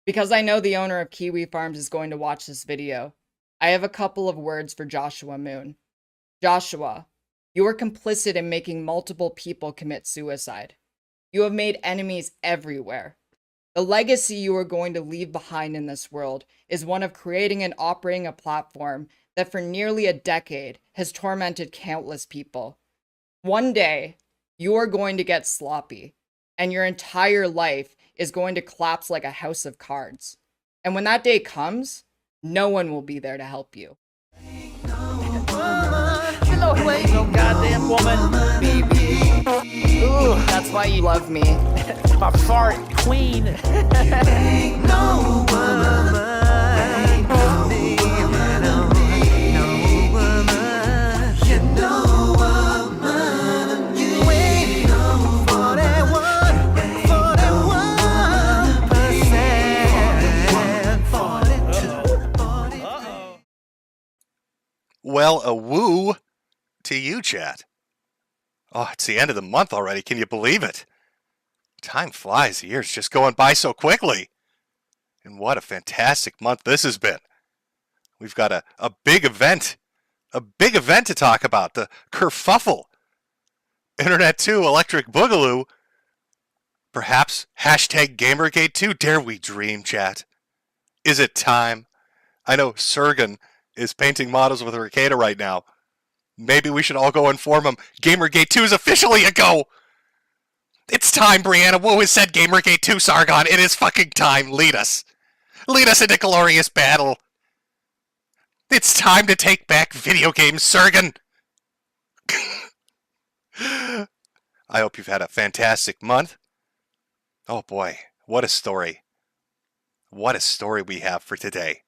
Because I know the owner of Kiwifarms is going to watch this video, I have a couple of words for Joshua Moon. Joshua, you are complicit in making multiple people commit suicide. You have made enemies everywhere. The legacy you are going to leave behind in this world is one of creating and operating a platform that for nearly a decade has tormented countless people. One day, you are going to get sloppy, and your entire life is going to collapse like a house of cards. And when that day comes, no one will be there to help you. You know who ain't no goddamn woman, baby. Ooh, that's why you love me. My fart queen. Ain't no woman. Ain't no woman. You know woman. You ain't no 41%. Well, a woo to you, chat. Oh, it's the end of the month already. Can you believe it? Time flies. The year's just going by so quickly. And what a fantastic month this has been. We've got a big event. A big event to talk about. The kerfuffle. Internet 2 Electric Boogaloo. Perhaps hashtag Gamergate 2. Dare we dream, chat? Is it time? I know Sergen is painting models with Ricada right now. Maybe we should all go inform him. Gamergate 2 is officially a go. It's time, Brianna Wu has said Gamergate 2, Sargon. It is fucking time. Lead us. Lead us into glorious battle. It's time to take back video games, Sergen. I hope you've had a fantastic month. Oh boy, what a story. What a story we have for today.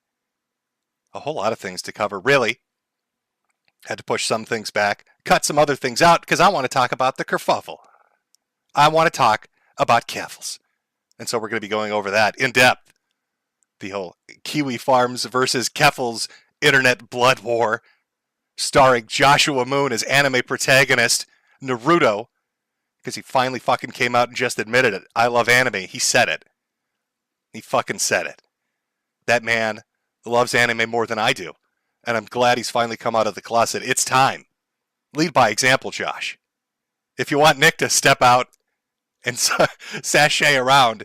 A whole lot of things to cover, really. Had to push some things back, cut some other things out, because I want to talk about the kerfuffle. I want to talk about Keffals. And so we're going to be going over that in depth. The whole Kiwifarms versus Keffals internet blood war, starring Joshua Moon as anime protagonist Naruto, because he finally fucking came out and just admitted it. I love anime. He said it. He fucking said it. That man loves anime more than I do. And I'm glad he's finally come out of the closet. It's time. Lead by example, Josh. If you want Nick to step out and sashay around,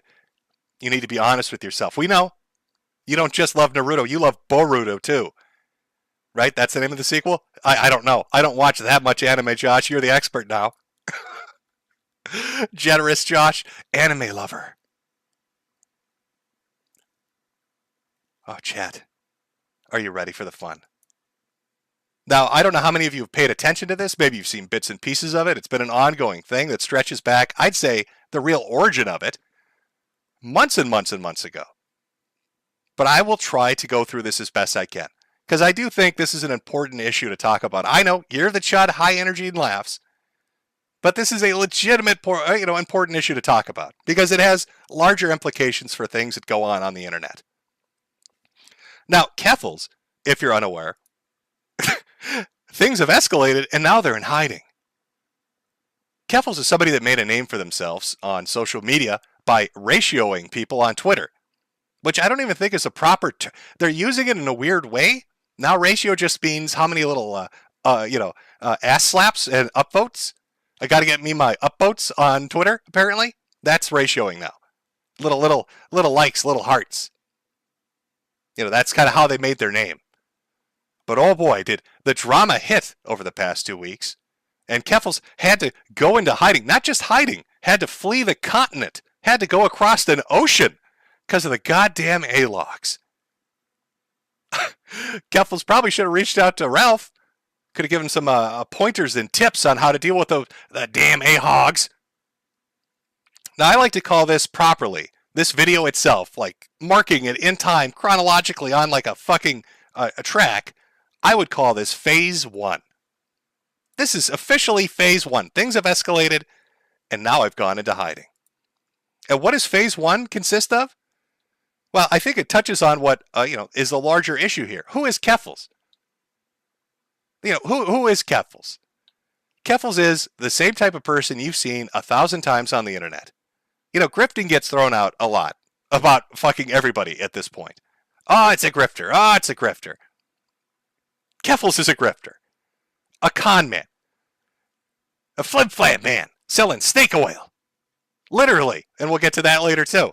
you need to be honest with yourself. We know. You don't just love Naruto. You love Boruto, too. Right? That's the name of the sequel? I don't know. I don't watch that much anime, Josh. You're the expert now. Generous Josh. Anime lover. Oh, chat. Are you ready for the fun? Now, I don't know how many of you have paid attention to this. Maybe you've seen bits and pieces of it. It's been an ongoing thing that stretches back, I'd say, the real origin of it, months and months and months ago. But I will try to go through this as best I can, because I do think this is an important issue to talk about. I know, you're the chud, high energy and laughs, but this is a legitimate, important issue to talk about, because it has larger implications for things that go on the internet. Now, Keffals, if you're unaware, things have escalated and now they're in hiding. Keffals is somebody that made a name for themselves on social media by ratioing people on Twitter, which I don't even think is a proper they're using it in a weird way. Now ratio just means how many little ass slaps and upvotes. I got to get me my upvotes on Twitter, apparently. That's ratioing now. Little likes, little hearts. That's kind of how they made their name. But oh boy, did the drama hit over the past 2 weeks. And Keffals had to go into hiding. Not just hiding, had to flee the continent. Had to go across an ocean because of the goddamn A-logs. Keffals probably should have reached out to Ralph. Could have given some pointers and tips on how to deal with the damn A-hogs. Now, I like to call this properly, this video itself, like marking it in time chronologically on like a fucking a track. I would call this phase 1. This is officially phase 1. Things have escalated, and now I've gone into hiding. And what does phase 1 consist of? Well, I think it touches on what is the larger issue here. Who is Keffals? Who is Keffals? Keffals is the same type of person you've seen 1,000 times on the internet. Grifting gets thrown out a lot. about fucking everybody at this point. Oh, it's a grifter. Oh, it's a grifter. Keffals is a grifter. A con man. A flim-flam man selling snake oil. Literally. And we'll get to that later too.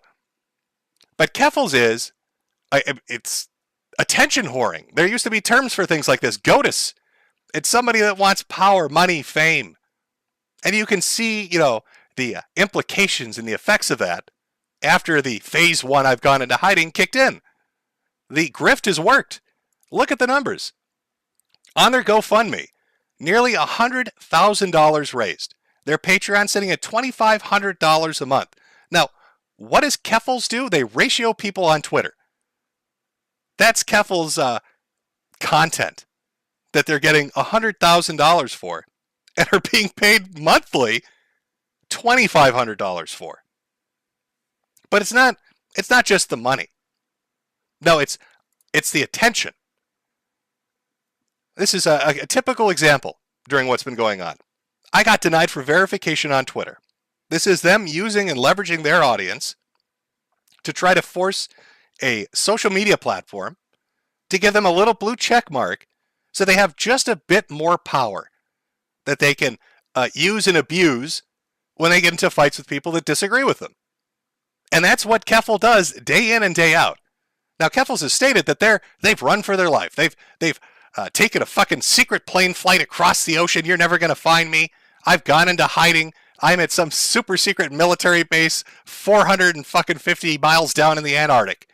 But Keffals is, it's attention whoring. There used to be terms for things like this. GOTUS. It's somebody that wants power, money, fame. And you can see, the implications and the effects of that after the phase 1 I've gone into hiding kicked in. The grift has worked. Look at the numbers. On their GoFundMe, nearly $100,000 raised. Their Patreon sitting at $2,500 a month. Now, what does Keffals do? They ratio people on Twitter. That's Keffals' content that they're getting $100,000 for and are being paid monthly $2,500 for. But it's not just the money. No, it's the attention. This is a typical example during what's been going on. I got denied for verification on Twitter. This is them using and leveraging their audience to try to force a social media platform to give them a little blue check mark so they have just a bit more power that they can use and abuse when they get into fights with people that disagree with them. And that's what Keffals does day in and day out. Now, Keffals has stated that they've run for their life. They've taken a fucking secret plane flight across the ocean. You're never going to find me. I've gone into hiding. I'm at some super secret military base 450 miles down in the Antarctic.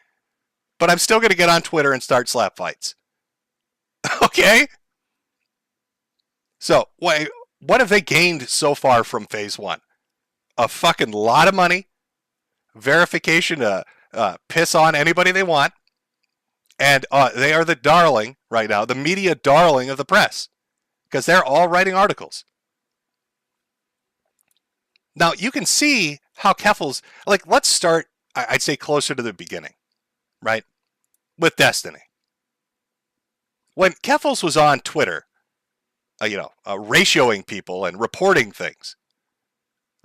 But I'm still going to get on Twitter and start slap fights. Okay? So, what have they gained so far from phase 1? A fucking lot of money, verification to piss on anybody they want, and they are the darling right now, the media darling of the press, because they're all writing articles. Now, you can see how Keffals, let's start, I'd say, closer to the beginning, right? With Destiny. When Keffals was on Twitter, ratioing people and reporting things,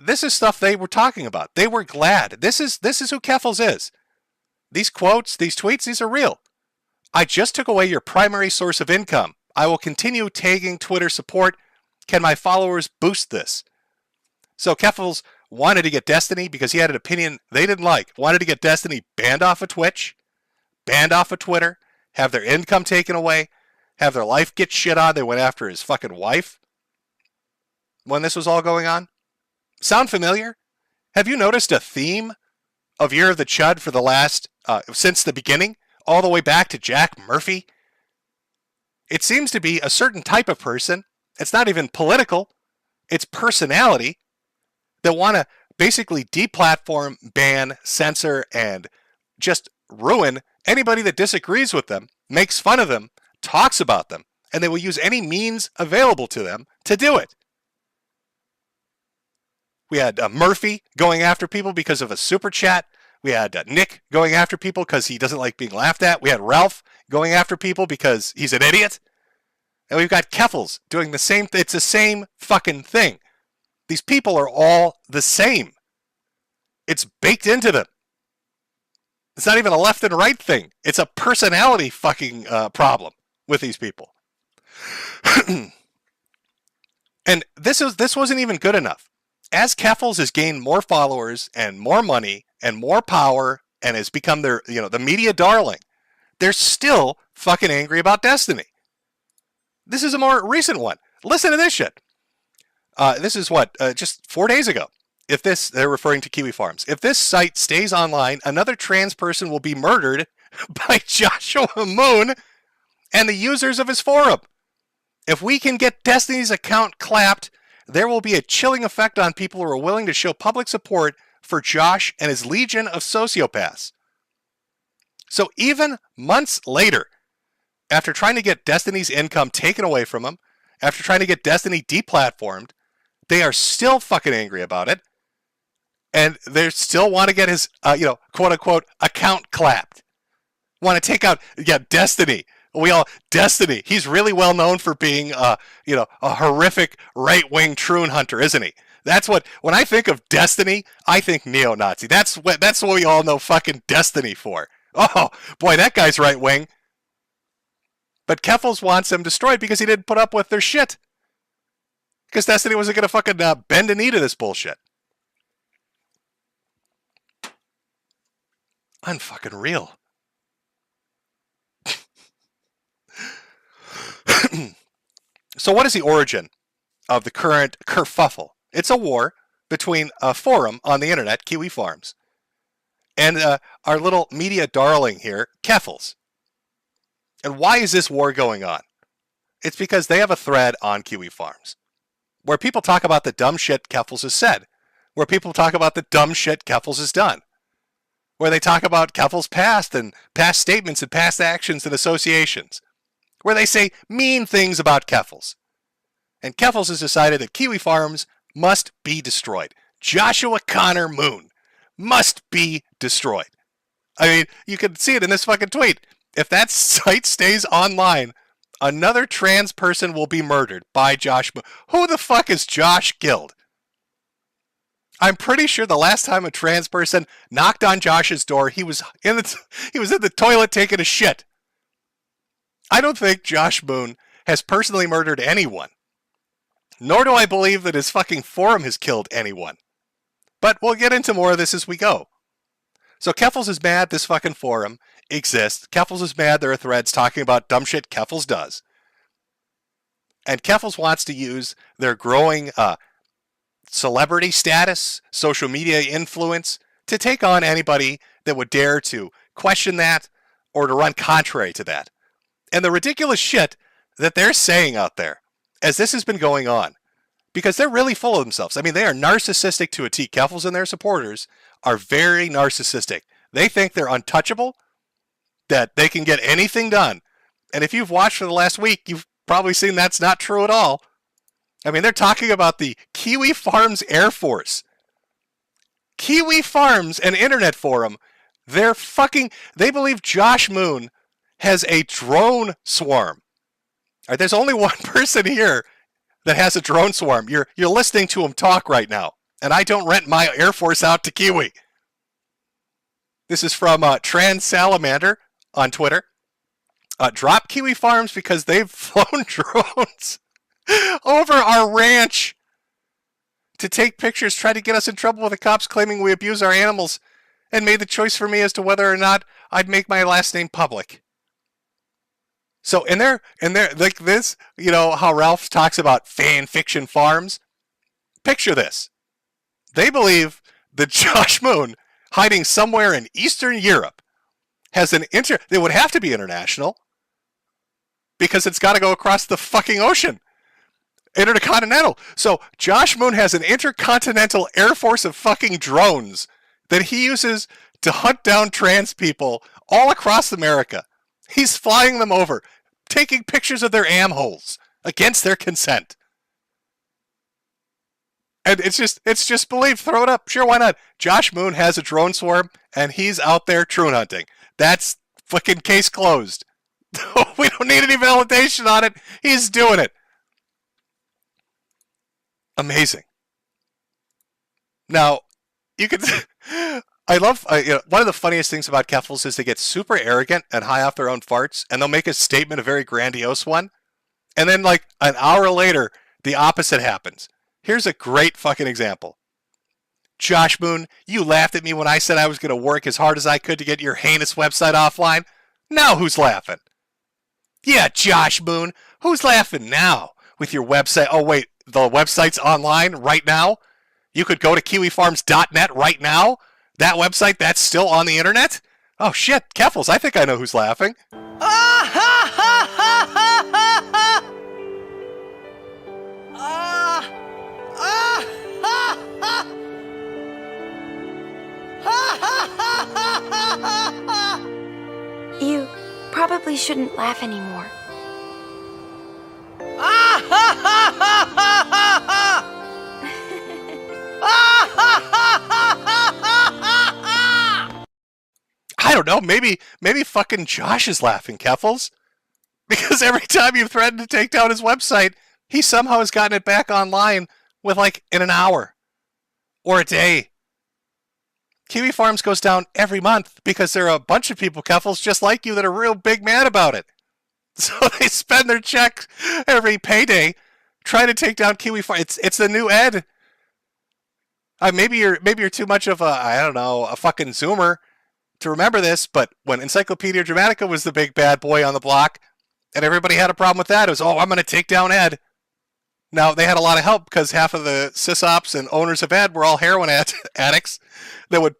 this is stuff they were talking about. They were glad. This is who Keffals is. These quotes, these tweets, these are real. I just took away your primary source of income. I will continue tagging Twitter support. Can my followers boost this? So Keffals wanted to get Destiny because he had an opinion they didn't like. Wanted to get Destiny banned off of Twitch, banned off of Twitter, have their income taken away, have their life get shit on. They went after his fucking wife when this was all going on. Sound familiar? Have you noticed a theme of Year of the Chud for the last, since the beginning, all the way back to Jack Murphy? It seems to be a certain type of person. It's not even political. It's personality that want to basically deplatform, ban, censor, and just ruin anybody that disagrees with them, makes fun of them, talks about them, and they will use any means available to them to do it. We had Murphy going after people because of a super chat. We had Nick going after people because he doesn't like being laughed at. We had Ralph going after people because he's an idiot. And we've got Keffals doing the same. It's the same fucking thing. These people are all the same. It's baked into them. It's not even a left and right thing. It's a personality fucking problem with these people. And this wasn't even good enough. As Keffals has gained more followers and more money and more power and has become their, the media darling, they're still fucking angry about Destiny. This is a more recent one. Listen to this shit. This is just 4 days ago. They're referring to Kiwifarms. If this site stays online, another trans person will be murdered by Joshua Moon and the users of his forum. If we can get Destiny's account clapped, there will be a chilling effect on people who are willing to show public support for Josh and his legion of sociopaths. So even months later, after trying to get Destiny's income taken away from him, after trying to get Destiny deplatformed, they are still fucking angry about it. And they still want to get his, quote unquote, account clapped. Want to take out, Destiny. Destiny. He's really well known for being, a horrific right-wing troon hunter, isn't he? That's what, when I think of destiny, I think neo-Nazi. That's what we all know fucking destiny for. Oh, boy, that guy's right wing. But Keffals wants him destroyed because he didn't put up with their shit. Because Destiny wasn't going to fucking bend a knee to this bullshit. Unfucking real. So what is the origin of the current kerfuffle? It's a war between a forum on the internet, Kiwifarms, and our little media darling here, Keffals. And why is this war going on? It's because they have a thread on Kiwifarms where people talk about the dumb shit Keffals has said, where people talk about the dumb shit Keffals has done, where they talk about Keffals' past and past statements and past actions and associations, where they say mean things about Keffals. And Keffals has decided that Kiwifarms must be destroyed. Joshua Connor Moon must be destroyed. I mean, you can see it in this fucking tweet. If that site stays online, another trans person will be murdered by Josh Moon. Who the fuck is Josh Guild? I'm pretty sure the last time a trans person knocked on Josh's door, he was in the toilet taking a shit. I don't think Josh Moon has personally murdered anyone. Nor do I believe that his fucking forum has killed anyone. But we'll get into more of this as we go. So Keffals is mad this fucking forum exists. Keffals is mad there are threads talking about dumb shit Keffals does. And Keffals wants to use their growing celebrity status, social media influence, to take on anybody that would dare to question that or to run contrary to that. And the ridiculous shit that they're saying out there as this has been going on, because they're really full of themselves. I mean, they are narcissistic to a T. Keffals and their supporters are very narcissistic. They think they're untouchable, that they can get anything done. And if you've watched for the last week, you've probably seen that's not true at all. I mean, they're talking about the Kiwifarms Air Force. Kiwifarms, an internet forum, they believe Josh Moon has a drone swarm. All right, there's only one person here that has a drone swarm. You're listening to him talk right now. And I don't rent my Air Force out to Kiwi. This is from Trans Salamander on Twitter. Drop Kiwifarms because they've flown drones over our ranch to take pictures, try to get us in trouble with the cops claiming we abuse our animals, and made the choice for me as to whether or not I'd make my last name public. So in there, like this, you know, how Ralph talks about fan fiction farms. Picture this. They believe that Josh Moon, hiding somewhere in Eastern Europe, has it would have to be international, because it's got to go across the fucking ocean. Intercontinental. So Josh Moon has an intercontinental air force of fucking drones that he uses to hunt down trans people all across America. He's flying them over, taking pictures of their am-holes against their consent. And it's just believed. Throw it up. Sure, why not? Josh Moon has a drone swarm, and he's out there trun hunting. That's fucking case closed. We don't need any validation on it. He's doing it. Amazing. Now, you could... one of the funniest things about Keffals is they get super arrogant and high off their own farts, and they'll make a statement, a very grandiose one, and then like an hour later, the opposite happens. Here's a great fucking example. Josh Moon, you laughed at me when I said I was going to work as hard as I could to get your heinous website offline. Now who's laughing? Yeah, Josh Moon, who's laughing now with your website? Oh wait, the website's online right now? You could go to kiwifarms.net right now? That website, that's still on the internet? Oh shit, Keffals, I think I know who's laughing. You probably shouldn't laugh anymore. I don't know, maybe fucking Josh is laughing, Keffals. Because every time you've threatened to take down his website, he somehow has gotten it back online with like in an hour or a day. Kiwifarms goes down every month because there are a bunch of people, Keffals, just like you, that are real big mad about it. So they spend their check every payday trying to take down Kiwifarms. It's the new Ed. Maybe you're too much of a fucking Zoomer to remember this, but when Encyclopedia Dramatica was the big bad boy on the block, and everybody had a problem with that, it was, I'm going to take down Ed. Now, they had a lot of help because half of the sysops and owners of Ed were all heroin addicts that would,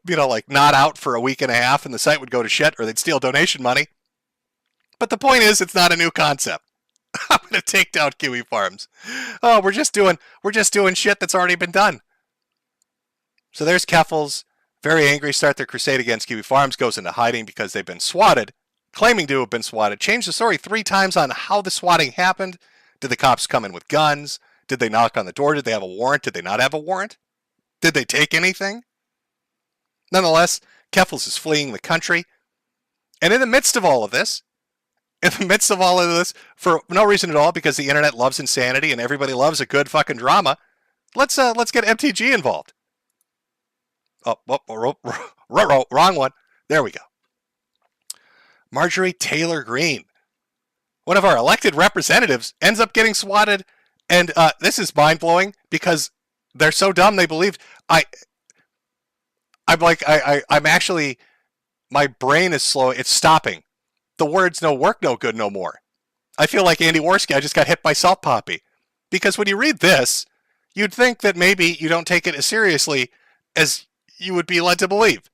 nod out for a week and a half and the site would go to shit or they'd steal donation money. But the point is, it's not a new concept. I'm going to take down Kiwifarms. Oh, we're just doing shit that's already been done. So there's Keffals, very angry, start their crusade against Kiwifarms, goes into hiding because they've been swatted, claiming to have been swatted, changed the story 3 times on how the swatting happened. Did the cops come in with guns? Did they knock on the door? Did they have a warrant? Did they not have a warrant? Did they take anything? Nonetheless, Keffals is fleeing the country. And in the midst of all of this, for no reason at all, because the internet loves insanity and everybody loves a good fucking drama, let's get MTG involved. Wrong one. There we go. Margerie Taylor Greene, one of our elected representatives, ends up getting swatted, and this is mind-blowing because they're so dumb they believed. I'm actually, my brain is slow. It's stopping. The words no work, no good no more. I feel like Andy Worski. I just got hit by Salt Poppy. Because when you read this, you'd think that maybe you don't take it as seriously as you would be led to believe.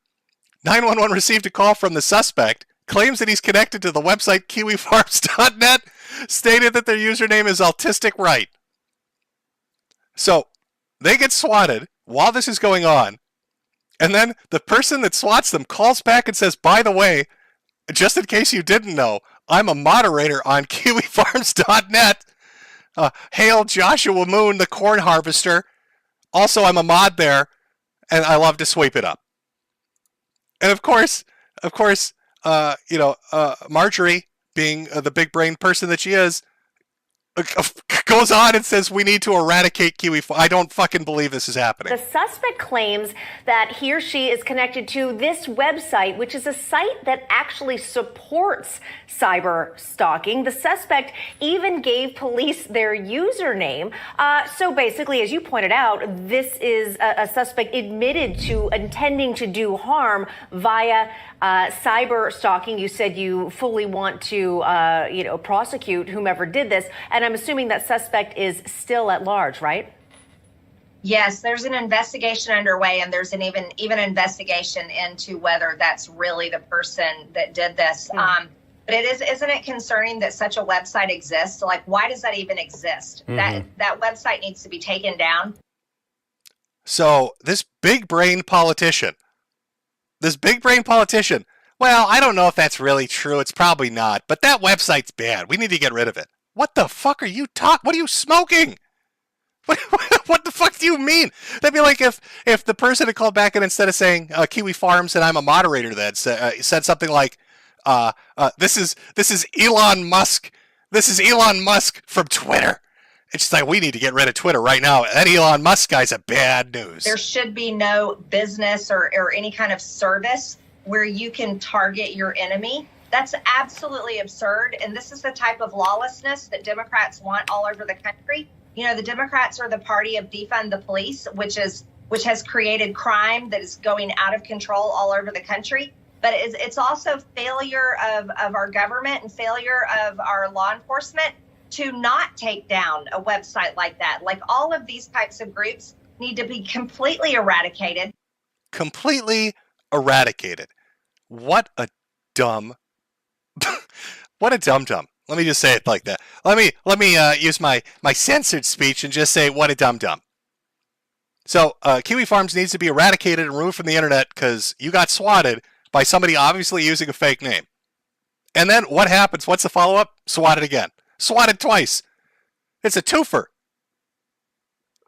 911 received a call from the suspect, claims that he's connected to the website Kiwifarms.net, stated that their username is Autistic Right. So, they get swatted while this is going on, and then the person that swats them calls back and says, by the way, just in case you didn't know, I'm a moderator on Kiwifarms.net. Hail Joshua Moon, the corn harvester. Also, I'm a mod there, and I love to sweep it up. And of course, Margerie, being the big brain person that she is, goes on and says we need to eradicate Kiwifarms. I don't fucking believe this is happening. The suspect claims that he or she is connected to this website, which is a site that actually supports cyber stalking. The suspect even gave police their username. So basically, as you pointed out, this is a suspect admitted to intending to do harm via cyber stalking. You said you fully want to, prosecute whomever did this. And I'm assuming that suspect is still at large, right? Yes, there's an investigation underway, and there's an even investigation into whether that's really the person that did this. But isn't it concerning that such a website exists? Like, why does that even exist? Mm-hmm. That website needs to be taken down. So this big brain politician, well, I don't know if that's really true. It's probably not, but that website's bad. We need to get rid of it. What the fuck are you What are you smoking? What the fuck do you mean? That'd be like if the person had called back and instead of saying Kiwifarms and I'm a moderator, that said something like, "This is Elon Musk. This is Elon Musk from Twitter." It's just like, we need to get rid of Twitter right now. That Elon Musk guy's a bad news. There should be no business or any kind of service where you can target your enemy. That's absolutely absurd. And this is the type of lawlessness that Democrats want all over the country. You know, the Democrats are the party of defund the police, which has created crime that is going out of control all over the country. But it's also failure of our government and failure of our law enforcement to not take down a website like that. Like, all of these types of groups need to be completely eradicated. Completely eradicated. What a dumb dum-dum. Let me just say it like that. Let me use my censored speech and just say, what a dum-dum. So, Kiwifarms needs to be eradicated and removed from the internet because you got swatted by somebody obviously using a fake name. And then what happens? What's the follow-up? Swatted again. Swatted twice. It's a twofer.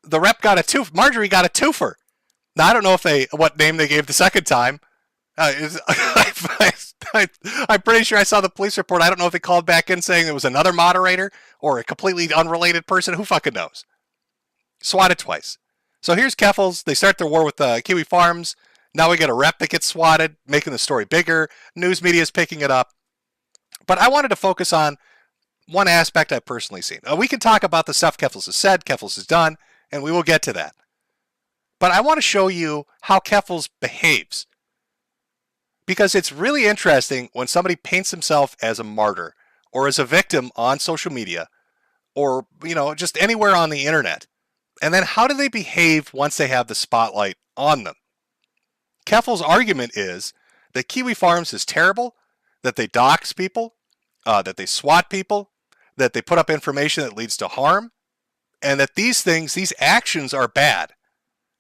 The rep got a twofer. Margerie got a twofer. Now, I don't know what name they gave the second time. I'm pretty sure I saw the police report. I don't know if they called back in saying there was another moderator or a completely unrelated person. Who fucking knows? Swatted twice. So here's Keffals. They start their war with Kiwifarms. Now we get a rep that gets swatted, making the story bigger. News media is picking it up. But I wanted to focus on one aspect I've personally seen. We can talk about the stuff Keffals has said, Keffals has done, and we will get to that. But I want to show you how Keffals behaves. Because it's really interesting when somebody paints himself as a martyr or as a victim on social media or, just anywhere on the internet. And then how do they behave once they have the spotlight on them? Keffals' argument is that Kiwifarms is terrible, that they dox people, that they swat people, that they put up information that leads to harm, and that these actions are bad.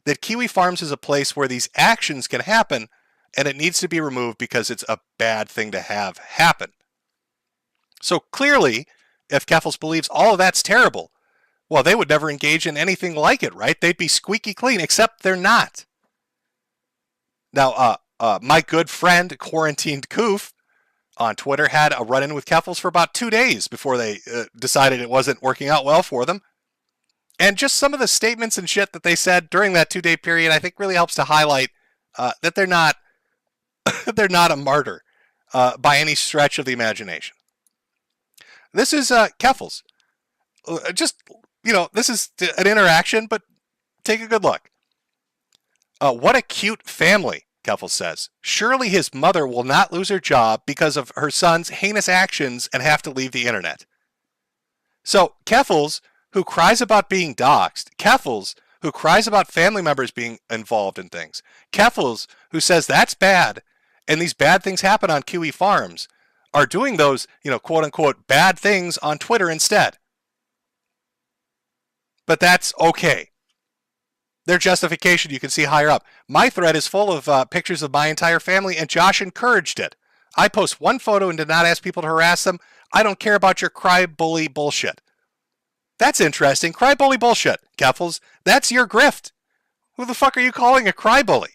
That Kiwifarms is a place where these actions can happen, and it needs to be removed because it's a bad thing to have happen. So clearly, if Keffals believes all of that's terrible, well, they would never engage in anything like it, right? They'd be squeaky clean, except they're not. Now, my good friend, Quarantined Koof, on Twitter had a run-in with Keffals for about 2 days before they decided it wasn't working out well for them. And just some of the statements and shit that they said during that 2-day period, I think really helps to highlight that they're not a martyr by any stretch of the imagination. This is Keffals. This is an interaction, but take a good look. What a cute family, Keffals says. Surely his mother will not lose her job because of her son's heinous actions and have to leave the internet. So Keffals, who cries about being doxed, Keffals, who cries about family members being involved in things, Keffals, who says that's bad, and these bad things happen on Kiwifarms, are doing those, quote-unquote, bad things on Twitter instead. But that's okay. Their justification you can see higher up. My thread is full of pictures of my entire family, and Josh encouraged it. I post one photo and did not ask people to harass them. I don't care about your cry bully bullshit. That's interesting. Cry bully bullshit, Keffals. That's your grift. Who the fuck are you calling a cry bully?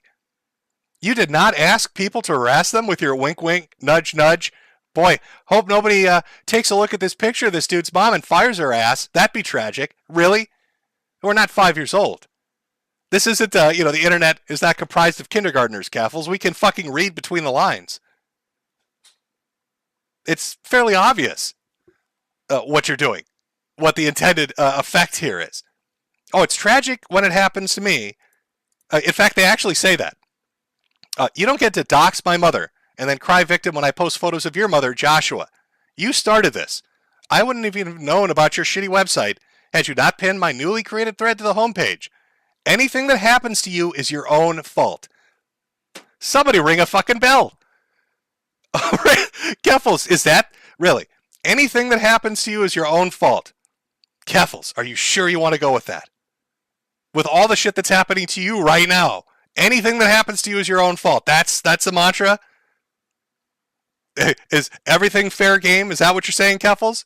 You did not ask people to harass them with your wink wink, nudge nudge. Boy, hope nobody takes a look at this picture of this dude's mom and fires her ass. That'd be tragic. Really? We're not 5 years old. This isn't, the internet is not comprised of kindergartners, Keffals. We can fucking read between the lines. It's fairly obvious what you're doing, what the intended effect here is. Oh, it's tragic when it happens to me. In fact, they actually say that. You don't get to dox my mother and then cry victim when I post photos of your mother, Joshua. You started this. I wouldn't have even known about your shitty website had you not pinned my newly created thread to the homepage. Anything that happens to you is your own fault. Somebody ring a fucking bell. Keffals, is that really? Anything that happens to you is your own fault. Keffals, are you sure you want to go with that? With all the shit that's happening to you right now, anything that happens to you is your own fault. That's the mantra? Is everything fair game? Is that what you're saying, Keffals?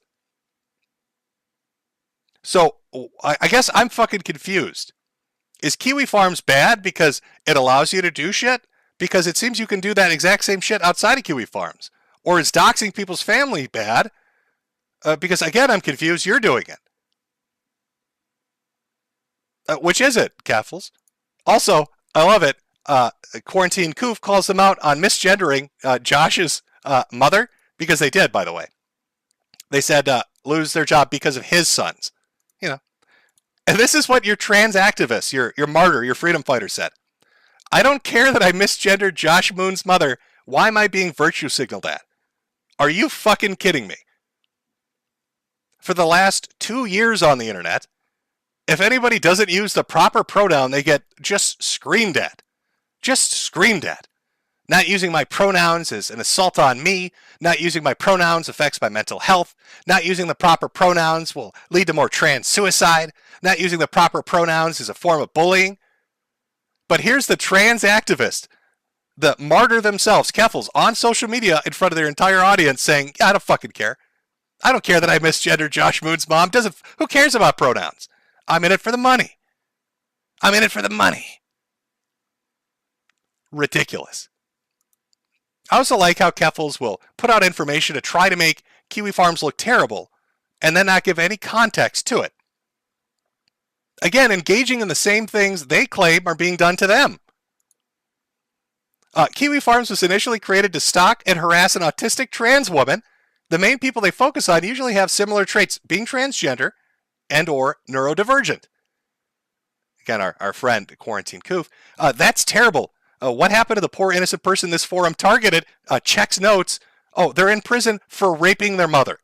So, I guess I'm fucking confused. Is Kiwifarms bad because it allows you to do shit? Because it seems you can do that exact same shit outside of Kiwifarms. Or is doxing people's family bad? Because, again, I'm confused. You're doing it. Which is it, Keffals? Also, I love it. Quarantine Koof calls them out on misgendering Josh's mother. Because they did, by the way. They said lose their job because of his sons. And this is what your trans activist, your martyr, your freedom fighter said. I don't care that I misgendered Josh Moon's mother. Why am I being virtue signaled at? Are you fucking kidding me? For the last 2 years on the internet, if anybody doesn't use the proper pronoun, they get just screamed at. Just screamed at. Not using my pronouns is an assault on me. Not using my pronouns affects my mental health. Not using the proper pronouns will lead to more trans suicide. Not using the proper pronouns is a form of bullying. But here's the trans activist, the martyr themselves, Keffals, on social media in front of their entire audience saying, yeah, I don't fucking care. I don't care that I misgendered Josh Moon's mom. Who cares about pronouns? I'm in it for the money. I'm in it for the money. Ridiculous. I also like how Keffals will put out information to try to make Kiwifarms look terrible and then not give any context to it. Again, engaging in the same things they claim are being done to them. Kiwifarms was initially created to stalk and harass an autistic trans woman. The main people they focus on usually have similar traits, being transgender and or neurodivergent. Again, our friend, Quarantine Coof. That's terrible. What happened to the poor innocent person this forum targeted? Checks notes. Oh, they're in prison for raping their mother.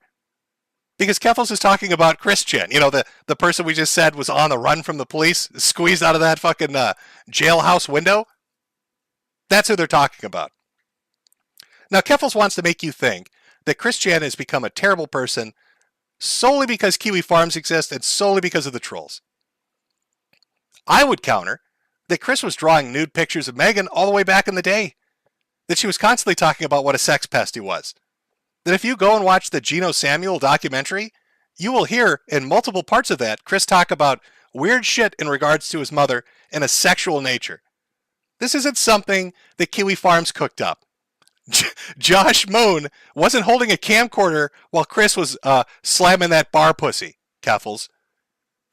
Because Keffals is talking about Christian, the person we just said was on the run from the police, squeezed out of that fucking jailhouse window. That's who they're talking about. Now, Keffals wants to make you think that Christian has become a terrible person solely because Kiwifarms exist and solely because of the trolls. I would counter that Chris was drawing nude pictures of Megan all the way back in the day. That she was constantly talking about what a sex pest he was. That if you go and watch the Geno Samuel documentary, you will hear in multiple parts of that Chris talk about weird shit in regards to his mother and a sexual nature. This isn't something that Kiwifarms cooked up. Josh Moon wasn't holding a camcorder while Chris was slamming that bar pussy, Keffals.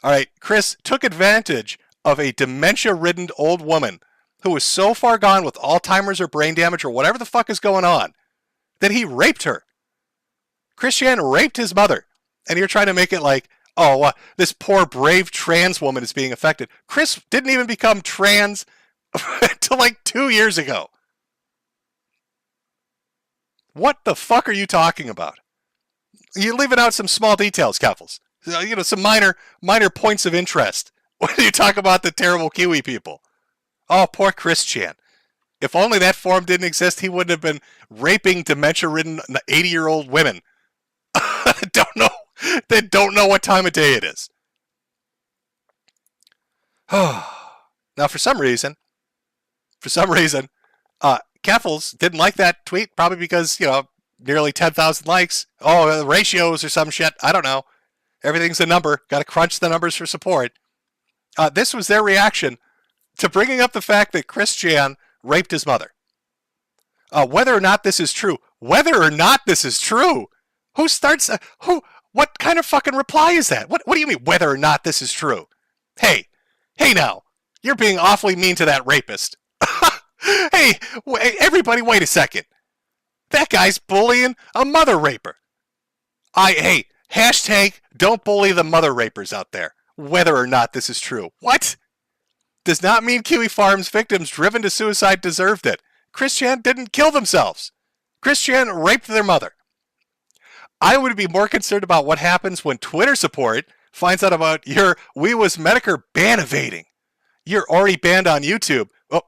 All right, Chris took advantage of a dementia-ridden old woman who was so far gone with Alzheimer's or brain damage or whatever the fuck is going on that he raped her. Christian raped his mother. And you're trying to make it like, this poor brave trans woman is being affected. Chris didn't even become trans until like 2 years ago. What the fuck are you talking about? You're leaving out some small details, Keffals. Some minor points of interest when you talk about the terrible Kiwi people. Oh, poor Christian. If only that forum didn't exist, he wouldn't have been raping dementia-ridden 80-year-old women that don't know what time of day it is. Now, for some reason, Keffals didn't like that tweet, probably because, nearly 10,000 likes. Oh, the ratios or some shit. I don't know. Everything's a number. Got to crunch the numbers for support. This was their reaction to bringing up the fact that Christian raped his mother. Whether or not this is true. Who starts? What kind of fucking reply is that? What do you mean, whether or not this is true? Hey now. You're being awfully mean to that rapist. Hey, everybody, wait a second. That guy's bullying a mother raper. Hashtag don't bully the mother rapers out there. Whether or not this is true. What? Does not mean Kiwifarms victims driven to suicide deserved it. Christian didn't kill themselves. Christian raped their mother. I would be more concerned about what happens when Twitter support finds out about your Metokur ban evading. You're already banned on YouTube. Oh,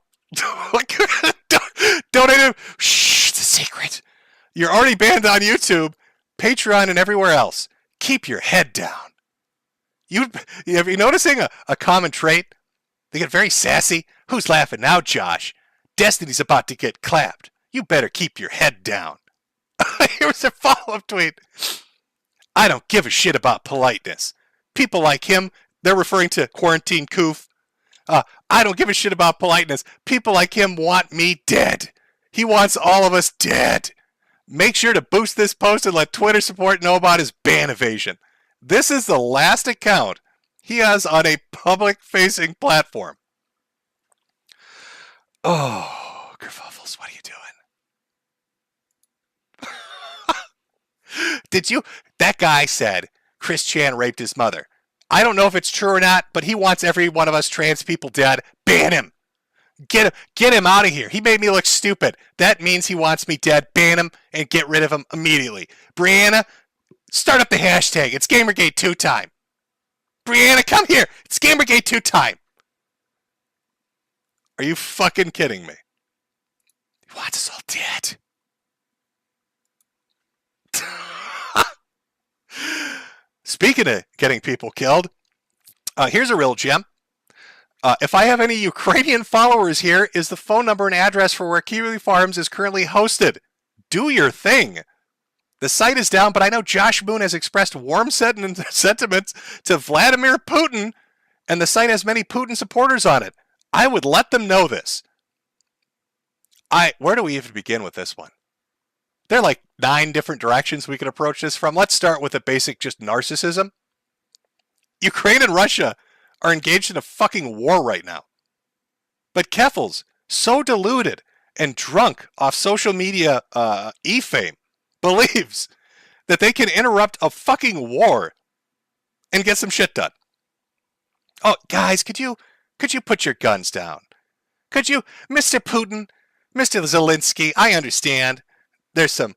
don't even. Shh, it's a secret. You're already banned on YouTube, Patreon, and everywhere else. Keep your head down. Have you noticing a common trait? They get very sassy. Who's laughing now, Josh? Destiny's about to get clapped. You better keep your head down. Here's a follow-up tweet. I don't give a shit about politeness. People like him, they're referring to Quarantine Coof. I don't give a shit about politeness. People like him want me dead. He wants all of us dead. Make sure to boost this post and let Twitter support know about his ban evasion. This is the last account he has on a public-facing platform. Oh, Kerfuffles, what are you doing? That guy said Christian raped his mother. I don't know if it's true or not, but he wants every one of us trans people dead. Ban him. Get him out of here. He made me look stupid. That means he wants me dead. Ban him and get rid of him immediately. Brianna, start up the hashtag. It's Gamergate 2 time. Brianna, come here. It's Gamergate 2 time. Are you fucking kidding me? He wants us all dead. Speaking of getting people killed, here's a real gem. If I have any Ukrainian followers here, is the phone number and address for where Kiwifarms is currently hosted. Do your thing. The site is down, but I know Josh Moon has expressed warm sentiments to Vladimir Putin, and the site has many Putin supporters on it. I would let them know this. Where do we even begin with this one? There are like 9 different directions we could approach this from. Let's start with the basic just narcissism. Ukraine and Russia are engaged in a fucking war right now. But Keffals, so deluded and drunk off social media e-fame, believes that they can interrupt a fucking war and get some shit done. Oh, guys, could you put your guns down? Could you, Mr. Putin, Mr. Zelensky, I understand there's some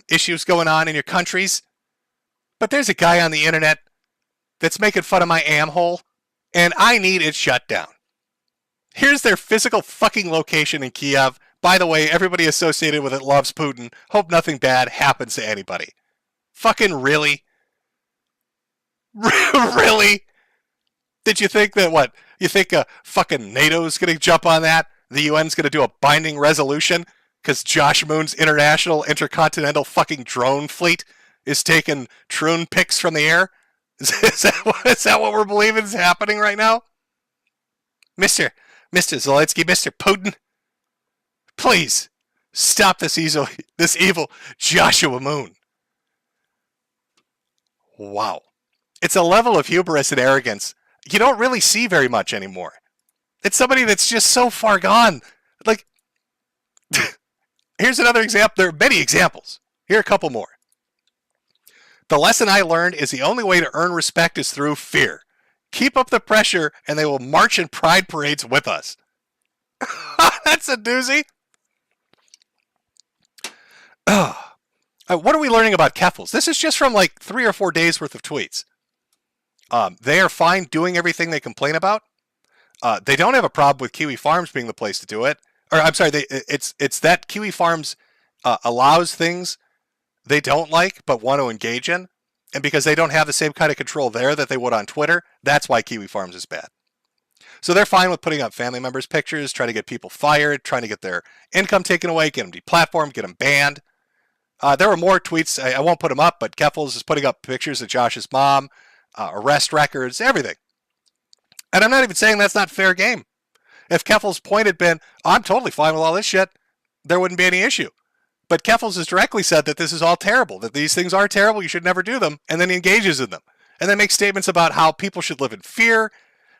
issues going on in your countries, but there's a guy on the internet that's making fun of my am-hole, and I need it shut down. Here's their physical fucking location in Kiev. By the way, everybody associated with it loves Putin. Hope nothing bad happens to anybody. Fucking really? Really? Did you think that what? You think fucking NATO's going to jump on that? The UN's going to do a binding resolution? Because Josh Moon's international intercontinental fucking drone fleet is taking trun pics from the air? Is that what we're believing is happening right now? Mr. Zelensky, Mr. Putin, please stop this evil Joshua Moon. Wow. It's a level of hubris and arrogance you don't really see very much anymore. It's somebody that's just so far gone. Like, here's another example. There are many examples. Here are a couple more. The lesson I learned is the only way to earn respect is through fear. Keep up the pressure and they will march in pride parades with us. That's a doozy. What are we learning about Keffals? This is just from like 3 or 4 days worth of tweets. They are fine doing everything they complain about. They don't have a problem with Kiwifarms being the place to do it. Or I'm sorry, it's that Kiwifarms allows things they don't like but want to engage in. And because they don't have the same kind of control there that they would on Twitter, that's why Kiwifarms is bad. So they're fine with putting up family members' pictures, trying to get people fired, trying to get their income taken away, get them deplatformed, get them banned. There were more tweets. I won't put them up, but Keffals is putting up pictures of Josh's mom, arrest records, everything. And I'm not even saying that's not fair game. If Keffals' point had been, I'm totally fine with all this shit, there wouldn't be any issue. But Keffals has directly said that this is all terrible, that these things are terrible, you should never do them, and then he engages in them. And then makes statements about how people should live in fear,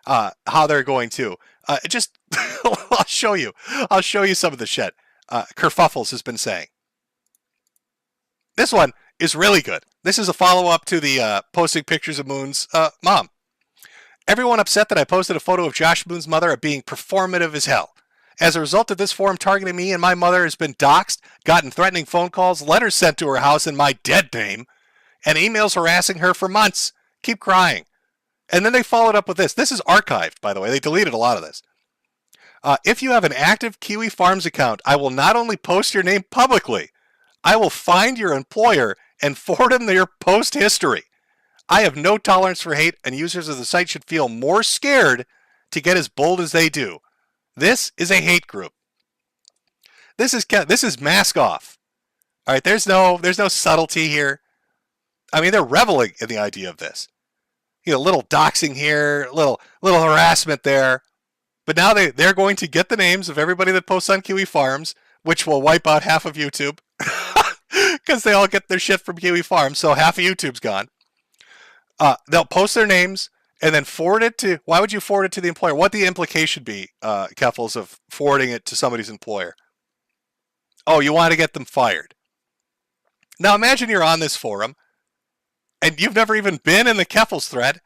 how they're going to. I'll show you. I'll show you some of the shit Kerfuffles has been saying. This one is really good. This is a follow-up to the posting pictures of Moon's mom. Everyone upset that I posted a photo of Josh Moon's mother are being performative as hell. As a result of this forum targeting me and my mother has been doxed, gotten threatening phone calls, letters sent to her house in my dead name, and emails harassing her for months. Keep crying. And then they followed up with this. This is archived, by the way. They deleted a lot of this. If you have an active Kiwifarms account, I will not only post your name publicly, I will find your employer and forward them their post history. I have no tolerance for hate, and users of the site should feel more scared to get as bold as they do. This is a hate group. This is mask off. All right, there's no subtlety here. I mean, they're reveling in the idea of this. You know, little doxing here, little harassment there. But now they're going to get the names of everybody that posts on Kiwifarms, which will wipe out half of YouTube. Because they all get their shit from Kiwifarms, so half of YouTube's gone. They'll post their names and then forward it to... Why would you forward it to the employer? What the implication be, Keffals, of forwarding it to somebody's employer? Oh, you want to get them fired. Now imagine you're on this forum and you've never even been in the Keffals thread.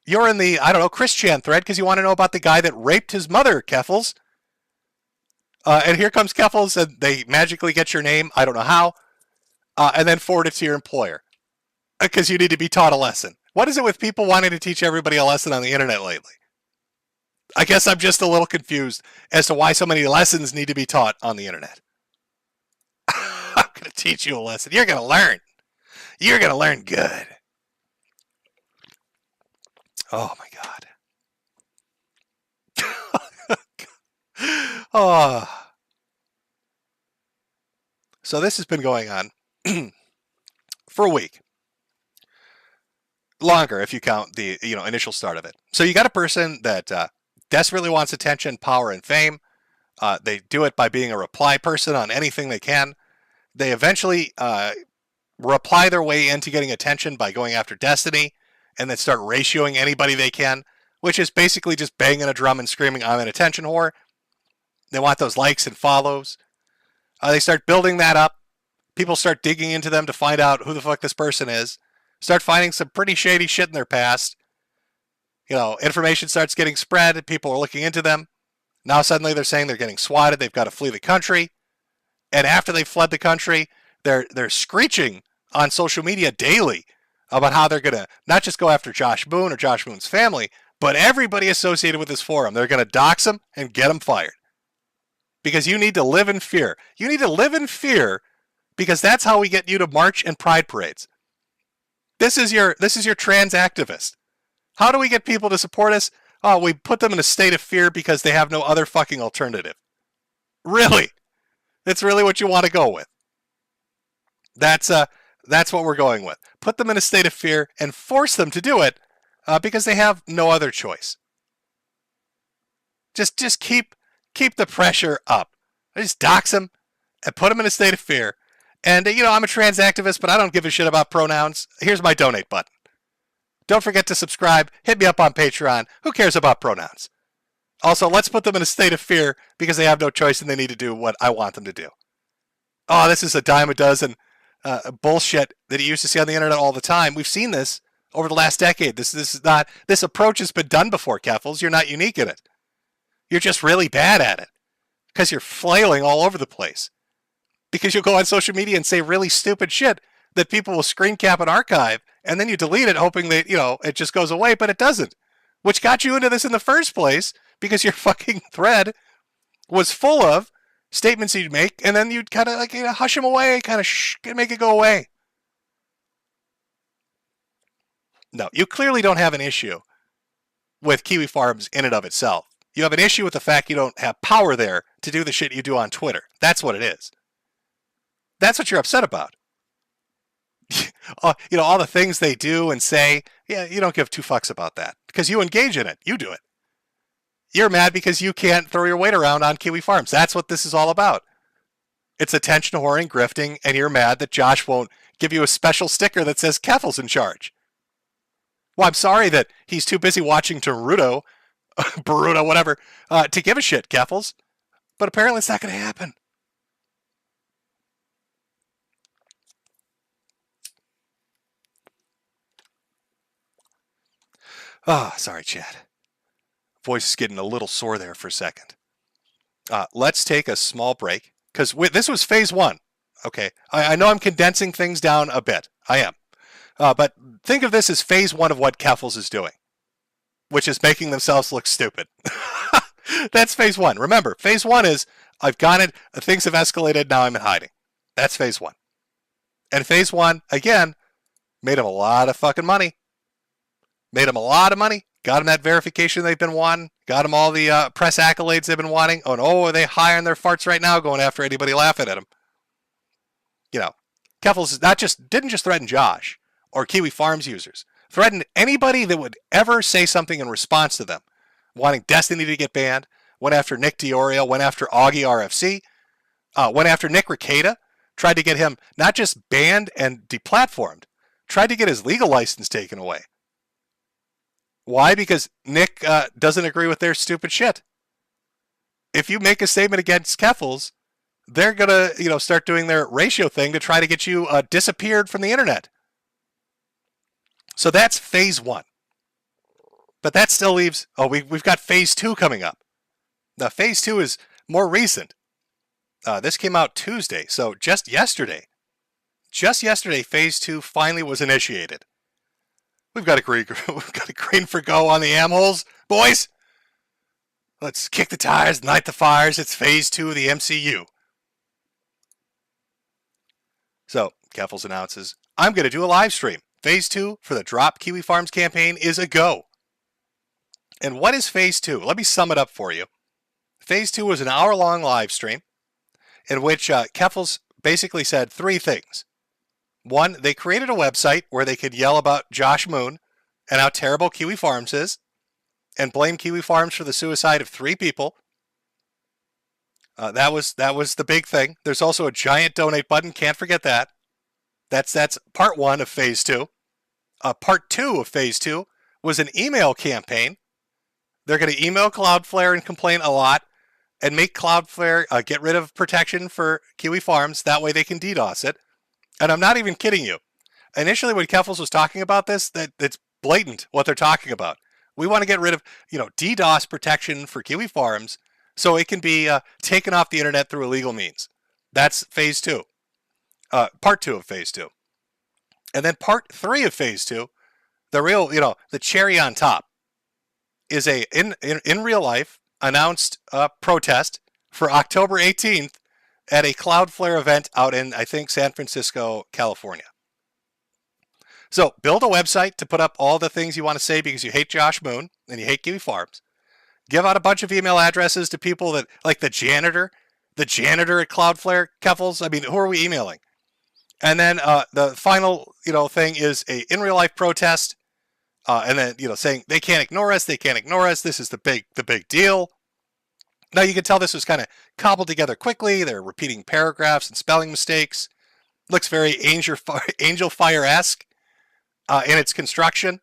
You're in the, I don't know, Chris Chan thread because you want to know about the guy that raped his mother, Keffals. And here comes Keffals and they magically get your name. I don't know how. And then forward it to your employer. Because you need to be taught a lesson. What is it with people wanting to teach everybody a lesson on the internet lately? I guess I'm just a little confused as to why so many lessons need to be taught on the internet. I'm going to teach you a lesson. You're going to learn. You're going to learn good. Oh my God. Oh. So this has been going on for a week. Longer if you count the initial start of it. So you got a person that desperately wants attention, power, and fame. They do it by being a reply person on anything they can. They eventually reply their way into getting attention by going after Destiny and then start ratioing anybody they can. which is basically just banging a drum and screaming, I'm an attention whore. They want those likes and follows. They start building that up. People start digging into them to find out who the fuck this person is. Start finding some pretty shady shit in their past. Information starts getting spread. People are looking into them. Now suddenly they're saying they're getting swatted. They've got to flee the country. And after they've fled the country, they're screeching on social media daily about how they're going to not just go after Josh Boone or Josh Boone's family, but everybody associated with this forum. They're going to dox them and get them fired. Because you need to live in fear. You need to live in fear because that's how we get you to march in pride parades. This is your trans activist. How do we get people to support us? Oh, we put them in a state of fear because they have no other fucking alternative. Really? That's really what you want to go with. That's what we're going with. Put them in a state of fear and force them to do it because they have no other choice. Just keep the pressure up. Just dox them and put them in a state of fear. And, I'm a trans activist, but I don't give a shit about pronouns. Here's my donate button. Don't forget to subscribe. Hit me up on Patreon. Who cares about pronouns? Also, let's put them in a state of fear because they have no choice and they need to do what I want them to do. Oh, this is a dime a dozen bullshit that you used to see on the internet all the time. We've seen this over the last decade. This approach has been done before, Keffals. You're not unique in it. You're just really bad at it because you're flailing all over the place. Because you'll go on social media and say really stupid shit that people will screen cap and archive, and then you delete it hoping that, it just goes away, but it doesn't. Which got you into this in the first place because your fucking thread was full of statements you'd make, and then you'd kind of hush them away, kind of make it go away. No, you clearly don't have an issue with Kiwifarms in and of itself. You have an issue with the fact you don't have power there to do the shit you do on Twitter. That's what it is. That's what you're upset about. All the things they do and say, yeah, you don't give two fucks about that because you engage in it. You do it. You're mad because you can't throw your weight around on Kiwifarms. That's what this is all about. It's attention whoring, grifting, and you're mad that Josh won't give you a special sticker that says Keffals in charge. Well, I'm sorry that he's too busy watching Baruto, whatever, to give a shit, Keffals. But apparently it's not going to happen. Oh, sorry, Chad. Voice is getting a little sore there for a second. Let's take a small break, because this was phase one. Okay, I know I'm condensing things down a bit. I am. But think of this as phase one of what Keffals is doing, which is making themselves look stupid. That's phase one. Remember, phase one is, I've got it, things have escalated, now I'm in hiding. That's phase one. And phase one, again, made him a lot of fucking money. Made them a lot of money. Got them that verification they've been wanting. Got them all the press accolades they've been wanting. Oh, are they high on their farts right now going after anybody laughing at them? Keffals didn't just threaten Josh or Kiwifarms users. Threatened anybody that would ever say something in response to them. Wanting Destiny to get banned. Went after Nick Diorio. Went after Augie RFC. Went after Nick Rekieta. Tried to get him not just banned and deplatformed. Tried to get his legal license taken away. Why? Because Nick doesn't agree with their stupid shit. If you make a statement against Keffals, they're going to, start doing their ratio thing to try to get you disappeared from the internet. So that's phase one. But that still leaves, we've got phase two coming up. Now, phase two is more recent. This came out Tuesday, so just yesterday, phase two finally was initiated. We've got a green for go on the am-holes, boys. Let's kick the tires, light the fires. It's phase two of the MCU. So, Keffals announces, I'm going to do a live stream. Phase two for the Drop Kiwifarms campaign is a go. And what is phase two? Let me sum it up for you. Phase two was an hour-long live stream in which Keffals basically said three things. One, they created a website where they could yell about Josh Moon and how terrible Kiwifarms is and blame Kiwifarms for the suicide of 3 people. That was the big thing. There's also a giant donate button. Can't forget that. That's part one of phase two. Part two of phase two was an email campaign They're going to email Cloudflare and complain a lot and make Cloudflare get rid of protection for Kiwifarms. That way they can DDoS it. And I'm not even kidding you. Initially, when Keffals was talking about this, it's blatant what they're talking about. We want to get rid of, DDoS protection for Kiwifarms so it can be taken off the internet through illegal means. That's phase 2. Part 2 of phase 2. And then part 3 of phase 2, the real, the cherry on top, is a in real life announced protest for October 18th at a Cloudflare event out in, I think, San Francisco, California. So build a website to put up all the things you want to say because you hate Josh Moon and you hate Kiwifarms. Give out a bunch of email addresses to people that, like the janitor at Cloudflare, Keffals. I mean, who are we emailing? And then the final, thing is a in real life protest. And then, saying they can't ignore us. This is the big deal. Now you can tell this was kind of cobbled together quickly. They're repeating paragraphs and spelling mistakes. Looks very Angel Fire-esque in its construction.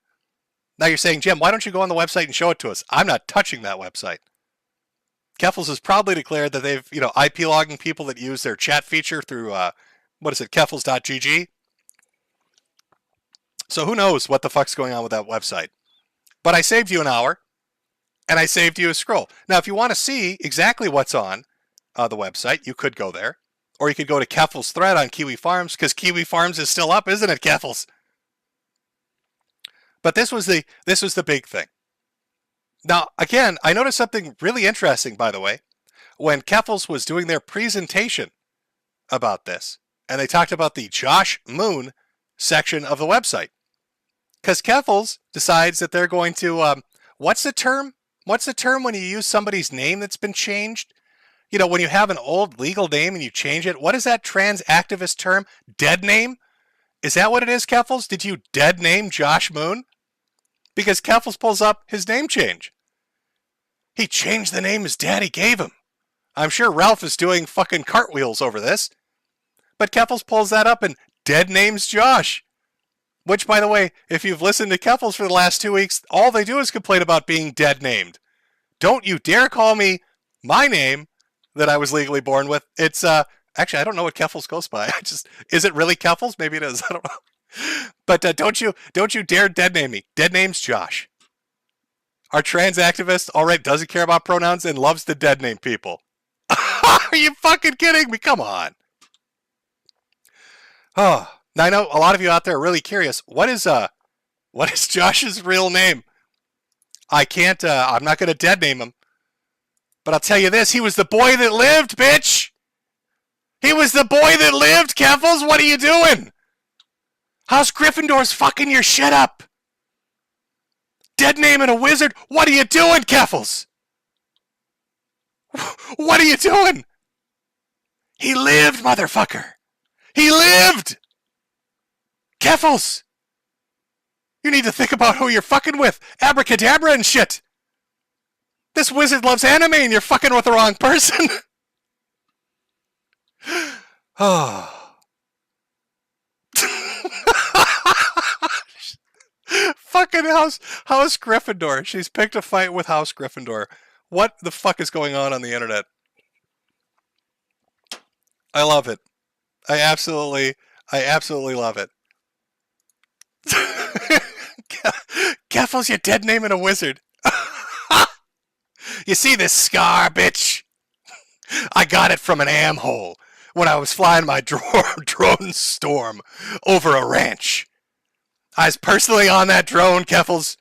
Now you're saying, Jim, why don't you go on the website and show it to us? I'm not touching that website. Keffals has probably declared that they've, IP logging people that use their chat feature through, Keffals.gg. So who knows what the fuck's going on with that website. But I saved you an hour, and I saved you a scroll. Now, if you want to see exactly what's on the website, you could go there. Or you could go to Keffals' thread on Kiwifarms, because Kiwifarms is still up, isn't it, Keffals? But this was the big thing. Now, again, I noticed something really interesting, by the way, when Keffals was doing their presentation about this, and they talked about the Josh Moon section of the website. Because Keffals decides that they're going to, what's the term? What's the term when you use somebody's name that's been changed? When you have an old legal name and you change it, what is that trans activist term? Dead name? Is that what it is, Keffals? Did you dead name Josh Moon? Because Keffals pulls up his name change. He changed the name his daddy gave him. I'm sure Ralph is doing fucking cartwheels over this. But Keffals pulls that up and dead names Josh. Which, by the way, if you've listened to Keffals for the last 2 weeks, all they do is complain about being dead named. Don't you dare call me my name that I was legally born with. It's, actually, I don't know what Keffals goes by. Is it really Keffals? Maybe it is. I don't know. But don't you dare dead name me. Dead name's Josh. Our trans activist, all right, doesn't care about pronouns and loves to dead name people. Are you fucking kidding me? Come on. Oh, now I know a lot of you out there are really curious. What is Josh's real name? I'm not going to dead name him. But I'll tell you this, he was the boy that lived, bitch! He was the boy that lived, Keffals! What are you doing? House Gryffindor's fucking your shit up! Dead naming a wizard? What are you doing, Keffals? What are you doing? He lived, motherfucker! He lived! Keffals! You need to think about who you're fucking with. Abracadabra and shit! This wizard loves anime and you're fucking with the wrong person! Oh. Fucking House Gryffindor. She's picked a fight with House Gryffindor. What the fuck is going on the internet? I love it. I absolutely love it. Keffals, you dead naming a wizard. You see this scar, bitch? I got it from an am hole when I was flying my drone storm over a ranch. I was personally on that drone, Keffals.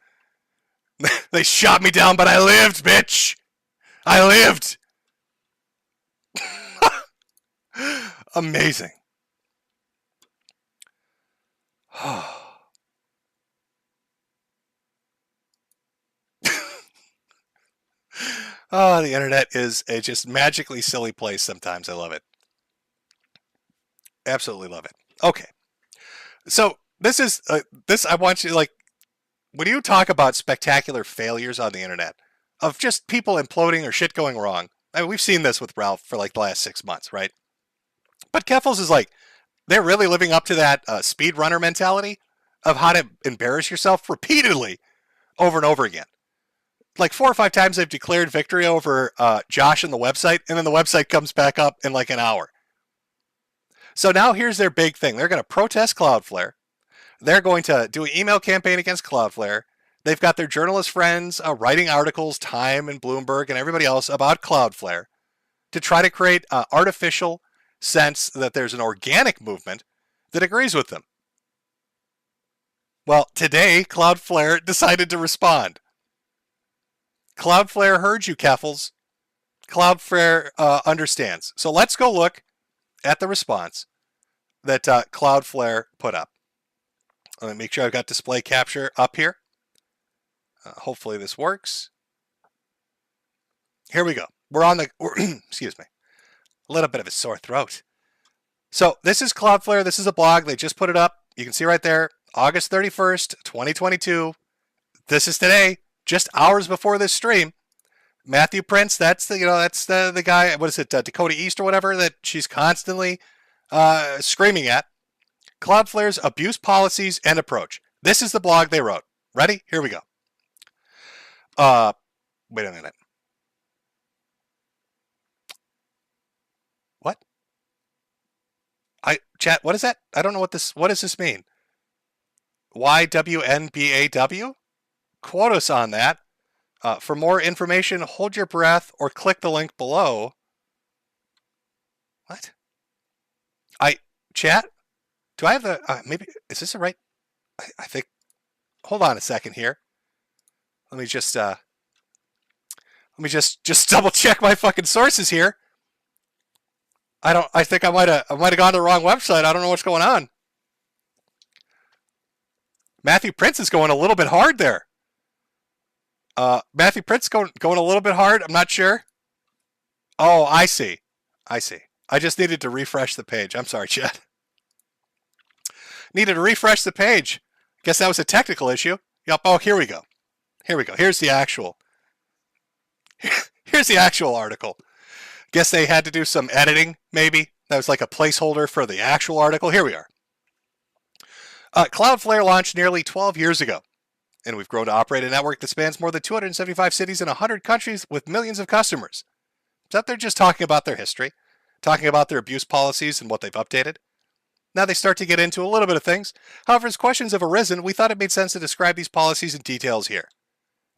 They shot me down, but I lived, bitch. I lived. Amazing. Oh, the internet is a just magically silly place sometimes. I love it. Absolutely love it. Okay. So this is, I want you, like, when you talk about spectacular failures on the internet, of just people imploding or shit going wrong, I mean, we've seen this with Ralph for like the last 6 months, right? But Keffals is like, they're really living up to that speedrunner mentality of how to embarrass yourself repeatedly over and over again. like 4 or 5 times they've declared victory over Josh and the website, and then the website comes back up in like an hour. So now here's their big thing. They're going to protest Cloudflare. They're going to do an email campaign against Cloudflare. They've got their journalist friends writing articles, Time and Bloomberg and everybody else, about Cloudflare to try to create an artificial sense that there's an organic movement that agrees with them. Well, today, Cloudflare decided to respond. Cloudflare heard you, Keffals. Cloudflare understands. So let's go look at the response that Cloudflare put up. Let me make sure I've got display capture up here. Hopefully this works. Here we go. We're on the, excuse me, a little bit of a sore throat. So this is Cloudflare. This is a blog. They just put it up. You can see right there, August 31st, 2022. This is today, just hours before this stream. Matthew Prince, that's the guy, what is it, Dakota East or whatever, that she's constantly screaming at. Cloudflare's abuse policies and approach. This is the blog they wrote. Ready? Here we go. Wait a minute. What? Chat, what is that? I don't know what does this mean? YWNBAW? Quote us on that. For more information, hold your breath or click the link below. What? Chat? Do I have the, maybe, is this the right, I think, hold on a second here. Let me just double check my fucking sources here. I think I might have gone to the wrong website. I don't know what's going on. Matthew Prince is going a little bit hard there. Matthew Prince going a little bit hard. I'm not sure. Oh, I see. I just needed to refresh the page. I'm sorry, chat. Needed to refresh the page. Guess that was a technical issue. Yep. Oh, here we go. Here's the actual. Here's the actual article. Guess they had to do some editing, maybe. That was like a placeholder for the actual article. Here we are. Cloudflare launched nearly 12 years ago, and we've grown to operate a network that spans more than 275 cities in 100 countries with millions of customers. So they're just talking about their history, talking about their abuse policies and what they've updated. Now they start to get into a little bit of things. However, as questions have arisen, we thought it made sense to describe these policies in details here.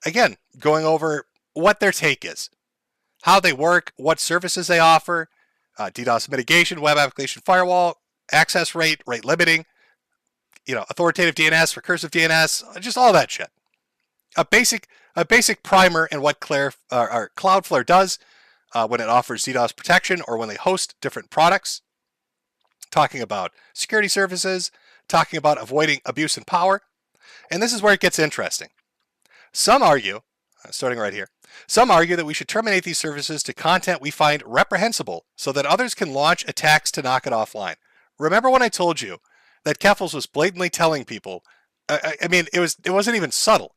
Again, going over what their take is, how they work, what services they offer, DDoS mitigation, web application firewall, access rate, rate limiting, authoritative DNS, recursive DNS, just all that shit. A basic primer in what Cloudflare does when it offers DDoS protection or when they host different products. Talking about security services, talking about avoiding abuse and power. And this is where it gets interesting. Some argue, starting right here, some argue that we should terminate these services to content we find reprehensible so that others can launch attacks to knock it offline. Remember when I told you that Keffals was blatantly telling people, it wasn't even subtle.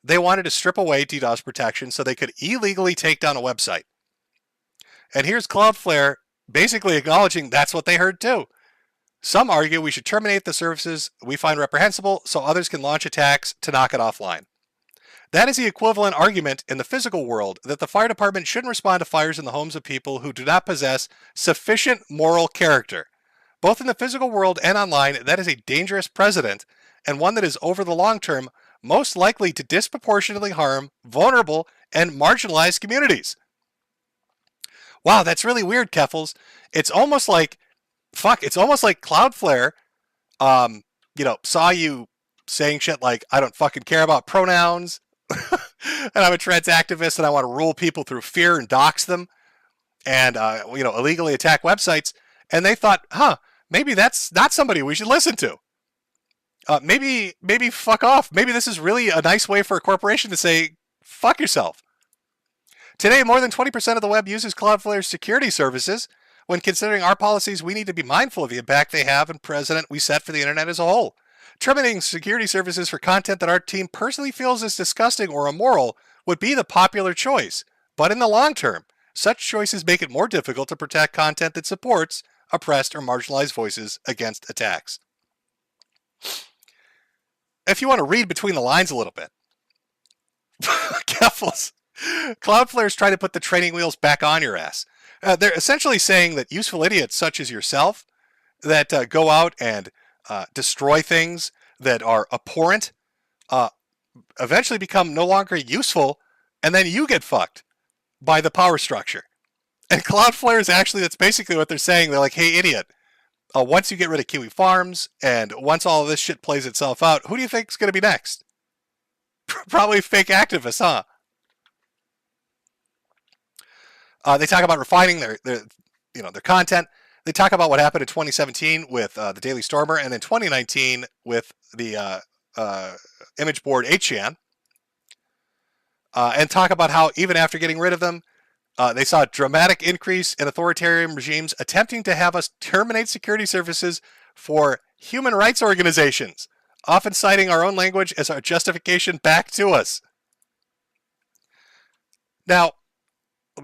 They wanted to strip away DDoS protection so they could illegally take down a website. And here's Cloudflare basically acknowledging that's what they heard too. Some argue we should terminate the services we find reprehensible so others can launch attacks to knock it offline. That is the equivalent argument in the physical world that the fire department shouldn't respond to fires in the homes of people who do not possess sufficient moral character. Both in the physical world and online, that is a dangerous precedent and one that is over the long term most likely to disproportionately harm vulnerable and marginalized communities. Wow, that's really weird, Keffals. It's almost like Cloudflare, saw you saying shit like, I don't fucking care about pronouns, and I'm a trans activist and I want to rule people through fear and dox them, and, illegally attack websites, and they thought, maybe that's not somebody we should listen to. Maybe fuck off. Maybe this is really a nice way for a corporation to say, fuck yourself. Today, more than 20% of the web uses Cloudflare's security services. When considering our policies, we need to be mindful of the impact they have and precedent we set for the internet as a whole. Terminating security services for content that our team personally feels is disgusting or immoral would be the popular choice. But in the long term, such choices make it more difficult to protect content that supports oppressed or marginalized voices against attacks. If you want to read between the lines a little bit, Keffals. Cloudflare is trying to put the training wheels back on your ass. They're essentially saying that useful idiots such as yourself that go out and destroy things that are abhorrent eventually become no longer useful, and then you get fucked by the power structure. And Cloudflare is actually, that's basically what they're saying. They're like, hey, idiot, once you get rid of Kiwifarms and once all of this shit plays itself out, who do you think is going to be next? Probably fake activists, huh? They talk about refining their content. They talk about what happened in 2017 with the Daily Stormer, and in 2019 with the image board 8chan, and talk about how even after getting rid of them, they saw a dramatic increase in authoritarian regimes attempting to have us terminate security services for human rights organizations, often citing our own language as our justification back to us. Now, let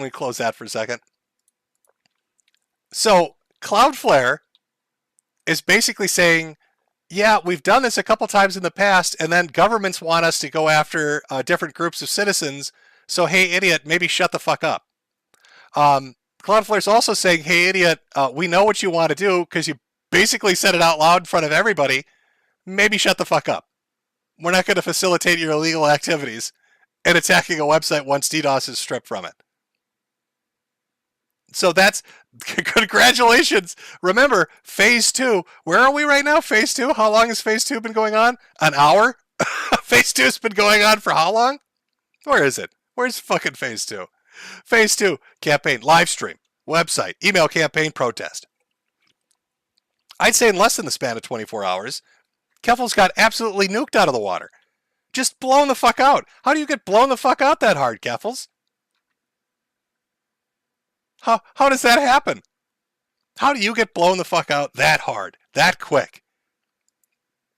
me close that for a second. So, Cloudflare is basically saying, yeah, we've done this a couple times in the past, and then governments want us to go after different groups of citizens, so hey, idiot, maybe shut the fuck up. Cloudflare's also saying, hey, idiot, we know what you want to do because you basically said it out loud in front of everybody. Maybe shut the fuck up. We're not going to facilitate your illegal activities and attacking a website once DDoS is stripped from it. So that's, congratulations. Remember, phase 2. Where are we right now? Phase 2? How long has phase 2 been going on? An hour? Phase 2 has been going on for how long? Where is it? Where's fucking phase 2? Phase 2, campaign, live stream, website, email campaign, protest. I'd say in less than the span of 24 hours, Keffals got absolutely nuked out of the water. Just blown the fuck out. How do you get blown the fuck out that hard, Keffals? How does that happen? How do you get blown the fuck out that hard, that quick?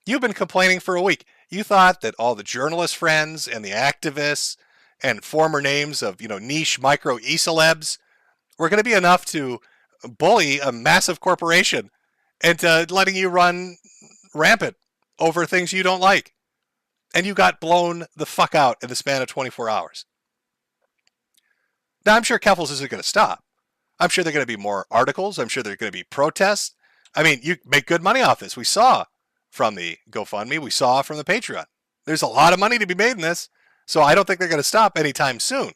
You've been complaining for a week. You thought that all the journalist friends and the activists and former names of, niche micro e-celebs were going to be enough to bully a massive corporation into letting you run rampant over things you don't like. And you got blown the fuck out in the span of 24 hours. Now, I'm sure Keffals isn't going to stop. I'm sure there are going to be more articles. I'm sure there are going to be protests. I mean, you make good money off this. We saw from the GoFundMe. We saw from the Patreon. There's a lot of money to be made in this. So I don't think they're going to stop anytime soon.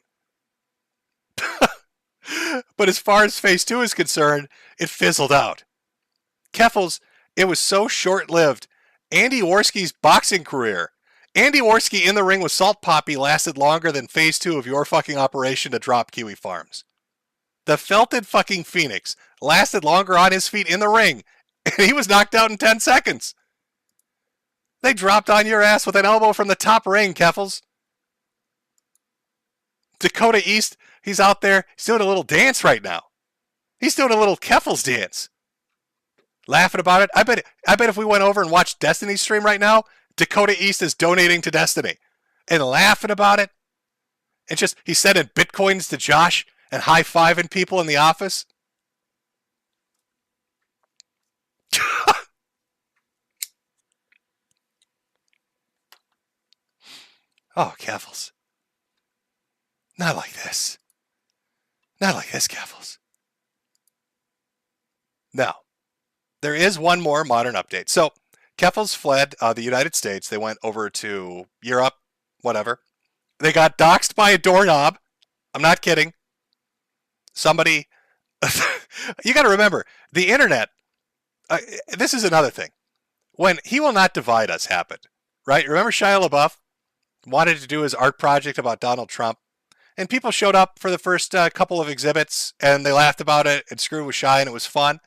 But as far as phase 2 is concerned, it fizzled out. Keffals, it was so short-lived. Andy Worski's boxing career. Andy Worski in the ring with Salt Poppy lasted longer than phase 2 of your fucking operation to drop Kiwifarms. The felted fucking Phoenix lasted longer on his feet in the ring, and he was knocked out in 10 seconds. They dropped on your ass with an elbow from the top ring, Keffals. Dakota East, he's out there, he's doing a little dance right now. He's doing a little Keffals dance. Laughing about it. I bet if we went over and watched Destiny's stream right now, Dakota East is donating to Destiny. And laughing about it. And just, he's sending bitcoins to Josh and high-fiving people in the office. Oh, Keffals. Not like this. Not like this, Keffals. Now, there is one more modern update. So, Keffals fled the United States. They went over to Europe, whatever. They got doxed by a doorknob. I'm not kidding. Somebody, you got to remember, the internet, this is another thing. When He Will Not Divide Us happened, right? Remember Shia LaBeouf wanted to do his art project about Donald Trump? And people showed up for the first couple of exhibits, and they laughed about it and screwed with Shia, and it was fun.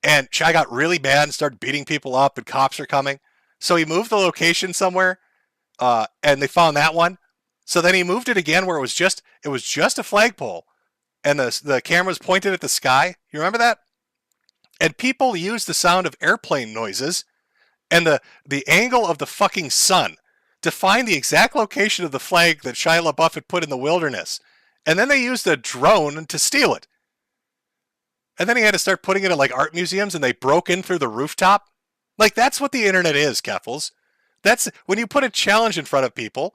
And Shia got really mad and started beating people up, and cops are coming. So he moved the location somewhere, and they found that one. So then he moved it again where it was just a flagpole, and the camera's pointed at the sky. You remember that? And people used the sound of airplane noises and the angle of the fucking sun to find the exact location of the flag that Shia LaBeouf had put in the wilderness. And then they used a drone to steal it. And then he had to start putting it in like art museums, and they broke in through the rooftop. Like, that's what the internet is, Keffals. That's when you put a challenge in front of people,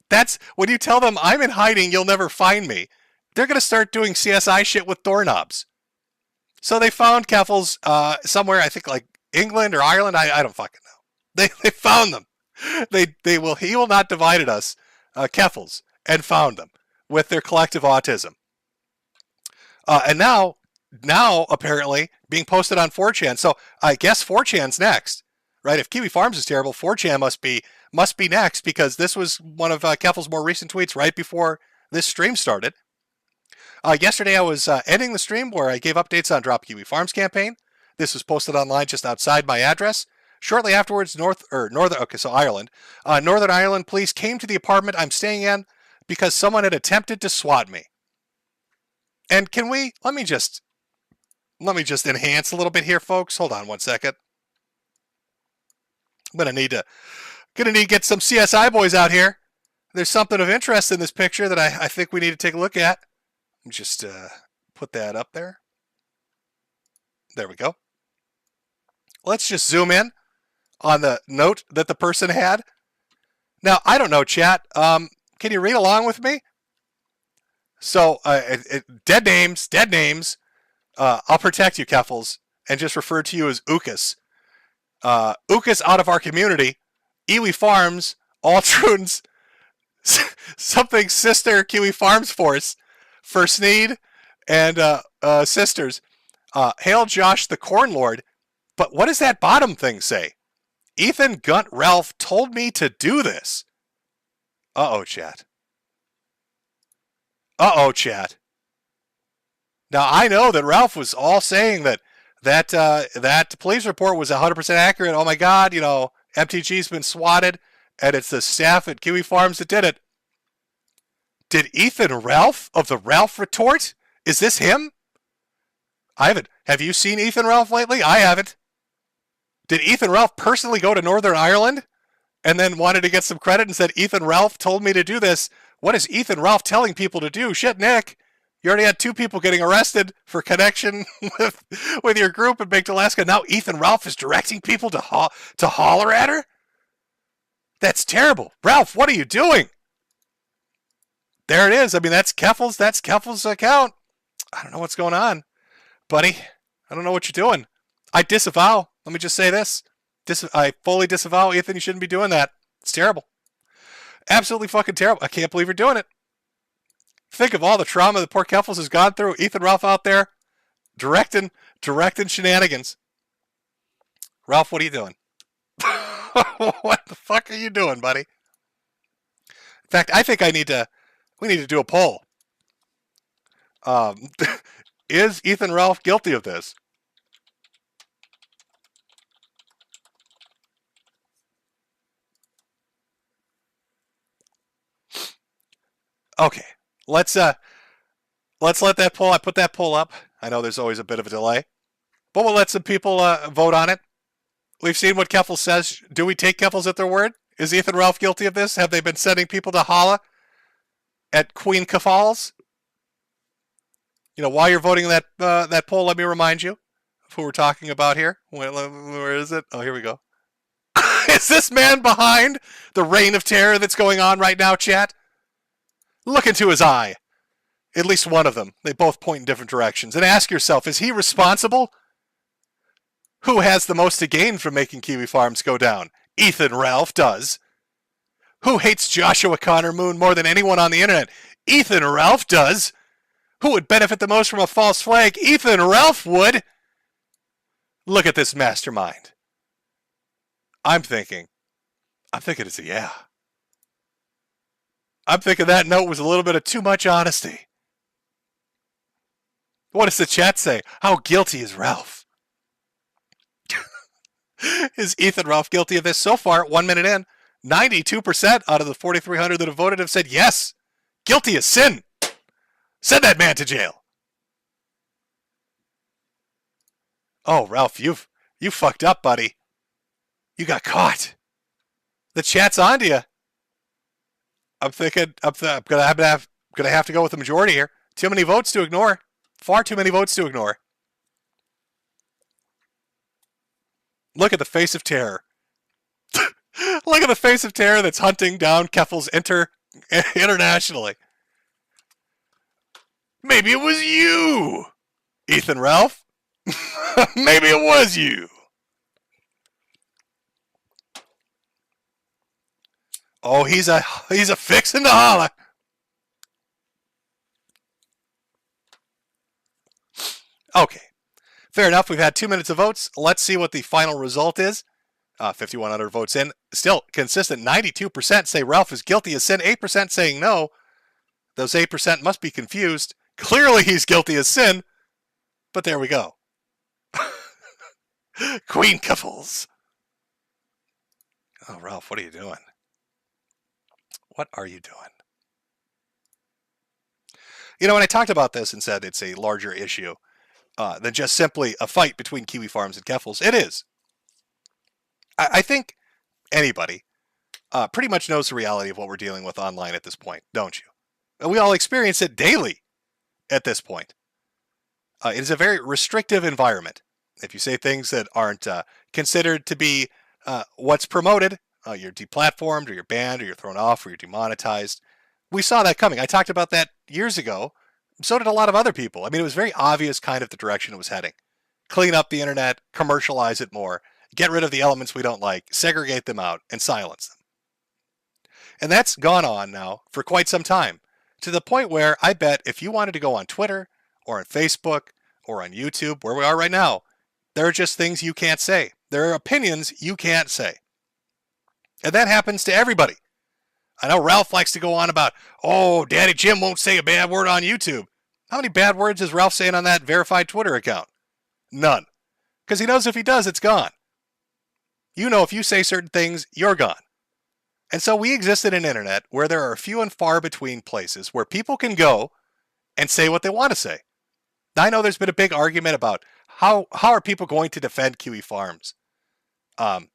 That's when you tell them I'm in hiding, you'll never find me. They're going to start doing CSI shit with doorknobs. So they found Keffals somewhere, I think like England or Ireland. I don't fucking know. They found them. He will not divided us, Keffals, and found them with their collective autism. And now apparently being posted on 4chan. So I guess 4chan's next, right? If Kiwifarms is terrible, 4chan must be next, because this was one of Keffals' more recent tweets right before this stream started. Yesterday I was ending the stream where I gave updates on Drop Kiwifarms campaign. This was posted online just outside my address. Shortly afterwards, Northern Ireland police came to the apartment I'm staying in because someone had attempted to swat me. And let me just enhance a little bit here, folks. Hold on one second. I'm gonna need to get some CSI boys out here. There's something of interest in this picture that I think we need to take a look at. Let me just put that up there. There we go. Let's just zoom in on the note that the person had. Now, I don't know, chat. Can you read along with me? So, dead names. I'll protect you, Keffals, and just refer to you as Huus. Huus out of our community. Kiwifarms, all truns, something sister Kiwifarms force, First Need, and sisters. Hail Josh the Corn Lord. But what does that bottom thing say? Ethan Gunt Ralph told me to do this. Uh-oh, chat. Now, I know that Ralph was all saying that police report was 100% accurate. Oh my God, MTG's been swatted, and it's the staff at Kiwifarms that did it. Did Ethan Ralph of the Ralph Retort? Is this him? I haven't. Have you seen Ethan Ralph lately? I haven't. Did Ethan Ralph personally go to Northern Ireland and then wanted to get some credit and said, Ethan Ralph told me to do this? What is Ethan Ralph telling people to do? Shit, Nick. You already had 2 people getting arrested for connection with your group in Baked Alaska. Now Ethan Ralph is directing people to holler at her? That's terrible. Ralph, what are you doing? There it is. I mean, that's Keffals' account. I don't know what's going on, buddy. I don't know what you're doing. I disavow. Let me just say this. I fully disavow, Ethan. You shouldn't be doing that. It's terrible. Absolutely fucking terrible. I can't believe you're doing it. Think of all the trauma that poor Keffals has gone through. Ethan Ralph out there directing shenanigans. Ralph, what are you doing? What the fuck are you doing, buddy? In fact, I think we need to do a poll. Is Ethan Ralph guilty of this? Okay, let's let that poll. I put that poll up. I know there's always a bit of a delay, but we'll let some people vote on it. We've seen what Keffals says. Do we take Keffals at their word? Is Ethan Ralph guilty of this? Have they been sending people to holla at Queen Keffals? While you're voting that poll, let me remind you of who we're talking about here. Where is it? Oh, here we go. Is this man behind the reign of terror that's going on right now, chat? Look into his eye. At least one of them. They both point in different directions. And ask yourself, is he responsible? Who has the most to gain from making Kiwifarms go down? Ethan Ralph does. Who hates Joshua Connor Moon more than anyone on the internet? Ethan Ralph does. Who would benefit the most from a false flag? Ethan Ralph would. Look at this mastermind. I'm thinking it's a yeah. I'm thinking that note was a little bit of too much honesty. What does the chat say? How guilty is Ralph? Is Ethan Ralph guilty of this? So far, 1 minute in, 92% out of the 4,300 that have voted have said yes. Guilty as sin. Send that man to jail. Oh, Ralph, you fucked up, buddy. You got caught. The chat's on to you. I'm thinking I'm gonna have to go with the majority here. Too many votes to ignore. Far too many votes to ignore. Look at the face of terror. Look at the face of terror that's hunting down Keffals' enter internationally. Maybe it was you, Ethan Ralph. Maybe it was you. Oh, he's a fixin' to holler. Okay, fair enough. We've had 2 minutes of votes. Let's see what the final result is. 5,100 votes in. Still consistent. 92% say Ralph is guilty of sin. 8% saying no. Those 8% must be confused. Clearly he's guilty of sin. But there we go. Queen Keffals. Oh, Ralph, what are you doing? What are you doing? You know, when I talked about this and said it's a larger issue than just simply a fight between Kiwifarms and Keffals, it is. I think anybody pretty much knows the reality of what we're dealing with online at this point, don't you? And we all experience it daily at this point. It is a very restrictive environment. If you say things that aren't considered to be what's promoted, you're deplatformed, or you're banned, or you're thrown off, or you're demonetized. We saw that coming. I talked about that years ago. So did a lot of other people. I mean, it was very obvious kind of the direction it was heading. Clean up the internet, commercialize it more, get rid of the elements we don't like, segregate them out, and silence them. And that's gone on now for quite some time, to the point where I bet if you wanted to go on Twitter, or on Facebook, or on YouTube, where we are right now, there are just things you can't say. There are opinions you can't say. And that happens to everybody. I know Ralph likes to go on about, oh, Daddy Jim won't say a bad word on YouTube. How many bad words is Ralph saying on that verified Twitter account? None. Because he knows if he does, it's gone. You know if you say certain things, you're gone. And so we exist in an internet where there are few and far between places where people can go and say what they want to say. Now, I know there's been a big argument about how are people going to defend Kiwifarms. I'm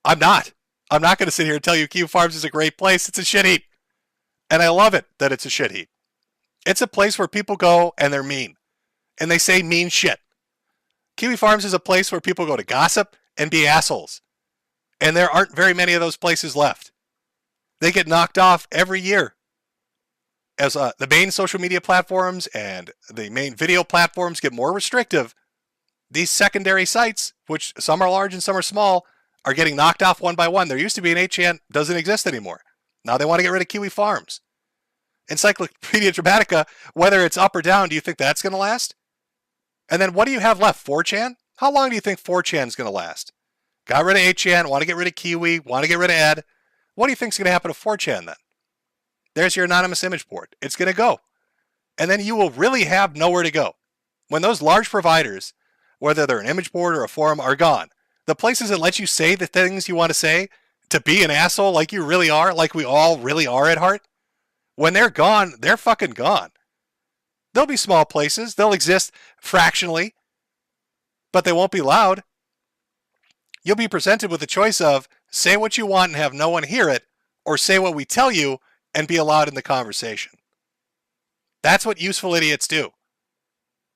not. I'm not going to sit here and tell you Kiwifarms is a great place. It's a shit heap. And I love it that it's a shit heap. It's a place where people go and they're mean. And they say mean shit. Kiwifarms is a place where people go to gossip and be assholes. And there aren't very many of those places left. They get knocked off every year. As the main social media platforms and the main video platforms get more restrictive, these secondary sites, which some are large and some are small, are getting knocked off one by one. There used to be an 8chan, doesn't exist anymore. Now they want to get rid of Kiwifarms. Encyclopedia Dramatica, whether it's up or down, do you think that's going to last? And then what do you have left? 4chan? How long do you think 4chan is going to last? Got rid of 8chan, want to get rid of Kiwi, want to get rid of Ed. What do you think is going to happen to 4chan then? There's your anonymous image board. It's going to go. And then you will really have nowhere to go. When those large providers, whether they're an image board or a forum, are gone, the places that let you say the things you want to say, to be an asshole like you really are, like we all really are at heart, when they're gone, they're fucking gone. There'll be small places. They'll exist fractionally, but they won't be loud. You'll be presented with the choice of say what you want and have no one hear it, or say what we tell you and be allowed in the conversation. That's what useful idiots do.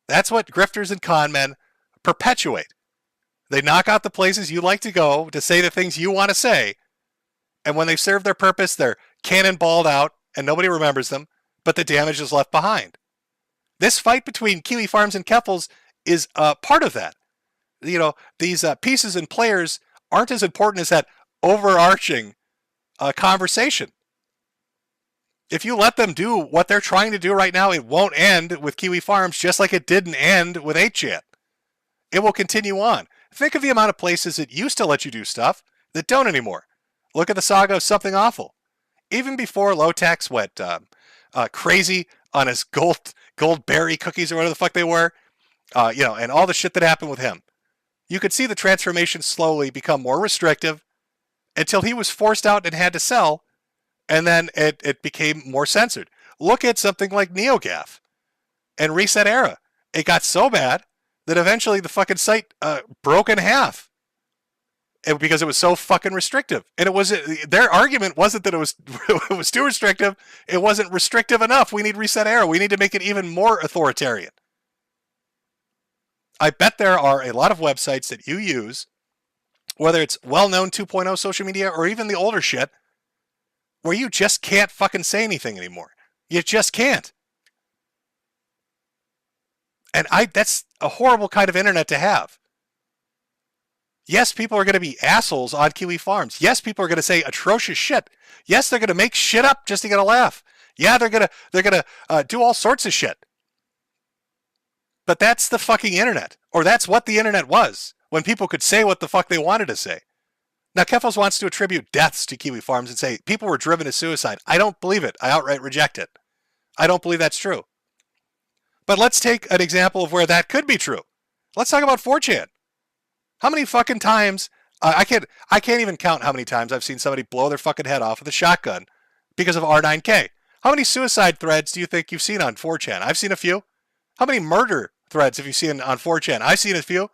That's what grifters and con men perpetuate. They knock out the places you like to go to say the things you want to say, and when they've served their purpose, they're cannonballed out and nobody remembers them, but the damage is left behind. This fight between Kiwifarms and Keffals is part of that. You know, these pieces and players aren't as important as that overarching conversation. If you let them do what they're trying to do right now, it won't end with Kiwifarms just like it didn't end with 8chan. It will continue on. Think of the amount of places that used to let you do stuff that don't anymore. Look at the saga of Something Awful. Even before Lotex went crazy on his goldberry cookies or whatever the fuck they were, and all the shit that happened with him, you could see the transformation slowly become more restrictive until he was forced out and had to sell, and then it became more censored. Look at something like NeoGAF and Reset Era. It got so bad that eventually the fucking site broke in half because it was so fucking restrictive. And it was their argument wasn't that it was too restrictive. It wasn't restrictive enough. We need Reset Era. We need to make it even more authoritarian. I bet there are a lot of websites that you use, whether it's well-known 2.0 social media or even the older shit, where you just can't fucking say anything anymore. You just can't. And that's a horrible kind of internet to have. Yes, people are going to be assholes on Kiwifarms. Yes, people are going to say atrocious shit. Yes, they're going to make shit up just to get a laugh. Yeah, they're going to do all sorts of shit. But that's the fucking internet. Or that's what the internet was, when people could say what the fuck they wanted to say. Now, Keffals wants to attribute deaths to Kiwifarms and say people were driven to suicide. I don't believe it. I outright reject it. I don't believe that's true. But let's take an example of where that could be true. Let's talk about 4chan. How many fucking times, I can't even count how many times I've seen somebody blow their fucking head off with a shotgun because of R9K. How many suicide threads do you think you've seen on 4chan? I've seen a few. How many murder threads have you seen on 4chan? I've seen a few.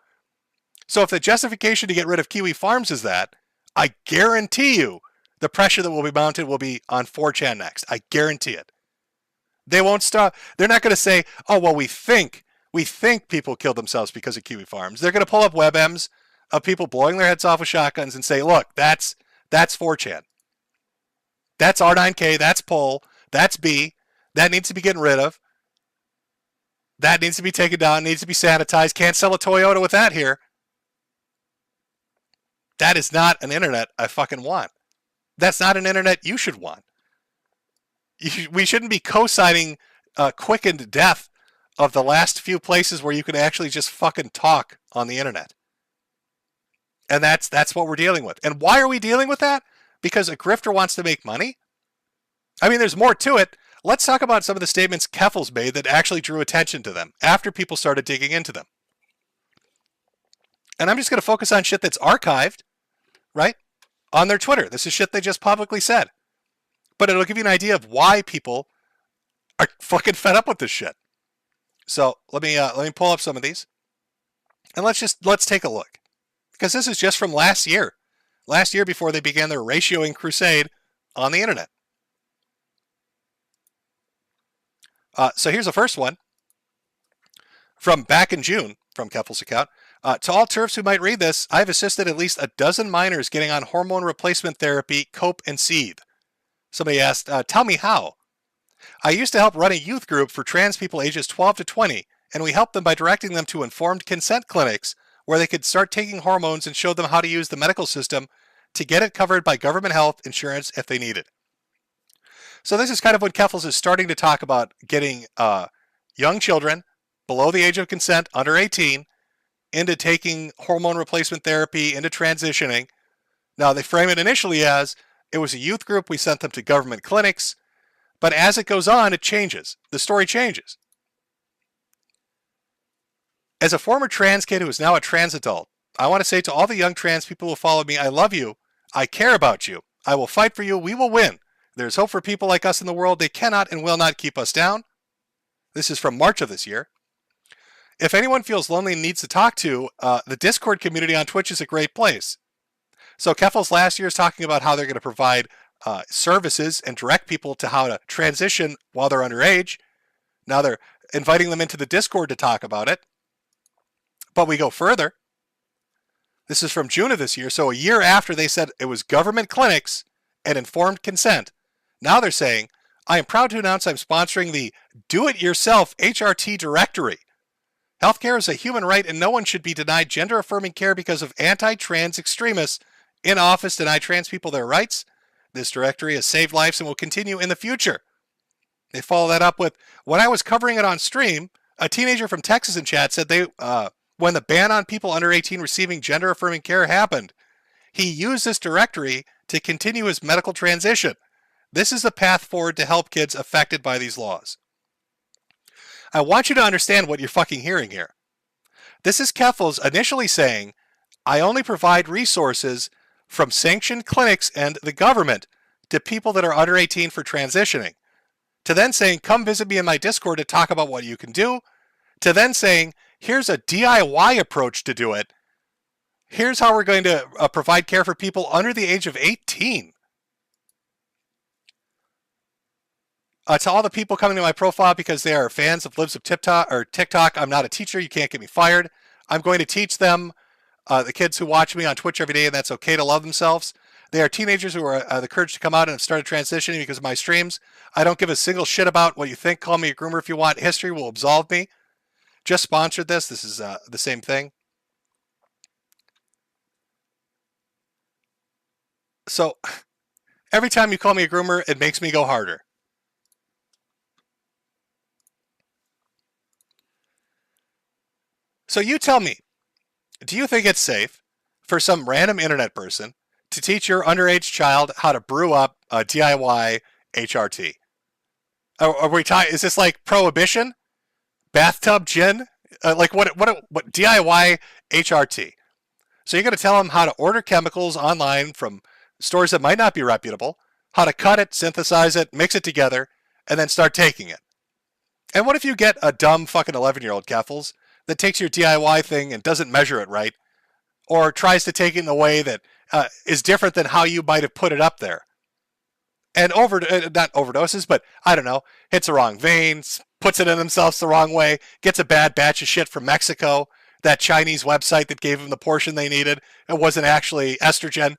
So if the justification to get rid of Kiwifarms is that, I guarantee you the pressure that will be mounted will be on 4chan next. I guarantee it. They won't stop. They're not going to say, oh, well, we think people killed themselves because of Kiwifarms. They're going to pull up WebMs of people blowing their heads off with shotguns and say, look, that's 4chan. That's R9K, that's Pol, that's B. That needs to be getting rid of. That needs to be taken down, needs to be sanitized. Can't sell a Toyota with that here. That is not an internet I fucking want. That's not an internet you should want. We shouldn't be co-signing quickened death of the last few places where you can actually just fucking talk on the internet. And that's what we're dealing with. And why are we dealing with that? Because a grifter wants to make money? I mean, there's more to it. Let's talk about some of the statements Keffals made that actually drew attention to them after people started digging into them. And I'm just going to focus on shit that's archived, right, on their Twitter. This is shit they just publicly said. But it'll give you an idea of why people are fucking fed up with this shit. So let me pull up some of these, and let's take a look, because this is just from last year before they began their ratioing crusade on the internet. So here's the first one from back in June from Keffals' account. To all TERFs who might read this, I've assisted at least a dozen minors getting on hormone replacement therapy, cope and seethe. Somebody asked, tell me how. I used to help run a youth group for trans people ages 12 to 20, and we helped them by directing them to informed consent clinics where they could start taking hormones and showed them how to use the medical system to get it covered by government health insurance if they need it. So this is kind of when Keffals is starting to talk about getting young children below the age of consent, under 18, into taking hormone replacement therapy, into transitioning. Now, they frame it initially as, it was a youth group, we sent them to government clinics, but as it goes on, it changes. The story changes. As a former trans kid who is now a trans adult, I want to say to all the young trans people who follow me, I love you, I care about you, I will fight for you, we will win. There's hope for people like us in the world, they cannot and will not keep us down. This is from March of this year. If anyone feels lonely and needs to talk to, the Discord community on Twitch is a great place. So Keffals last year is talking about how they're going to provide services and direct people to how to transition while they're underage. Now they're inviting them into the Discord to talk about it. But we go further. This is from June of this year, so a year after they said it was government clinics and informed consent. Now they're saying, I am proud to announce I'm sponsoring the Do-It-Yourself HRT directory. Healthcare is a human right and no one should be denied gender-affirming care because of anti-trans extremists in office deny trans people their rights. This directory has saved lives and will continue in the future. They follow that up with, when I was covering it on stream, a teenager from Texas in chat said when the ban on people under 18 receiving gender-affirming care happened, he used this directory to continue his medical transition. This is the path forward to help kids affected by these laws. I want you to understand what you're fucking hearing here. This is Keffals initially saying, I only provide resources from sanctioned clinics and the government to people that are under 18 for transitioning, to then saying, come visit me in my Discord to talk about what you can do, to then saying, here's a DIY approach to do it. Here's how we're going to provide care for people under the age of 18. To all the people coming to my profile because they are fans of Libs of TikTok, I'm not a teacher, you can't get me fired. I'm going to teach them, the kids who watch me on Twitch every day, and that's okay to love themselves. They are teenagers who are the courage to come out and have started transitioning because of my streams. I don't give a single shit about what you think. Call me a groomer if you want. History will absolve me. Just sponsored this. This is the same thing. So every time you call me a groomer, it makes me go harder. So you tell me, do you think it's safe for some random internet person to teach your underage child how to brew up a DIY HRT? Are we talking? Is this like prohibition? Bathtub gin? Like what DIY HRT? So you're going to tell them how to order chemicals online from stores that might not be reputable, how to cut it, synthesize it, mix it together, and then start taking it. And what if you get a dumb fucking 11-year-old Keffals that takes your DIY thing and doesn't measure it right, or tries to take it in a way that is different than how you might have put it up there? And not overdoses, but I don't know, hits the wrong vein, puts it in themselves the wrong way, gets a bad batch of shit from Mexico, that Chinese website that gave them the portion they needed. It wasn't actually estrogen.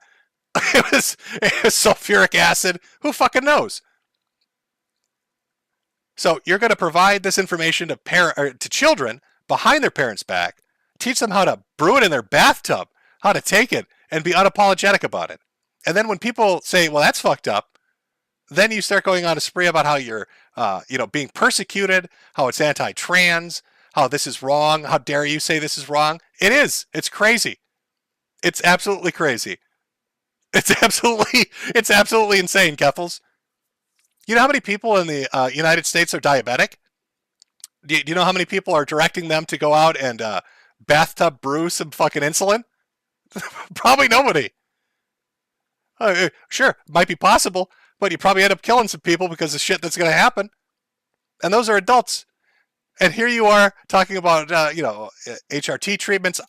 It was sulfuric acid. Who fucking knows? So you're going to provide this information to children behind their parents' back, teach them how to brew it in their bathtub, how to take it and be unapologetic about it. And then when people say, well, that's fucked up, then you start going on a spree about how you're, being persecuted, how it's anti-trans, how this is wrong. How dare you say this is wrong? It is. It's crazy. It's absolutely crazy. It's absolutely insane, Keffals. You know how many people in the United States are diabetic? Do you know how many people are directing them to go out and bathtub brew some fucking insulin? Probably nobody. Sure, might be possible, but you probably end up killing some people because of shit that's going to happen. And those are adults. And here you are talking about, HRT treatments.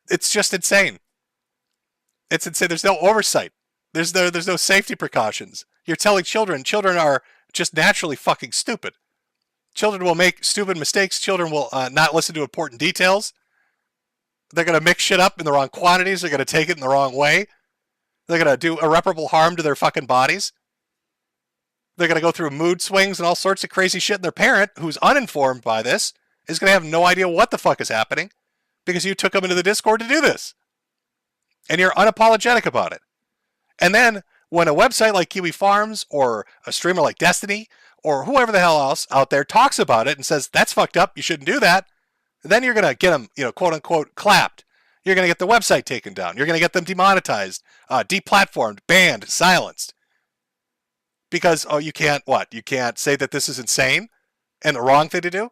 It's just insane. It's insane. There's no oversight. There's no safety precautions. You're telling children are just naturally fucking stupid. Children will make stupid mistakes. Children will not listen to important details. They're going to mix shit up in the wrong quantities. They're going to take it in the wrong way. They're going to do irreparable harm to their fucking bodies. They're going to go through mood swings and all sorts of crazy shit. And their parent, who's uninformed by this, is going to have no idea what the fuck is happening because you took them into the Discord to do this. And you're unapologetic about it. And then when a website like Kiwifarms or a streamer like Destiny or whoever the hell else out there talks about it and says, that's fucked up, you shouldn't do that, then you're going to get them, quote unquote, clapped. You're going to get the website taken down. You're going to get them demonetized, deplatformed, banned, silenced. Because, you can't what? You can't say that this is insane and the wrong thing to do?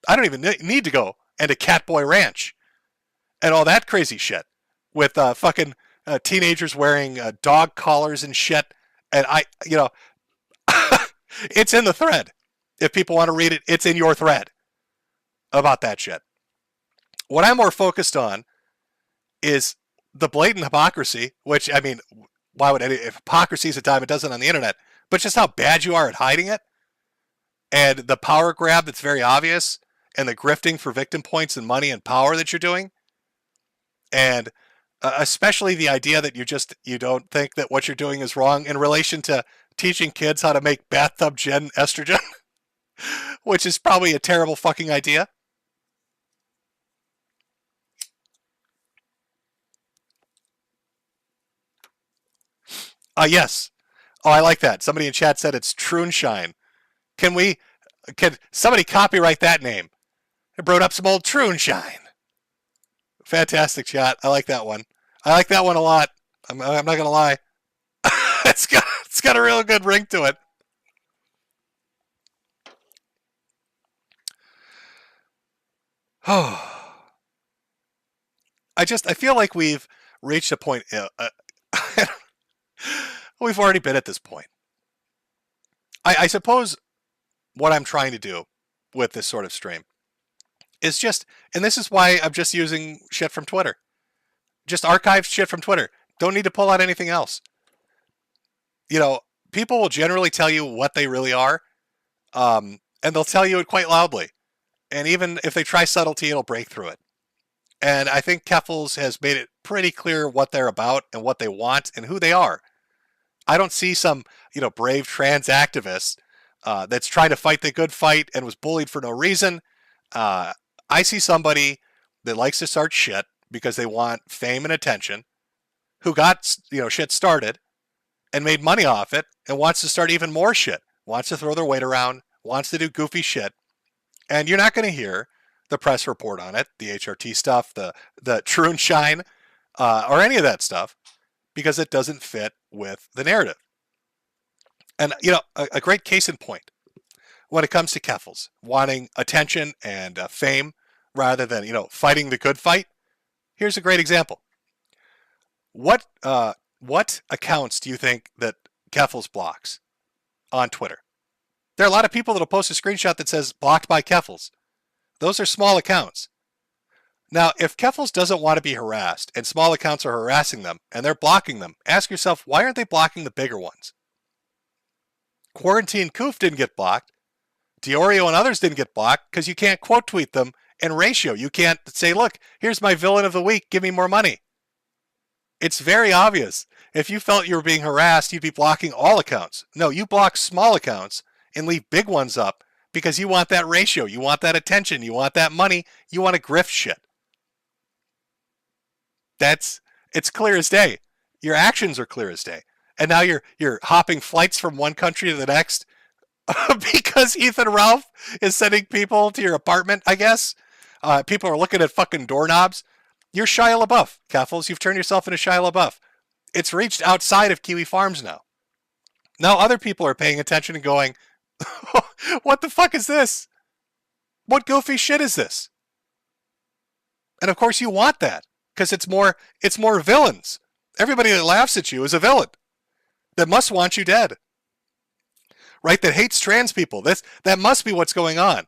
I don't even need to go into Catboy Ranch and all that crazy shit with fucking teenagers wearing dog collars and shit. And it's in the thread. If people want to read it, it's in your thread about that shit. What I'm more focused on is the blatant hypocrisy, which, I mean, why would if hypocrisy is a dime a dozen on the internet, but just how bad you are at hiding it, and the power grab that's very obvious, and the grifting for victim points and money and power that you're doing, and especially the idea that you don't think that what you're doing is wrong in relation to teaching kids how to make bathtub gin estrogen, which is probably a terrible fucking idea. Yes. Oh, I like that. Somebody in chat said it's Trunshine. Can somebody copyright that name? I brought up some old Trunshine. Fantastic chat. I like that one. I like that one a lot. I'm not going to lie. It's got a real good ring to it. Oh. I feel like we've reached a point. We've already been at this point. I suppose what I'm trying to do with this sort of stream is just, and this is why I'm just using shit from Twitter. Just archived shit from Twitter. Don't need to pull out anything else. People will generally tell you what they really are, and they'll tell you it quite loudly. And even if they try subtlety, it'll break through it. And I think Keffals has made it pretty clear what they're about and what they want and who they are. I don't see some, brave trans activist that's trying to fight the good fight and was bullied for no reason. I see somebody that likes to start shit because they want fame and attention, who got, shit started and made money off it and wants to start even more shit, wants to throw their weight around, wants to do goofy shit. And you're not going to hear the press report on it, the HRT stuff, the trun shine, or any of that stuff, because it doesn't fit with the narrative. And, a great case in point, when it comes to Keffals, wanting attention and fame rather than, fighting the good fight, here's a great example. What accounts do you think that Keffals blocks on Twitter? There are a lot of people that'll post a screenshot that says blocked by Keffals. Those are small accounts. Now, if Keffals doesn't want to be harassed and small accounts are harassing them and they're blocking them, ask yourself, why aren't they blocking the bigger ones? Quarantine Koof didn't get blocked. Diorio and others didn't get blocked because you can't quote tweet them in ratio. You can't say, look, here's my villain of the week, give me more money. It's very obvious. If you felt you were being harassed, you'd be blocking all accounts. No, you block small accounts and leave big ones up because you want that ratio, you want that attention, you want that money, you want to grift shit. It's clear as day. Your actions are clear as day. And now you're hopping flights from one country to the next because Ethan Ralph is sending people to your apartment, I guess. People are looking at fucking doorknobs. You're Shia LaBeouf, Keffals. You've turned yourself into Shia LaBeouf. It's reached outside of Kiwifarms now. Now other people are paying attention and going, what the fuck is this? What goofy shit is this? And of course you want that because it's more villains. Everybody that laughs at you is a villain that must want you dead. Right? That hates trans people. That must be what's going on.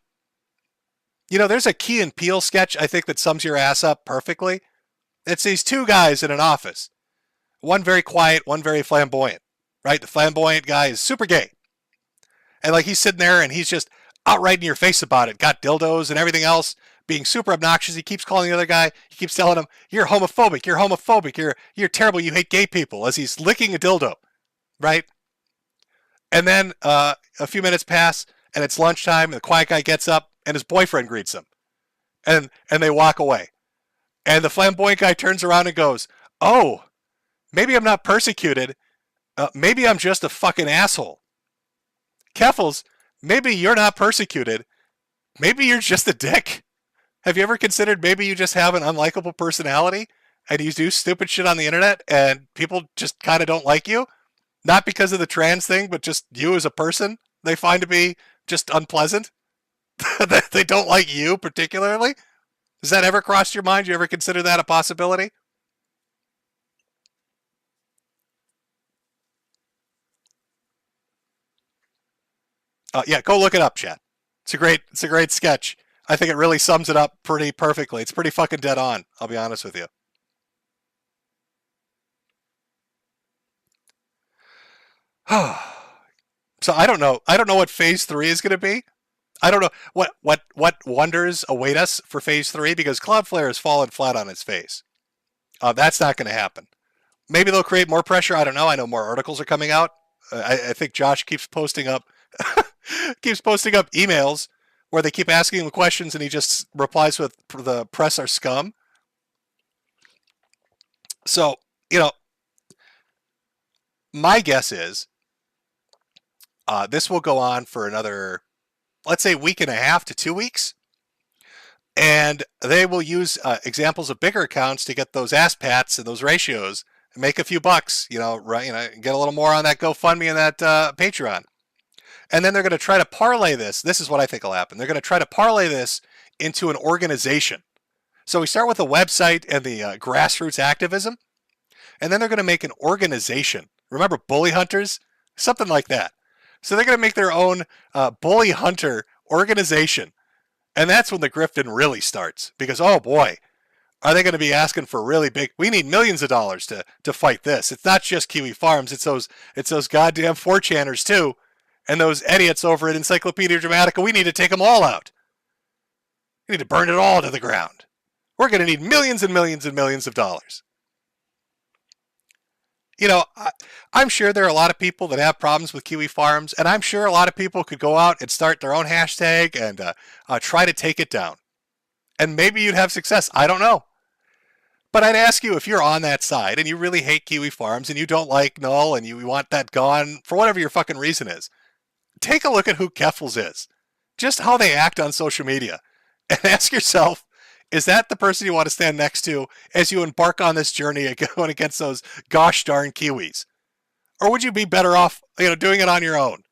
There's a Key and Peele sketch, I think, that sums your ass up perfectly. It's these two guys in an office. One very quiet, one very flamboyant. Right? The flamboyant guy is super gay. And he's sitting there and he's just outright in your face about it. Got dildos and everything else, being super obnoxious. He keeps calling the other guy. He keeps telling him, you're homophobic, you're terrible, you hate gay people, as he's licking a dildo. Right? And then a few minutes pass and it's lunchtime and the quiet guy gets up and his boyfriend greets him. And they walk away. And the flamboyant guy turns around and goes, oh, maybe I'm not persecuted. Maybe I'm just a fucking asshole. Keffals, maybe you're not persecuted. Maybe you're just a dick. Have you ever considered maybe you just have an unlikable personality and you do stupid shit on the internet and people just kind of don't like you? Not because of the trans thing, but just you as a person they find to be just unpleasant? They don't like you particularly? Has that ever crossed your mind? You ever consider that a possibility? Yeah, go look it up, chat. It's a great sketch. I think it really sums it up pretty perfectly. It's pretty fucking dead on, I'll be honest with you. So I don't know what phase 3 is going to be. I don't know what wonders await us for phase 3 because Cloudflare has fallen flat on its face. That's not going to happen. Maybe they'll create more pressure. I don't know. I know more articles are coming out. I think Josh keeps posting up emails where they keep asking him questions and he just replies with the press are scum. So, my guess is this will go on for another, let's say, week and a half to 2 weeks. And they will use examples of bigger accounts to get those ass pats and those ratios and make a few bucks, get a little more on that GoFundMe and that Patreon. And then they're going to try to parlay this. This is what I think will happen. They're going to try to parlay this into an organization. So we start with a website and the grassroots activism. And then they're going to make an organization. Remember bully hunters? Something like that. So they're going to make their own bully hunter organization. And that's when the grifting really starts. Because, oh boy, are they going to be asking for really big, we need millions of dollars to fight this. It's not just Kiwifarms. It's those goddamn 4chaners too. And those idiots over at Encyclopedia Dramatica, we need to take them all out. We need to burn it all to the ground. We're going to need millions and millions and millions of dollars. I'm sure there are a lot of people that have problems with Kiwifarms, and I'm sure a lot of people could go out and start their own hashtag and try to take it down. And maybe you'd have success. I don't know. But I'd ask you, if you're on that side and you really hate Kiwifarms and you don't like Null and you want that gone for whatever your fucking reason is, take a look at who Keffals is. Just how they act on social media. And ask yourself, is that the person you want to stand next to as you embark on this journey going against those gosh darn Kiwis? Or would you be better off, doing it on your own?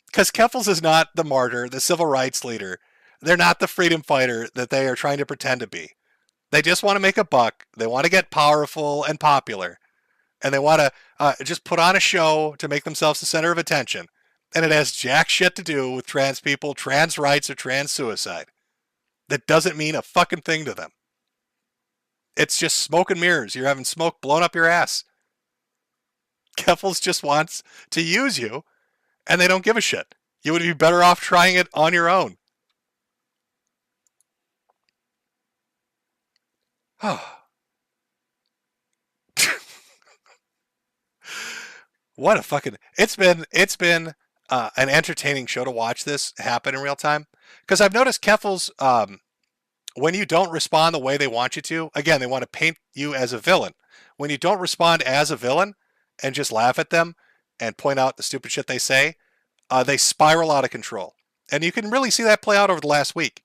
Because Keffals is not the martyr, the civil rights leader. They're not the freedom fighter that they are trying to pretend to be. They just want to make a buck. They want to get powerful and popular. And they want to just put on a show to make themselves the center of attention. And it has jack shit to do with trans people, trans rights, or trans suicide. That doesn't mean a fucking thing to them. It's just smoke and mirrors. You're having smoke blown up your ass. Keffals just wants to use you, and they don't give a shit. You would be better off trying it on your own. What a fucking... It's been an entertaining show to watch this happen in real time. Because I've noticed Keffals, when you don't respond the way they want you to, again, they want to paint you as a villain. When you don't respond as a villain and just laugh at them and point out the stupid shit they say, they spiral out of control. And you can really see that play out over the last week.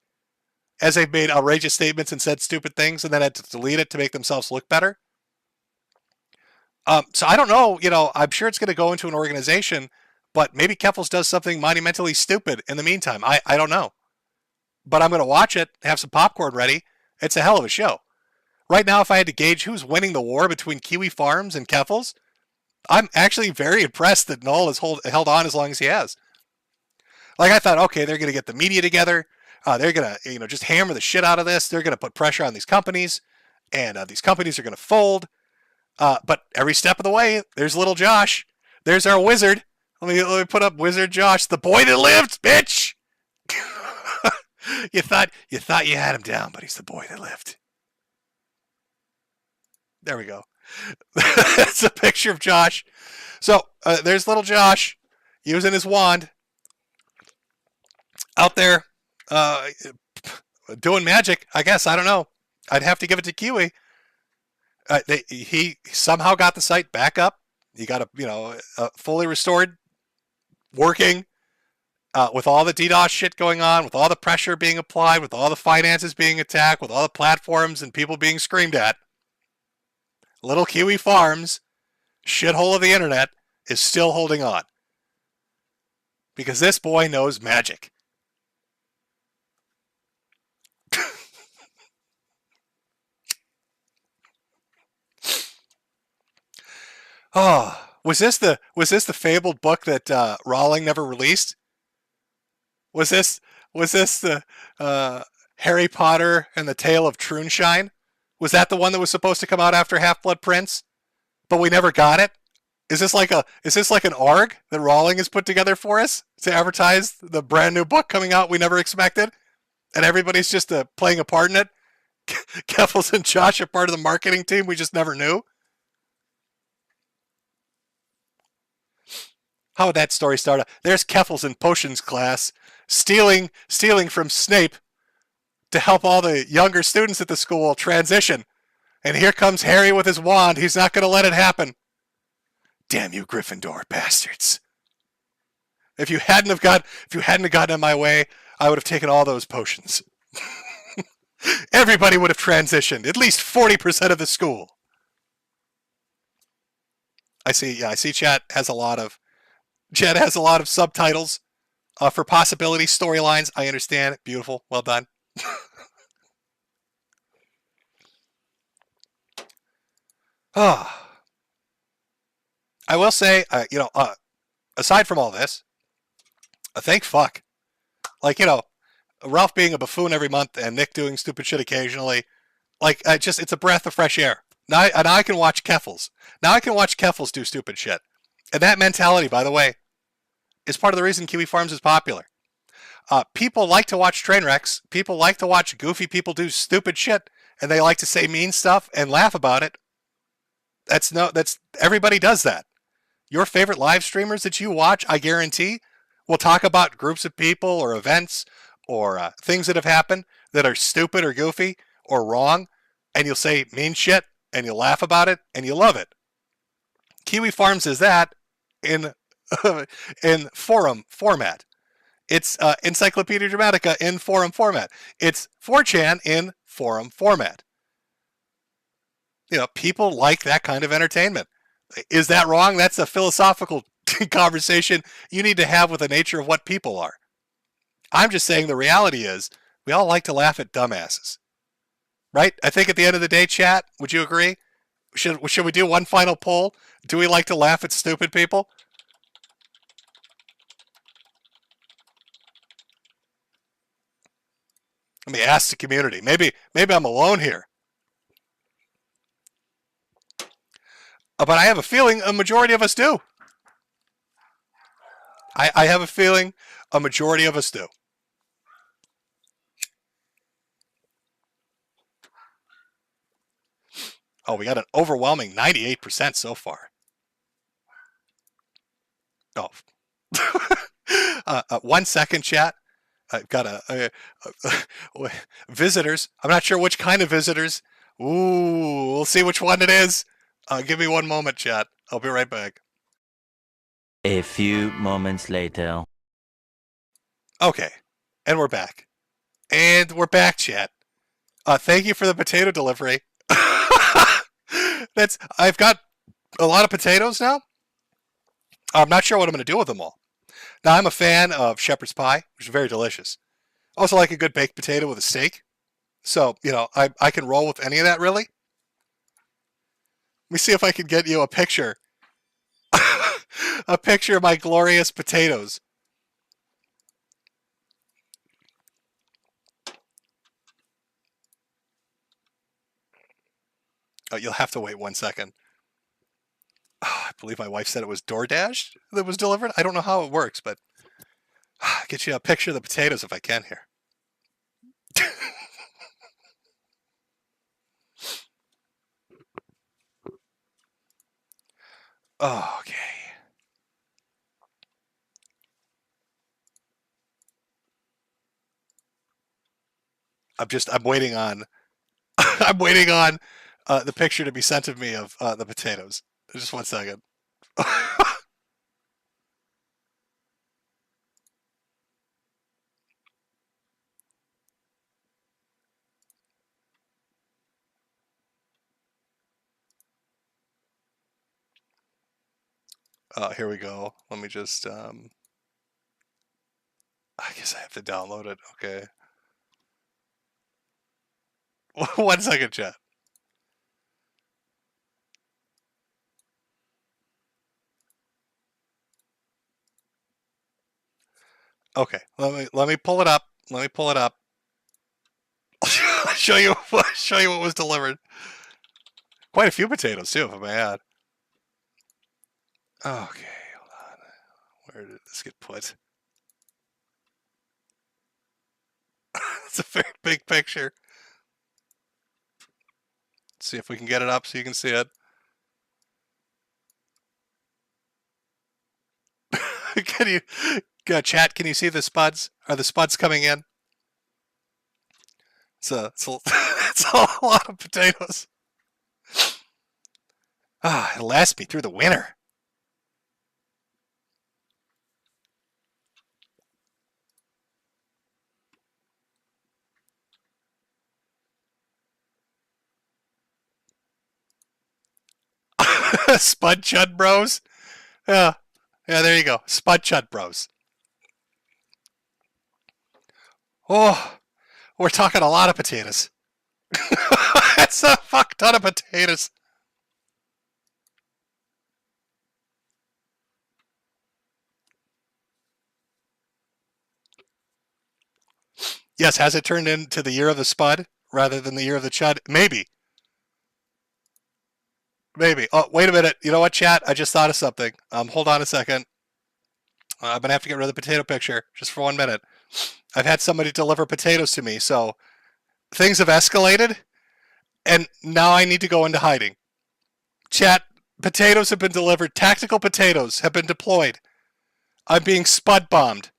As they've made outrageous statements and said stupid things and then had to delete it to make themselves look better. So I don't know, I'm sure it's going to go into an organization, but maybe Keffals does something monumentally stupid in the meantime. I don't know. But I'm going to watch it, have some popcorn ready. It's a hell of a show. Right now, if I had to gauge who's winning the war between Kiwifarms and Keffals, I'm actually very impressed that Null has held on as long as he has. Like, I thought, okay, they're going to get the media together. They're going to, just hammer the shit out of this. They're going to put pressure on these companies, and these companies are going to fold. But every step of the way, there's little Josh. There's our wizard. Let me put up Wizard Josh, the boy that lived, bitch. You thought you had him down, but he's the boy that lived. There we go. That's a picture of Josh. So there's little Josh using his wand out there doing magic, I guess. I don't know. I'd have to give it to Kiwi. He somehow got the site back up. He got a fully restored, working, with all the DDoS shit going on, with all the pressure being applied, with all the finances being attacked, with all the platforms and people being screamed at. Little Kiwifarms, shithole of the internet, is still holding on. Because this boy knows magic. Oh, was this the fabled book that Rowling never released? Was this the Harry Potter and the Tale of Trunshine? Was that the one that was supposed to come out after Half-Blood Prince, but we never got it? Is this like an ARG that Rowling has put together for us to advertise the brand new book coming out we never expected, and everybody's just playing a part in it? Keffals and Josh are part of the marketing team we just never knew. How would that story start? There's Keffals in potions class, stealing from Snape to help all the younger students at the school transition. And here comes Harry with his wand. He's not going to let it happen. Damn you, Gryffindor bastards! If you hadn't gotten in my way, I would have taken all those potions. Everybody would have transitioned. At least 40% of the school. I see chat has a lot of subtitles for possibility storylines. I understand. Beautiful. Well done. I will say, aside from all this, thank fuck. Ralph being a buffoon every month and Nick doing stupid shit occasionally, it's a breath of fresh air. Now I can watch Keffals. Now I can watch Keffals do stupid shit. And that mentality, by the way, is part of the reason Kiwifarms is popular. People like to watch train wrecks. People like to watch goofy people do stupid shit, and they like to say mean stuff and laugh about it. Everybody does that. Your favorite live streamers that you watch, I guarantee, will talk about groups of people or events or things that have happened that are stupid or goofy or wrong, and you'll say mean shit, and you'll laugh about it, and you love it. Kiwifarms is that in in forum format. It's Encyclopedia Dramatica in forum format. It's 4chan in forum format. You know, people like that kind of entertainment. Is that wrong? That's a philosophical conversation you need to have with the nature of what people are. I'm just saying the reality is we all like to laugh at dumbasses. Right? I think at the end of the day, chat, would you agree? Should we do one final poll? Do we like to laugh at stupid people? Let me ask the community. Maybe I'm alone here. But I have a feeling a majority of us do. I have a feeling a majority of us do. Oh, we got an overwhelming 98% so far. Oh. 1 second, chat. I've got visitors. I'm not sure which kind of visitors. Ooh, we'll see which one it is. Give me 1 moment, chat. I'll be right back. A few moments later. Okay, and we're back. And we're back, chat. Thank you for the potato delivery. I've got a lot of potatoes now. I'm not sure what I'm going to do with them all. Now, I'm a fan of shepherd's pie, which is very delicious. Also like a good baked potato with a steak. So, you know, I can roll with any of that, really. Let me see if I can get you a picture. A picture of my glorious potatoes. Oh, you'll have to wait 1 second. Oh, I believe my wife said it was DoorDash that was delivered. I don't know how it works, but I'll get you a picture of the potatoes if I can here. Oh, okay. I'm waiting on I'm waiting on the picture to be sent to me of the potatoes. Just 1 second. Here we go. Let me just I guess I have to download it. Okay. 1 second, chat. Okay, let me pull it up. Let me pull it up. show you what was delivered. Quite a few potatoes too, if I may add. Okay, hold on. Where did this get put? It's a very big picture. Let's see if we can get it up so you can see it. Can you, chat? Can you see the spuds? Are the spuds coming in? It's a lot of potatoes. It'll last me through the winter. Spud Chud Bros. Yeah, there you go. Spud Chud Bros. Oh, we're talking a lot of potatoes. That's a fuck ton of potatoes. Yes, has it turned into the year of the spud rather than the year of the chud? Maybe. Maybe. Oh, wait a minute. You know what, chat? I just thought of something. Hold on a second. I'm going to have to get rid of the potato picture just for 1 minute. I've had somebody deliver potatoes to me, so things have escalated, and now I need to go into hiding. Chat, Potatoes have been delivered. Tactical potatoes have been deployed. I'm being spud bombed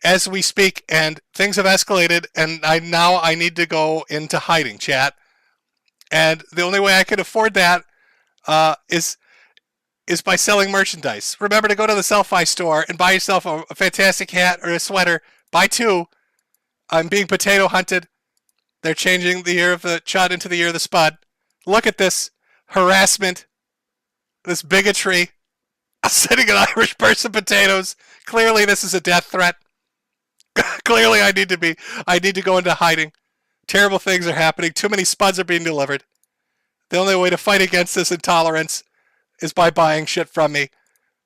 as we speak, and things have escalated, and I need to go into hiding, chat. And the only way I can afford that is by selling merchandise. Remember to go to the Selfie store and buy yourself a fantastic hat or a sweater. Buy 2. I'm being potato hunted. They're changing the year of the chud into the year of the spud. Look at this harassment, this bigotry. I'm sending an Irish person potatoes. Clearly, this is a death threat. Clearly, I need to go into hiding. Terrible things are happening. Too many spuds are being delivered. The only way to fight against this intolerance is by buying shit from me,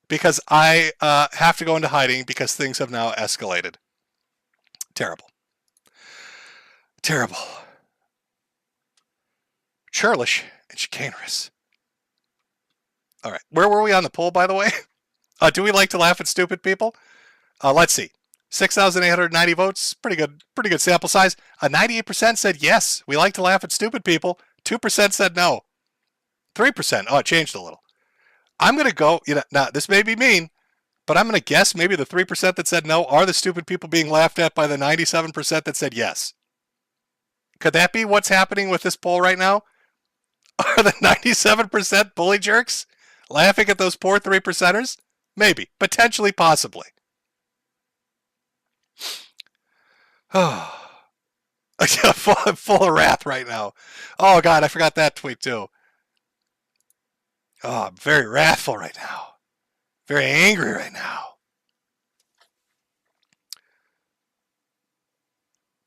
because I have to go into hiding because things have now escalated. Terrible. Terrible. Churlish and chicanerous. All right. Where were we on the poll, by the way? Do we like to laugh at stupid people? Let's see. 6,890 votes. Pretty good sample size. 98% said yes, we like to laugh at stupid people. 2% said no. 3%. Oh, it changed a little. I'm going to go, now this may be mean, but I'm going to guess maybe the 3% that said no are the stupid people being laughed at by the 97% that said yes. Could that be what's happening with this poll right now? Are the 97% bully jerks laughing at those poor 3%ers? Maybe. Potentially, possibly. Oh. I'm full of wrath right now. Oh, God, I forgot that tweet, too. Oh, I'm very wrathful right now. Very angry right now.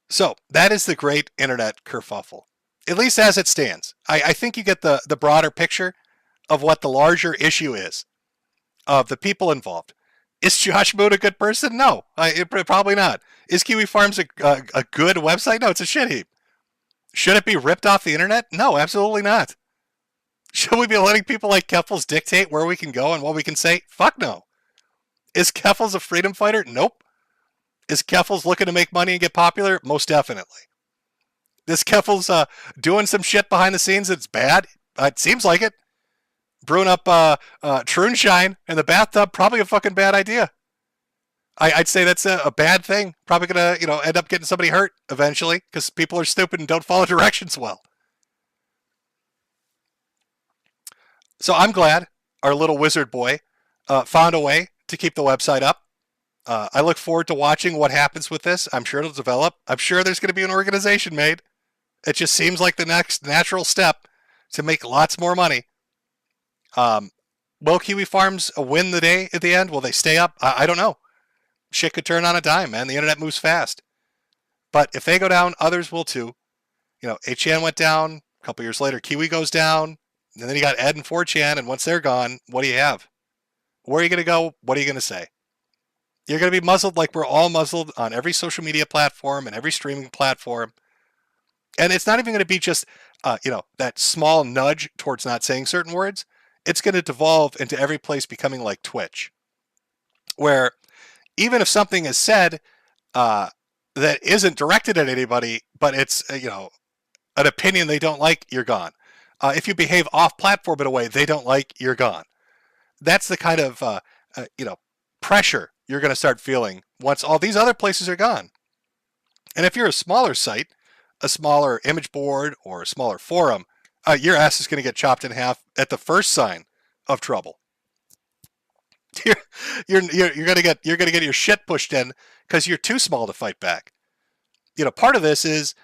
So, that is the great internet kerfuffle. At least as it stands. I think you get the broader picture of what the larger issue is of the people involved. Is Josh Moon a good person? No, probably not. Is Kiwifarms a good website? No, it's a shit heap. Should it be ripped off the internet? No, absolutely not. Should we be letting people like Keffals dictate where we can go and what we can say? Fuck no. Is Keffals a freedom fighter? Nope. Is Keffals looking to make money and get popular? Most definitely. Is Keffals doing some shit behind the scenes that's bad? It seems like it. Brewing up Trunshine in the bathtub, probably a fucking bad idea. I'd say that's a bad thing. Probably gonna, end up getting somebody hurt eventually because people are stupid and don't follow directions well. So I'm glad our little wizard boy found a way to keep the website up. I look forward to watching what happens with this. I'm sure it'll develop. I'm sure there's going to be an organization made. It just seems like the next natural step to make lots more money. Will Kiwifarms win the day at the end? Will they stay up? I don't know. Shit could turn on a dime, man. The internet moves fast. But if they go down, others will too. 8chan went down. A couple years later, Kiwi goes down. And then you got Ed and 4chan. And once they're gone, what do you have? Where are you going to go? What are you going to say? You're going to be muzzled like we're all muzzled on every social media platform and every streaming platform. And it's not even going to be just, that small nudge towards not saying certain words. It's going to devolve into every place becoming like Twitch, where even if something is said that isn't directed at anybody, but it's, an opinion they don't like, you're gone. If you behave off platform in a way they don't like, you're gone. That's the kind of, pressure you're going to start feeling once all these other places are gone. And if you're a smaller site, a smaller image board or a smaller forum, your ass is going to get chopped in half at the first sign of trouble. You're going to get your shit pushed in because you're too small to fight back. Part of this is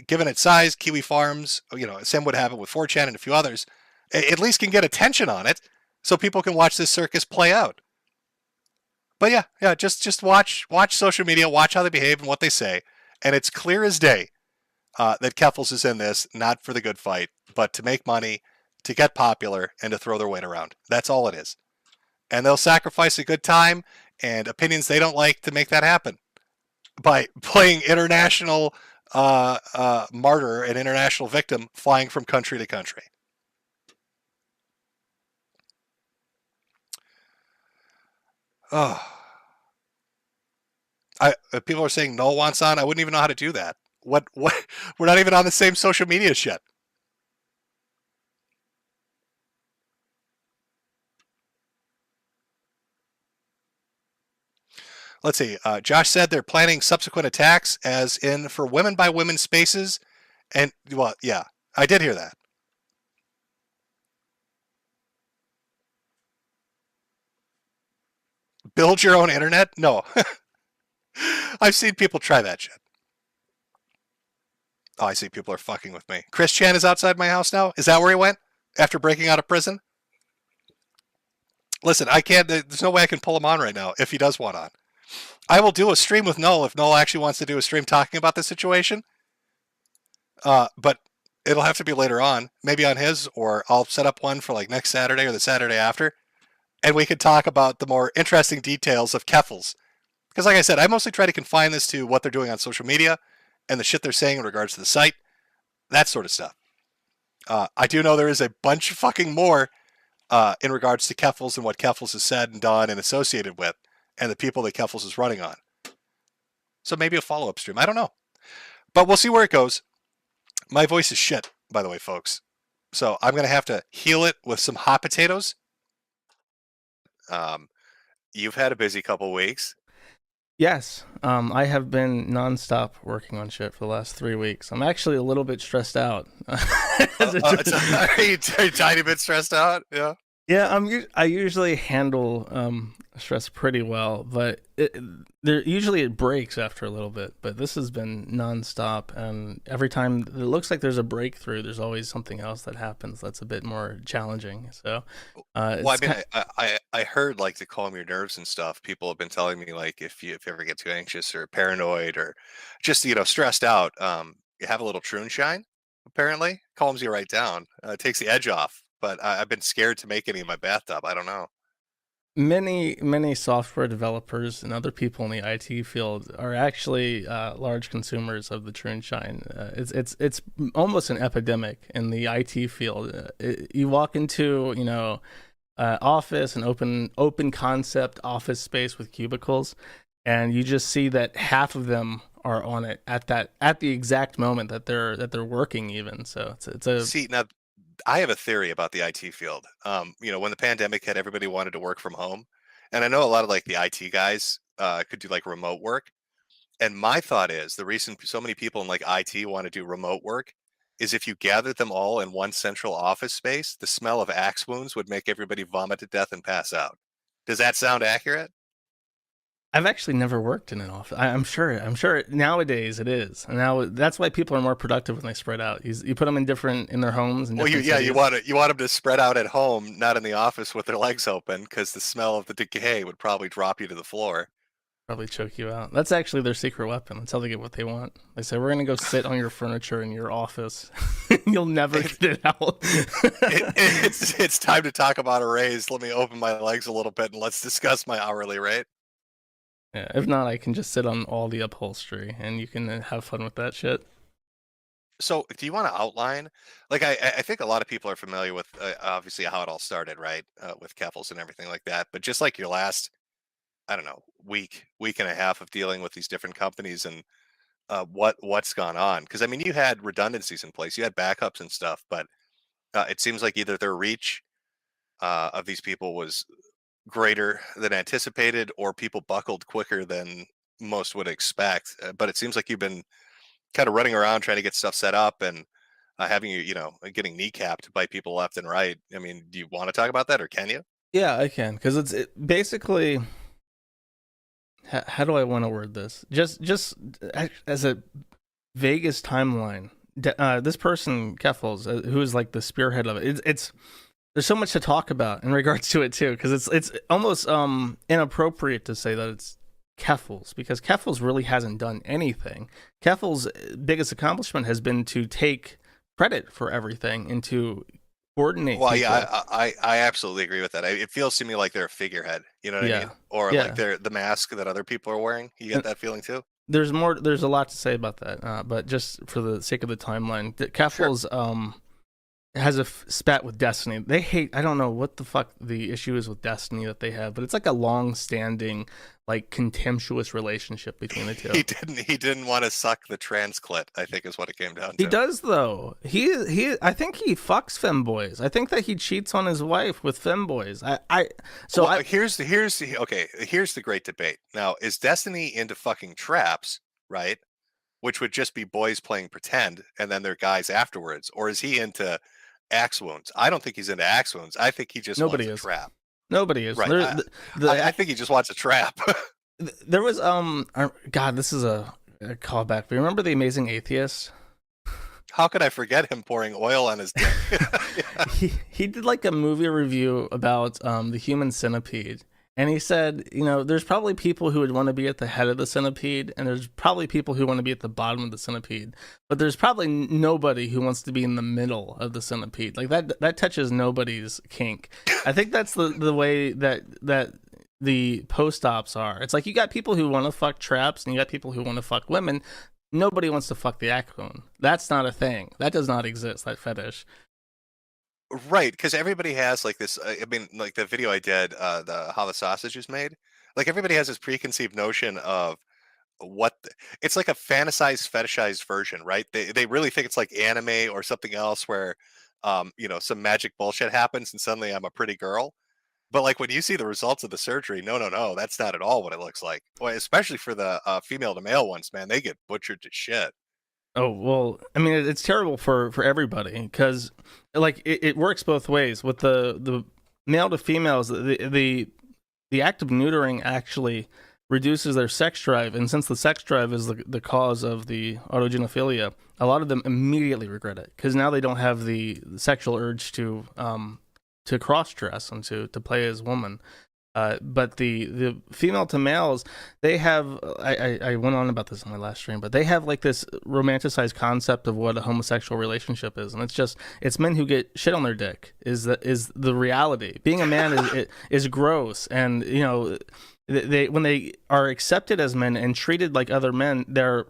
given its size, Kiwifarms, same would happen with 4chan and a few others, at least can get attention on it so people can watch this circus play out. But yeah, just watch social media, watch how they behave and what they say, and it's clear as day that Keffals is in this not for the good fight, but to make money, to get popular, and to throw their weight around. That's all it is. And they'll sacrifice a good time and opinions they don't like to make that happen by playing international martyr and international victim, flying from country to country. Oh, people are saying Noel wants on. I wouldn't even know how to do that. What? We're not even on the same social media shit. Let's see. Josh said they're planning subsequent attacks, as in for women by women spaces. And, well, yeah, I did hear that. Build your own internet? No. I've seen people try that shit. Oh, I see people are fucking with me. Chris Chan is outside my house now? Is that where he went? After breaking out of prison? Listen, I can't, there's no way I can pull him on right now if he does want on. I will do a stream with Noel if Noel actually wants to do a stream talking about the situation. But it'll have to be later on, maybe on his, or I'll set up one for like next Saturday or the Saturday after. And we can talk about the more interesting details of Keffals. Because like I said, I mostly try to confine this to what they're doing on social media and the shit they're saying in regards to the site. That sort of stuff. I do know there is a bunch of fucking more in regards to Keffals and what Keffals has said and done and associated with, and the people that Keffals is running on. So maybe a follow-up stream. I don't know. But we'll see where it goes. My voice is shit, by the way, folks. So I'm going to have to heal it with some hot potatoes. You've had a busy couple weeks. Yes, I have been nonstop working on shit for the last 3 weeks. I'm actually a little bit stressed out. Are you a tiny bit stressed out? Yeah. Yeah, I usually handle stress pretty well, but usually it breaks after a little bit. But this has been nonstop, and every time it looks like there's a breakthrough, there's always something else that happens that's a bit more challenging. So, well, I mean, I heard like to calm your nerves and stuff. People have been telling me like if you ever get too anxious or paranoid or just stressed out, you have a little trun shine. Apparently, calms you right down. Takes the edge off. But I've been scared to make any in my bathtub. I don't know. Many software developers and other people in the IT field are actually large consumers of the trun shine. It's almost an epidemic in the IT field. You walk into office, an open concept office space with cubicles, and you just see that half of them are on it at the exact moment that they're working even. So it's a see now. I have a theory about the IT field. When the pandemic hit, everybody wanted to work from home. And I know a lot of like the IT guys could do like remote work. And my thought is the reason so many people in like IT want to do remote work is if you gathered them all in one central office space, the smell of axe wounds would make everybody vomit to death and pass out. Does that sound accurate? I've actually never worked in an office. I'm sure nowadays it is. And now that's why people are more productive when they spread out. You put them in their homes. And you want them to spread out at home, not in the office with their legs open, because the smell of the decay would probably drop you to the floor. Probably choke you out. That's actually their secret weapon. That's how they get what they want. They say, we're going to go sit on your furniture in your office. You'll never get it out. It's time to talk about a raise. Let me open my legs a little bit and let's discuss my hourly rate. Yeah, if not, I can just sit on all the upholstery, and you can have fun with that shit. So, do you want to outline? Like, I think a lot of people are familiar with obviously how it all started, right? With Keffals and everything like that. But just like your last, I don't know, week and a half of dealing with these different companies and what's gone on. Because I mean, you had redundancies in place, you had backups and stuff, but it seems like either their reach of these people was greater than anticipated, or people buckled quicker than most would expect. But it seems like you've been kind of running around trying to get stuff set up and having getting kneecapped by people left and right. I mean, do you want to talk about that, or can you? Yeah, I can, because it's basically. How do I want to word this? Just as a Vegas timeline. This person Keffals, who is like the spearhead of it, it's there's so much to talk about in regards to it too, because it's almost inappropriate to say that it's Keffals, because Keffals really hasn't done anything. Keffals' biggest accomplishment has been to take credit for everything and to coordinate. Well, people. yeah, I absolutely agree with that. It feels to me like they're a figurehead. You know what I mean? Or like they're the mask that other people are wearing. You get that feeling too? There's a lot to say about that, but just for the sake of the timeline, Keffals, has a spat with Destiny. They hate. I don't know what the fuck the issue is with Destiny that they have, but it's like a long-standing, like contemptuous relationship between the two. He didn't want to suck the trans clit, I think is what it came down to. He does though. He I think he fucks femboys. I think that he cheats on his wife with femboys. Here's the great debate. Now, is Destiny into fucking traps, right? Which would just be boys playing pretend and then they're guys afterwards, or is he into axe wounds? I don't think he's into axe wounds. I think he just wants a trap. Nobody is. Right. I think he just wants a trap. There was God, this is a callback. But remember The Amazing Atheist? How could I forget him pouring oil on his dick? He did like a movie review about the human centipede. And he said, you know, there's probably people who would want to be at the head of the centipede, and there's probably people who want to be at the bottom of the centipede. But there's probably nobody who wants to be in the middle of the centipede. Like that touches nobody's kink. I think that's the way that the post-ops are. It's like you got people who want to fuck traps, and you got people who want to fuck women. Nobody wants to fuck the acroon. That's not a thing. That does not exist, that fetish. Right, because everybody has like this. I mean, like the video I did, how the sausage is made. Like everybody has this preconceived notion of it's like a fantasized, fetishized version, right? They really think it's like anime or something else where, some magic bullshit happens and suddenly I'm a pretty girl. But like when you see the results of the surgery, no, that's not at all what it looks like. Well, especially for the female to male ones, man, they get butchered to shit. Oh, well, I mean, it's terrible for everybody because, like, it works both ways. With the male to females, the act of neutering actually reduces their sex drive. And since the sex drive is the cause of the autogenophilia, a lot of them immediately regret it because now they don't have the sexual urge to cross-dress and to play as woman. But the female to males, they have, I went on about this on my last stream, but they have like this romanticized concept of what a homosexual relationship is. And it's men who get shit on their dick is the reality. Being a man is gross. And, you know, when they are accepted as men and treated like other men, they're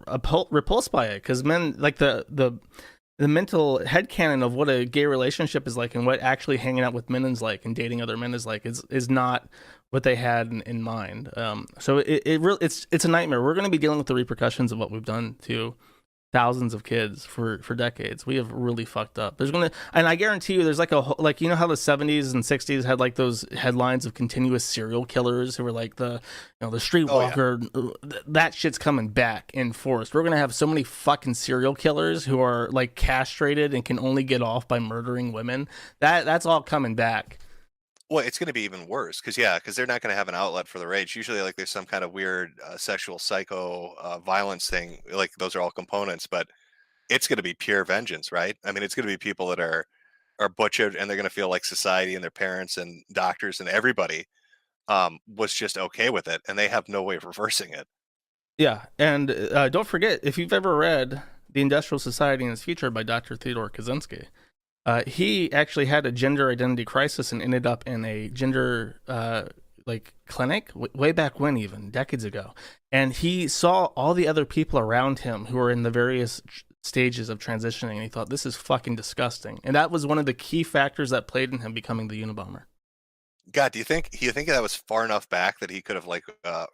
repulsed by it. Cause men, like the mental headcanon of what a gay relationship is like and what actually hanging out with men is like and dating other men is like is not what they had in mind. So it's a nightmare. We're going to be dealing with the repercussions of what we've done to thousands of kids for decades. We have really fucked up. And I guarantee you, there's like you know how the 70s and 60s had like those headlines of continuous serial killers who were like the streetwalker. Oh, yeah. That shit's coming back in force. We're gonna have so many fucking serial killers who are like castrated and can only get off by murdering women. That's all coming back. Well, it's going to be even worse because they're not going to have an outlet for the rage. Usually, like there's some kind of weird sexual psycho violence thing. Like those are all components, but it's going to be pure vengeance, right? I mean, it's going to be people that are butchered, and they're going to feel like society and their parents and doctors and everybody was just okay with it, and they have no way of reversing it. Yeah, and don't forget, if you've ever read The Industrial Society and Its Future by Dr. Theodore Kaczynski, he actually had a gender identity crisis and ended up in a gender clinic way back when, even decades ago. And he saw all the other people around him who were in the various stages of transitioning, and he thought, this is fucking disgusting. And that was one of the key factors that played in him becoming the Unabomber. God, do you think that was far enough back that he could have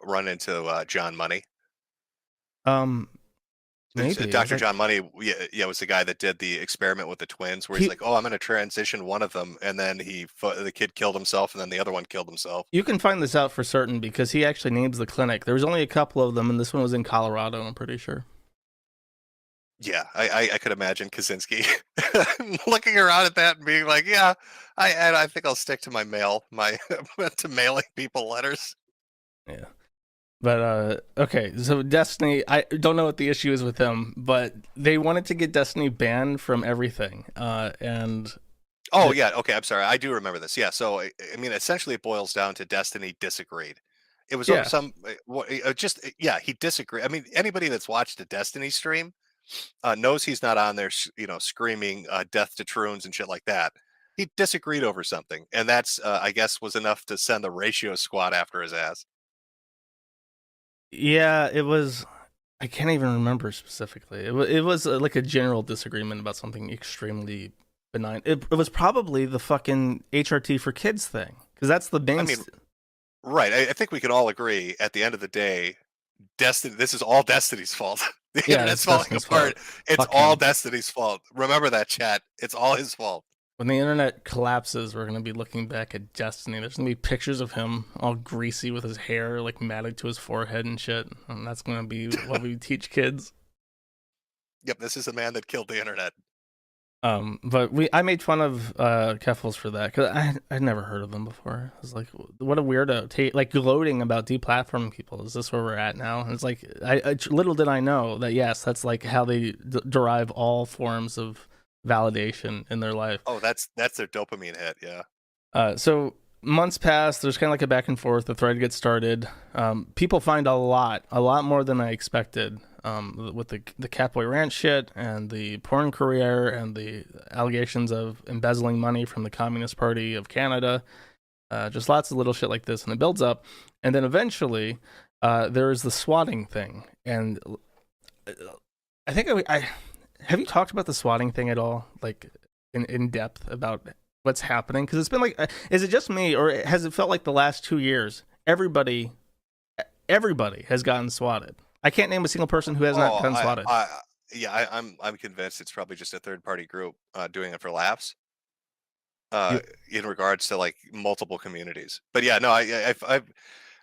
run into John Money? Maybe. Dr. John Money, was the guy that did the experiment with the twins, where he's like, "Oh, I'm going to transition one of them," and then the kid killed himself, and then the other one killed himself. You can find this out for certain because he actually names the clinic. There was only a couple of them, and this one was in Colorado, I'm pretty sure. Yeah, I could imagine Kaczynski looking around at that and being like, "Yeah, I think I'll stick to my to mailing people letters." Yeah. But, okay, so Destiny, I don't know what the issue is with them, but they wanted to get Destiny banned from everything, and... Oh, yeah, okay, I'm sorry, I do remember this, yeah, so, I mean, essentially it boils down to Destiny disagreed. It was he disagreed. I mean, anybody that's watched a Destiny stream knows he's not on there, screaming death to Troons and shit like that. He disagreed over something, and that's, I guess, was enough to send the ratio squad after his ass. Yeah, it was. I can't even remember specifically. It was like a general disagreement about something extremely benign. It was probably the fucking HRT for kids thing, because that's the main. I mean, right. I think we can all agree at the end of the day, Destiny. This is all Destiny's fault. The Yeah, internet's it's falling Destiny's apart. fault. It's Fuck all him. Destiny's fault. Remember that, chat. It's all his fault. When the internet collapses, we're gonna be looking back at Destiny. There's gonna be pictures of him all greasy with his hair like matted to his forehead and shit, and that's gonna be what we teach kids. Yep, this is a man that killed the internet. But I made fun of Keffals for that, because I'd never heard of them before. I was like, what a weirdo, like gloating about deplatforming people. Is this where we're at now? And it's like, little did I know that, yes, that's like how they derive all forms of validation in their life. Oh, that's their dopamine hit, yeah. So months pass, there's kind of like a back and forth, the thread gets started. People find a lot more than I expected. With the Catboy Ranch shit and the porn career and the allegations of embezzling money from the Communist Party of Canada, just lots of little shit like this, and it builds up, and then eventually there is the swatting thing. And I think I have you talked about the swatting thing at all, like in depth about what's happening? Because it's been like, is it just me, or has it felt like the last 2 years everybody has gotten swatted? I can't name a single person who has not gotten swatted. I'm convinced it's probably just a third-party group doing it for laughs. In regards to like multiple communities, but yeah, no,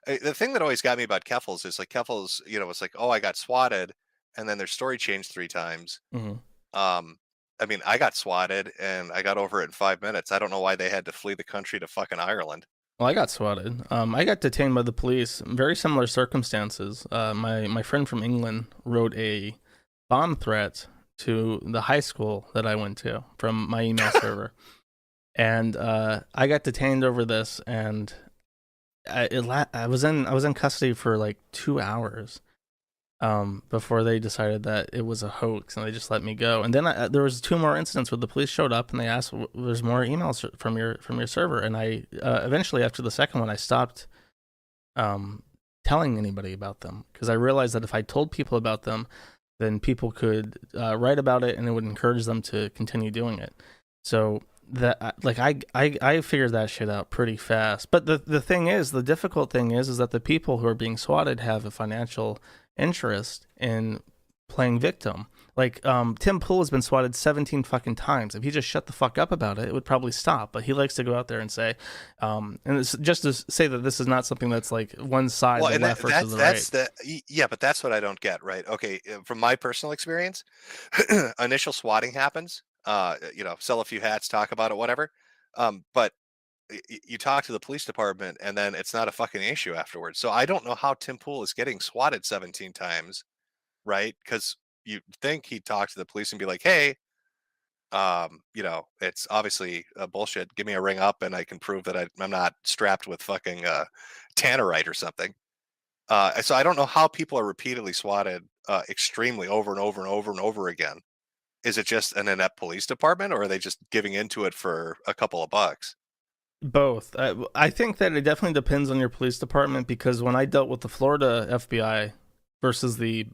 the thing that always got me about Keffals is like Keffals, it's like, oh, I got swatted, and then their story changed 3 times. Mm-hmm. I mean, I got swatted and I got over it in 5 minutes. I don't know why they had to flee the country to fucking Ireland. Well, I got swatted. I got detained by the police. Very similar circumstances. My friend from England wrote a bomb threat to the high school that I went to from my email server, and I got detained over this. And I was in custody for like 2 hours before they decided that it was a hoax, and they just let me go. And then there was 2 more incidents where the police showed up and they asked, "There's more emails from your server." And I eventually, after the second one, I stopped telling anybody about them, because I realized that if I told people about them, then people could write about it, and it would encourage them to continue doing it. So that, like, I figured that shit out pretty fast. But the thing is, the difficult thing is that the people who are being swatted have a financial interest in playing victim. Like, Tim Pool has been swatted 17 fucking times. If he just shut the fuck up about it, it would probably stop. But he likes to go out there and say, and it's just to say that this is not something that's like one side, the left versus the right. Yeah, but that's what I don't get, right? Okay, from my personal experience, initial swatting happens. Sell a few hats, talk about it, whatever. But you talk to the police department, and then it's not a fucking issue afterwards. So I don't know how Tim Pool is getting swatted 17 times, right? Because you think he'd talk to the police and be like, hey, it's obviously bullshit. Give me a ring up and I can prove that I'm not strapped with fucking tannerite or something. So I don't know how people are repeatedly swatted extremely over and over and over and over again. Is it just an inept police department, or are they just giving into it for a couple of bucks? Both. I think that it definitely depends on your police department, because when I dealt with the Florida FBI versus the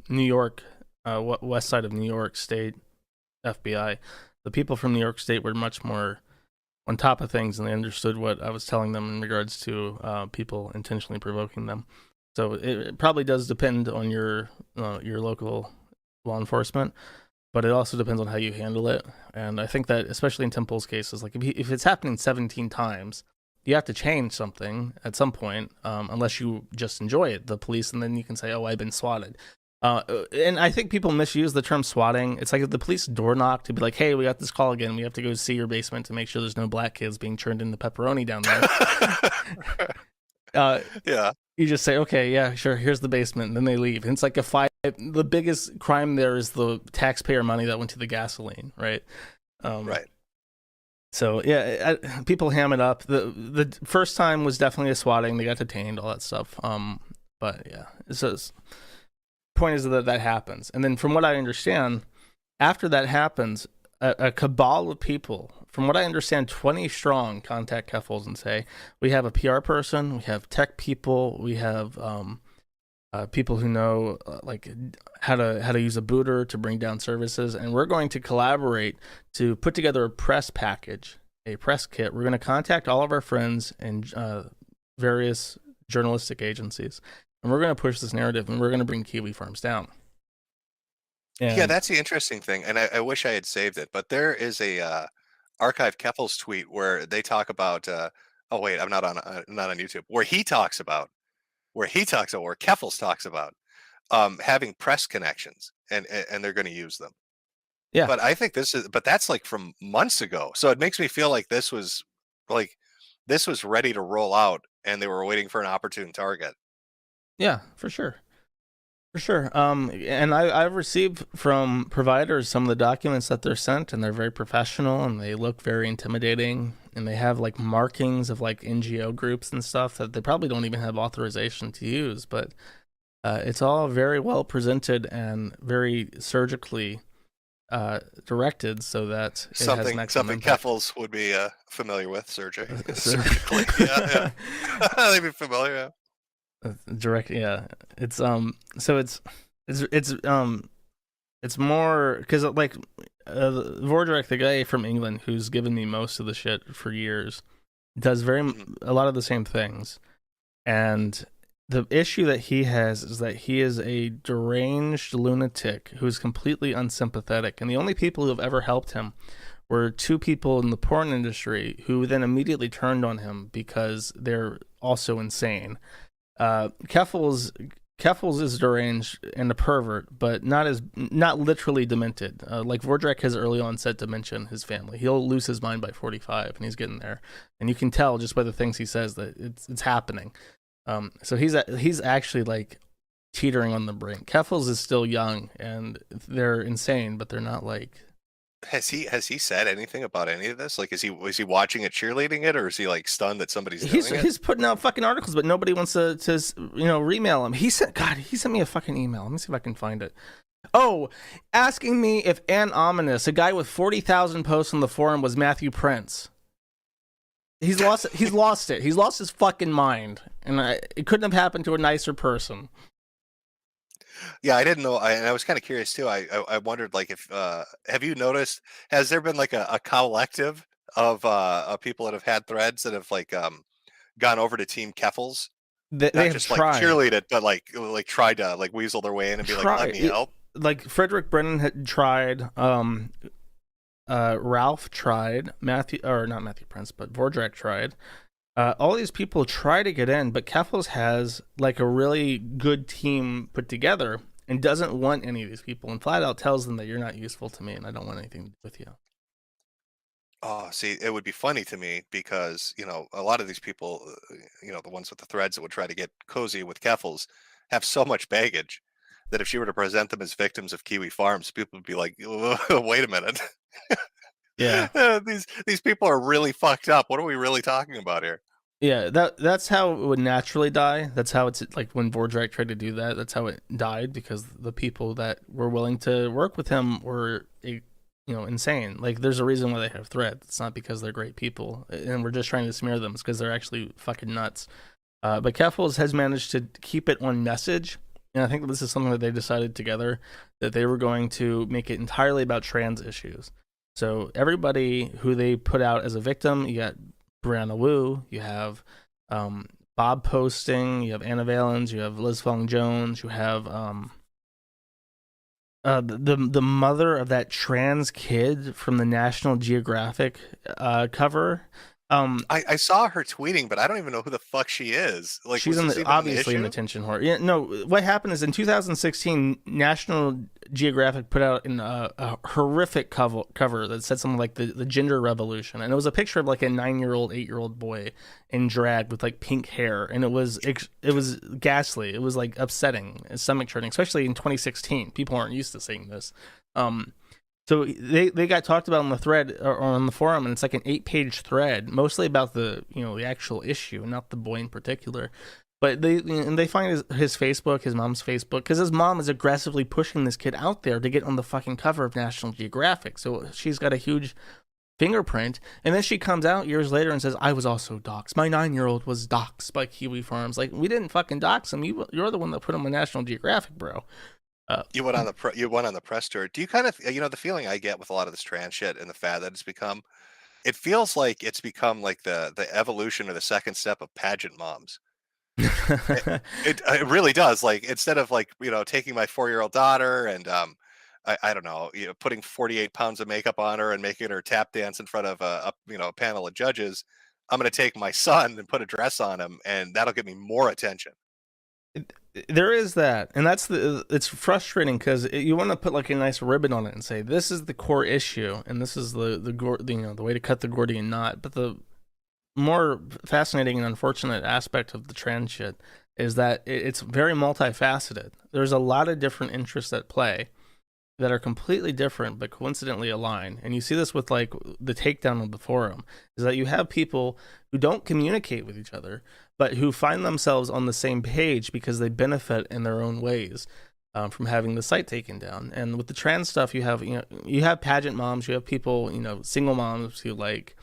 New York, west side of New York State FBI, the people from New York State were much more on top of things, and they understood what I was telling them in regards to people intentionally provoking them. So it probably does depend on your local law enforcement, but it also depends on how you handle it. And I think that, especially in Tim Pool's cases, like if it's happening 17 times, you have to change something at some point, unless you just enjoy it, the police, and then you can say, oh, I've been swatted. And I think people misuse the term swatting. It's like if the police door knock to be like, hey, we got this call again. We have to go see your basement to make sure there's no black kids being churned into pepperoni down there. Yeah. You just say, okay, yeah, sure, here's the basement, and then they leave. And it's like the biggest crime there is the taxpayer money that went to the gasoline, right? Right. So, yeah, people ham it up. The first time was definitely a swatting. They got detained, all that stuff. But, yeah, point is that happens. And then from what I understand, after that happens, a cabal of people, from what I understand, 20 strong, contact Keffals and say, we have a PR person, we have tech people, we have people who know like how to use a booter to bring down services, and we're going to collaborate to put together a press package, a press kit. We're going to contact all of our friends and various journalistic agencies, and we're going to push this narrative, and we're going to bring Kiwifarms down. Yeah, that's the interesting thing, and I wish I had saved it, but there is a archive Keffals tweet where they talk about. Oh wait, I'm not on YouTube. Where Keffals talks about having press connections, and they're going to use them. Yeah. But I think that's like from months ago. So it makes me feel like this was ready to roll out, and they were waiting for an opportune target. Yeah, for sure. For sure. And I've received from providers some of the documents that they're sent, and they're very professional, and they look very intimidating, and they have like markings of like NGO groups and stuff that they probably don't even have authorization to use, but it's all very well presented and very surgically directed so that it has maximum impact. Keffals would be familiar with surgically. Yeah. They'd be familiar. Direct, yeah. It's so it's more because like Vordrack, the guy from England who's given me most of the shit for years, does a lot of the same things, and the issue that he has is that he is a deranged lunatic who is completely unsympathetic, and the only people who have ever helped him were two people in the porn industry who then immediately turned on him because they're also insane. Keffals is deranged and a pervert, but not literally demented. Like Vordrack has early onset dementia in his family. He'll lose his mind by 45, and he's getting there. And you can tell just by the things he says that it's happening. So he's actually like teetering on the brink. Keffals is still young, and they're insane, but they're not like. Has he said anything about any of this? Like, was he watching it, cheerleading it, or is he like stunned that somebody's doing it? He's putting out fucking articles, but nobody wants to remail him. He sent me a fucking email. Let me see if I can find it. Oh, asking me if Ann Ominous, a guy with 40,000 posts on the forum, was Matthew Prince. He's lost it. He's lost his fucking mind, and it couldn't have happened to a nicer person. Yeah, I didn't know. I was kind of curious too. I wondered, like, if have you noticed? Has there been like a collective of people that have had threads that have like gone over to Team Keffals? They Not have just tried. like cheerlead it, but like tried to like weasel their way in and be like, "Let me help." Like Frederick Brennan had tried. Ralph tried. Not Matthew Prince, but Vordrack tried. All these people try to get in, but Keffals has like a really good team put together and doesn't want any of these people, and flat out tells them that you're not useful to me and I don't want anything to do with you. Oh, see, it would be funny to me because, a lot of these people, the ones with the threads that would try to get cozy with Keffals have so much baggage that if she were to present them as victims of Kiwifarms, people would be like, wait a minute. Yeah. These people are really fucked up. What are we really talking about here? Yeah, that's how it would naturally die. That's how it's like when Vordrack tried to do that. That's how it died, because the people that were willing to work with him were, insane. Like, there's a reason why they have threads. It's not because they're great people and we're just trying to smear them. It's because they're actually fucking nuts. But Keffals has managed to keep it on message. And I think this is something that they decided together, that they were going to make it entirely about trans issues. So everybody who they put out as a victim, you got Brianna Wu, you have Bob Posting, you have Anna Valens, you have Liz Fong Jones, you have the mother of that trans kid from the National Geographic cover. I saw her tweeting, but I don't even know who the fuck she is. Like, she's obviously an attention whore. Yeah, no. What happened is in 2016, National Geographic put out a horrific cover that said something like the gender revolution, and it was a picture of like a 9-year-old, 8-year-old boy in drag with like pink hair, and it was ghastly. It was like upsetting, stomach churning, especially in 2016. People aren't used to seeing this. So they got talked about on the thread or on the forum, and it's like an 8-page thread, mostly about the actual issue, not the boy in particular. But they find his Facebook, his mom's Facebook, because his mom is aggressively pushing this kid out there to get on the fucking cover of National Geographic. So she's got a huge fingerprint, and then she comes out years later and says, I was also doxed. My 9-year-old was doxed by Kiwifarms. Like, we didn't fucking dox him. You're the one that put him on National Geographic, bro. You went on the press tour. Do you kind of, the feeling I get with a lot of this trans shit and the fad that it's become, it feels like it's become like the evolution or the second step of pageant moms. It really does. Like, instead of like, taking my 4-year-old daughter and I don't know, putting 48 pounds of makeup on her and making her tap dance in front of a panel of judges, I'm going to take my son and put a dress on him, and that'll get me more attention. There is that, and it's frustrating because you want to put like a nice ribbon on it and say this is the core issue, and this is the way to cut the Gordian knot. But the more fascinating and unfortunate aspect of the trans shit is that it's very multifaceted. There's a lot of different interests at play that are completely different but coincidentally align. And you see this with like the takedown of the forum, is that you have people who don't communicate with each other, but who find themselves on the same page because they benefit in their own ways from having the site taken down. And with the trans stuff, you have pageant moms, you have people, single moms who like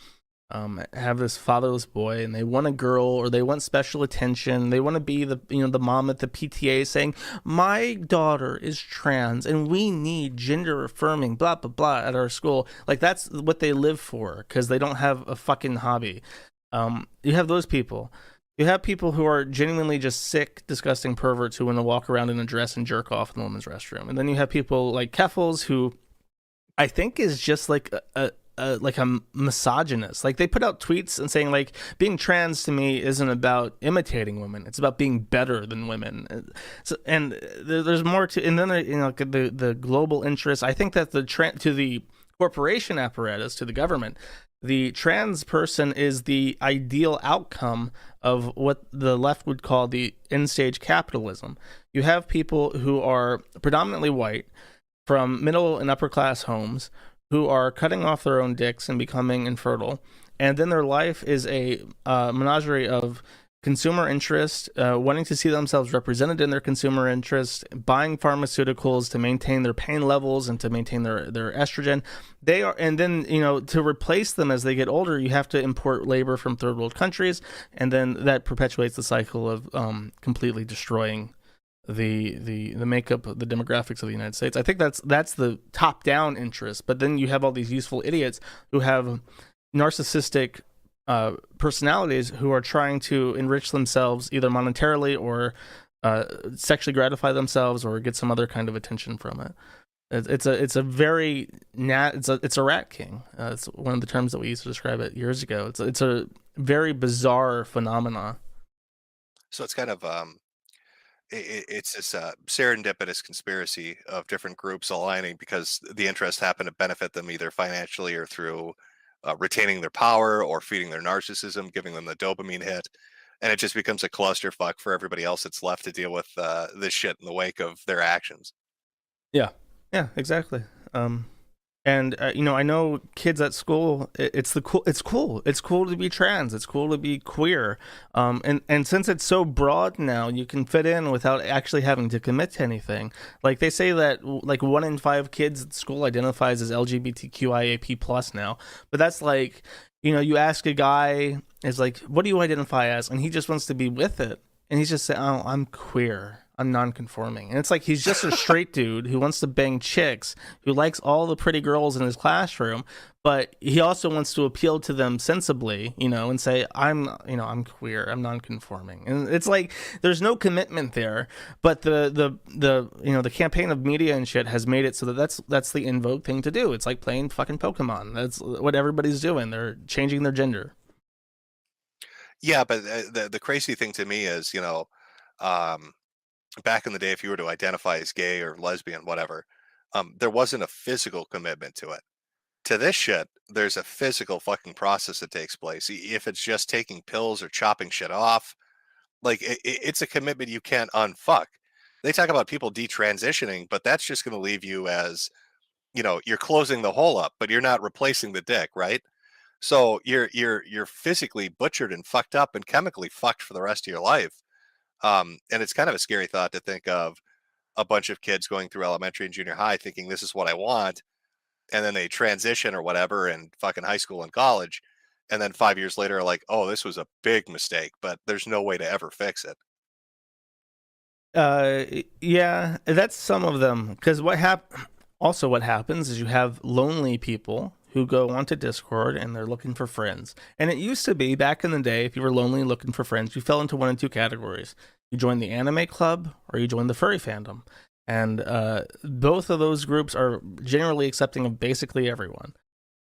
have this fatherless boy and they want a girl or they want special attention. They want to be the mom at the PTA saying, my daughter is trans and we need gender affirming blah blah blah at our school. Like, that's what they live for because they don't have a fucking hobby. You have those people. You have people who are genuinely just sick, disgusting perverts who want to walk around in a dress and jerk off in the women's restroom. And then you have people like Keffals, who I think is just like a misogynist. Like, they put out tweets and saying like, being trans to me isn't about imitating women, it's about being better than women. So, and there's more to, and then the global interest. I think that to the corporation apparatus, to the government, the trans person is the ideal outcome of what the left would call the end stage capitalism. You have people who are predominantly white from middle and upper class homes who are cutting off their own dicks and becoming infertile. And then their life is a menagerie of consumer interest, wanting to see themselves represented in their consumer interest, buying pharmaceuticals to maintain their pain levels and to maintain their estrogen. And then, to replace them as they get older, you have to import labor from third world countries. And then that perpetuates the cycle of completely destroying the makeup, the demographics of the United States. I think that's the top down interest. But then you have all these useful idiots who have narcissistic personalities who are trying to enrich themselves either monetarily or sexually gratify themselves or get some other kind of attention from it. It's a rat king. It's one of the terms that we used to describe it years ago. It's a very bizarre phenomena. So it's kind of it's this serendipitous conspiracy of different groups aligning because the interests happen to benefit them either financially or through retaining their power or feeding their narcissism, giving them the dopamine hit. And it just becomes a clusterfuck for everybody else that's left to deal with this shit in the wake of their actions. Yeah, exactly. I know kids at school, it's cool to be trans, it's cool to be queer. And since it's so broad now, you can fit in without actually having to commit to anything. Like, they say that like 1 in 5 kids at school identifies as LGBTQIAP plus now. But that's like, you ask a guy, is like, what do you identify as? And he just wants to be with it. And he's just saying, oh, I'm queer. I'm non-conforming. And it's like he's just a straight dude who wants to bang chicks, who likes all the pretty girls in his classroom, but he also wants to appeal to them sensibly, and say, I'm queer, I'm non-conforming. And it's like there's no commitment there, but the campaign of media and shit has made it so that that's the in vogue thing to do. It's like playing fucking Pokemon. That's what everybody's doing. They're changing their gender. Yeah, but the crazy thing to me is, back in the day, if you were to identify as gay or lesbian, whatever, there wasn't a physical commitment to it. To this shit, there's a physical fucking process that takes place. If it's just taking pills or chopping shit off, like it's a commitment you can't unfuck. They talk about people detransitioning, but that's just going to leave you as, you're closing the hole up, but you're not replacing the dick, right? So you're physically butchered and fucked up and chemically fucked for the rest of your life. And it's kind of a scary thought to think of a bunch of kids going through elementary and junior high thinking this is what I want. and then they transition or whatever in fucking high school and college, and then 5 years later are like, oh, this was a big mistake, but there's no way to ever fix it. Yeah, that's some of them. Because what happens is you have lonely people who go onto Discord and they're looking for friends. And it used to be back in the day, if you were lonely and looking for friends, you fell into one of two categories. You joined the anime club or you joined the furry fandom. And both of those groups are generally accepting of basically everyone.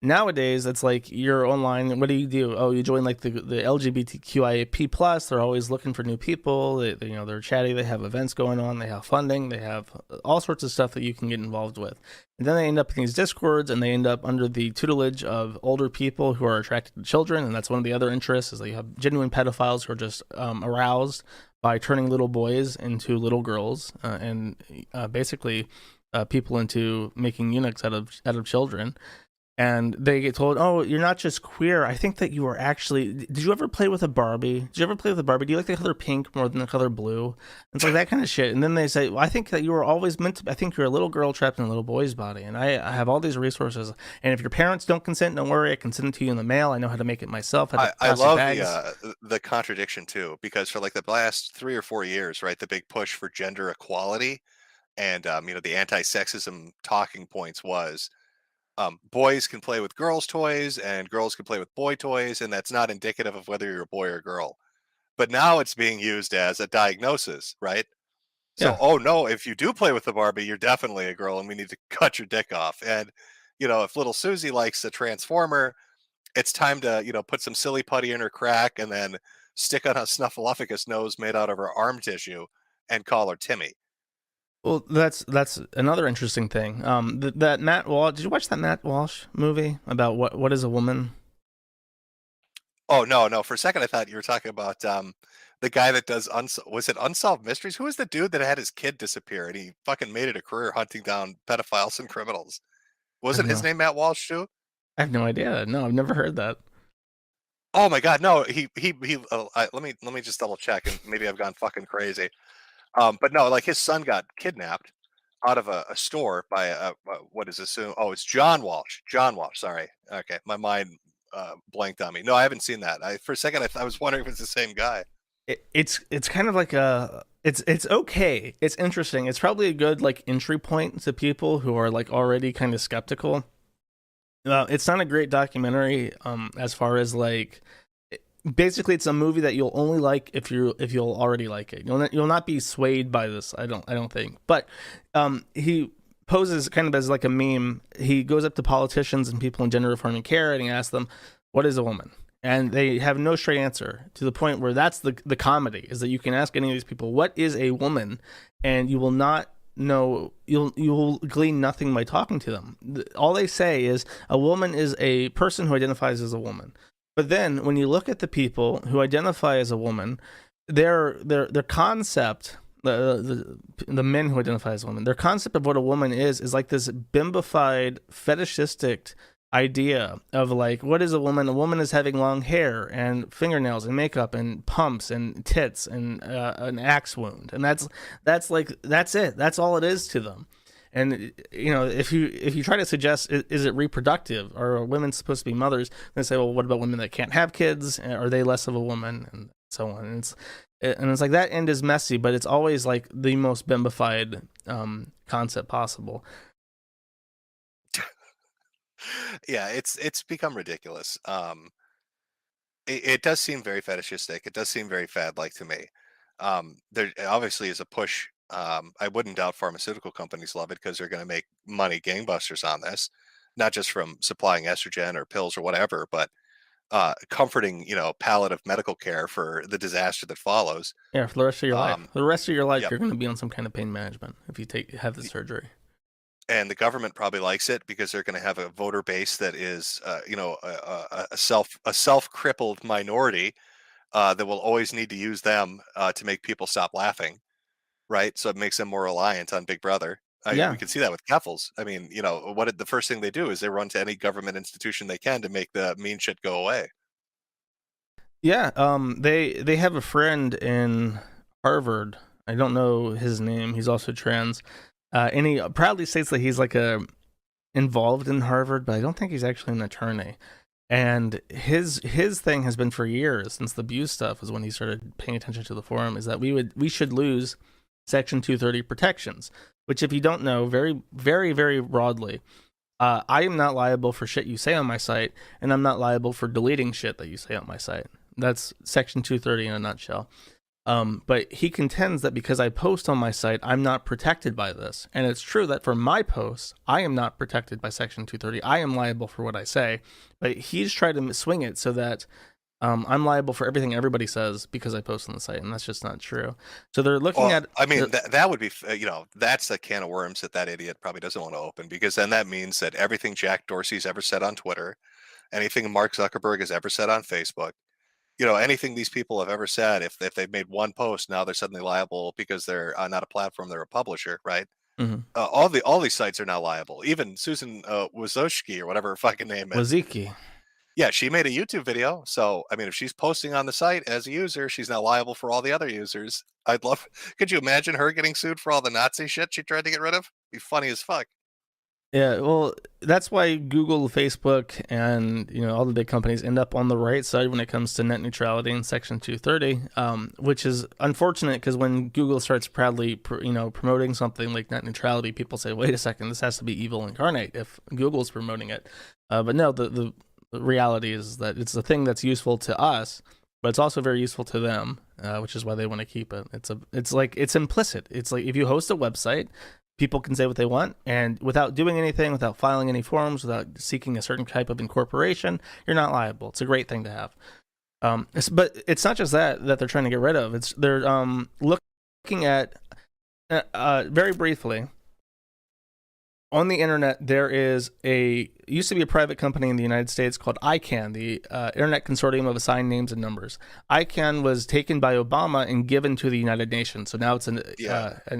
Nowadays, it's like you're online. What do? Oh, you join like the LGBTQIA plus. They're always looking for new people. They're chatty. They have events going on. They have funding. They have all sorts of stuff that you can get involved with. And then they end up in these Discords, and they end up under the tutelage of older people who are attracted to children. And that's one of the other interests, is that you have genuine pedophiles who are just aroused by turning little boys into little girls, and basically people into making eunuchs out of children. And they get told, oh, you're not just queer. I think that you are actually... Did you ever play with a Barbie? Do you like the color pink more than the color blue? It's like that kind of shit. And then they say, well, I think that you were always meant to... I think you're a little girl trapped in a little boy's body. And I have all these resources. And if your parents don't consent, don't worry. I can send it to you in the mail. I know how to make it myself. I love the contradiction, too. Because for like the last 3 or 4 years, right, the big push for gender equality and, the anti-sexism talking points was... boys can play with girls' toys and girls can play with boy toys, and that's not indicative of whether you're a boy or a girl. But now it's being used as a diagnosis, right? So, Yeah. oh no, if you do play with the Barbie, you're definitely a girl and we need to cut your dick off. And, if little Susie likes a Transformer, it's time to, put some silly putty in her crack and then stick on a Snuffleupagus nose made out of her arm tissue and call her Timmy. Well, that's another interesting thing. That Matt Walsh. Did you watch that Matt Walsh movie about what is a woman? Oh no! For a second, I thought you were talking about the guy that does was it Unsolved Mysteries? Who was the dude that had his kid disappear and he fucking made it a career hunting down pedophiles and criminals? Wasn't his name Matt Walsh too? I have no idea. No, I've never heard that. Oh my god, no! He. Let me just double check, and maybe I've gone fucking crazy. But no, like his son got kidnapped out of a store by what is assumed. Oh, it's John Walsh. John Walsh. Sorry. Okay, my mind blanked on me. No, I haven't seen that. For a second, I was wondering if it's the same guy. It's kind of like it's okay. It's interesting. It's probably a good like entry point to people who are like already kind of skeptical. It's not a great documentary. As far as like. Basically, it's a movie that you'll only like if you'll already like it. You'll not be swayed by this. I don't think. But he poses kind of as like a meme. He goes up to politicians and people in gender reforming care and he asks them, "What is a woman?" And they have no straight answer, to the point where that's the comedy, is that you can ask any of these people, "What is a woman?" and you will not know. You will glean nothing by talking to them. All they say is a woman is a person who identifies as a woman. But then, when you look at the people who identify as a woman, their concept, the men who identify as women, their concept of what a woman is like this bimbified, fetishistic idea of like, what is a woman? A woman is having long hair and fingernails and makeup and pumps and tits and an axe wound, and that's it. That's all it is to them. And if you try to suggest, is it reproductive? Are women supposed to be mothers? They say, well, what about women that can't have kids? Are they less of a woman? And so on. And it's like that end is messy, but it's always like the most bimbified concept possible. Yeah, it's become ridiculous. It does seem very fetishistic. It does seem very fad-like to me. There obviously is a push. I wouldn't doubt pharmaceutical companies love it because they're going to make money gangbusters on this, not just from supplying estrogen or pills or whatever, but comforting, palliative medical care for the disaster that follows. Yeah, for the rest of your life. For the rest of your life, Yep. You're going to be on some kind of pain management if you have the surgery. And the government probably likes it because they're going to have a voter base that is, a self-crippled minority that will always need to use them to make people stop laughing. Right, so it makes them more reliant on Big Brother. Yeah. We can see that with Keffals. I mean, the first thing they do is they run to any government institution they can to make the mean shit go away. Yeah, they have a friend in Harvard. I don't know his name. He's also trans, and he proudly states that he's like an involved in Harvard, but I don't think he's actually an attorney. And his thing has been for years, since the abuse stuff was when he started paying attention to the forum, is that we should lose Section 230 protections, which, if you don't know, very, very, very broadly, I am not liable for shit you say on my site, and I'm not liable for deleting shit that you say on my site. That's Section 230 in a nutshell. But he contends that because I post on my site, I'm not protected by this. And it's true that for my posts, I am not protected by Section 230. I am liable for what I say. But he's tried to swing it so that I'm liable for everything everybody says because I post on the site, and that's just not true. So they're looking at... I mean, that would be, that's a can of worms that idiot probably doesn't want to open, because then that means that everything Jack Dorsey's ever said on Twitter, anything Mark Zuckerberg has ever said on Facebook, anything these people have ever said, if they've made one post, now they're suddenly liable because they're not a platform, they're a publisher, right? Mm-hmm. All these sites are now liable. Even Susan Wojcicki, or whatever her fucking name is. Wojcicki. Yeah, she made a YouTube video. So, I mean, if she's posting on the site as a user, she's now liable for all the other users. Could you imagine her getting sued for all the Nazi shit she tried to get rid of? Be funny as fuck. Yeah, well, that's why Google, Facebook, and all the big companies end up on the right side when it comes to net neutrality in Section 230, which is unfortunate because when Google starts proudly, promoting something like net neutrality, people say, "Wait a second, this has to be evil incarnate if Google's promoting it." But no, the reality is that it's a thing that's useful to us, but it's also very useful to them, which is why they want to keep it. It's implicit. It's like if you host a website, people can say what they want, and without doing anything, without filing any forms, without seeking a certain type of incorporation, you're not liable. It's a great thing to have. But it's not just that they're trying to get rid of. They're looking at, very briefly, on the internet, there used to be a private company in the United States called ICANN, the Internet Consortium of Assigned Names and Numbers. ICANN was taken by Obama and given to the United Nations, so now it's an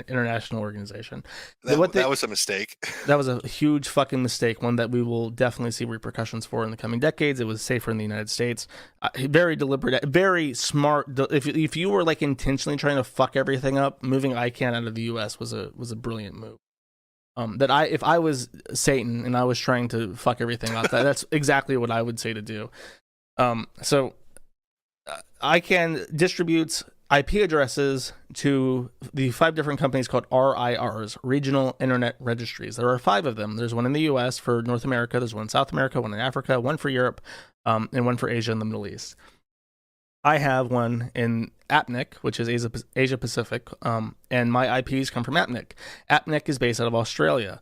international organization. That was a mistake. That was a huge fucking mistake, one that we will definitely see repercussions for in the coming decades. It was safer in the United States. Very deliberate, very smart. If you were like intentionally trying to fuck everything up, moving ICANN out of the U.S. was a brilliant move. If I was Satan and I was trying to fuck everything up, that's exactly what I would say to do. So ICANN distributes IP addresses to the 5 different companies called RIRs, Regional Internet Registries. There are 5 of them. There's one in the US for North America, there's one in South America, one in Africa, one for Europe, and one for Asia and the Middle East. I have one in APNIC, which is Asia Pacific, and my IPs come from APNIC. APNIC is based out of Australia.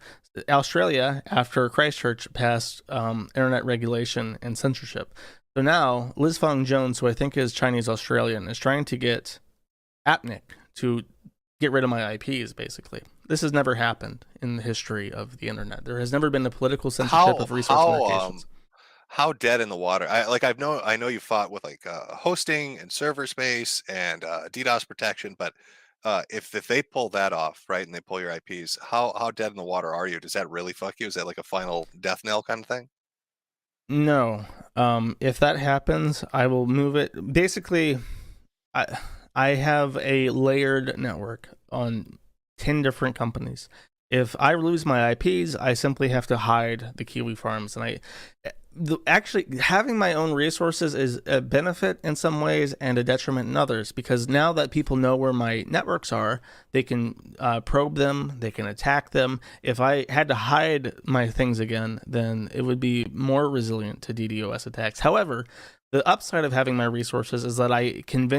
Australia, after Christchurch, passed internet regulation and censorship. So now, Liz Fong Jones, who I think is Chinese-Australian, is trying to get APNIC to get rid of my IPs, basically. This has never happened in the history of the internet. There has never been a political censorship of resource allocations. How dead in the water? I know you fought with hosting and server space and DDoS protection, but if they pull that off, right, and they pull your IPs, how dead in the water are you? Does that really fuck you? Is that like a final death knell kind of thing? No. If that happens, I will move it. Basically, I have a layered network on 10 different companies. If I lose my IPs, I simply have to hide the Kiwifarms, and actually having my own resources is a benefit in some ways and a detriment in others, because now that people know where my networks are, they can probe them, they can attack them. If I had to hide my things again, then it would be more resilient to DDoS attacks. However, the upside of having my resources is that I can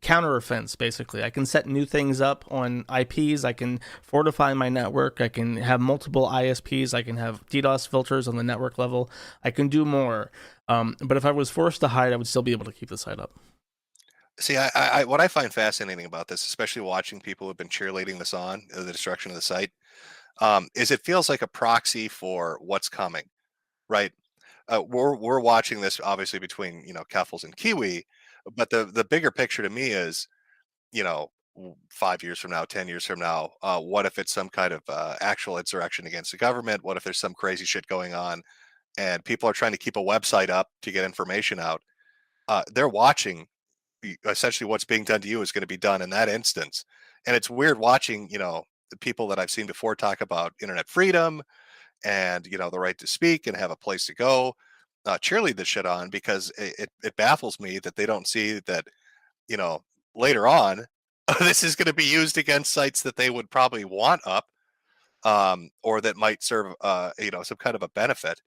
counteroffense, basically. I can set new things up on IPs. I can fortify my network. I can have multiple ISPs. I can have DDoS filters on the network level. I can do more. But if I was forced to hide, I would still be able to keep the site up. See, I what I find fascinating about this, especially watching people who've been cheerleading this on, the destruction of the site, is it feels like a proxy for what's coming, right? We're watching this obviously between Keffals and Kiwi, but the bigger picture to me is, 5 years from now, 10 years from now, what if it's some kind of actual insurrection against the government? What if there's some crazy shit going on and people are trying to keep a website up to get information out? They're watching essentially what's being done to you is going to be done in that instance. And it's weird watching, the people that I've seen before talk about internet freedom and, you know, the right to speak and have a place to go, cheerlead this shit on, because it baffles me that they don't see that, you know, later on, this is going to be used against sites that they would probably want up, or that might serve, you know, some kind of a benefit.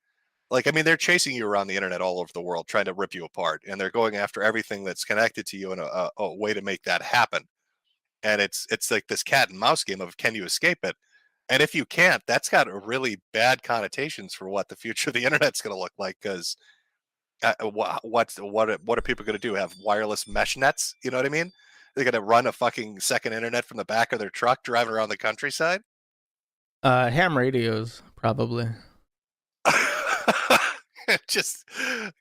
Like, I mean, they're chasing you around the internet all over the world, trying to rip you apart, and they're going after everything that's connected to you in a way to make that happen. And it's like this cat and mouse game of, can you escape it? And if you can't, that's got a really bad connotations for what the future of the internet's going to look like. Because what are people going to do? Have wireless mesh nets? You know what I mean? They're going to run a fucking second internet from the back of their truck driving around the countryside. Ham radios, probably. Just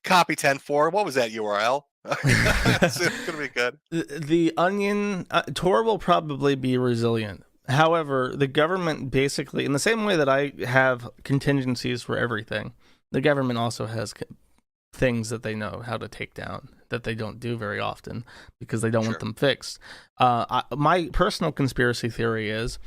copy 10.4. What was that URL? It's gonna be good. The Onion Tor will probably be resilient. However, the government basically, in the same way that I have contingencies for everything, the government also has things that they know how to take down that they don't do very often because they don't want them fixed. My personal conspiracy theory is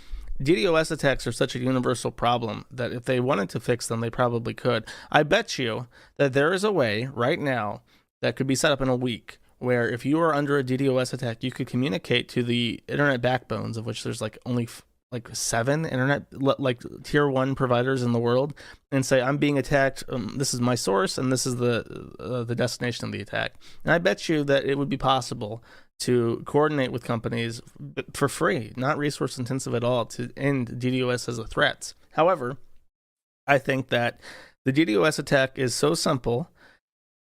DDoS attacks are such a universal problem that if they wanted to fix them, they probably could. I bet you that there is a way right now that could be set up in a week where if you are under a DDoS attack, you could communicate to the internet backbones, of which there's like only like 7 internet like tier 1 providers in the world, and say, I'm being attacked. This is my source, and this is the destination of the attack. And I bet you that it would be possible to coordinate with companies for free, not resource intensive at all, to end DDoS as a threat. However, I think that the DDoS attack is so simple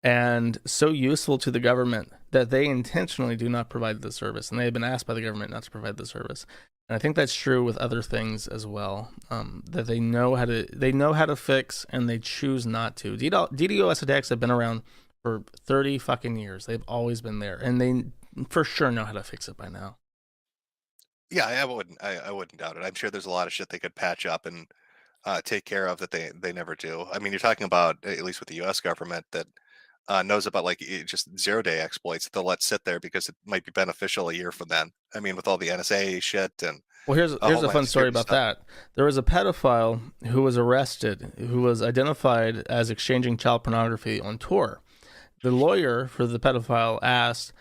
and so useful to the government that they intentionally do not provide the service, and they have been asked by the government not to provide the service. And I think that's true with other things as well, that they know how to fix, and they choose not to. DDoS attacks have been around for 30 fucking years. They've always been there, and they for sure know how to fix it by now. Yeah, I wouldn't doubt it. I'm sure there's a lot of shit they could patch up and take care of that they never do. I mean, you're talking about, at least with the U.S. government, that knows about like just 0-day exploits that they'll let sit there because it might be beneficial a year from then. I mean, with all the NSA shit and well, here's a fun story about that. There was a pedophile who was arrested, who was identified as exchanging child pornography on tour. The lawyer for the pedophile asked,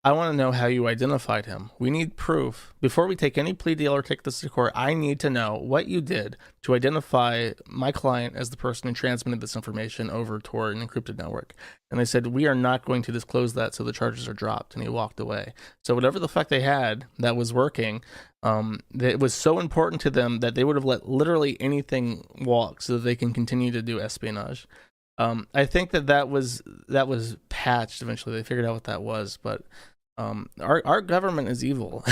I want to know how you identified him. We need proof. Before we take any plea deal or take this to court, I need to know what you did to identify my client as the person who transmitted this information over Tor, an encrypted network. And they said, we are not going to disclose that, so the charges are dropped. And he walked away. So whatever the fuck they had that was working, it was so important to them that they would have let literally anything walk so that they can continue to do espionage. I think that was patched eventually. They figured out what that was, but our government is evil.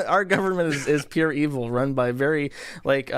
Our government is pure evil, run by very like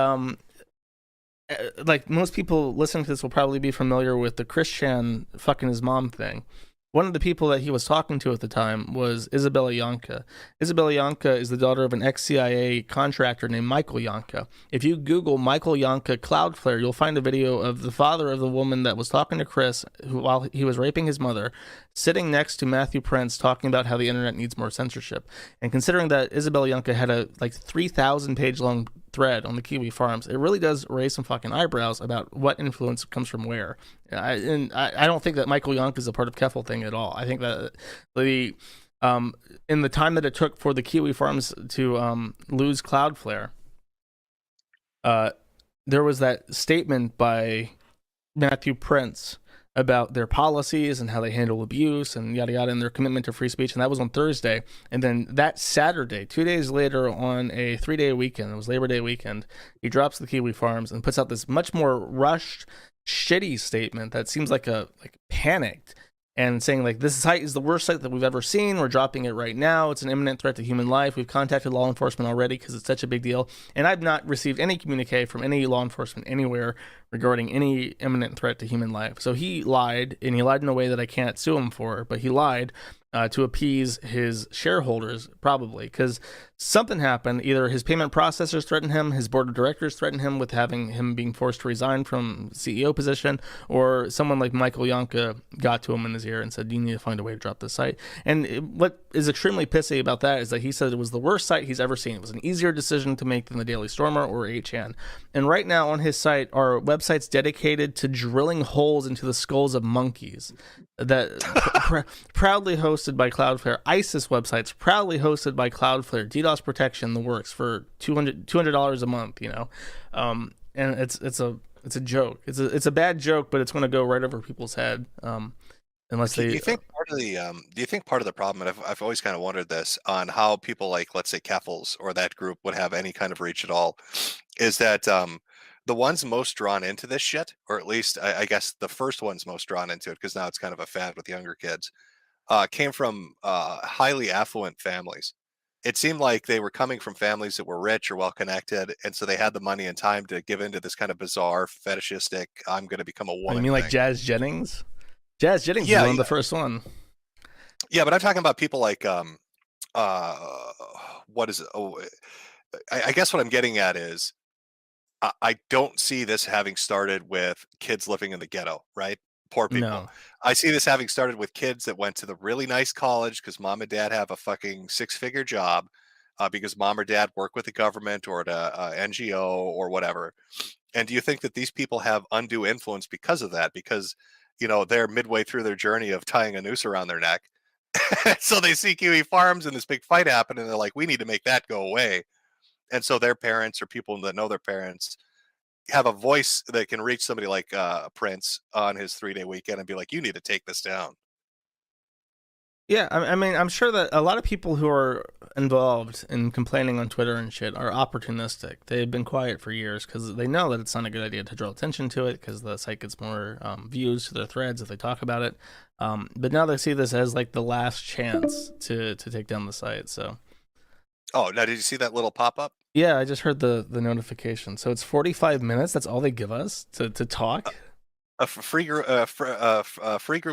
most people listening to this will probably be familiar with the Christian fucking his mom thing. One of the people that he was talking to at the time was Isabella Yanka. Isabella Yanka is the daughter of an ex-CIA contractor named Michael Yanka. If you Google Michael Yanka Cloudflare, you'll find a video of the father of the woman that was talking to Chris while he was raping his mother, sitting next to Matthew Prince talking about how the internet needs more censorship. And considering that Isabella Yanka had a 3,000 page long thread on the Kiwifarms, it really does raise some fucking eyebrows about what influence comes from where. I don't think that Michael Yanka is a part of Keffals thing at all. I think that in the time that it took for the Kiwifarms to lose Cloudflare, there was that statement by Matthew Prince about their policies and how they handle abuse and yada yada and their commitment to free speech, and that was on Thursday. And then that Saturday, 2 days later, on a 3-day weekend, it was Labor Day weekend, he drops the Kiwifarms and puts out this much more rushed, shitty statement that seems like panicked, and saying this site is the worst site that we've ever seen. We're dropping it right now. It's an imminent threat to human life. We've contacted law enforcement already because it's such a big deal. And I've not received any communique from any law enforcement anywhere regarding any imminent threat to human life. So he lied, and he lied in a way that I can't sue him for, but he lied. to appease his shareholders, probably, because something happened. Either his payment processors threatened him, his board of directors threatened him with having him being forced to resign from CEO position, or someone like Michael Yonka got to him in his ear and said, you need to find a way to drop this site. And what is extremely pissy about that is that he said it was the worst site he's ever seen. It was an easier decision to make than the Daily Stormer or 8chan. And right now on his site are websites dedicated to drilling holes into the skulls of monkeys that proudly hosted by Cloudflare. ISIS websites proudly hosted by Cloudflare. DDoS protection, the works, for $200 a month, you know. And it's a joke. It's a bad joke, but it's going to go right over people's head. Unless they. Do you think part of the problem, and I've always kind of wondered this, on how people like, let's say, Keffals or that group would have any kind of reach at all, is that the ones most drawn into this shit, or at least I guess the first ones most drawn into it, because now it's kind of a fad with younger kids, came from highly affluent families. It seemed like they were coming from families that were rich or well connected, and so they had the money and time to give into this kind of bizarre, fetishistic, I'm going to become a woman. You mean like Jazz Jennings? Jazz Jennings was one of the first one. Yeah, but I'm talking about people like what is it? Oh, I guess what I'm getting at is I don't see this having started with kids living in the ghetto, right? Poor people. No. I see this having started with kids that went to the really nice college because mom and dad have a fucking 6-figure job, because mom or dad work with the government or at a NGO or whatever. And do you think that these people have undue influence because of that? Because, you know, they're midway through their journey of tying a noose around their neck. So they see Kiwifarms and this big fight happen, and they're like, we need to make that go away. And so their parents or people that know their parents have a voice that can reach somebody like Prince on his 3-day weekend and be like, you need to take this down. Yeah, I mean, I'm sure that a lot of people who are involved in complaining on Twitter and shit are opportunistic. They've been quiet for years because they know that it's not a good idea to draw attention to it because the site gets more views to their threads if they talk about it. But now they see this as like the last chance to take down the site. So. Oh, now did you see that little pop-up? Yeah, I just heard the notification. So it's 45 minutes. That's all they give us to talk. Free group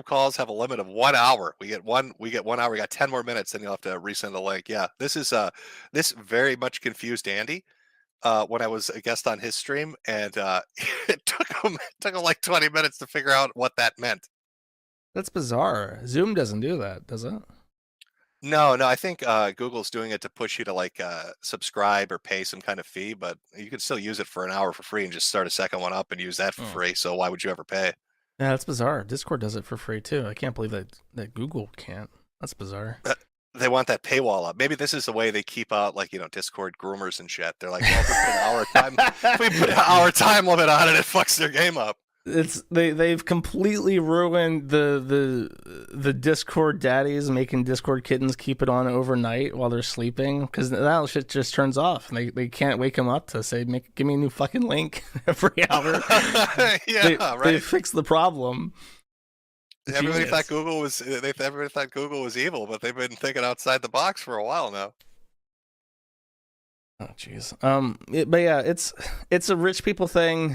calls have a limit of 1 hour. We get 1 hour. We got 10 more minutes, then you'll have to resend the link. Yeah, this is this very much confused Andy when I was a guest on his stream, and it took him like 20 minutes to figure out what that meant. That's bizarre. Zoom doesn't do that, does it? No, I think Google's doing it to push you to like subscribe or pay some kind of fee, but you can still use it for an hour for free and just start a second one up and use that for free. So why would you ever pay? Yeah, that's bizarre. Discord does it for free too. I can't believe that Google can't. That's bizarre. They want that paywall up. Maybe this is the way they keep out, like, you know, Discord groomers and shit. They're like, well, if we put an hour time limit on it, it fucks their game up. They've completely ruined the Discord daddies, making Discord kittens keep it on overnight while they're sleeping, because that shit just turns off and they can't wake them up to say, give me a new fucking link every hour. Yeah, right. They fixed the problem. Everybody thought Google was evil, but they've been thinking outside the box for a while now. Oh jeez. But yeah, it's a rich people thing.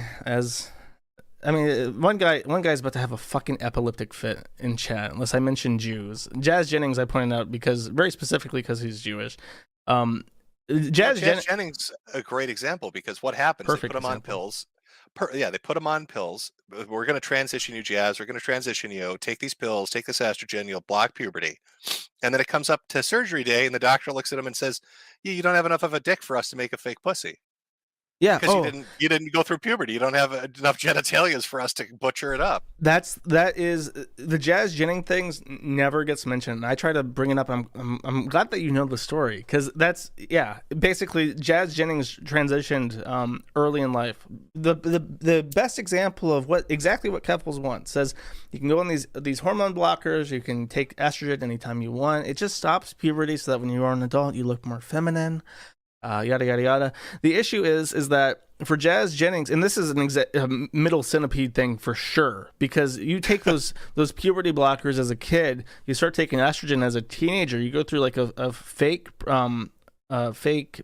I mean, one guy's about to have a fucking epileptic fit in chat, unless I mention Jews. Jazz Jennings, I pointed out very specifically because he's Jewish. Jazz Jennings, a great example, because what happens? They put him on pills. They put him on pills. We're going to transition you, Jazz. We're going to transition you. Take these pills. Take this estrogen. You'll block puberty. And then it comes up to surgery day, and the doctor looks at him and says, you don't have enough of a dick for us to make a fake pussy. Yeah, because you didn't go through puberty. You don't have enough genitalias for us to butcher it up. That is the Jazz Jennings things never gets mentioned. I try to bring it up. I'm glad that you know the story, because basically Jazz Jennings transitioned early in life. The best example of exactly what Keffals wants says you can go on these hormone blockers. You can take estrogen anytime you want. It just stops puberty so that when you are an adult you look more feminine. Yada yada yada. The issue is that for Jazz Jennings, and this is a middle centipede thing for sure, because you take those puberty blockers as a kid, you start taking estrogen as a teenager, you go through like a fake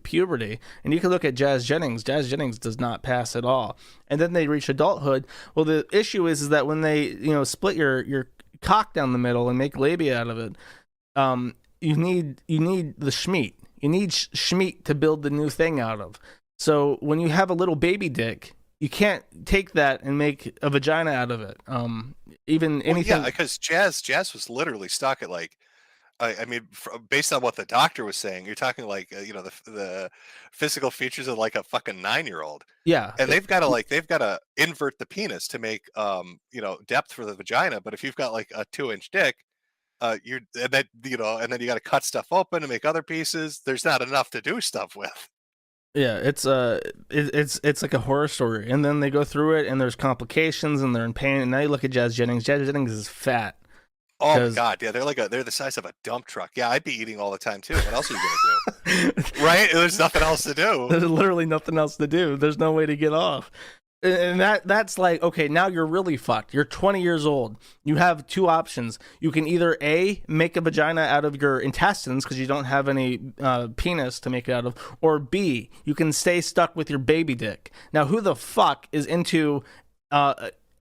puberty, and you can look at Jazz Jennings. Jazz Jennings does not pass at all, and then they reach adulthood. Well, the issue is that when they split your cock down the middle and make labia out of it, you need the schmeat. You need schmeat to build the new thing out of. So when you have a little baby dick, you can't take that and make a vagina out of it. Even anything. Yeah, because Jazz was literally stuck at like, I mean, based on what the doctor was saying, you're talking like the physical features of like a fucking 9-year-old. Yeah, And they've got to invert the penis to make depth for the vagina. But if you've got like a 2-inch dick, and then you got to cut stuff open and make other pieces. There's not enough to do stuff with. Yeah, it's like a horror story, and then they go through it, and there's complications, and they're in pain. And now you look at Jazz Jennings. Jazz Jennings is fat. Oh my god, yeah, they're the size of a dump truck. Yeah, I'd be eating all the time too. What else are you gonna do? Right? There's nothing else to do. There's literally nothing else to do. There's no way to get off. And that's like, okay, now you're really fucked. You're 20 years old. You have two options. You can either A, make a vagina out of your intestines because you don't have any penis to make it out of, or B, you can stay stuck with your baby dick. Now, who the fuck is into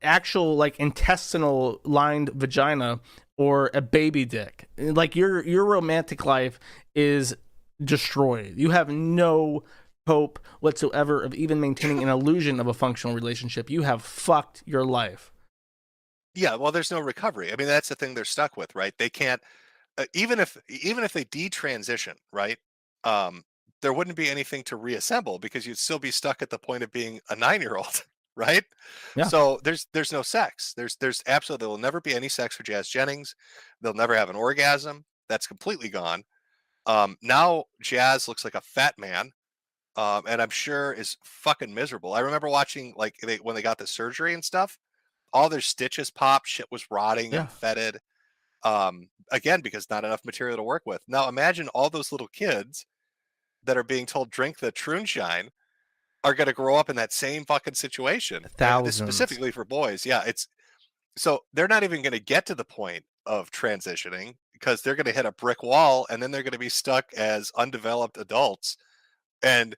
actual like intestinal lined vagina or a baby dick? Like your romantic life is destroyed. You have no hope whatsoever of even maintaining an illusion of a functional relationship. You have fucked your life. Yeah, well, there's no recovery. I mean, that's the thing they're stuck with, right? They can't even if they detransition, right? There wouldn't be anything to reassemble because you'd still be stuck at the point of being a 9-year-old, right? Yeah. So there's no sex. There's absolutely, there will never be any sex for Jazz Jennings. They'll never have an orgasm. That's completely gone. Now Jazz looks like a fat man. And I'm sure is fucking miserable. I remember watching like when they got the surgery and stuff, all their stitches popped, shit was rotting and fetid. Again, because not enough material to work with. Now imagine all those little kids that are being told drink the Trunshine are going to grow up in that same fucking situation. Thousands. Specifically for boys. Yeah, it's so they're not even going to get to the point of transitioning because they're going to hit a brick wall and then they're going to be stuck as undeveloped adults. And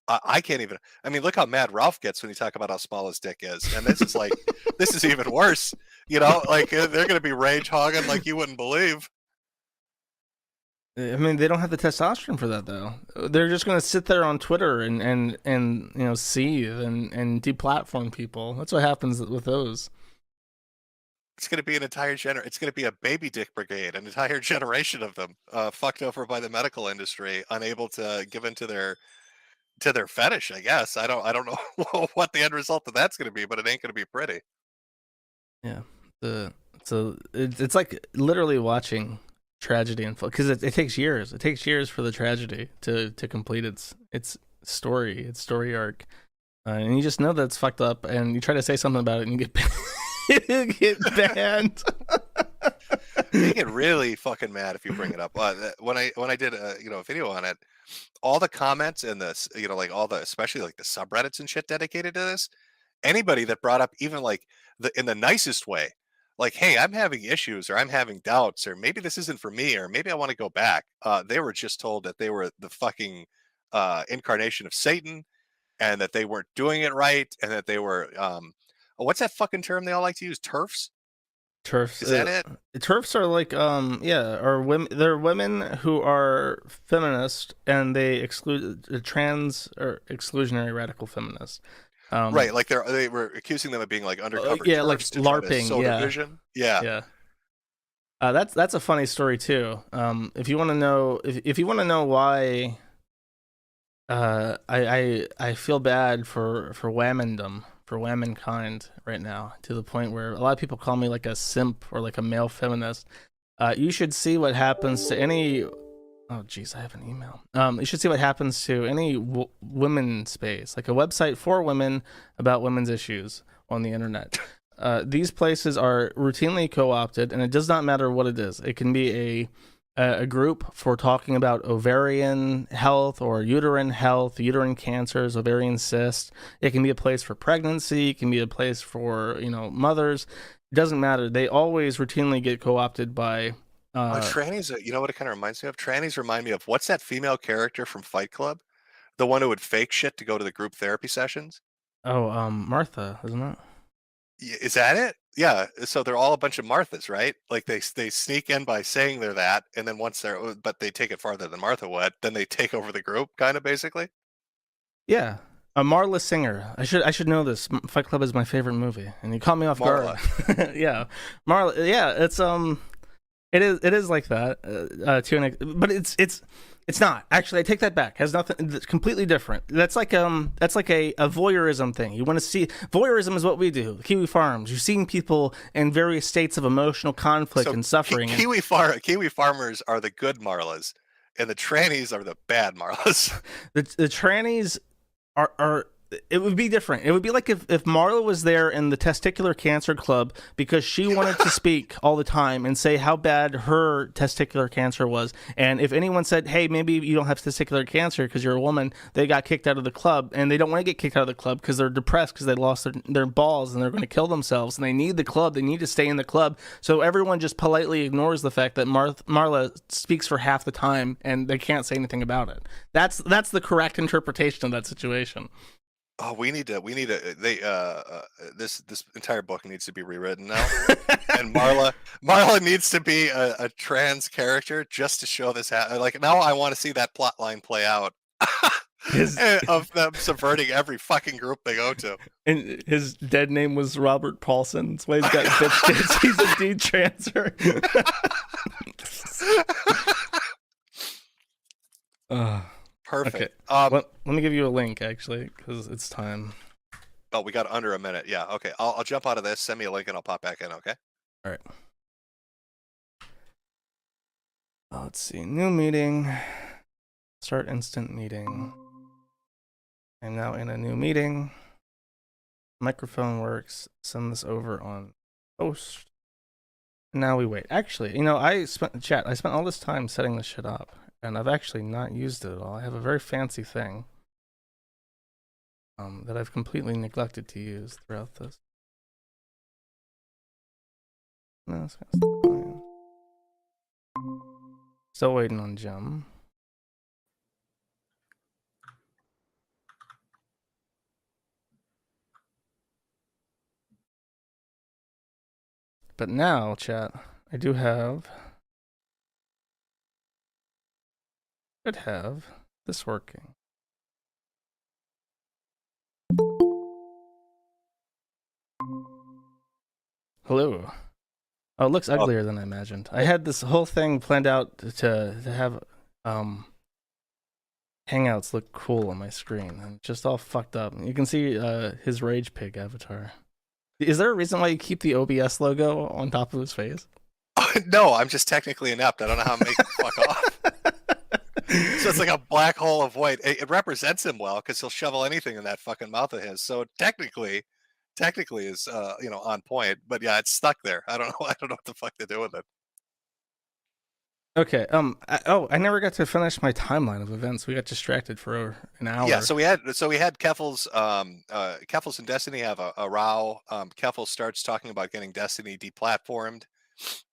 I can't even. I mean, look how mad Ralph gets when you talk about how small his dick is, and this is like, this is even worse. Like they're going to be rage hogging like you wouldn't believe. I mean, they don't have the testosterone for that though. They're just going to sit there on Twitter and seethe and deplatform people. That's what happens with those. It's going to be an entire It's going to be a baby dick brigade, an entire generation of them, fucked over by the medical industry, unable to give into their fetish. I guess I don't know what the end result of that's going to be, but it ain't going to be pretty. Yeah, so it's like literally watching tragedy unfold because it takes years. It takes years for the tragedy to complete its story arc, and you just know that it's fucked up, and you try to say something about it, and you get banned. They get really fucking mad if you bring it up. When I did a video on it, all the comments in this, like all the, especially like the subreddits and shit dedicated to this, anybody that brought up even like in the nicest way, like, hey, I'm having issues or I'm having doubts or maybe this isn't for me or maybe I want to go back. They were just told that they were the fucking incarnation of Satan and that they weren't doing it right and that they were what's that fucking term they all like to use? TERFs? TERFs. Is that it? TERFs are like are women. They're women who are feminist and they exclude trans or exclusionary radical feminists. Right, like they were accusing them of being like undercover. Yeah, like to LARPing. Sow division. Yeah. That's a funny story too. If you want to know, if you want to know why, I feel bad for womankind right now, to the point where a lot of people call me like a simp or like a male feminist. You should see what happens to any. Oh, geez, I have an email. You should see what happens to any women space, like a website for women about women's issues on the internet. These places are routinely co-opted, and it does not matter what it is. It can be a group for talking about ovarian health or uterine health, uterine cancers, ovarian cysts. It can be a place for pregnancy. It can be a place for mothers. It doesn't matter. They always routinely get co-opted by. Trannies, you know what it kind of reminds me of? Trannies remind me of, what's that female character from Fight Club? The one who would fake shit to go to the group therapy sessions? Oh, Martha, isn't it? Is that it? Yeah, so they're all a bunch of Marthas, right? Like they sneak in by saying they're that, and then once but they take it farther than Martha would, then they take over the group, kind of basically. Yeah. A Marla Singer. I should know this. Fight Club is my favorite movie, and you caught me off guard. Yeah, Marla. Yeah, it is like that. But it's not. Actually, I take that back. It has nothing. It's completely different. That's like a voyeurism thing. You want to see voyeurism is what we do. Kiwifarms. You're seeing people in various states of emotional conflict and suffering. Kiwi farmers are the good Marlas, and the trannies are the bad Marlas. The trannies are it would be different. It would be like if Marla was there in the testicular cancer club because she wanted to speak all the time and say how bad her testicular cancer was. And if anyone said, hey, maybe you don't have testicular cancer because you're a woman, they got kicked out of the club. And they don't want to get kicked out of the club because they're depressed because they lost their balls and they're going to kill themselves. And they need the club. They need to stay in the club. So everyone just politely ignores the fact that Marla speaks for half the time and they can't say anything about it. That's the correct interpretation of that situation. Oh, we need to. This entire book needs to be rewritten now, and Marla needs to be a trans character just to show this. Like now, I want to see that plot line play out of them subverting every fucking group they go to. And his dead name was Robert Paulson. That's why he's got bitch tits. He's a de-transer. Perfect. Okay. Let me give you a link, actually, because it's time. Oh, we got under a minute. Yeah. Okay. I'll jump out of this. Send me a link and I'll pop back in. Okay. All right. Let's see. New meeting. Start instant meeting. I'm now in a new meeting. Microphone works. Send this over on post. Now we wait. Actually, I spent all this time setting this shit up. And I've actually not used it at all. I have a very fancy thing that I've completely neglected to use throughout this. No, it's fine. Still waiting on Jim. But now, chat, I do have... Should have this working. Hello. Oh, it looks uglier than I imagined. I had this whole thing planned out to have Hangouts look cool on my screen, and just all fucked up. You can see his Rage Pig avatar. Is there a reason why you keep the OBS logo on top of his face? No, I'm just technically inept. I don't know how to make it fuck off. So it's like a black hole of white. It represents him well because he'll shovel anything in that fucking mouth of his. So technically is on point. But yeah, it's stuck there. I don't know what the fuck to do with it. Okay. I never got to finish my timeline of events. We got distracted for an hour. Yeah. So we had Keffals. Keffals and Destiny have a row. Keffals starts talking about getting Destiny deplatformed,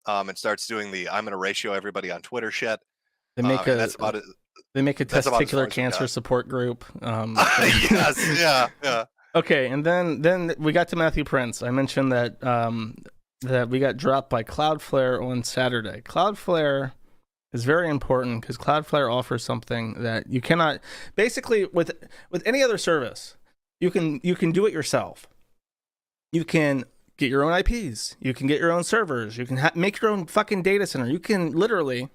and starts doing the "I'm going to ratio everybody on Twitter" shit. They make a testicular cancer support group. Yes, yeah. Okay, and then we got to Matthew Prince. I mentioned that that we got dropped by Cloudflare on Saturday. Cloudflare is very important because Cloudflare offers something that you cannot. Basically, with any other service, you can do it yourself. You can get your own IPs. You can get your own servers. You can make your own fucking data center. You can literally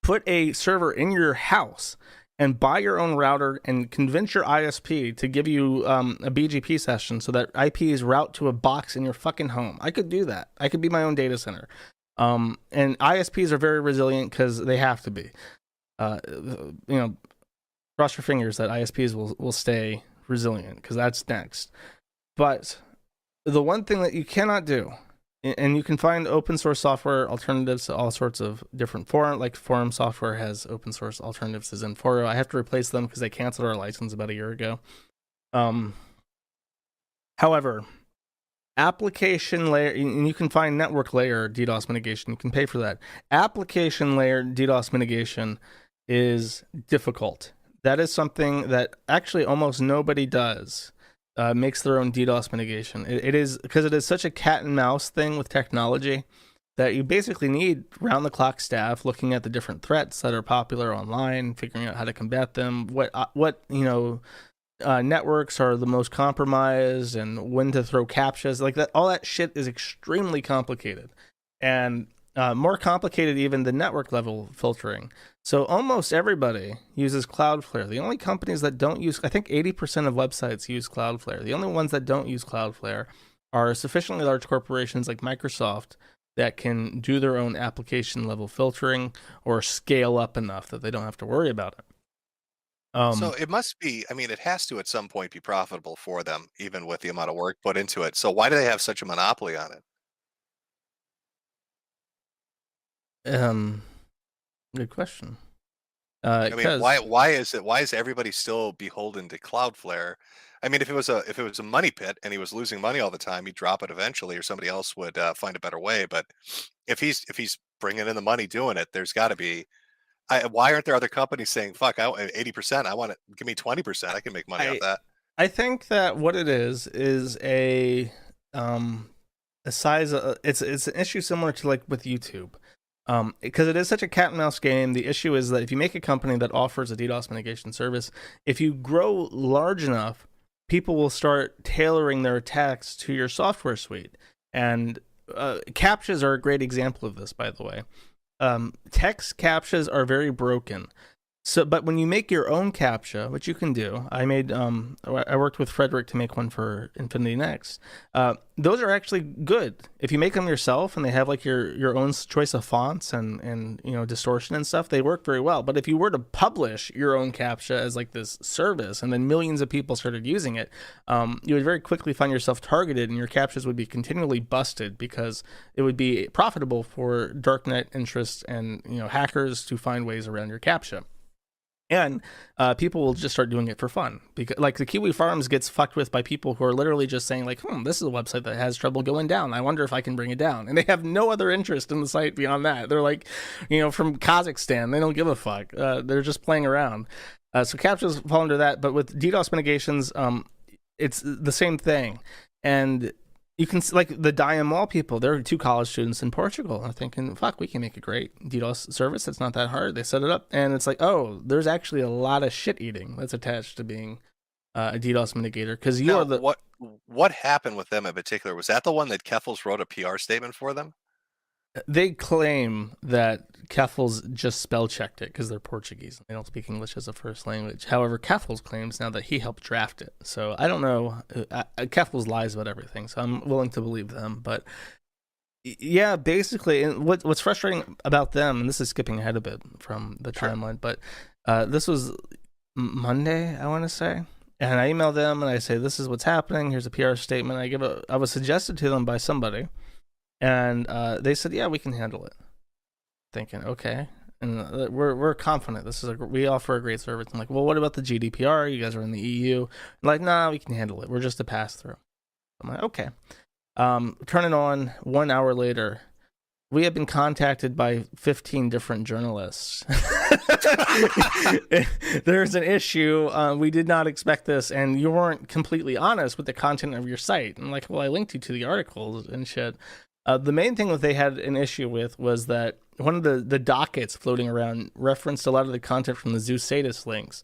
put a server in your house and buy your own router and convince your ISP to give you a BGP session so that IPs route to a box in your fucking home. I could do that. I could be my own data center. And ISPs are very resilient because they have to be. Cross your fingers that ISPs will stay resilient because that's next. But the one thing that you cannot do, and you can find open source software alternatives to all sorts of different forums, like Forum Software has open source alternatives to Zenforo. I have to replace them because they canceled our license about a year ago. However, application layer, and you can find network layer DDoS mitigation. You can pay for that. Application layer DDoS mitigation is difficult. That is something that actually almost nobody does. makes their own DDoS mitigation. It is because it is such a cat and mouse thing with technology that you basically need round the clock staff looking at the different threats that are popular online, figuring out how to combat them, what networks are the most compromised, and when to throw captchas. Like that, all that shit is extremely complicated, and more complicated even than network level filtering. So almost everybody uses Cloudflare. The only companies that don't use, I think 80% of websites use Cloudflare. The only ones that don't use Cloudflare are sufficiently large corporations like Microsoft that can do their own application level filtering or scale up enough that they don't have to worry about it. So it must be, I mean, it has to at some point be profitable for them, even with the amount of work put into it. So why do they have such a monopoly on it? Good question. I mean, why is everybody still beholden to Cloudflare? I mean, if it was a money pit and he was losing money all the time, he'd drop it eventually, or somebody else would find a better way. But if he's bringing in the money doing it, there's got to be. Why aren't there other companies saying, "Fuck, 80%? I want it. Give me 20%. I can make money off that." I think that what it is a size. It's an issue similar to like with YouTube. Because it is such a cat and mouse game. The issue is that if you make a company that offers a DDoS mitigation service, if you grow large enough, people will start tailoring their attacks to your software suite. And captchas are a great example of this, by the way. Text captchas are very broken. So, but when you make your own captcha, which you can do, I worked with Frederick to make one for Infinity Next. Those are actually good if you make them yourself, and they have like your own choice of fonts and distortion and stuff. They work very well. But if you were to publish your own captcha as like this service, and then millions of people started using it, you would very quickly find yourself targeted, and your captchas would be continually busted because it would be profitable for darknet interests and hackers to find ways around your captcha. And people will just start doing it for fun, because like the Kiwifarms gets fucked with by people who are literally just saying like, this is a website that has trouble going down. I wonder if I can bring it down. And they have no other interest in the site beyond that. They're like, from Kazakhstan. They don't give a fuck. They're just playing around. So captchas fall under that. But with DDoS mitigations, it's the same thing. And you can like the Diamol people. They're 2 college students in Portugal. Are thinking, fuck, we can make a great DDoS service. It's not that hard. They set it up, and it's like, oh, there's actually a lot of shit eating that's attached to being a DDoS mitigator. Because what happened with them in particular? Was that the one that Keffals wrote a PR statement for them? They claim that Keffals just spell checked it because they're Portuguese and they don't speak English as a first language. However, Keffals claims now that he helped draft it. So I don't know. Keffals lies about everything, so I'm willing to believe them. But yeah, basically, and what's frustrating about them, and this is skipping ahead a bit from the timeline, but this was Monday, I want to say. And I emailed them and I say, this is what's happening. Here's a PR statement. I was suggested to them by somebody. And they said, yeah, we can handle it. Thinking, okay. And we're confident. We offer a great service. I'm like, well, what about the GDPR? You guys are in the EU. I'm like, nah, we can handle it. We're just a pass-through. I'm like, okay. Turn it on. 1 hour later, we have been contacted by 15 different journalists. There's an issue. We did not expect this, and you weren't completely honest with the content of your site. I'm like, well, I linked you to the articles and shit. The main thing that they had an issue with was that one of the dockets floating around referenced a lot of the content from the Zeus Sadist links.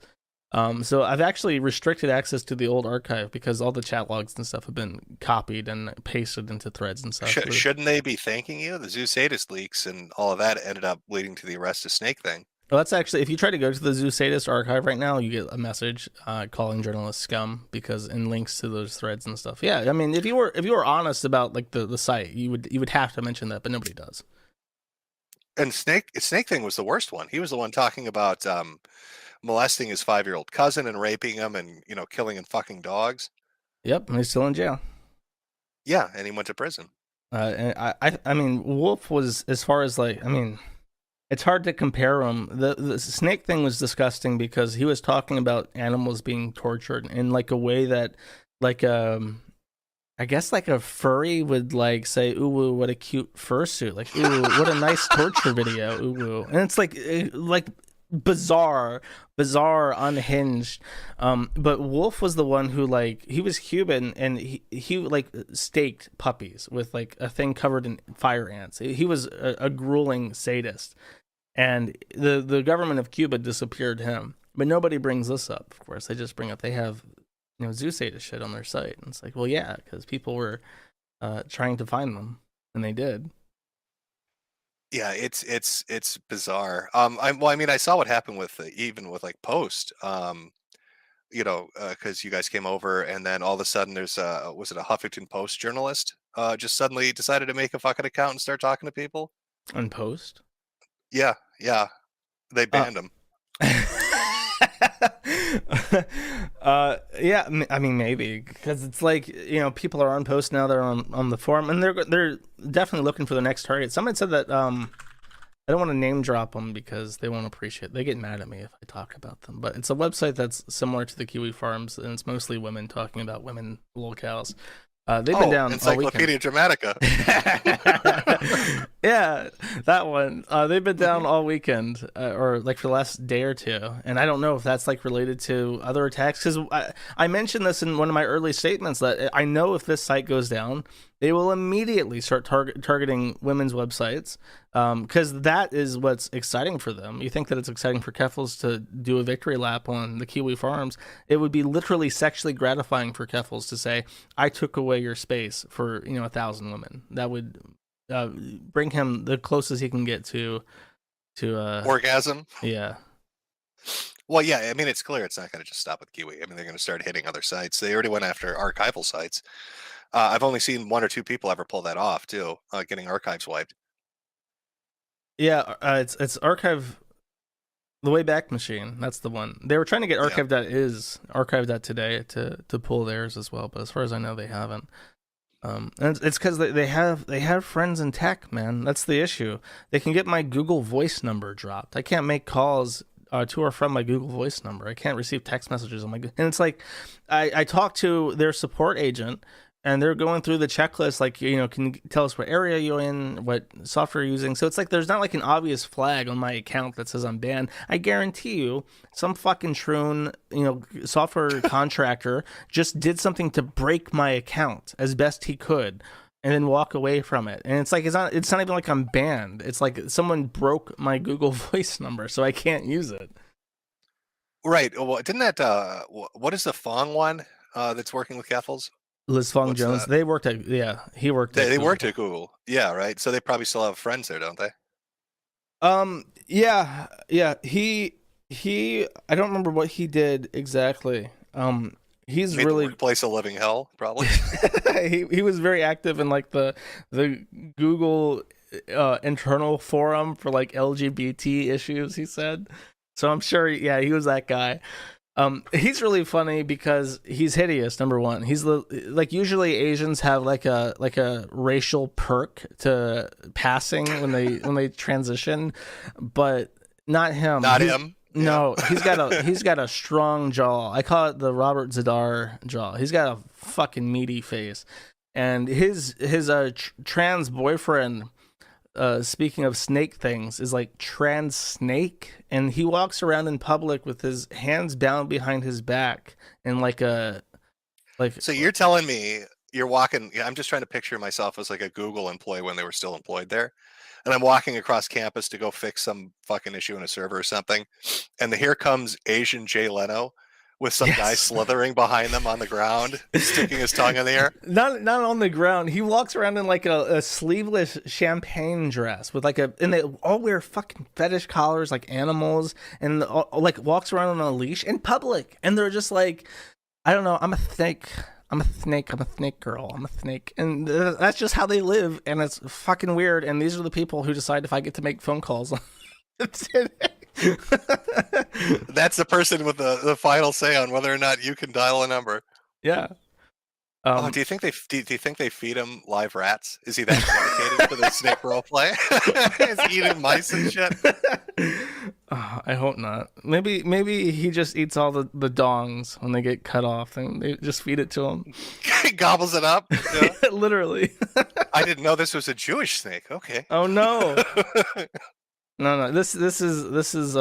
So I've actually restricted access to the old archive because all the chat logs and stuff have been copied and pasted into threads and stuff. Shouldn't they be thanking you? The Zeus Sadist leaks and all of that ended up leading to the arrest of Snake thing. Well, that's actually, if you try to go to the Zeus Sadist archive right now, you get a message calling journalists scum and links to those threads and stuff. Yeah, I mean, if you were honest about like the site, you would have to mention that, but nobody does. And Snake thing was the worst one. He was the one talking about molesting his 5-year-old cousin and raping him and killing and fucking dogs. Yep, and he's still in jail. Yeah, and he went to prison. And I mean, Wolf was, as far as like, I mean, it's hard to compare them. The Snake thing was disgusting because he was talking about animals being tortured in like a way that, like, I guess like a furry would like say, "Ooh, what a cute fursuit!" Like, "Ooh, what a nice torture video!" Ooh, and it's like bizarre, unhinged. But Wolf was the one who, like, he was Cuban, and he like staked puppies with like a thing covered in fire ants. He was a grueling sadist, and the government of Cuba disappeared him. But nobody brings this up. Of course, they just bring up they have zoo sadist shit on their site, and it's like, well, yeah, because people were trying to find them, and they did. Yeah, it's bizarre. I saw what happened with even with like Post. Because you guys came over, and then all of a sudden there's was it a Huffington Post journalist just suddenly decided to make a fucking account and start talking to people On Post. Yeah, they banned him. Yeah, I mean, maybe, because it's like, people are on Post now, they're on the forum, and they're definitely looking for the next target. Someone said that I don't want to name drop them because they won't appreciate. They get mad at me if I talk about them. But it's a website that's similar to the Kiwifarms, and it's mostly women talking about women locales. They've been down Encyclopedia Dramatica. Yeah, that one. They've been down all weekend, or like for the last day or two, and I don't know if that's like related to other attacks. Because I mentioned this in one of my early statements that I know if this site goes down, they will immediately start targeting women's websites, because that is what's exciting for them. You think that it's exciting for Keffals to do a victory lap on the Kiwifarms? It would be literally sexually gratifying for Keffals to say, "I took away your space for 1,000 women." That would bring him the closest he can get to orgasm. Yeah. Well, yeah, I mean, it's clear it's not going to just stop with Kiwi. I mean, they're going to start hitting other sites. They already went after archival sites. I've only seen 1 or 2 people ever pull that off too, getting archives wiped. Yeah, it's archive, the Wayback Machine. That's the one. They were trying to get archive.today to pull theirs as well, but as far as I know, they haven't. And it's because they have friends in tech, man. That's the issue. They can get my Google Voice number dropped. I can't make calls to or from my Google Voice number. I can't receive text messages on my. And it's like, I talked to their support agent, and they're going through the checklist, like, can you tell us what area you're in, what software you're using? So it's like there's not like an obvious flag on my account that says I'm banned. I guarantee you, some fucking trun, software contractor just did something to break my account as best he could, and then walk away from it. And it's like it's not even like I'm banned. It's like someone broke my Google Voice number, so I can't use it. Right. Well, didn't that what is the Fong one that's working with Keffals? Liz Fong Jones. That? They worked at he worked. They worked at Google. Yeah, right. So they probably still have friends there, don't they? Yeah. He. I don't remember what he did exactly. He's Made really the workplace a living hell, probably. he was very active in like the Google internal forum for like LGBT issues. He said. So I'm sure. Yeah, he was that guy. He's really funny because he's hideous. Number one, he's like usually Asians have like a racial perk to passing when they transition, but not him. Not him. No, he's got a strong jaw. I call it the Robert Zadar jaw. He's got a fucking meaty face, and his trans boyfriend. Speaking of snake things, is like trans snake, and he walks around in public with his hands bound behind his back and So you're telling me you're walking? I'm just trying to picture myself as like a Google employee when they were still employed there, and I'm walking across campus to go fix some fucking issue in a server or something, and here comes Asian Jay Leno with some guy slithering behind them on the ground, sticking his tongue in the air. Not on the ground. He walks around in like a sleeveless champagne dress with and they all wear fucking fetish collars like animals, and like walks around on a leash in public. And they're just like, I don't know, I'm a snake girl, I'm a snake. And that's just how they live, and it's fucking weird. And these are the people who decide if I get to make phone calls. That's the person with the final say on whether or not you can dial a number. Yeah. Do you think they feed him live rats? Is he that dedicated to the snake role play? Is he eating mice and shit? I hope not. Maybe he just eats all the dongs when they get cut off, and they just feed it to him. He gobbles it up. Yeah. Literally. I didn't know this was a Jewish snake. Okay. Oh no. No. This is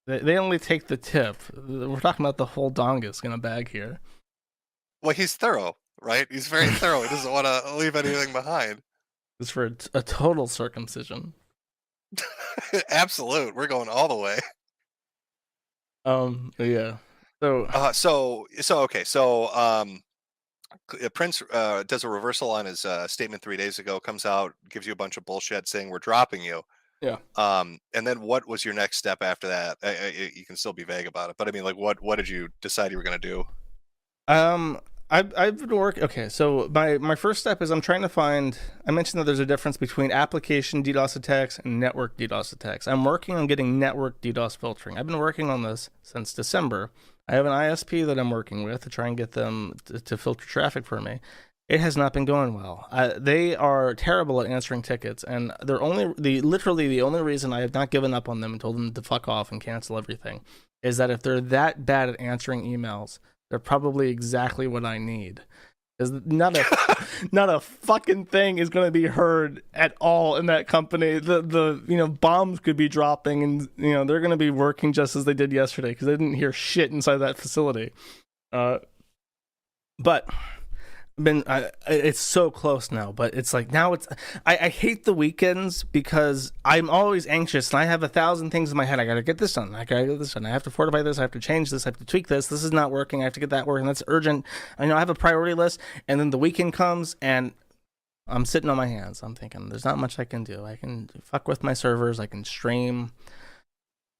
they only take the tip. We're talking about the whole dongus in a bag here. Well, he's thorough, right? He's very thorough. He doesn't want to leave anything behind. It's for a total circumcision. Absolute. We're going all the way. Yeah. So Prince does a reversal on his statement 3 days ago, comes out, gives you a bunch of bullshit saying we're dropping you. Yeah. And then what was your next step after that? You can still be vague about it, but I mean, like, what did you decide you were going to do? I've been working. Okay, so my first step is I'm trying to find. I mentioned that there's a difference between application DDoS attacks and network DDoS attacks. I'm working on getting network DDoS filtering. I've been working on this since December. I have an ISP that I'm working with to try and get them to filter traffic for me. It has not been going well. They are terrible at answering tickets, and literally the only reason I have not given up on them and told them to fuck off and cancel everything is that if they're that bad at answering emails, they're probably exactly what I need. Because not a fucking thing is going to be heard at all in that company. The bombs could be dropping, and they're going to be working just as they did yesterday because they didn't hear shit inside that facility. But it's so close now, but it's like now I hate the weekends because I'm always anxious and I have 1,000 things in my head. I gotta get this done. I have to fortify this. I have to change this. I have to tweak this. This is not working. I have to get that working. That's urgent. I have a priority list, and then the weekend comes and I'm sitting on my hands. I'm thinking there's not much I can do. I can fuck with my servers. I can stream.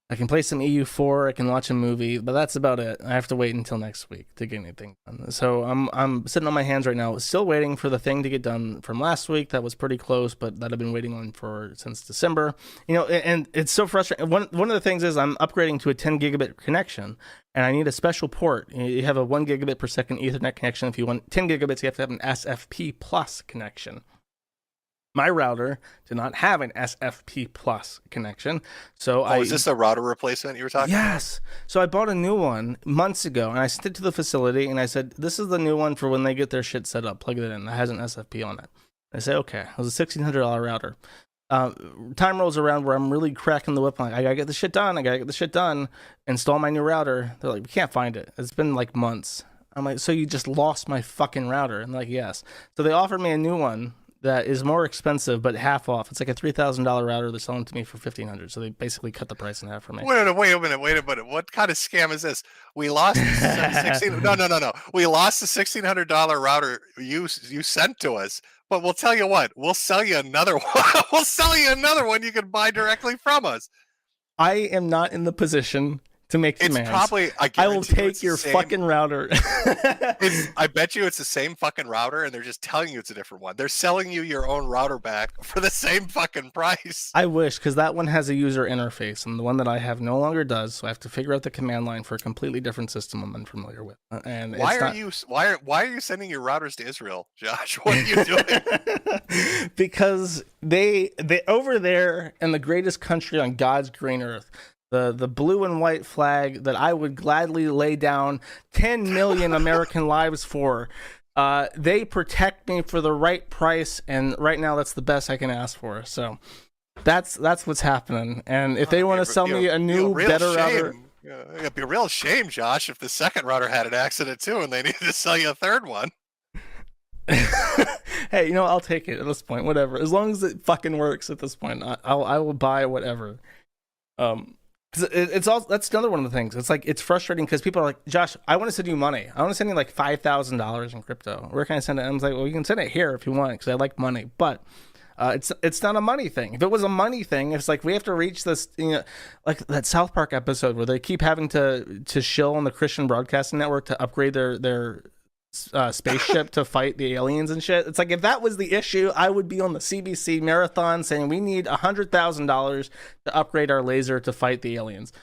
I can play some EU4, I can watch a movie, but that's about it. I have to wait until next week to get anything done. So I'm sitting on my hands right now, still waiting for the thing to get done from last week. That was pretty close, but that I've been waiting on since December. And it's so frustrating. One of the things is I'm upgrading to a 10 gigabit connection, and I need a special port. You have a 1 gigabit per second Ethernet connection. If you want 10 gigabits, you have to have an SFP plus connection. My router did not have an SFP plus connection, so is this the router replacement you were talking about? Yes. So I bought a new one months ago, and I sent it to the facility, and I said, this is the new one for when they get their shit set up. Plug it in. It has an SFP on it. I say, okay. It was a $1,600 router. Time rolls around where I'm really cracking the whip. I'm like, I gotta get this shit done. Install my new router. They're like, we can't find it. It's been like months. I'm like, so you just lost my fucking router? And they're like, yes. So they offered me a new one that is more expensive, but half off. It's like a $3,000 router. They're selling to me for $1,500. So they basically cut the price in half for me. Wait a minute. What kind of scam is this? We lost No. We lost the $1,600 router you sent to us. But we'll tell you what. We'll sell you another one. You can buy directly from us. I am not in the position to make demands. I will take your fucking router. I bet you it's the same fucking router, and they're just telling you it's a different one. They're selling you your own router back for the same fucking price. I wish, because that one has a user interface, and the one that I have no longer does. So I have to figure out the command line for a completely different system I'm unfamiliar with. And why are you sending your routers to Israel, Josh? What are you doing? Because they over there in the greatest country on God's green earth, the blue and white flag that I would gladly lay down 10 million American lives for. They protect me for the right price, and right now that's the best I can ask for. So that's what's happening. And if they want to sell me a new, better router, it'd be a real shame, Josh, if the second router had an accident too, and they needed to sell you a third one. Hey, I'll take it at this point. Whatever, as long as it fucking works at this point, I will buy whatever. It's all, that's another one of the things. It's like, it's frustrating because people are like, Josh, I want to send you money. I want to send you like $5,000 in crypto. Where can I send it? And I was like, well, you can send it here if you want, because I like money. But it's not a money thing. If it was a money thing, it's like we have to reach this, like that South Park episode where they keep having to shill on the Christian Broadcasting Network to upgrade their spaceship to fight the aliens and shit. It's like, if that was the issue, I would be on the CBC marathon saying we need $100,000 to upgrade our laser to fight the aliens.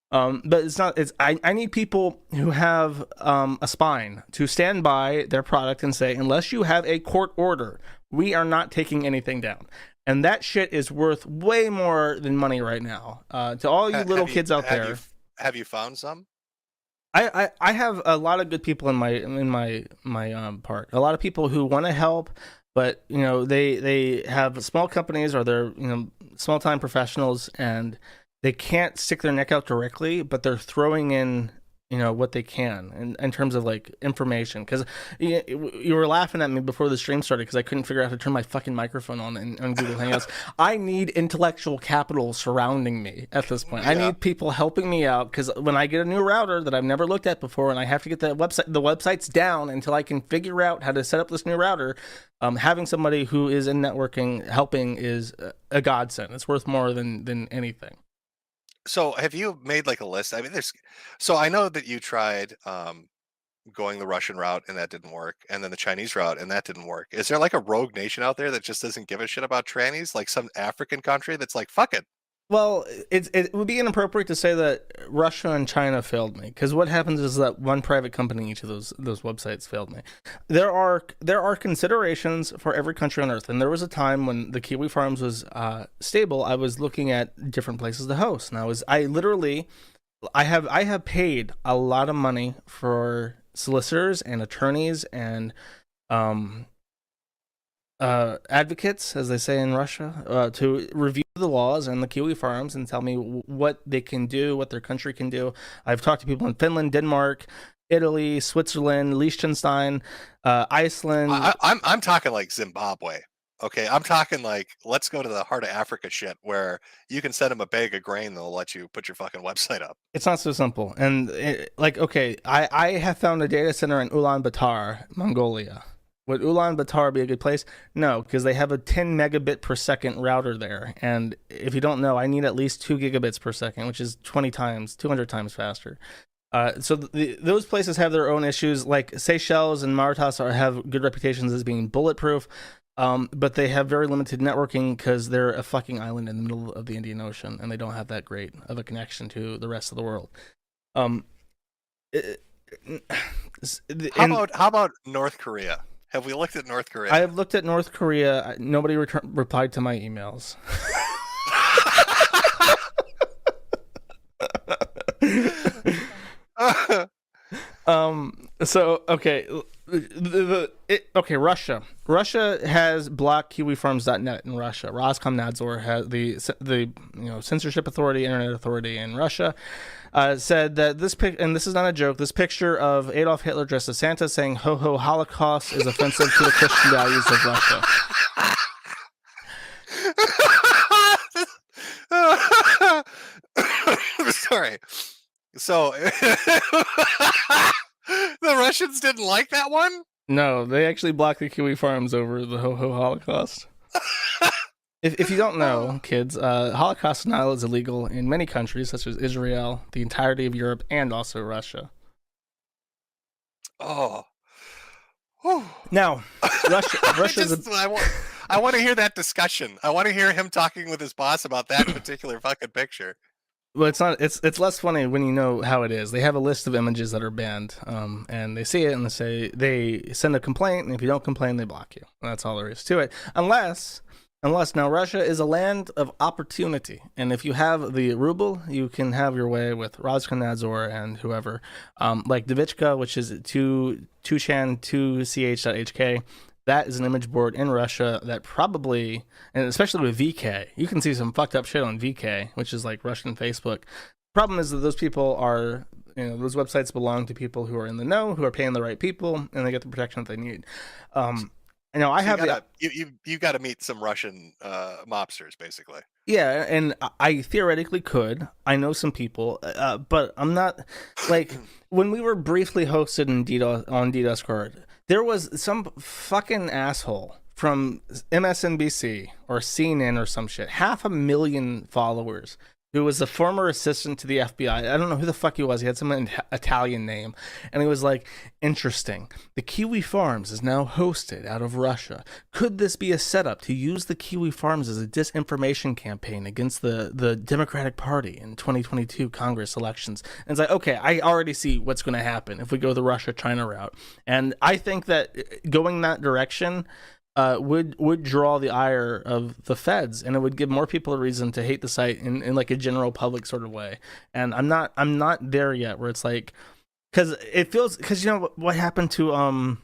But it's not. I need people who have a spine to stand by their product and say, unless you have a court order, we are not taking anything down. And that shit is worth way more than money right now. To all you little kids out there, have you found some? I have a lot of good people in my part. A lot of people who want to help. but they have small companies, or they're small time professionals, and they can't stick their neck out directly, but they're throwing in what they can in terms of like information. Because you were laughing at me before the stream started because I couldn't figure out how to turn my fucking microphone on Google Hangouts. I need intellectual capital surrounding me at this point. I need people helping me out, because when I get a new router that I've never looked at before and I have to get the website's down until I can figure out how to set up this new router, having somebody who is in networking helping is a godsend. It's worth more than anything. So have you made like a list? I mean, so I know that you tried going the Russian route and that didn't work, and then the Chinese route and that didn't work. Is there like a rogue nation out there that just doesn't give a shit about trannies? Like some African country that's like, fuck it. Well, it would be inappropriate to say that Russia and China failed me, because what happens is that one private company in each of those websites failed me. There are considerations for every country on Earth, and there was a time when the Kiwifarms was stable. I was looking at different places to host, and I have paid a lot of money for solicitors and attorneys and advocates, as they say in Russia, to review the laws and the Kiwifarms and tell me what they can do, what their country can do. I've talked to people in Finland, Denmark, Italy, Switzerland, Liechtenstein, Iceland. I'm talking like Zimbabwe. Okay, I'm talking like, let's go to the heart of Africa shit, where you can send them a bag of grain, they'll let you put your fucking website up. It's not so simple. And I have found a data center in Ulaanbaatar, Mongolia. Would Ulaanbaatar be a good place? No, because they have a 10 megabit per second router there. And if you don't know, I need at least 2 gigabits per second, which is 200 times faster. So those places have their own issues. Like Seychelles and Mauritius have good reputations as being bulletproof, but they have very limited networking because they're a fucking island in the middle of the Indian Ocean, and they don't have that great of a connection to the rest of the world. How about North Korea? Have we looked at North Korea? I have looked at North Korea. Nobody replied to my emails. So okay, Russia. Russia has blocked Kiwifarms.net in Russia. Roskomnadzor has the censorship authority, internet authority in Russia, said that this and this is not a joke. This picture of Adolf Hitler dressed as Santa saying "Ho ho Holocaust" is offensive to the Christian values of Russia. Sorry. So the Russians didn't like that one? No, they actually blocked the Kiwifarms over the Ho Ho Holocaust. If you don't know, kids, Holocaust denial is illegal in many countries, such as Israel, the entirety of Europe, and also Russia. Oh. Now, Russia's I want to hear that discussion. I want to hear him talking with his boss about that particular fucking picture. Well, it's not. It's less funny when you know how it is. They have a list of images that are banned, and they see it and they send a complaint, and if you don't complain, they block you. And that's all there is to it. Unless now Russia is a land of opportunity, and if you have the ruble, you can have your way with Roskomnadzor and whoever, like Davichka, which is 2chan2ch.hk. That is an image board in Russia that probably, and especially with VK, you can see some fucked up shit on VK, which is like Russian Facebook. Problem is that those people are, those websites belong to people who are in the know, who are paying the right people, and they get the protection that they need. You got to meet some Russian mobsters, basically. Yeah, and I theoretically could. I know some people, but I'm not like when we were briefly hosted in on DDoS, there was some fucking asshole from MSNBC or CNN or some shit, 500,000 followers, who was the former assistant to the FBI. I don't know who the fuck he was. He had some Italian name. And he was like, interesting. The Kiwifarms is now hosted out of Russia. Could this be a setup to use the Kiwifarms as a disinformation campaign against the Democratic Party in 2022 Congress elections? And it's like, okay, I already see what's going to happen if we go the Russia-China route. And I think that going that direction would draw the ire of the feds, and it would give more people a reason to hate the site in like a general public sort of way. And I'm not there yet where it's like, because you know what happened to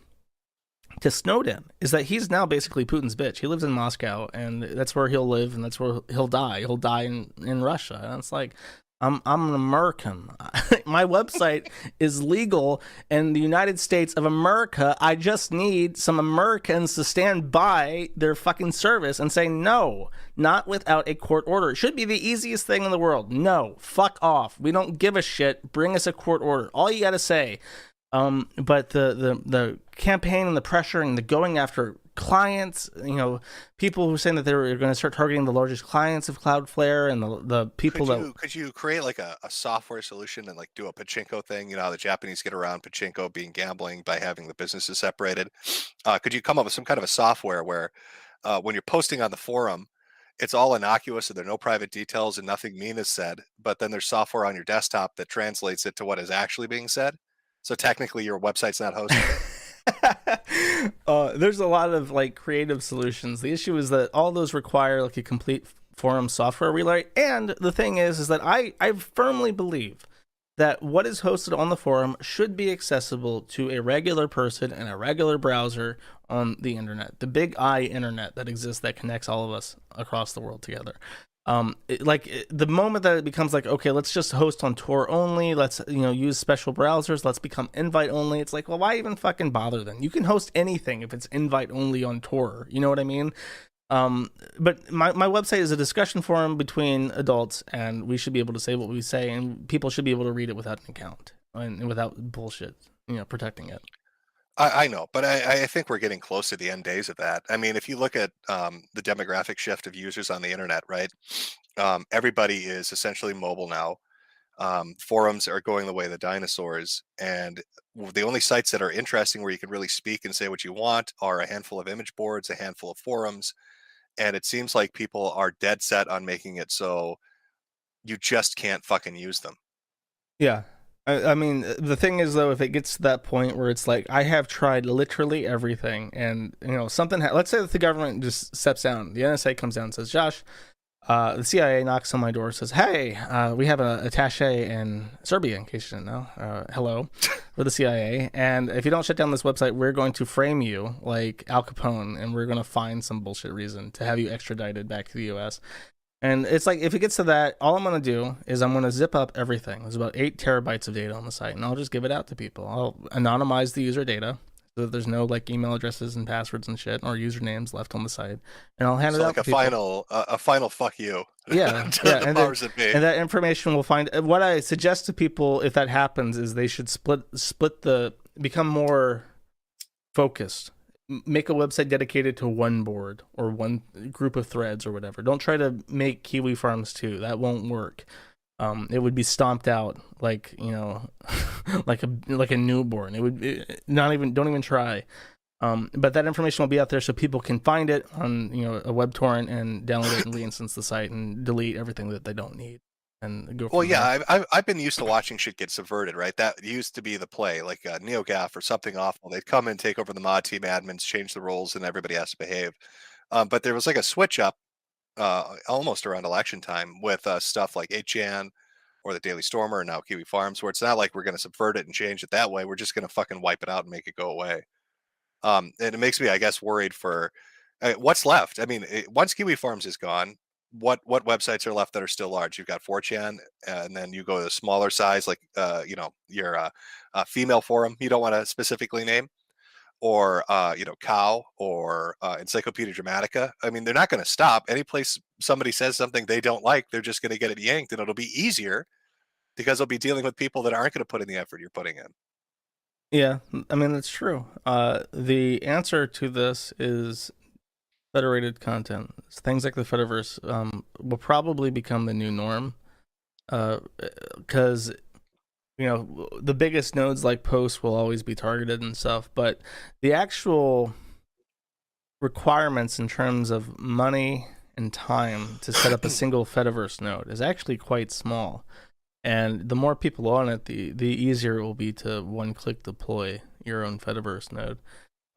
to Snowden is that he's now basically Putin's bitch. He lives in Moscow, and that's where he'll live, and that's where he'll die. He'll die in Russia. And it's like, I'm an American. My website is legal in the United States of America. I just need some Americans to stand by their fucking service and say no, not without a court order. It should be the easiest thing in the world. No, fuck off. We don't give a shit. Bring us a court order. All you got to say. But the campaign and the pressure and the going after clients, people who are saying that they're going to start targeting the largest clients of Cloudflare and the people could you create like a software solution and like do a pachinko thing? You know how the Japanese get around pachinko being gambling by having the businesses separated. Could you come up with some kind of a software where when you're posting on the forum, it's all innocuous and there are no private details and nothing mean is said, but then there's software on your desktop that translates it to what is actually being said? So technically your website's not hosted. There's a lot of like creative solutions. The issue is that all those require like a complete forum software rewrite. And the thing is that I firmly believe that what is hosted on the forum should be accessible to a regular person in a regular browser on the internet, the big I internet that exists that connects all of us across the world together. The moment that it becomes like, okay, let's just host on Tor only, let's use special browsers, let's become invite only, it's like, well, why even fucking bother then? You can host anything if it's invite only on Tor, you know what I mean? But my website is a discussion forum between adults, and we should be able to say what we say, and people should be able to read it without an account and without bullshit, protecting it. I know, but I think we're getting close to the end days of that. I mean, if you look at the demographic shift of users on the internet, right? Everybody is essentially mobile now. Forums are going the way of the dinosaurs, and the only sites that are interesting where you can really speak and say what you want are a handful of image boards, a handful of forums, and it seems like people are dead set on making it so you just can't fucking use them. Yeah. I mean, the thing is, though, if it gets to that point where it's like, I have tried literally everything, and, something, let's say that the government just steps down, the NSA comes down and says, Josh, the CIA knocks on my door, says, hey, we have an attaché in Serbia, in case you didn't know, hello, for the CIA, and if you don't shut down this website, we're going to frame you like Al Capone, and we're going to find some bullshit reason to have you extradited back to the U.S., and it's like, if it gets to that, all I'm going to do is I'm going to zip up everything. There's about 8 terabytes of data on the site, and I'll just give it out to people. I'll anonymize the user data so that there's no like email addresses and passwords and shit or usernames left on the site, and I'll hand it out to people. A final fuck you. Yeah, to yeah, the powers that be. And that information will find. What I suggest to people if that happens is they should become more focused. Make a website dedicated to one board or one group of threads or whatever. Don't try to make Kiwifarms 2. That won't work. It would be stomped out like like a newborn. It would don't even try. But that information will be out there so people can find it on a web torrent and download it and reinstance the site and delete everything that they don't need. And go. Well, yeah, I've been used to watching shit get subverted, right? That used to be the play, like NeoGAF or something awful. They'd come and take over the mod team admins, change the rules, and everybody has to behave. But there was like a switch up almost around election time with stuff like 8chan or the Daily Stormer and now Kiwifarms, where it's not like we're going to subvert it and change it that way. We're just going to fucking wipe it out and make it go away. And it makes me, I guess, worried for what's left. I mean, once Kiwifarms is gone, what websites are left that are still large? You've got 4chan, and then you go to the smaller size, like your female forum you don't want to specifically name, or Cow or Encyclopedia Dramatica. I mean, they're not going to stop. Any place somebody says something they don't like, they're just going to get it yanked, and it'll be easier because they'll be dealing with people that aren't going to put in the effort you're putting in. Yeah, I mean, that's true. The answer to this is federated content. Things like the Fediverse will probably become the new norm because the biggest nodes like posts will always be targeted and stuff, but the actual requirements in terms of money and time to set up a single Fediverse node is actually quite small, and the more people on it, the easier it will be to one-click deploy your own Fediverse node.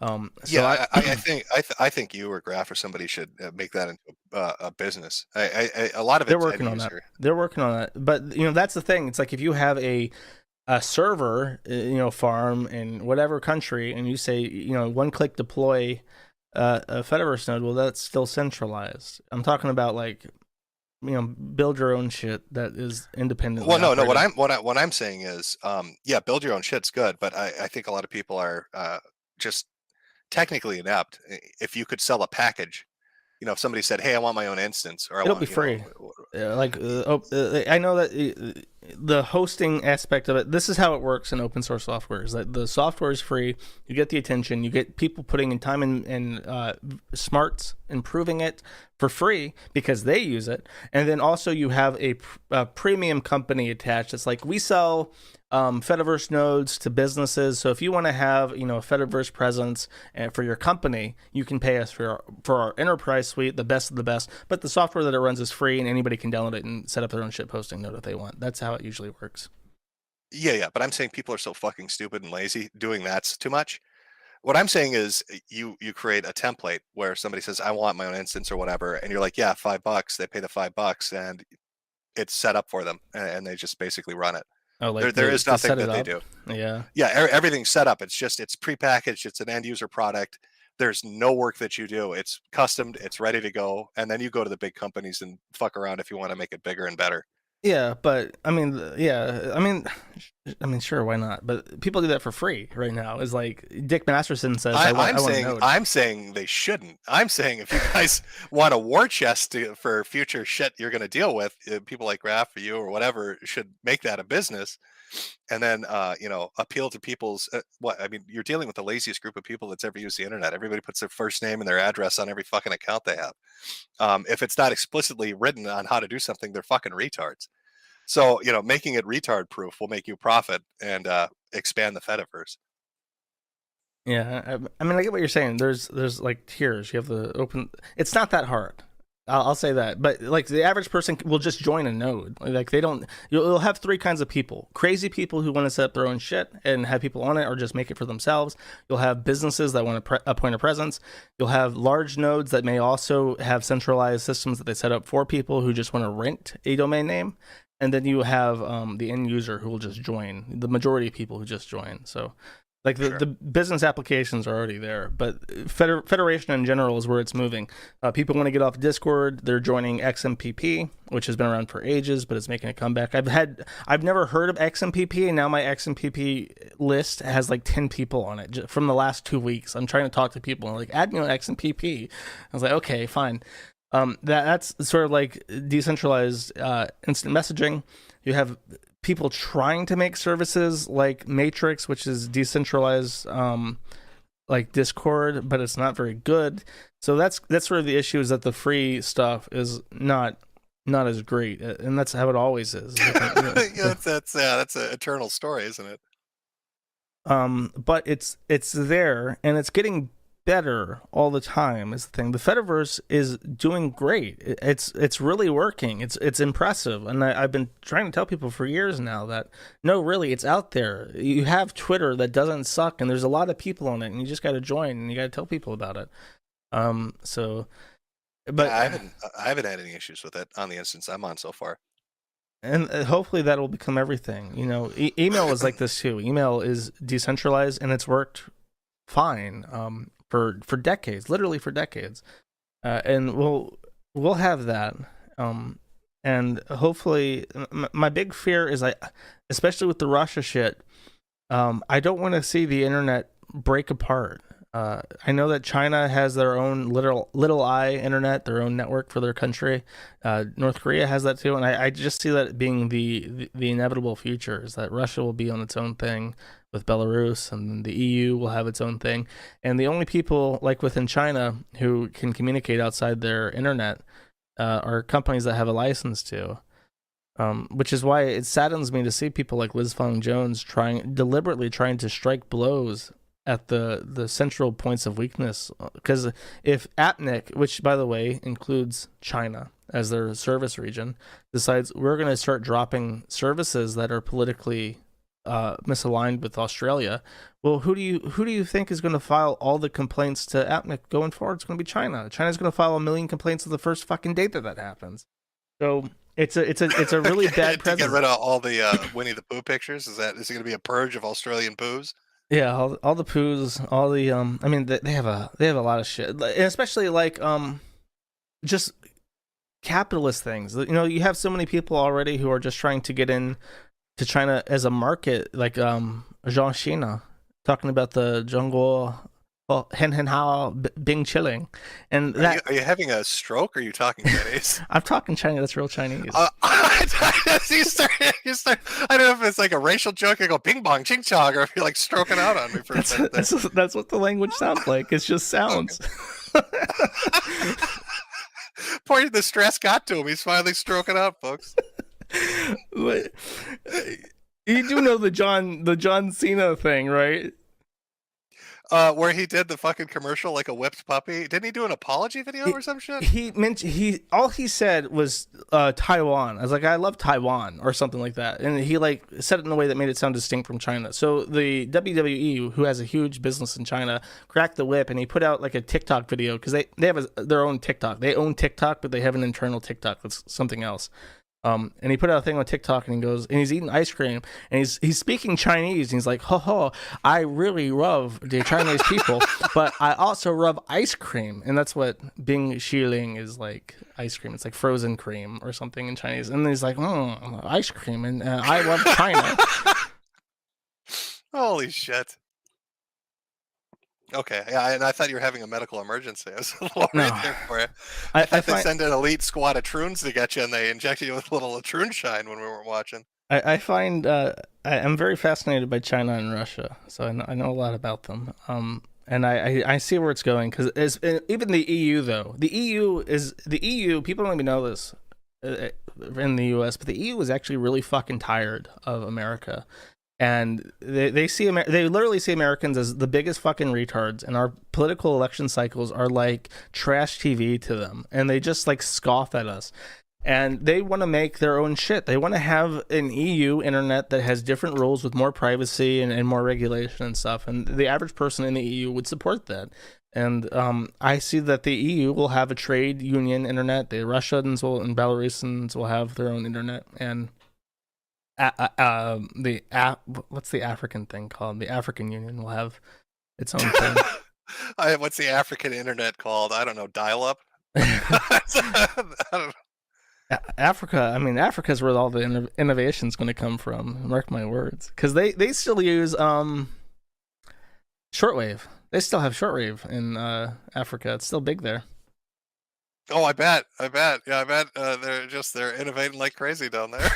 I think you or Graph or somebody should make that into a business. A lot of they're working on that. They're working on that, but that's the thing. It's like if you have a a server, farm in whatever country, and you say, one-click deploy a Fediverse node, well, that's still centralized. I'm talking about like, build your own shit that is independent. Well, no. What I'm saying is, yeah, build your own shit's good, but I think a lot of people are just technically inept. If you could sell a package, if somebody said, "Hey, I want my own instance," or it'll be free. I know that the hosting aspect of it. This is how it works in open source software: is that the software is free. You get the attention. You get people putting in time and smarts improving it for free because they use it, and then also you have a premium company attached. It's like we sell Fediverse nodes to businesses. So if you want to have, a Fediverse presence for your company, you can pay us for our enterprise suite, the best of the best. But the software that it runs is free, and anybody can download it and set up their own ship hosting node if they want. That's how it usually works. Yeah. But I'm saying people are so fucking stupid and lazy. Doing that's too much. What I'm saying is you create a template where somebody says, "I want my own instance," or whatever, and you're like, "Yeah, $5." They pay the $5, and it's set up for them, and they just basically run it. Oh, like there is nothing that they do. Yeah. Everything's set up. It's prepackaged. It's an end user product. There's no work that you do. It's customed. It's ready to go. And then you go to the big companies and fuck around if you want to make it bigger and better. Yeah, but I mean, sure, why not? But people do that for free right now. Is like Dick Masterson says. I'm saying they shouldn't. I'm saying if you guys want a war chest for future shit you're going to deal with, people like Raph or you or whatever should make that a business, and then appeal to people's you're dealing with the laziest group of people that's ever used the internet. Everybody puts their first name and their address on every fucking account they have. If it's not explicitly written on how to do something, they're fucking retards. So, making it retard proof will make you profit and expand the Fediverse. Yeah, I mean, I get what you're saying. There's like tiers. You have the open. It's not that hard. I'll say that. But like the average person will just join a node. Like they don't. You'll have three kinds of people: crazy people who want to set up their own shit and have people on it, or just make it for themselves. You'll have businesses that want a point of presence. You'll have large nodes that may also have centralized systems that they set up for people who just want to rent a domain name. And then you have the end user who will just join, the majority of people who just join. So like the business applications are already there, but Federation in general is where it's moving. People want to get off Discord. They're joining XMPP, which has been around for ages, but it's making a comeback. I've never heard of XMPP, and now my XMPP list has like 10 people on it from the last 2 weeks. I'm trying to talk to people and like, add me on XMPP. I was like, okay, fine. That's sort of like decentralized instant messaging. You have people trying to make services like Matrix, which is decentralized like Discord, but it's not very good. So that's sort of the issue, is that the free stuff is not as great, and that's how it always is. That's an eternal story, isn't it? But it's there, and it's getting better all the time is the thing. The Fediverse is doing great. It's really working. It's impressive. And I've been trying to tell people for years now that no, really, it's out there. You have Twitter that doesn't suck, and there's a lot of people on it, and you just got to join and you got to tell people about it. But I haven't had any issues with it on the instance I'm on so far. And hopefully that will become everything. Email is like this too. Email is decentralized, and it's worked fine. For decades, literally for decades, and we'll have that, and hopefully, my big fear is especially with the Russia shit, I don't want to see the internet break apart. I know that China has their own little I internet, their own network for their country. North Korea has that too, and I just see that being the inevitable future, is that Russia will be on its own thing with Belarus, and the EU will have its own thing. And the only people, like within China, who can communicate outside their internet are companies that have a license to. Which is why it saddens me to see people like Liz Fong Jones deliberately trying to strike blows at the central points of weakness. Because if APNIC, which by the way includes China as their service region, decides we're going to start dropping services that are politically misaligned with Australia, well, who do you think is going to file all the complaints to APNIC going forward? It's going to be China. China's going to file 1 million complaints on the first fucking date that happens. So It's a really bad to present. get rid of all the Winnie the Pooh pictures. Is it going to be a purge of Australian poos? Yeah, all the poos, all the I mean, they have a lot of shit, and especially like just capitalist things. You know, you have so many people already who are just trying to get in to China as a market, like Jean Shina talking about the jungle, well, hen hao bing chilling, and that. Are you having a stroke? Or are you talking Chinese? I'm talking Chinese. That's real Chinese. you start. I don't know if it's like a racial joke. You go ping pong ching chong, or if you're like stroking out on me for a second. That's what the language sounds like. It's just sounds. Poor, the stress got to him. He's finally stroking out, folks. But, you do know the John Cena thing, right? Where he did the fucking commercial like a whipped puppy. Didn't he do an apology video or some shit? All he said was Taiwan. I was like, I love Taiwan or something like that, and he like said it in a way that made it sound distinct from China. So the WWE, who has a huge business in China, cracked the whip, and he put out like a TikTok video because they have their own TikTok. They own TikTok, but they have an internal TikTok that's something else. And he put out a thing on TikTok, and he goes, and he's eating ice cream, and he's speaking Chinese, and he's like, ho ho, I really love the Chinese people, but I also love ice cream, and that's what Bing Xiling is like, ice cream. It's like frozen cream or something in Chinese, and he's like, ice cream, and I love China. Holy shit. Okay, yeah, and I thought you were having a medical emergency. I was a little worried there for you. I thought they send an elite squad of troons to get you, and they injected you with a little troon shine when we weren't watching. I find I'm very fascinated by China and Russia, so I know a lot about them. And I see where it's going, because even the EU though, the EU. People don't even know this in the US, but the EU is actually really fucking tired of America. And they literally see Americans as the biggest fucking retards, and our political election cycles are like trash TV to them, and they just like scoff at us. And they want to make their own shit. They want to have an EU internet that has different rules with more privacy and more regulation and stuff. And the average person in the EU would support that. And I see that the EU will have a trade union internet. The Russians and Belarusians will have their own internet, and what's the African thing called? The African Union will have its own thing. What's the African internet called? I don't know. Dial up. I don't know. Africa. I mean, Africa's where all the innovation's going to come from. Mark my words, because they still use shortwave. They still have shortwave in Africa. It's still big there. Oh, I bet. Yeah, I bet they're innovating like crazy down there.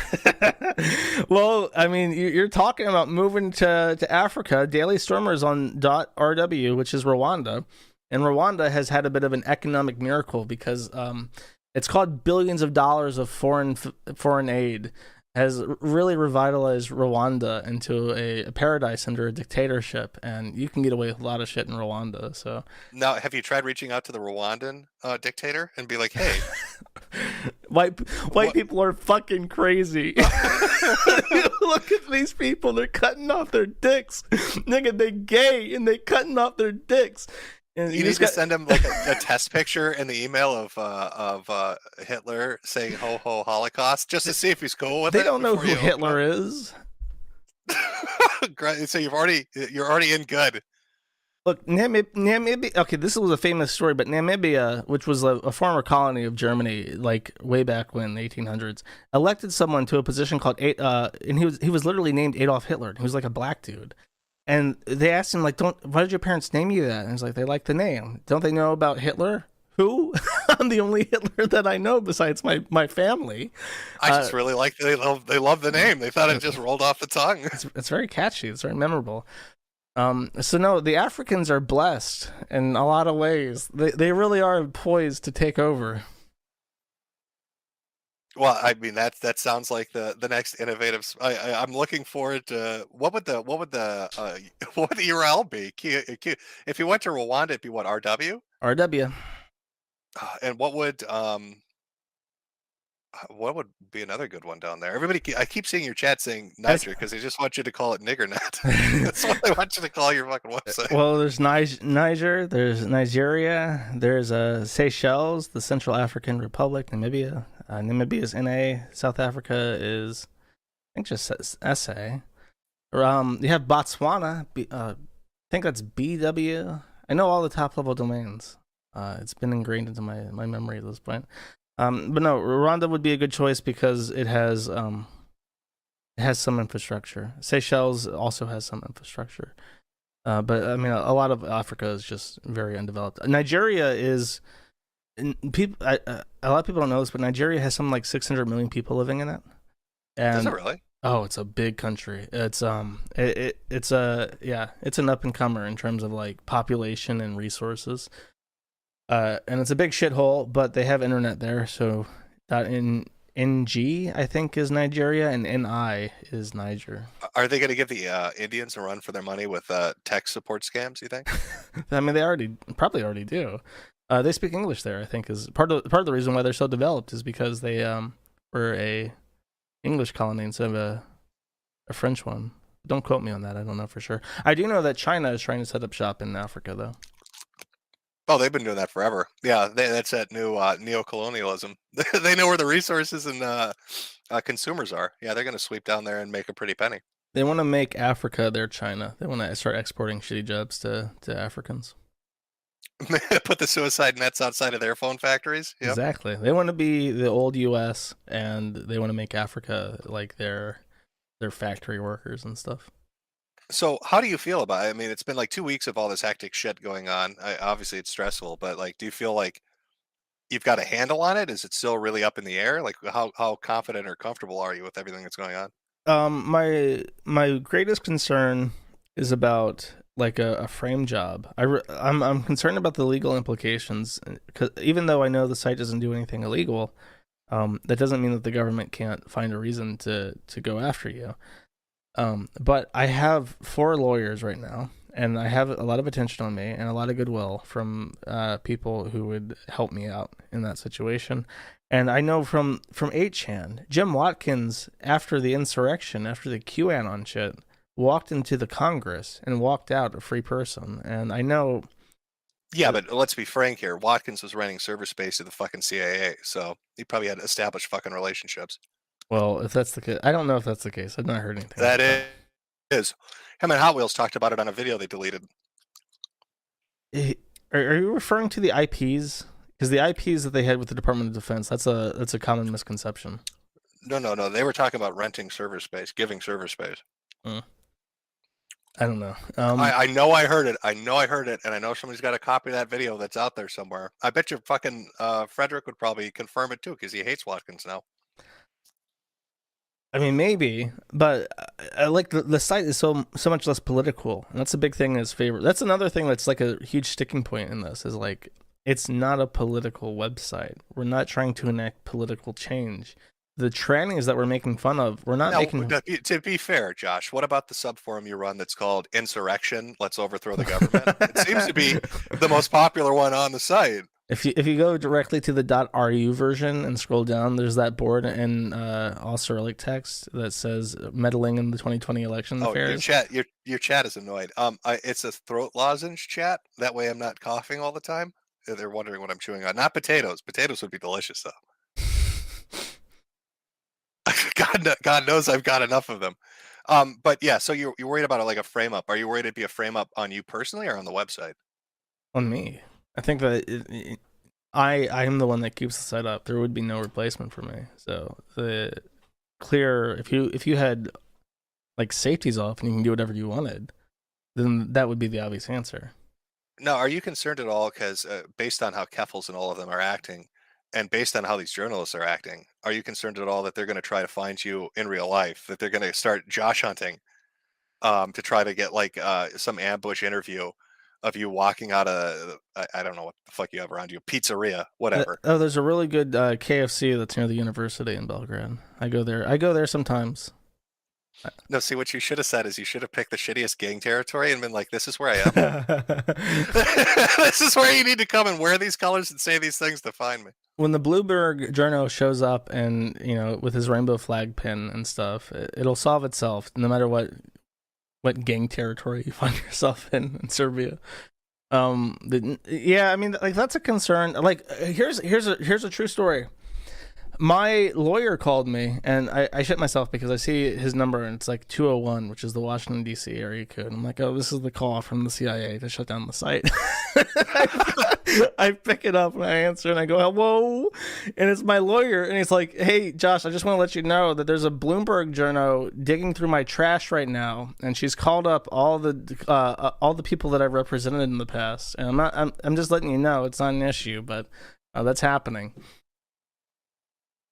Well, I mean, you're talking about moving to Africa. Daily Stormer's on .rw, which is Rwanda, and Rwanda has had a bit of an economic miracle because it's called billions of dollars of foreign aid has really revitalized Rwanda into a paradise under a dictatorship, and you can get away with a lot of shit in Rwanda. So now, have you tried reaching out to the Rwandan dictator and be like, hey, white people are fucking crazy. Look at these people, they're cutting off their dicks. Nigga, they gay and they cutting off their dicks. And you need to send him like a test picture in the email of Hitler saying "ho ho Holocaust" just to see if he's cool with it. They don't know who Hitler is. So you're already in good. Look, Namibia. Okay, this was a famous story, but Namibia, which was a former colony of Germany, like way back when, the 1800s, elected someone to a position called and he was literally named Adolf Hitler. He was like a black dude. And they asked him, like, why did your parents name you that? And he's like, they like the name. Don't they know about Hitler? Who? I'm the only Hitler that I know besides my family. I just really like they love the name. They thought it just rolled off the tongue. It's very catchy. It's very memorable. So no, the Africans are blessed in a lot of ways. They really are poised to take over. Well, I mean that sounds like the next innovative. I'm looking forward to what would the URL be? If you went to Rwanda, it'd be what, RW? RW. And what would What would be another good one down there? Everybody, I keep seeing your chat saying Niger because they just want you to call it niggernet. That's what they want you to call your fucking website. Well, there's Niger, there's Nigeria, there's Seychelles, the Central African Republic, Namibia. Namibia is NA. South Africa is, I think, just SA. You have Botswana. I think that's BW. I know all the top level domains. It's been ingrained into my memory at this point. But no, Rwanda would be a good choice because it has some infrastructure. Seychelles also has some infrastructure. But I mean, a lot of Africa is just very undeveloped. Nigeria is people. A lot of people don't know this, but Nigeria has something like 600 million people living in it. And, Does it really? Oh, it's a big country. It's it's an up and comer in terms of like population and resources. And it's a big shithole, but they have internet there. So NG, I think, is Nigeria, and NI is Niger. Are they going to give the Indians a run for their money with tech support scams, you think? I mean, they probably already do. They speak English there, I think, is part of the reason why they're so developed is because they were a English colony instead of a French one. Don't quote me on that. I don't know for sure. I do know that China is trying to set up shop in Africa, though. Oh, they've been doing that forever. Yeah, that's that new neo-colonialism. They know where the resources and consumers are. Yeah, they're going to sweep down there and make a pretty penny. They want to make Africa their China. They want to start exporting shitty jobs to Africans. Put the suicide nets outside of their phone factories. Yep. Exactly. They want to be the old U.S. and they want to make Africa like their factory workers and stuff. So how do you feel about it? I mean, it's been like 2 weeks of all this hectic shit going on. Obviously, it's stressful, but like, do you feel like you've got a handle on it? Is it still really up in the air? Like, how confident or comfortable are you with everything that's going on? My greatest concern is about like a frame job. I'm concerned about the legal implications because even though I know the site doesn't do anything illegal, that doesn't mean that the government can't find a reason to go after you. But I have 4 lawyers right now, and I have a lot of attention on me and a lot of goodwill from people who would help me out in that situation. And I know from 8chan, Jim Watkins, after the insurrection, after the QAnon shit, walked into the Congress and walked out a free person. And I know... Yeah, but let's be frank here. Watkins was renting server space to the fucking CIA, so he probably had established fucking relationships. Well, if that's the case, I don't know if that's the case. I've not heard anything. That is. Him and Hot Wheels talked about it on a video they deleted. Are you referring to the IPs? Because the IPs that they had with the Department of Defense, that's a common misconception. No. They were talking about renting server space, giving server space. I don't know. I know I heard it. And I know somebody's got a copy of that video that's out there somewhere. I bet you fucking Frederick would probably confirm it too, because he hates Watkins now. I mean, maybe, but I like the site is so much less political, and that's a big thing in his favor. That's another thing that's like a huge sticking point in this is like it's not a political website. We're not trying to enact political change. The trannies that we're making fun of, we're not making. To be fair, Josh, what about the subforum you run that's called Insurrection? Let's overthrow the government. It seems to be the most popular one on the site. If you go directly to the .ru version and scroll down, there's that board in all Cyrillic text that says meddling in the 2020 election affairs. Your chat is annoyed. It's a throat lozenge chat. That way I'm not coughing all the time. They're wondering what I'm chewing on. Not potatoes. Potatoes would be delicious though. God knows I've got enough of them. But yeah, so you're worried about it like a frame up. Are you worried it'd be a frame up on you personally or on the website? On me. I think that I am the one that keeps the site up. There would be no replacement for me. So if you had like safeties off and you can do whatever you wanted, then that would be the obvious answer. Now, are you concerned at all? Because based on how Keffals and all of them are acting, and based on how these journalists are acting, are you concerned at all that they're going to try to find you in real life? That they're going to start Josh hunting to try to get like some ambush interview of you walking out of, I don't know what the fuck you have around you, pizzeria, whatever. There's a really good KFC that's near the university in Belgrade. I go there sometimes. No, see, what you should have said is you should have picked the shittiest gang territory and been like, this is where I am. This is where you need to come and wear these colors and say these things to find me. When the Bloomberg journo shows up and, you know, with his rainbow flag pin and stuff, it'll solve itself no matter what gang territory you find yourself in Serbia. Yeah, I mean, like, that's a concern. Like, here's a true story. My lawyer called me, and I shit myself because I see his number, and it's like 201, which is the Washington, D.C. area code. I'm like, oh, this is the call from the CIA to shut down the site. I pick it up, and I answer, and I go, hello? And it's my lawyer, and he's like, hey, Josh, I just want to let you know that there's a Bloomberg journo digging through my trash right now, and she's called up all the people that I've represented in the past. And I'm just letting you know it's not an issue, but that's happening.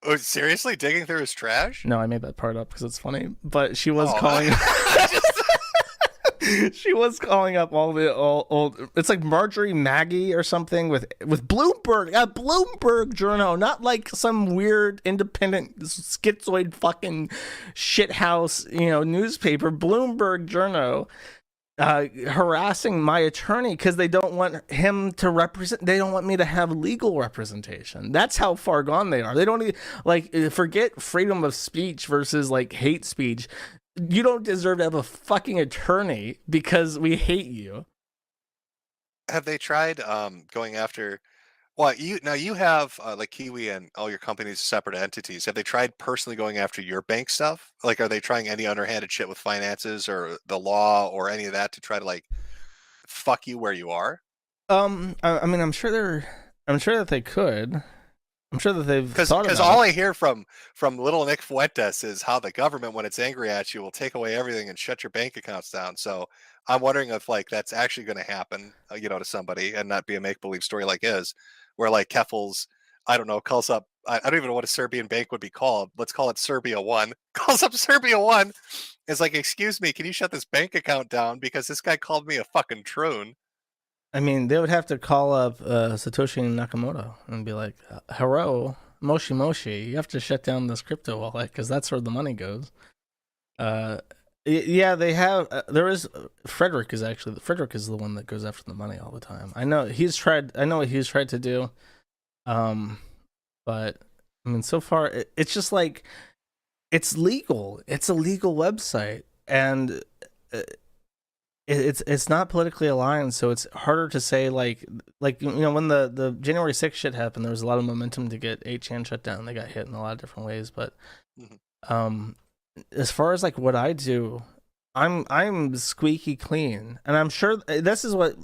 Oh, seriously? Digging through his trash? No, I made that part up because it's funny. But she was calling. She was calling up all the old. It's like Margerie Maggie or something with Bloomberg. A Bloomberg journal, not like some weird independent schizoid fucking shithouse, you know, newspaper. Bloomberg journal. Harassing my attorney because they don't want him to represent. They don't want me to have legal representation. That's how far gone they are. They don't even, like, forget freedom of speech versus like hate speech. You don't deserve to have a fucking attorney because we hate you. Have they tried going after? Well, you have like Kiwi and all your companies separate entities. Have they tried personally going after your bank stuff? Like, are they trying any underhanded shit with finances or the law or any of that to try to like fuck you where you are? I mean, I'm sure that they could. I'm sure that they've thought about it. Because all I hear from little Nick Fuentes is how the government, when it's angry at you, will take away everything and shut your bank accounts down. So I'm wondering if like that's actually going to happen, you know, to somebody and not be a make-believe story like his, where like Keffals, I don't know, calls up, I don't even know what a Serbian bank would be called. Let's call it Serbia 1. Calls up Serbia 1. Is like, excuse me, can you shut this bank account down because this guy called me a fucking troon? I mean, they would have to call up Satoshi Nakamoto and be like, hello, Moshi, you have to shut down this crypto wallet because that's where the money goes. Yeah, they have. There is Frederick is the one that goes after the money all the time. I know what he's tried to do, but I mean, so far it's just like it's legal. It's a legal website, and it's not politically aligned, so it's harder to say like you know, when the January 6th shit happened, there was a lot of momentum to get 8chan shut down. They got hit in a lot of different ways, but as far as like what I do, I'm squeaky clean, and I'm sure this is what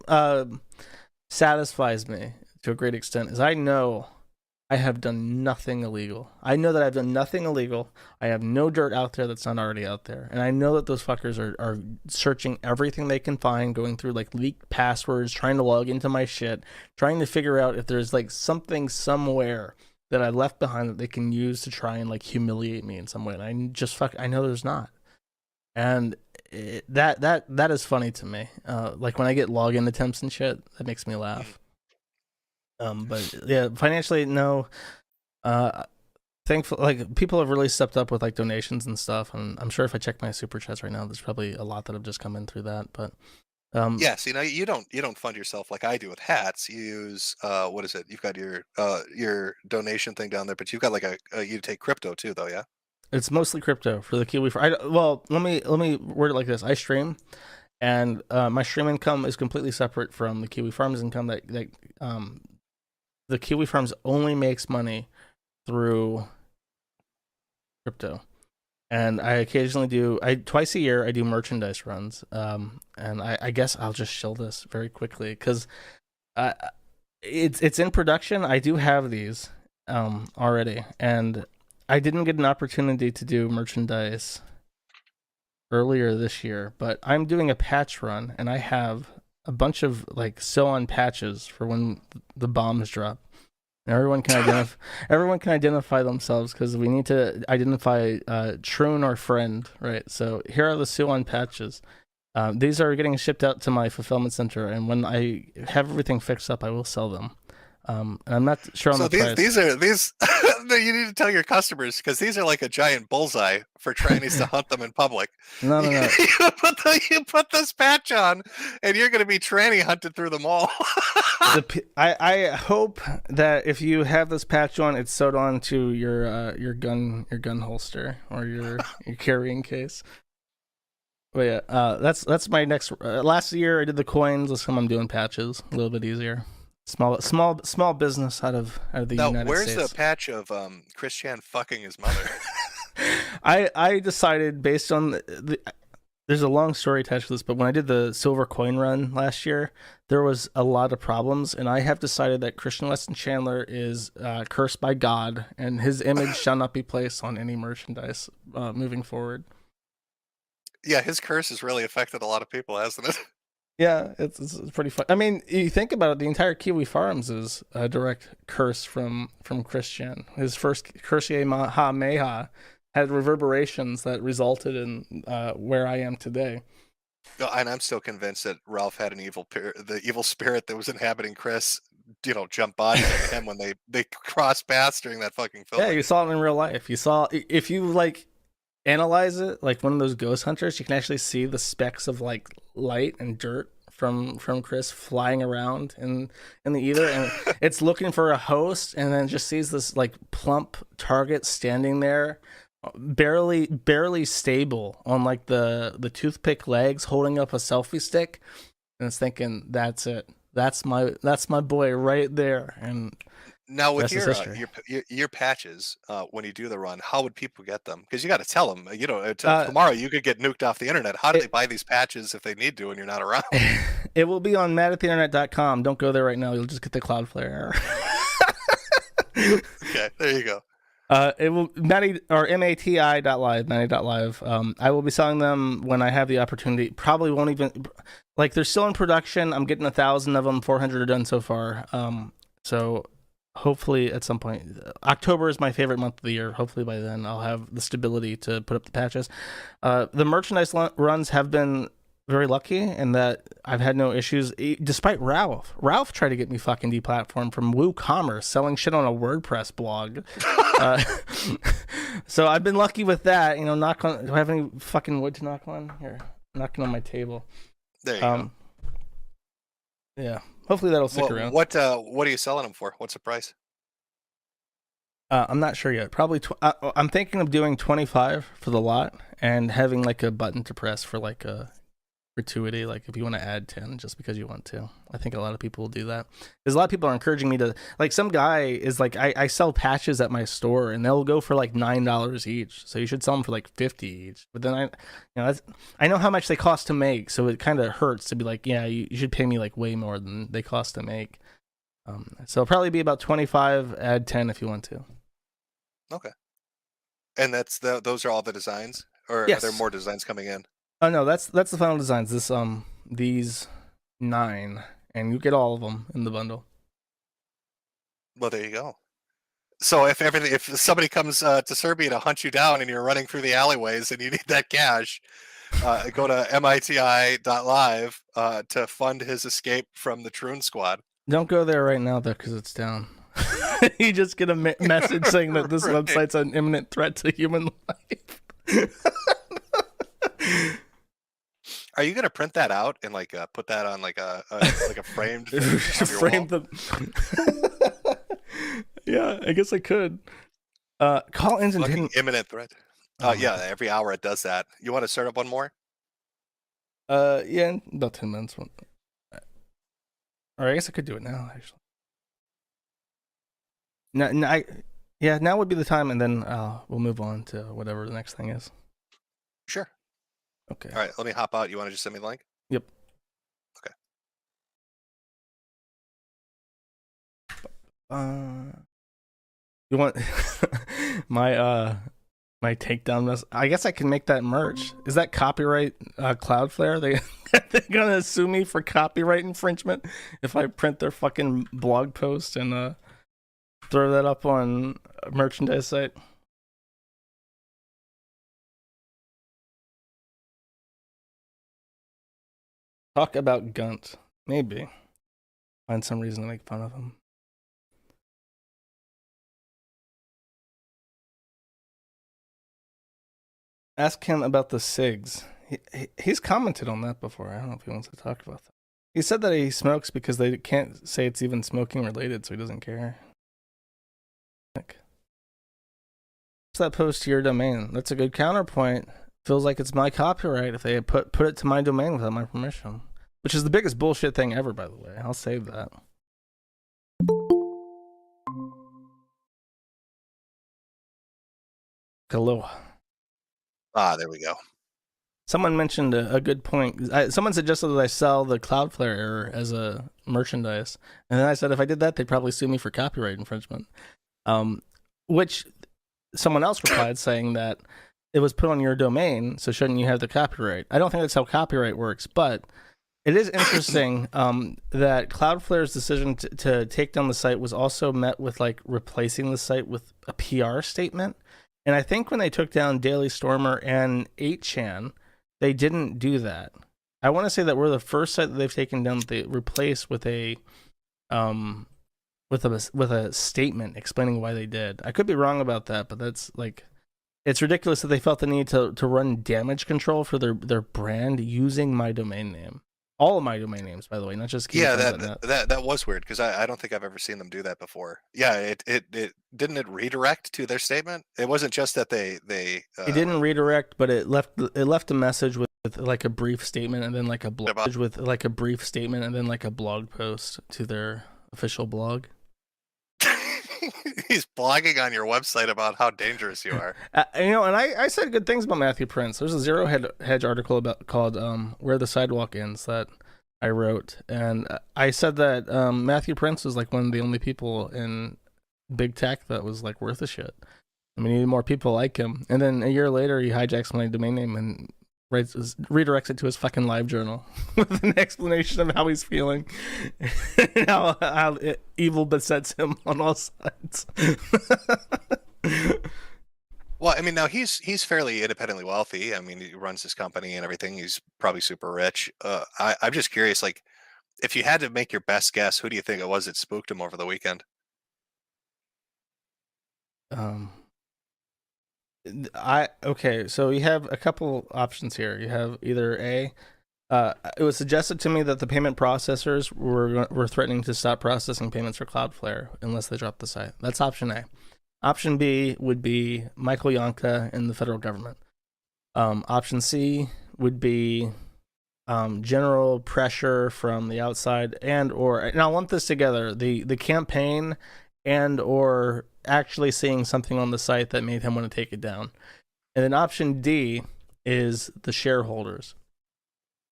satisfies me to a great extent. Is I know I have done nothing illegal. I know that I've done nothing illegal. I have no dirt out there that's not already out there, and I know that those fuckers are searching everything they can find, going through like leaked passwords, trying to log into my shit, trying to figure out if there's like something somewhere that I left behind that they can use to try and like humiliate me in some way. And I know there's not. And that is funny to me. Like when I get login attempts and shit, that makes me laugh. But yeah, financially, no. Thankful, like people have really stepped up with like donations and stuff. And I'm sure if I check my super chats right now, there's probably a lot that have just come in through that. But yes, you know, you don't fund yourself like I do with hats. You use what is it? You've got your donation thing down there, but you've got like you take crypto too, though, yeah. It's mostly crypto for the Kiwifarms. Well, let me word it like this: I stream, and my stream income is completely separate from the Kiwifarms income. That the Kiwifarms only makes money through crypto. And I occasionally twice a year, I do merchandise runs. And I guess I'll just shill this very quickly because it's in production. I do have these already. And I didn't get an opportunity to do merchandise earlier this year, but I'm doing a patch run, and I have a bunch of like sew-on patches for when the bombs drop. Everyone can identify themselves because we need to identify Troon or friend, right? So here are the sew-on patches. These are getting shipped out to my fulfillment center, and when I have everything fixed up, I will sell them. And I'm not sure on the price. These No, you need to tell your customers because these are like a giant bullseye for trannies to hunt them in public. No. You put this patch on, and you're going to be tranny hunted through the mall. I hope that if you have this patch on, it's sewed on to your gun holster or your carrying case. But yeah, that's my next. Last year I did the coins. This time I'm doing patches. A little bit easier. Small business out of the Now, United where's States. the patch of Christian fucking his mother? I decided based on there's a long story attached to this, but when I did the silver coin run last year, there was a lot of problems, and I have decided that Christian Weston Chandler is cursed by God, and his image shall not be placed on any merchandise moving forward. Yeah, his curse has really affected a lot of people, hasn't it? Yeah, it's pretty fun. I mean, you think about it, the entire Kiwifarms is a direct curse from Christian. His first Cursier Ha Meha had reverberations that resulted in where I am today. And I'm still convinced that Ralph had an the evil spirit that was inhabiting Chris, jump bodies into him when they crossed paths during that fucking film. Yeah, you saw it in real life. You saw, if you like analyze it like one of those ghost hunters, you can actually see the specks of like light and dirt from Chris flying around in the ether, and it's looking for a host, and then just sees this like plump target standing there, barely stable on like the toothpick legs, holding up a selfie stick, and it's thinking, that's it, that's my boy right there. And now with your patches, when you do the run, how would people get them? Because you got to tell them, tomorrow you could get nuked off the internet. How do they buy these patches if they need to and you're not around? It will be on madattheinternet.com. Don't go there right now. You'll just get the Cloudflare error. Okay, there you go. It will mati.live. I will be selling them when I have the opportunity. Probably won't even like, they're still in production. I'm getting 1,000 of them. 400 are done so far. So hopefully at some point, October is my favorite month of the year. Hopefully by then I'll have the stability to put up the patches. The merchandise runs have been very lucky in that I've had no issues, despite Ralph. Ralph tried to get me fucking deplatformed from WooCommerce, selling shit on a WordPress blog. So I've been lucky with that. Do I have any fucking wood to knock on? Here, knocking on my table. There you go. Yeah. Hopefully that'll stick around. What are you selling them for? What's the price? I'm not sure yet. Probably I'm thinking of doing 25 for the lot and having like a button to press for like a gratuity, like if you want to add 10 just because you want to. I think a lot of people will do that, because a lot of people are encouraging me to, like, some guy is like, I sell patches at my store and they'll go for like $9 each, so you should sell them for like 50 each. But then I know how much they cost to make, so it kind of hurts to be like, yeah, you should pay me like way more than they cost to make. So it'll probably be about 25, add 10 if you want to. Okay. And those are all the designs, or yes. Are there more designs coming in? Oh no, that's the final designs. These 9, and you get all of them in the bundle. Well, there you go. So if somebody comes to Serbia to hunt you down and you're running through the alleyways and you need that cash, go to miti.live to fund his escape from the Trun squad. Don't go there right now though, because it's down. You just get a message saying that this website's an imminent threat to human life. Are you gonna print that out and like put that on like a framed thing on your frame wall? Yeah, I guess I could. Call ins and imminent threat. Yeah, every hour it does that. You want to start up one more? Yeah, in about 10 minutes. Or I guess I could do it now, actually. Now would be the time, and then we'll move on to whatever the next thing is. Sure. Okay. All right, let me hop out. You want to just send me the link? Yep. Okay. You want my takedown? I guess I can make that merch. Is that copyright Cloudflare? They're gonna sue me for copyright infringement if I print their fucking blog post and throw that up on a merchandise site. Talk about Gunt. Maybe. Find some reason to make fun of him. Ask him about the SIGs. He's commented on that before. I don't know if he wants to talk about that. He said that he smokes because they can't say it's even smoking related, so he doesn't care. What's that post to your domain? That's a good counterpoint. Feels like it's my copyright if they put it to my domain without my permission. Which is the biggest bullshit thing ever, by the way. I'll save that. Hello. There we go. Someone mentioned a good point. Someone suggested that I sell the Cloudflare error as a merchandise. And then I said if I did that, they'd probably sue me for copyright infringement. Which someone else replied saying that it was put on your domain, so shouldn't you have the copyright? I don't think that's how copyright works, but it is interesting that Cloudflare's decision to take down the site was also met with like replacing the site with a PR statement. And I think when they took down Daily Stormer and 8chan, they didn't do that. I want to say that we're the first site that they've taken down that they replaced with a statement explaining why they did. I could be wrong about that, but that's like, it's ridiculous that they felt the need to run damage control for their brand using my domain name. All of my domain names, by the way, not just Kiwifarms. That was weird because I don't think I've ever seen them do that before. Yeah, it didn't it redirect to their statement. It wasn't just that they it didn't redirect, but it left a message with like a brief statement and then like a blog post to their official blog. He's blogging on your website about how dangerous you are. And I said good things about Matthew Prince. There's a Zero Hedge article called Where the Sidewalk Ends that I wrote. And I said that Matthew Prince was like one of the only people in big tech that was like worth a shit. I mean, you need more people like him. And then a year later, he hijacks my domain name and redirects it to his fucking live journal with an explanation of how he's feeling and how evil besets him on all sides. Well, I mean, now he's fairly independently wealthy. I mean, he runs his company and everything. He's probably super rich. I'm just curious, like, if you had to make your best guess, who do you think it was that spooked him over the weekend? So you have a couple options here. You have either it was suggested to me that the payment processors were threatening to stop processing payments for Cloudflare unless they drop the site. That's option A. Option B would be Michael Yonka and the federal government. Option C would be general pressure from the outside and I'll lump this together, the campaign and or actually seeing something on the site that made him want to take it down. And then option D is the shareholders.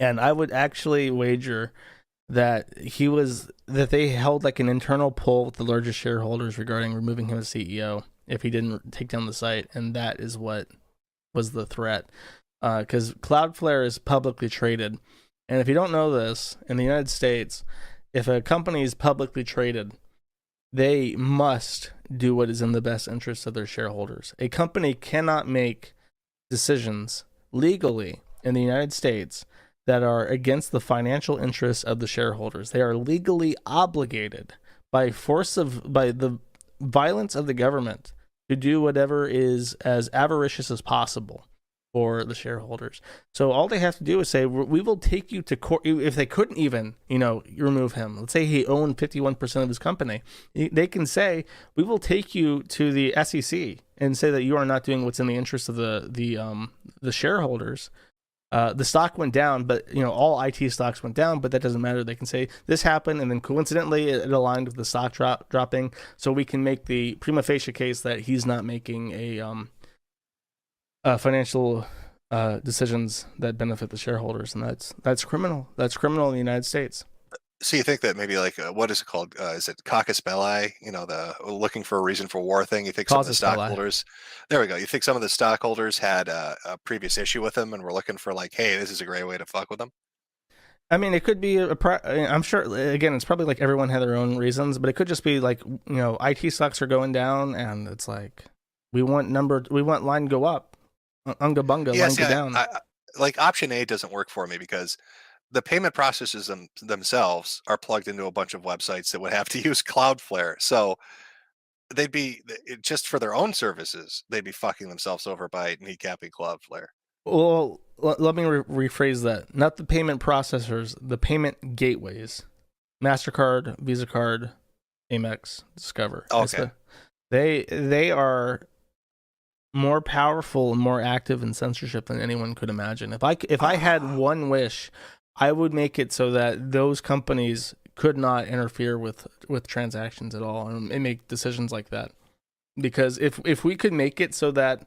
And I would actually wager that they held like an internal poll with the largest shareholders regarding removing him as CEO if he didn't take down the site. And that is what was the threat. Because Cloudflare is publicly traded. And if you don't know this, in the United States, if a company is publicly traded, they must do what is in the best interest of their shareholders. A company cannot make decisions legally in the United States that are against the financial interests of the shareholders. They are legally obligated by the violence of the government to do whatever is as avaricious as possible for the shareholders. So all they have to do is say, we will take you to court. If they couldn't even, remove him, let's say he owned 51% of his company, they can say, we will take you to the SEC and say that you are not doing what's in the interest of the shareholders. The stock went down, but all IT stocks went down, but that doesn't matter. They can say this happened, and then coincidentally it aligned with the stock dropping, so we can make the prima facie case that he's not making a financial decisions that benefit the shareholders, and that's criminal. That's criminal in the United States. So you think that maybe like what is it called? Is it caucus belli? The looking for a reason for war thing. You think some of the stockholders? There we go. You think some of the stockholders had a previous issue with him and were looking for like, hey, this is a great way to fuck with them. I mean, it could be I'm sure. Again, it's probably like everyone had their own reasons, but it could just be like IT stocks are going down, and it's like we want line go up, unga bunga, line go down. Like option A doesn't work for me because the payment processors themselves are plugged into a bunch of websites that would have to use Cloudflare. So they'd be just for their own services. They'd be fucking themselves over by kneecapping Cloudflare. Well, let me rephrase that. Not the payment processors, the payment gateways. MasterCard, Visa Card, Amex, Discover. Okay. They are more powerful and more active in censorship than anyone could imagine. If I had one wish, I would make it so that those companies could not interfere with transactions at all and make decisions like that. Because if we could make it so that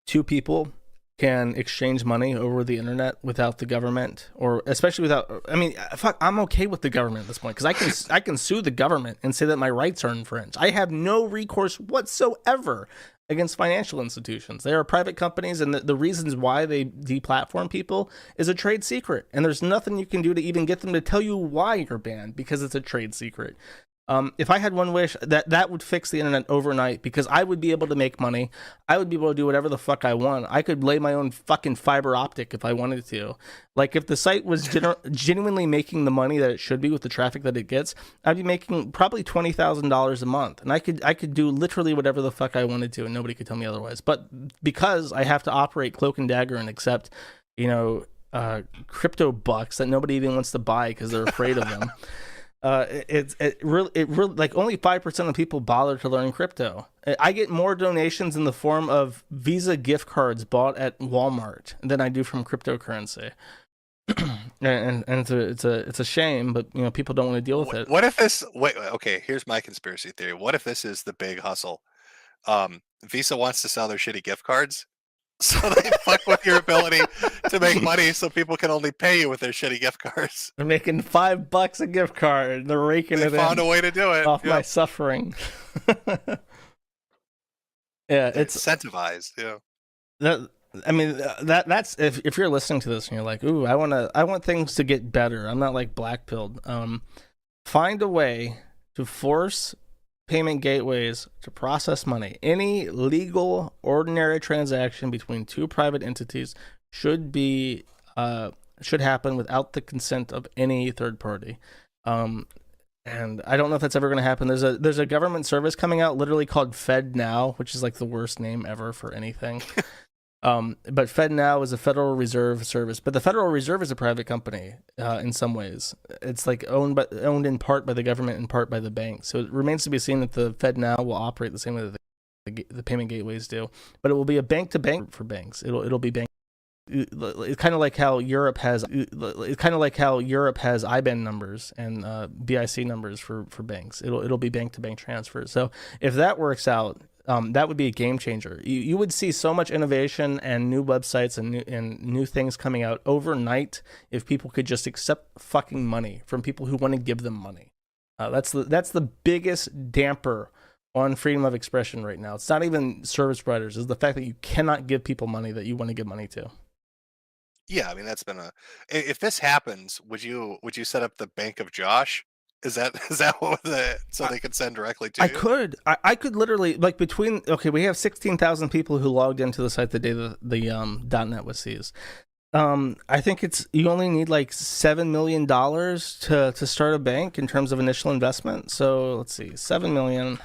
two people can exchange money over the internet without the government, or especially without, I mean, fuck, I'm okay with the government at this point, because I can sue the government and say that my rights are infringed. I have no recourse whatsoever against financial institutions. They are private companies, and the reasons why they deplatform people is a trade secret, and there's nothing you can do to even get them to tell you why you're banned, because it's a trade secret. If I had one wish, that would fix the internet overnight, because I would be able to make money. I would be able to do whatever the fuck I want. I could lay my own fucking fiber optic if I wanted to. Like, if the site was genuinely making the money that it should be with the traffic that it gets, I'd be making probably $20,000 a month, and I could do literally whatever the fuck I wanted to, and nobody could tell me otherwise. But because I have to operate cloak and dagger and accept, crypto bucks that nobody even wants to buy because they're afraid of them. It really like only 5% of people bother to learn crypto. I get more donations in the form of Visa gift cards bought at Walmart than I do from cryptocurrency. and it's a shame, but people don't want to deal with it. What if this? Wait, okay. Here's my conspiracy theory. What if this is the big hustle? Visa wants to sell their shitty gift cards, so they fuck with your ability to make money, so people can only pay you with their shitty gift cards. They're making $5 a gift card. They're raking it in. They found a way to do it off my suffering. Yeah, it's incentivized. Yeah. That's if you're listening to this and you're like, ooh, I want things to get better. I'm not like black-pilled. Find a way to force payment gateways to process money. Any legal, ordinary transaction between two private entities should happen without the consent of any third party. And I don't know if that's ever going to happen. There's a government service coming out literally called FedNow, which is like the worst name ever for anything. But FedNow is a Federal Reserve service, but the Federal Reserve is a private company in some ways. It's like owned in part by the government, in part by the bank. So it remains to be seen if the FedNow will operate the same way that the payment gateways do. But it will be a bank to bank for banks. It'll be bank. It's kind of like how Europe has IBAN numbers and BIC numbers for banks. It'll be bank to bank transfers. So if that works out, that would be a game changer. You would see so much innovation and new websites and new things coming out overnight if people could just accept fucking money from people who want to give them money. That's the biggest damper on freedom of expression right now. It's not even service providers. It's the fact that you cannot give people money that you want to give money to. Yeah, I mean, that's been if this happens, would you set up the Bank of Josh? Is that what so they could send directly to you? I could literally, like, we have 16,000 people who logged into the site the day the .net was seized. I think you only need like $7 million to start a bank in terms of initial investment. So let's see, 7 million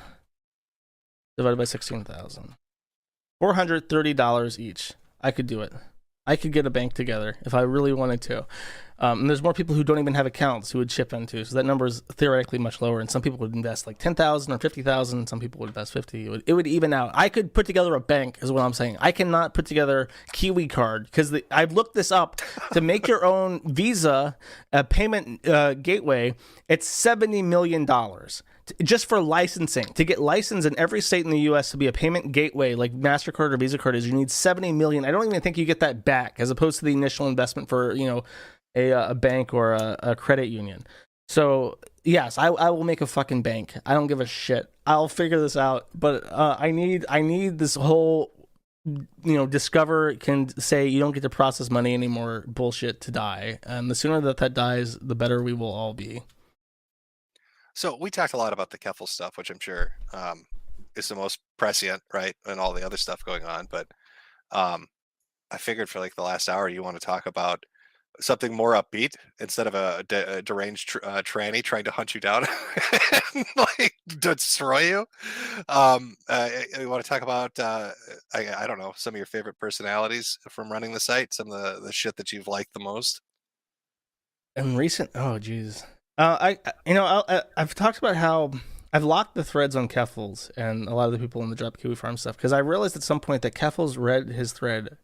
divided by 16,000, $430 each. I could do it. I could get a bank together if I really wanted to. And there's more people who don't even have accounts who would chip into, so that number is theoretically much lower. And some people would invest like 10,000 or 50,000. Some people would invest 50. It would even out. I could put together a bank, is what I'm saying. I cannot put together Kiwi Card because I've looked this up. To make your own Visa payment gateway, it's $70 million. Just for licensing. To get licensed in every state in the U.S. to be a payment gateway like MasterCard or Visa card is, you need $70 million. I don't even think you get that back, as opposed to the initial investment for a bank or a credit union. So yes, I will make a fucking bank. I don't give a shit. I'll figure this out. But I need this whole Discover can say you don't get to process money anymore bullshit to die. And the sooner that dies, the better we will all be. So we talked a lot about the Keffals stuff, which I'm sure is the most prescient, right, and all the other stuff going on. But I figured for like the last hour, you want to talk about something more upbeat instead of a deranged tranny trying to hunt you down and like destroy you. You want to talk about I don't know, some of your favorite personalities from running the site, some of the shit that you've liked the most. And recent, oh geez, I've talked about how I've locked the threads on Keffals and a lot of the people in the Drop Kiwifarm stuff because I realized at some point that Keffals read his thread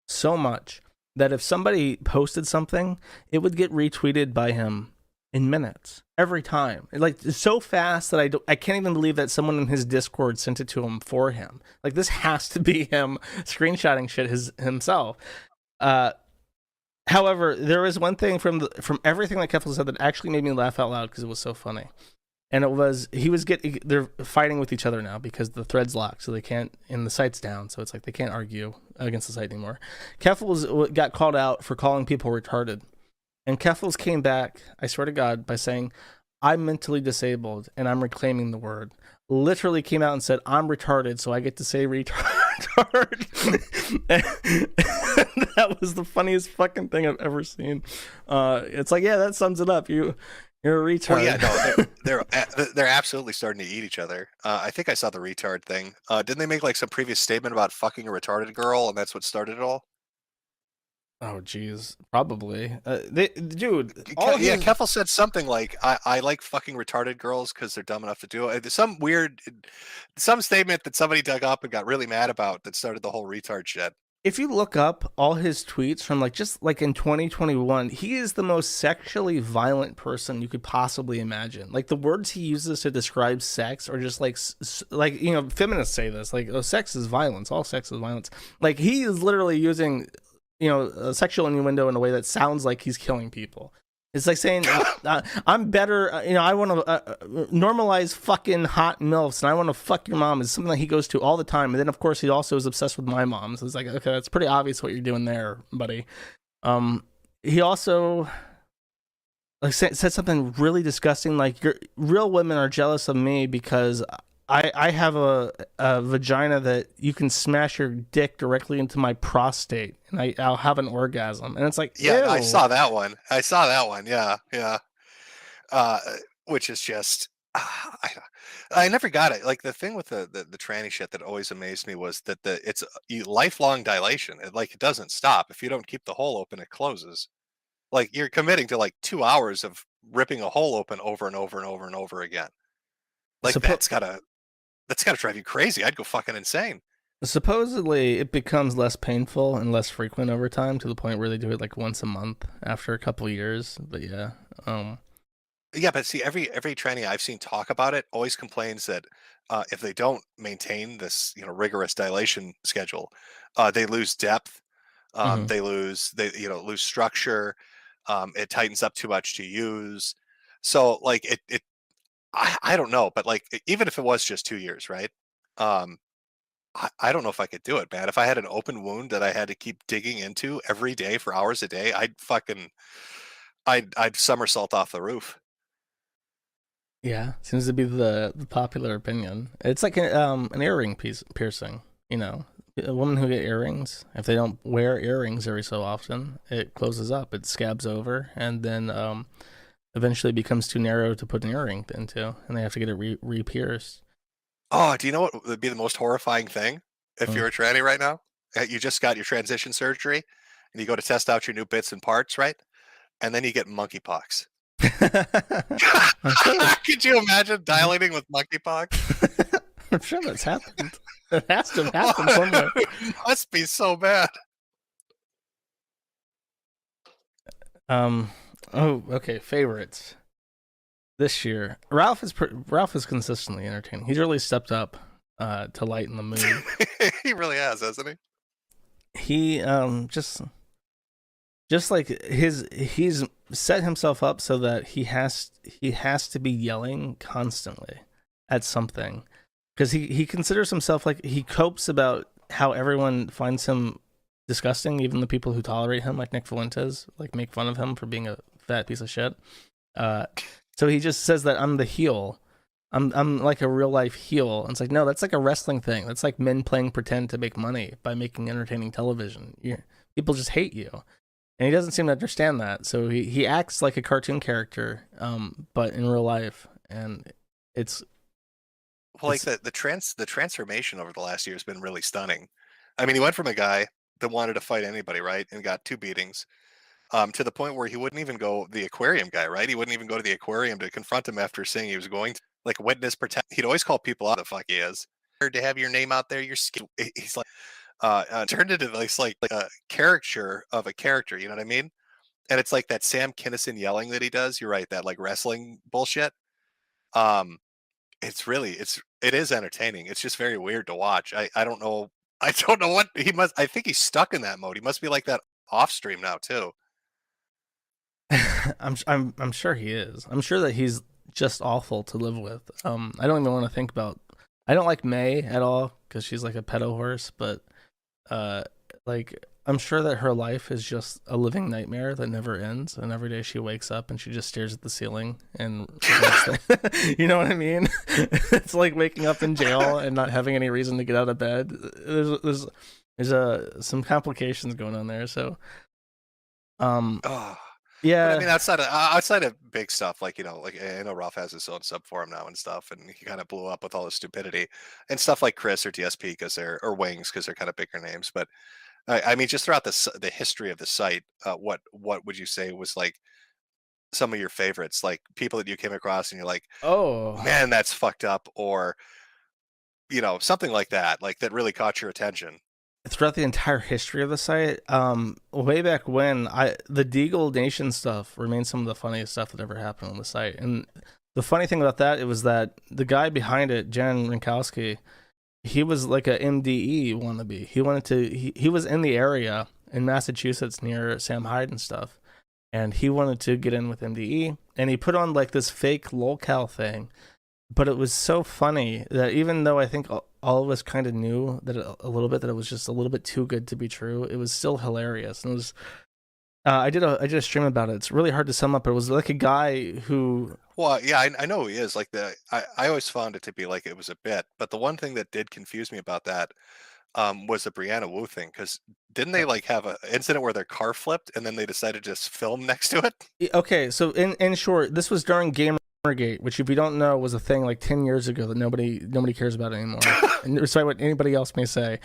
so much that if somebody posted something, it would get retweeted by him in minutes every time. Like so fast that I can't even believe that someone in his Discord sent it to him for him. Like this has to be him screenshotting shit himself. However, there was one thing from everything that Keffals said that actually made me laugh out loud because it was so funny. And it was they're fighting with each other now because the thread's locked, so they can't, and the site's down, so it's like they can't argue against the site anymore. Keffals got called out for calling people retarded, and Keffals came back, I swear to God, by saying, "I'm mentally disabled and I'm reclaiming the word." Literally came out and said, "I'm retarded, so I get to say retard." That was the funniest fucking thing I've ever seen. It's like, yeah, that sums it up. You're a retard. Well, yeah, no, they're absolutely starting to eat each other. I think I saw the retard thing. Didn't they make like some previous statement about fucking a retarded girl, and that's what started it all? Oh, geez, probably. Dude, Keffel said something like, "I like fucking retarded girls because they're dumb enough to do it." Some statement that somebody dug up and got really mad about that started the whole retard shit. If you look up all his tweets from just in 2021, he is the most sexually violent person you could possibly imagine. Like the words he uses to describe sex are just like feminists say this, like, oh, sex is violence. All sex is violence. Like he is literally using, sexual innuendo in a way that sounds like he's killing people. It's like saying, I'm better, I want to normalize fucking hot MILFs, and I want to fuck your mom is something that he goes to all the time. And then, of course, he also is obsessed with my mom. So it's like, okay, that's pretty obvious what you're doing there, buddy. He also said something really disgusting, like, real women are jealous of me because I have a vagina that you can smash your dick directly into my prostate, and I'll have an orgasm. And it's like, yeah, ew. I saw that one. Yeah. Which is just, I never got it. Like the thing with the tranny shit that always amazed me was that it's lifelong dilation. It doesn't stop. If you don't keep the hole open, it closes. Like you're committing to like 2 hours of ripping a hole open over and over and over and over again. Like that's gotta drive you crazy. I'd go fucking insane. Supposedly, it becomes less painful and less frequent over time to the point where they do it like once a month after a couple years. But yeah, yeah. But see, every tranny I've seen talk about it always complains that if they don't maintain this rigorous dilation schedule, they lose depth. They lose structure. It tightens up too much to use. So like I don't know, but like even if it was just 2 years, right? I don't know if I could do it, man. If I had an open wound that I had to keep digging into every day for hours a day, I'd somersault off the roof. Yeah, seems to be the popular opinion. It's like an earring piercing. A woman who get earrings, if they don't wear earrings every so often, it closes up, it scabs over, and then eventually becomes too narrow to put an earring into, and they have to get it re-pierced. Oh, do you know what would be the most horrifying thing if you're a tranny right now? You just got your transition surgery, and you go to test out your new bits and parts, right? And then you get monkeypox. Could you imagine dilating with monkeypox? I'm sure that's happened. It has to have happened somewhere. It must be so bad. Oh, okay. Favorites this year. Ralph is consistently entertaining. He's really stepped up to lighten the mood. He really has, hasn't he? He just like he's set himself up so that he has to be yelling constantly at something, because he considers himself, like, he copes about how everyone finds him disgusting, even the people who tolerate him, like Nick Fuentes, like, make fun of him for being a fat piece of shit. So he just says that I'm the heel. I'm like a real life heel. And it's like, no, that's like a wrestling thing. That's like men playing pretend to make money by making entertaining television. People just hate you. And he doesn't seem to understand that. So he acts like a cartoon character, but in real life. And it's Well, like the transformation over the last year has been really stunning. I mean, he went from a guy that wanted to fight anybody, right, and got 2 beatings, to the point where he wouldn't even go the aquarium guy, right? He wouldn't even go to the aquarium to confront him after saying he was going to, like, witness protect. He'd always call people out the fuck he is. To have your name out there, you're he's like turned into this like a caricature of a character, you know what I mean? And it's like that Sam Kinison yelling that he does. You're right, that like wrestling bullshit. Um, it is entertaining. It's just very weird to watch. I don't know. I don't know what he must. I think he's stuck in that mode. He must be like that off stream now too. I'm sure he is. I'm sure that he's just awful to live with. I don't even want to think about. I don't like May at all because she's like a pedo horse, but like I'm sure that her life is just a living nightmare that never ends, and every day she wakes up and she just stares at the ceiling and you know what I mean? It's like waking up in jail and not having any reason to get out of bed. There's some complications going on there, so Oh. yeah. But I mean, outside of big stuff, like, you know, like I know Ralph has his own sub forum now and stuff, and he kind of blew up with all his stupidity and stuff like Chris or DSP because or Wings because they're kind of bigger names. But I mean, just throughout the history of the site, what would you say was like some of your favorites, like people that you came across and you're like, Oh man, that's fucked up, or you know, something like that really caught your attention? throughout the entire history of the site, way back when, the Deagle Nation stuff remains some of the funniest stuff that ever happened on the site. And the funny thing about that, it was that the guy behind it, Jen Rinkowski, he was like a MDE wannabe. He wanted to, he was in the area in Massachusetts near Sam Hyde and stuff, and he wanted to get in with MDE, and he put on like this fake lolcow thing. But it was so funny that even though I think all of us kind of knew that a little bit, that it was just a little bit too good to be true, it was still hilarious. And it was, I did a stream about it. It's really hard to sum up. It was like a guy who. Well, yeah, I know who he is. Like I always found it to be like it was a bit, but the one thing that did confuse me about that was the Brianna Wu thing, because didn't they like have an incident where their car flipped and then they decided to just film next to it? Okay, so in short, this was during Gamergate, which if you don't know was a thing like 10 years ago that nobody cares about anymore. And despite what anybody else may say.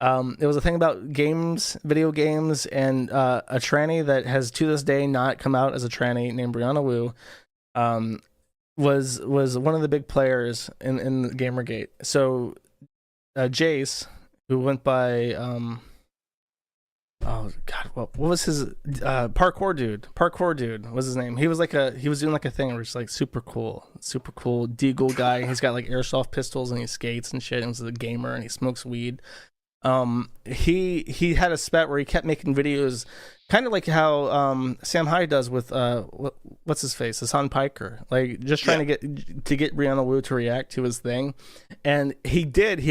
It was a thing about games, video games, and a tranny that has to this day not come out as a tranny named Brianna Wu was one of the big players in Gamergate. So Jace, who went by oh god, what was his parkour dude was his name. He was doing like a thing where it's like super cool deagle guy. He's got like airsoft pistols and he skates and shit, and he's a gamer and he smokes weed. He had a spat where he kept making videos kind of like how Sam Hyde does with what's his face, Hassan Piker, like just trying to get Brianna Wu to react to his thing. And he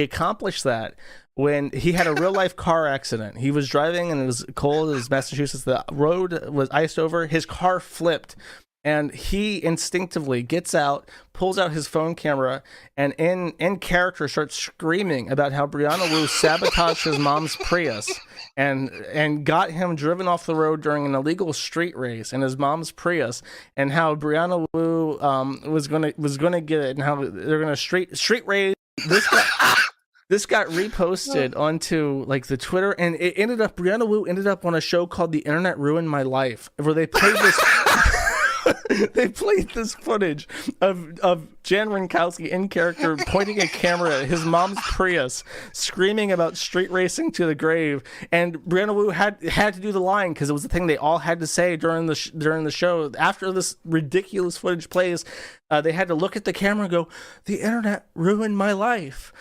accomplished that when he had a real life car accident. He was driving and it was cold, it was Massachusetts, the road was iced over, his car flipped, and he instinctively gets out, pulls out his phone camera, and in character starts screaming about how Brianna Wu sabotaged his mom's Prius and got him driven off the road during an illegal street race in his mom's Prius, and how Brianna Wu was gonna get it, and how they're gonna street race this guy. This got reposted onto like the Twitter, and Brianna Wu ended up on a show called The Internet Ruined My Life, where they played this. They played this footage of Jan Rinkowski in character pointing a camera at his mom's Prius, screaming about street racing to the grave, and Brianna Wu had to do the line because it was the thing they all had to say during the show. After this ridiculous footage plays, they had to look at the camera and go, "The internet ruined my life."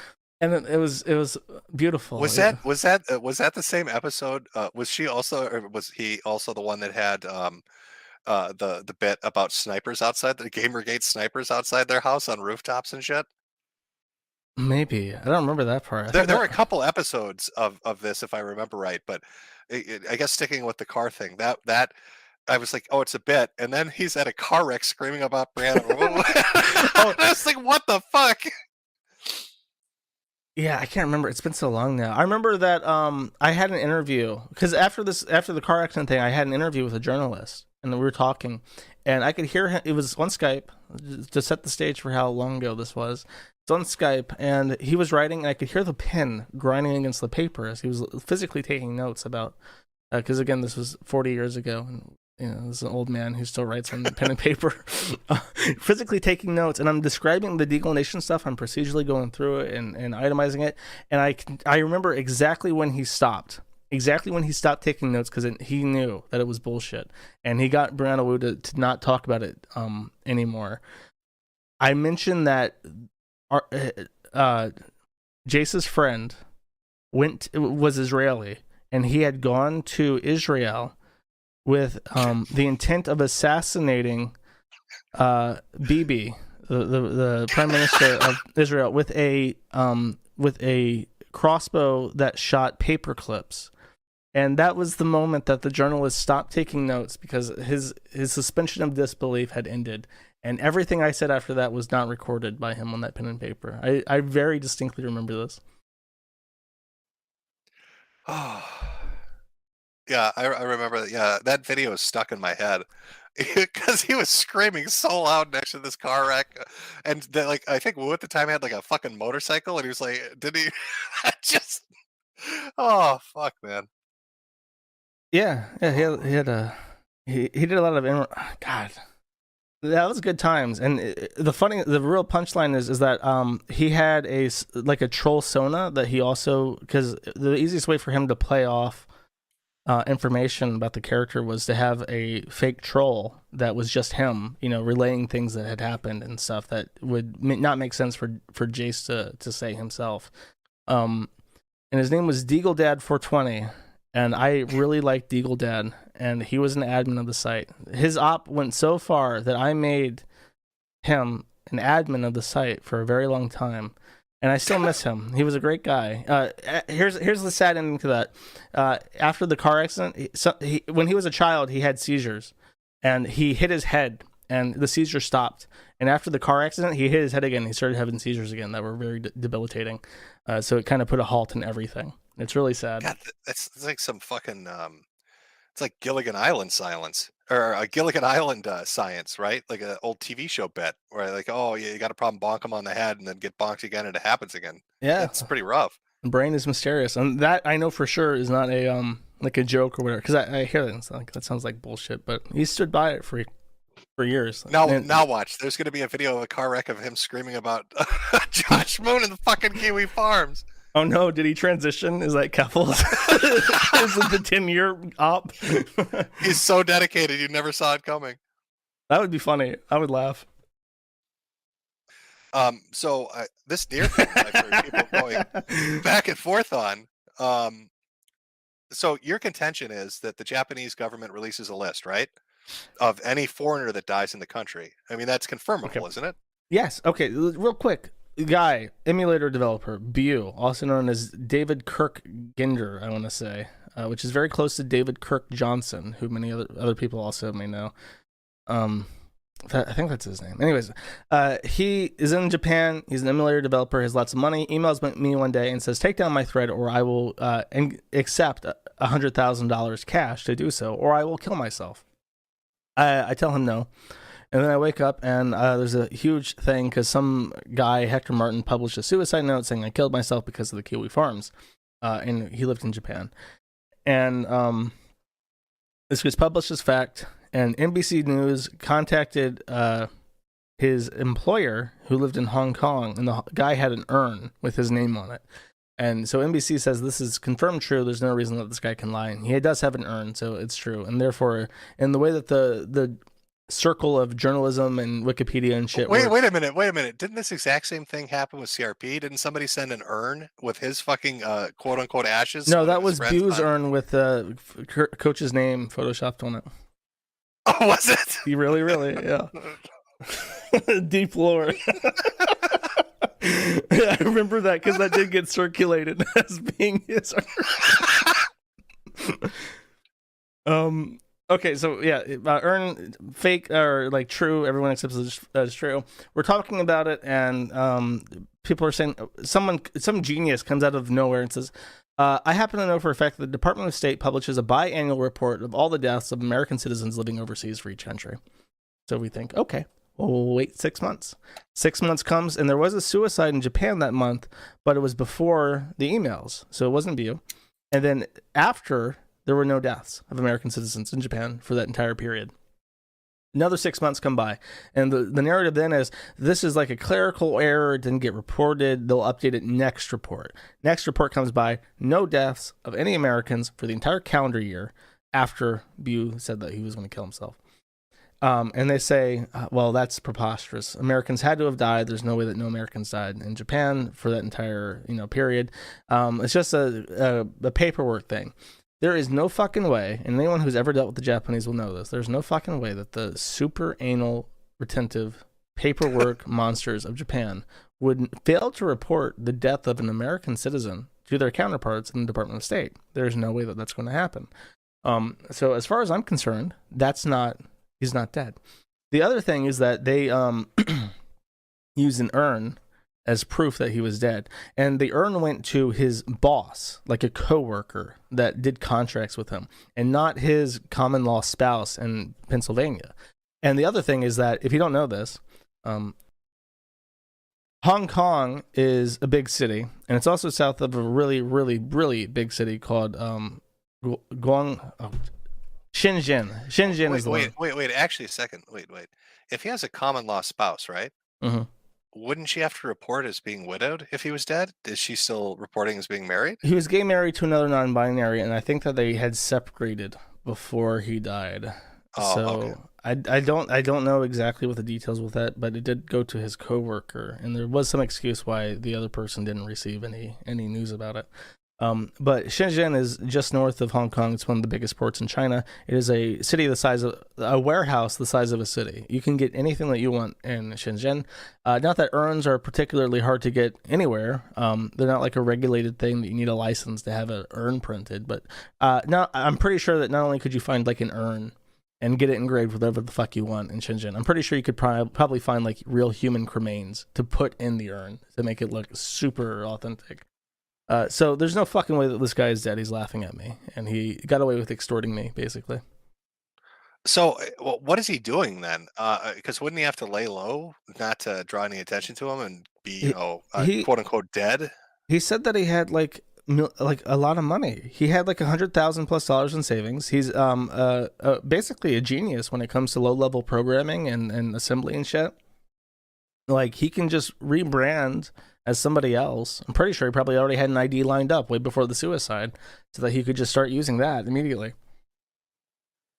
And it was beautiful. Was that the same episode? Was she also, or was he also the one that had the bit about snipers outside the Gamergate snipers outside their house on rooftops and shit? Maybe. I don't remember that part. There were a couple episodes of this, if I remember right, but I guess sticking with the car thing, that I was like, oh, it's a bit, and then he's at a car wreck screaming about Brianna. I was like, what the fuck? Yeah, I can't remember. It's been so long now. I remember that I had an interview because after the car accident thing, I had an interview with a journalist, and we were talking, and I could hear him. It was on Skype to set the stage for how long ago this was. It's on Skype, and he was writing, and I could hear the pen grinding against the paper as he was physically taking notes about. Because again, this was 40 years ago, and this is an old man who still writes on pen and paper, physically taking notes. And I'm describing the declination stuff. I'm procedurally going through it and itemizing it. And I remember exactly when he stopped taking notes because he knew that it was bullshit. And he got Brianna Wu to not talk about it anymore. I mentioned that Jace's friend was Israeli, and he had gone to Israel with the intent of assassinating Bibi, the prime minister of Israel, with a crossbow that shot paper clips. And that was the moment that the journalist stopped taking notes because his suspension of disbelief had ended. And everything I said after that was not recorded by him on that pen and paper. I very distinctly remember this. Oh, yeah, I remember that. Yeah, that video is stuck in my head because he was screaming so loud next to this car wreck, and I think Wu at the time had like a fucking motorcycle, and he was like, "Did he?" Just, oh fuck, man. Yeah, he did a lot of God. That was good times, and the real punchline is that he had a troll sona that he also, because the easiest way for him to play off information about the character was to have a fake troll that was just him, relaying things that had happened and stuff that would not make sense for Jace to say himself. And his name was DeagleDad420, and I really liked DeagleDad, and he was an admin of the site. His op went so far that I made him an admin of the site for a very long time, and I still miss him. He was a great guy. Here's the sad ending to that. After the car accident, when he was a child, he had seizures, and he hit his head, and the seizure stopped. And after the car accident, he hit his head again. He started having seizures again that were very debilitating. So it kind of put a halt in everything. It's really sad. God, it's like some fucking it's like Gilligan Island silence or a Gilligan Island science, right? Like an old TV show bet where like, oh, yeah, you got a problem, bonk him on the head, and then get bonked again, and it happens again. Yeah, it's pretty rough. The brain is mysterious, and that I know for sure is not a like a joke or whatever. Because I hear that, that sounds like bullshit, but he stood by it for years. Now watch. There's going to be a video of a car wreck of him screaming about Josh Moon and the fucking Kiwifarms. Oh no, did he transition? Is that Keffals? Is it the 10-year op? He's so dedicated, you never saw it coming. That would be funny. I would laugh. So this deer thing I've heard people going back and forth on. So your contention is that the Japanese government releases a list, right, of any foreigner that dies in the country. I mean, that's confirmable, okay, isn't it? Yes. Okay. Real quick. Guy, emulator developer, Bu, also known as David Kirk Ginder, I want to say, which is very close to David Kirk Johnson, who many other people also may know. I think that's his name. Anyways, he is in Japan. He's an emulator developer. Has lots of money. Emails me one day and says, "Take down my thread, or I will accept $100,000 cash to do so, or I will kill myself." I tell him no. And then I wake up and there's a huge thing because some guy, Hector Martin, published a suicide note saying I killed myself because of the Kiwifarms. And he lived in Japan. And this was published as fact. And NBC News contacted his employer who lived in Hong Kong. And the guy had an urn with his name on it. And so NBC says this is confirmed true. There's no reason that this guy can lie. And he does have an urn, so it's true. And therefore, in the way that the circle of journalism and Wikipedia and shit. Wait a minute. Didn't this exact same thing happen with CRP? Didn't somebody send an urn with his fucking quote unquote ashes? No, that was Bu's urn with the coach's name photoshopped on it. Oh, was it? He really, yeah. Deep lore. I remember that because that did get circulated as being his urn. Okay, so yeah, earn fake or like true. Everyone accepts it as true. We're talking about it, and people are saying some genius comes out of nowhere and says, "I happen to know for a fact that the Department of State publishes a biannual report of all the deaths of American citizens living overseas for each country." So we think, okay, we'll wait 6 months. 6 months comes, and there was a suicide in Japan that month, but it was before the emails, so it wasn't view. And then after, there were no deaths of American citizens in Japan for that entire period. Another 6 months come by, and the narrative then is this is like a clerical error. It didn't get reported. They'll update it next report. Next report comes by, no deaths of any Americans for the entire calendar year after Bew said that he was going to kill himself. And they say, well, that's preposterous. Americans had to have died. There's no way that no Americans died in Japan for that entire period. It's just a paperwork thing. There is no fucking way, and anyone who's ever dealt with the Japanese will know this, there's no fucking way that the super anal, retentive paperwork monsters of Japan would fail to report the death of an American citizen to their counterparts in the Department of State. There's no way that that's going to happen. So as far as I'm concerned, he's not dead. The other thing is that they use an urn as proof that he was dead. And the urn went to his boss, like a coworker that did contracts with him, and not his common law spouse in Pennsylvania. And the other thing is that, if you don't know this, Hong Kong is a big city, and it's also south of a really, really, really big city called Shenzhen. Shenzhen is the one. Wait. Actually, a second. Wait. If he has a common law spouse, right? Mm-hmm. Wouldn't she have to report as being widowed if he was dead? Is she still reporting as being married? He was gay married to another non-binary, and I think that they had separated before he died. Oh, so okay. I don't know exactly what the details with that, but it did go to his coworker, and there was some excuse why the other person didn't receive any news about it. But Shenzhen is just north of Hong Kong. It's one of the biggest ports in China. It is a city the size of a warehouse, the size of a city. You can get anything that you want in Shenzhen. Not that urns are particularly hard to get anywhere. They're not like a regulated thing that you need a license to have an urn printed. But now I'm pretty sure that not only could you find like an urn and get it engraved with whatever the fuck you want in Shenzhen, I'm pretty sure you could probably find like real human cremains to put in the urn to make it look super authentic. So there's no fucking way that this guy is dead. He's laughing at me, and he got away with extorting me, basically. So, what is he doing then? Because wouldn't he have to lay low, not to draw any attention to him, and be, quote unquote, dead? He said that he had like a lot of money. He had like $100,000+ in savings. He's basically a genius when it comes to low-level programming and assembly and shit. Like, he can just rebrand as somebody else. I'm pretty sure he probably already had an ID lined up way before the suicide, so that he could just start using that immediately.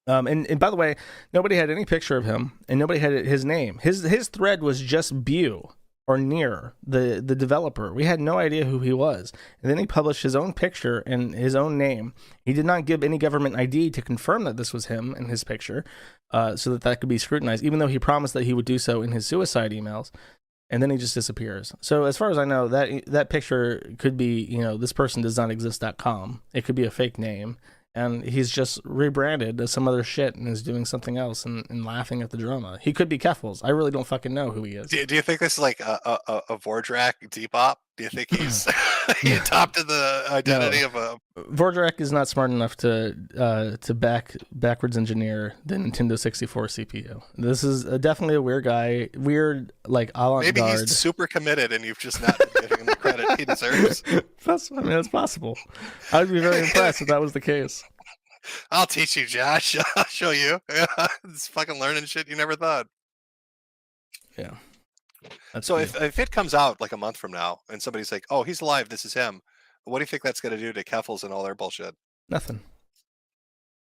And by the way, nobody had any picture of him, and nobody had his name. His thread was just Bew, or Near, the developer. We had no idea who he was. And then he published his own picture and his own name. He did not give any government ID to confirm that this was him and his picture, so that could be scrutinized, even though he promised that he would do so in his suicide emails. And then he just disappears. So as far as I know, that picture could be, this person does not exist.com. It could be a fake name. And he's just rebranded as some other shit and is doing something else and laughing at the drama. He could be Keffals. I really don't fucking know who he is. Do you think this is like a Vordrak Depop? Do you think he's he adopted the identity of a... Vordrak is not smart enough to backwards engineer the Nintendo 64 CPU. This is definitely a weird guy. Weird, like, avant-garde. Maybe he's super committed and you've just not given him the credit he deserves. That's possible. I would be very impressed if that was the case. I'll teach you, Josh. I'll show you. It's fucking learning shit you never thought. Yeah. So if it comes out like a month from now and somebody's like, oh, he's alive, this is him, what do you think that's going to do to Keffals and all their bullshit? Nothing.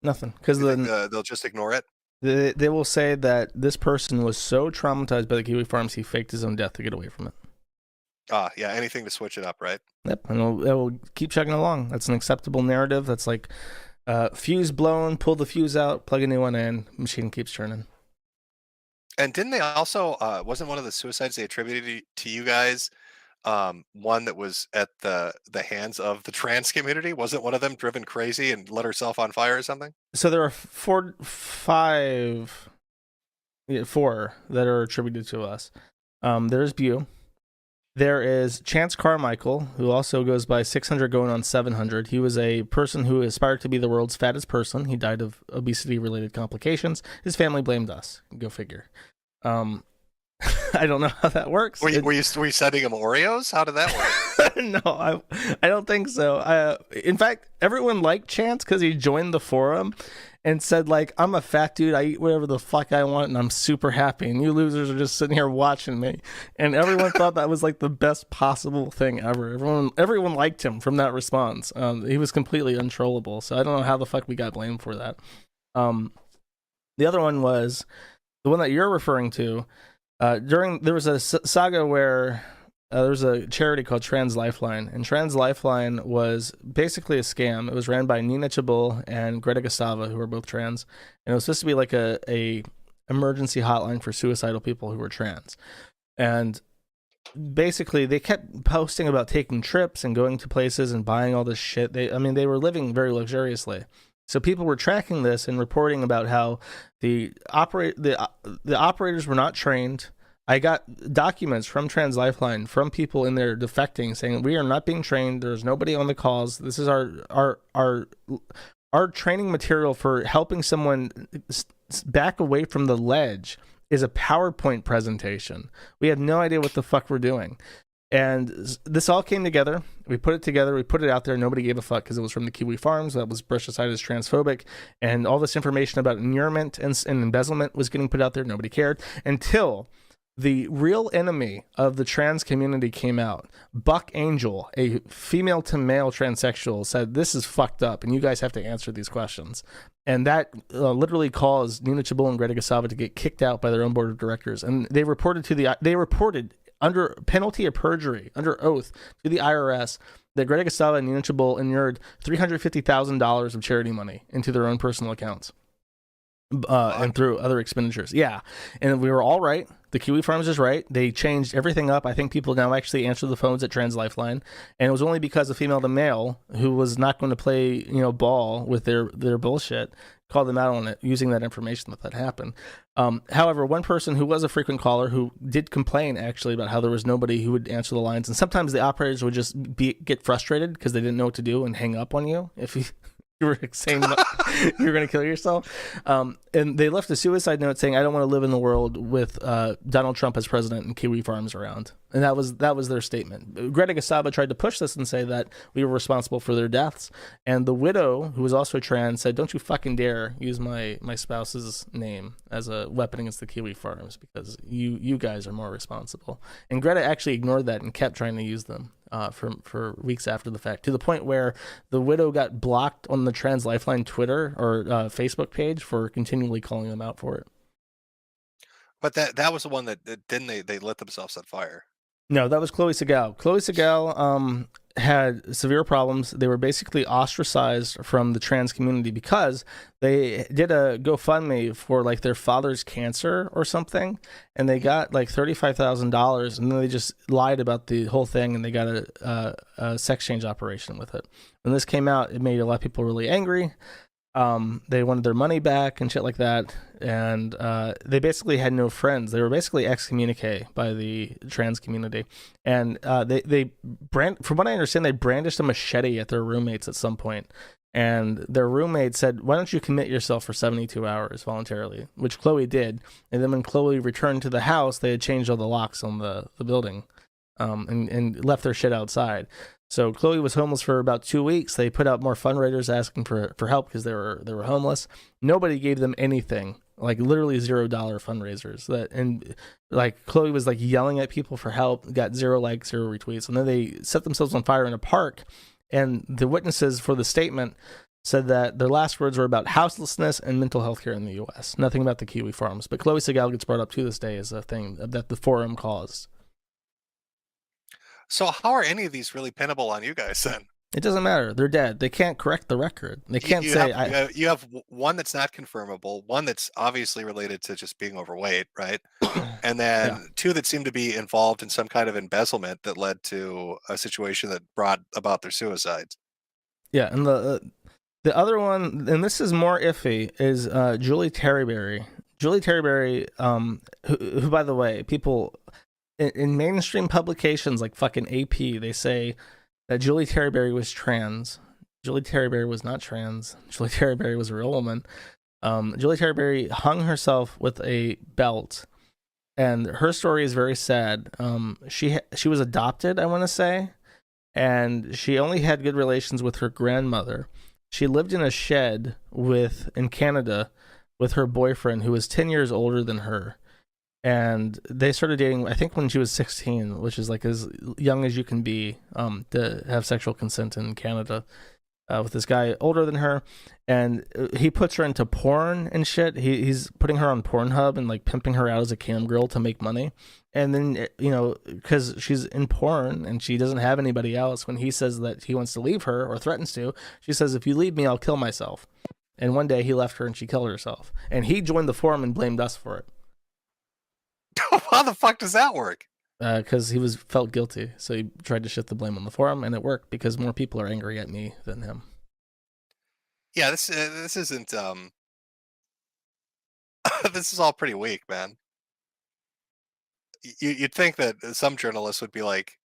Because they'll just ignore it? They will say that this person was so traumatized by the Kiwifarms, he faked his own death to get away from it. Yeah, anything to switch it up, right? Yep, and it will keep chugging along. That's an acceptable narrative. That's like fuse blown, pull the fuse out, plug a new one in, machine keeps turning. And didn't they also, wasn't one of the suicides they attributed to you guys one that was at the hands of the trans community? Wasn't one of them driven crazy and lit herself on fire or something? So there are four that are attributed to us. There's Bew. There is Chance Carmichael, who also goes by 600 going on 700. He was a person who aspired to be the world's fattest person. He died of obesity-related complications. His family blamed us. Go figure. I don't know how that works. Were you sending him Oreos? How did that work? No, I don't think so. In fact, everyone liked Chance because he joined the forum and said, like, I'm a fat dude, I eat whatever the fuck I want, and I'm super happy, and you losers are just sitting here watching me. And everyone thought that was like the best possible thing ever. Everyone liked him from that response. He was completely untrollable, so I don't know how the fuck we got blamed for that. The other one was the one that you're referring to. There was a saga where there was a charity called Trans Lifeline, and Trans Lifeline was basically a scam. It was ran by Nina Chabul and Greta Gustava, who were both trans, and it was supposed to be like a emergency hotline for suicidal people who were trans. And basically, they kept posting about taking trips and going to places and buying all this shit. They were living very luxuriously. So people were tracking this and reporting about how the operators were not trained. I got documents from Trans Lifeline from people in there defecting saying we are not being trained. There's nobody on the calls. This is our training material for helping someone back away from the ledge is a PowerPoint presentation. We have no idea what the fuck we're doing. And this all came together. We put it together. We put it out there. Nobody gave a fuck because it was from the Kiwifarms. That was brushed aside as transphobic. And all this information about inurement and embezzlement was getting put out there. Nobody cared until the real enemy of the trans community came out. Buck Angel, a female to male transsexual, said, this is fucked up and you guys have to answer these questions. And that literally caused Nina Chabul and Greta Gustava to get kicked out by their own board of directors. And they reported under penalty of perjury, under oath to the IRS, that Greta Gustava and Nina Chabul inured $350,000 of charity money into their own personal accounts. And through other expenditures. Yeah. And we were all right. The Kiwifarms is right. They changed everything up. I think people now actually answer the phones at Trans Lifeline. And it was only because a female to male who was not going to play, ball with their bullshit called them out on it using that information that happened. However, one person who was a frequent caller who did complain actually about how there was nobody who would answer the lines. And sometimes the operators would just get frustrated because they didn't know what to do and hang up on you if you were saying you were going to kill yourself. And they left a suicide note saying, I don't want to live in the world with Donald Trump as president and Kiwifarms around. And that was their statement. Greta Gustava tried to push this and say that we were responsible for their deaths. And the widow, who was also trans, said, don't you fucking dare use my spouse's name as a weapon against the Kiwifarms because you guys are more responsible. And Greta actually ignored that and kept trying to use them for weeks after the fact, to the point where the widow got blocked on the Trans Lifeline Twitter or Facebook page for continually calling them out for it. But that was the one that didn't they lit themselves on fire? No, that was Chloe Segal. Chloe Segal had severe problems. They were basically ostracized from the trans community because they did a GoFundMe for like their father's cancer or something, and they got like $35,000, and then they just lied about the whole thing, and they got a sex change operation with it. When this came out, it made a lot of people really angry. They wanted their money back and shit like that, and they basically had no friends. They were basically excommunicated by the trans community, and from what I understand, they brandished a machete at their roommates at some point, and their roommate said, why don't you commit yourself for 72 hours voluntarily, which Chloe did. And then when Chloe returned to the house, they had changed all the locks on the building, and left their shit outside. So Chloe was homeless for about 2 weeks. They put out more fundraisers asking for help because they were homeless. Nobody gave them anything, like literally $0 fundraisers. And Chloe was like yelling at people for help, got 0 likes, 0 retweets. And then they set themselves on fire in a park. And the witnesses for the statement said that their last words were about houselessness and mental health care in the U.S. Nothing about the Kiwifarms. But Chloe Segal gets brought up to this day as a thing that the forum caused. So how are any of these really pinnable on you guys then? It doesn't matter. They're dead. They can't correct the record. They can't you have one that's not confirmable, one that's obviously related to just being overweight, right? And then two that seem to be involved in some kind of embezzlement that led to a situation that brought about their suicides. Yeah, and the other one, and this is more iffy, is Julie Terryberry. Julie Terryberry, who by the way, people in mainstream publications like fucking AP, they say that Julie Terryberry was trans. Julie Terryberry was not trans. Julie Terryberry was a real woman. Julie Terryberry hung herself with a belt, and her story is very sad. She was adopted, I want to say, and she only had good relations with her grandmother. She lived in a shed in Canada with her boyfriend, who was 10 years older than her. And they started dating, I think, when she was 16, which is like as young as you can be to have sexual consent in Canada, with this guy older than her. And he puts her into porn and shit. He's putting her on Pornhub and like pimping her out as a cam girl to make money. And then, because she's in porn and she doesn't have anybody else, when he says that he wants to leave her or threatens to, she says, "If you leave me, I'll kill myself." And one day he left her and she killed herself. And he joined the forum and blamed us for it. How the fuck does that work? Because he felt guilty, so he tried to shift the blame on the forum, and it worked because more people are angry at me than him. Yeah, this isn't this is all pretty weak, man. You'd think that some journalists would be like,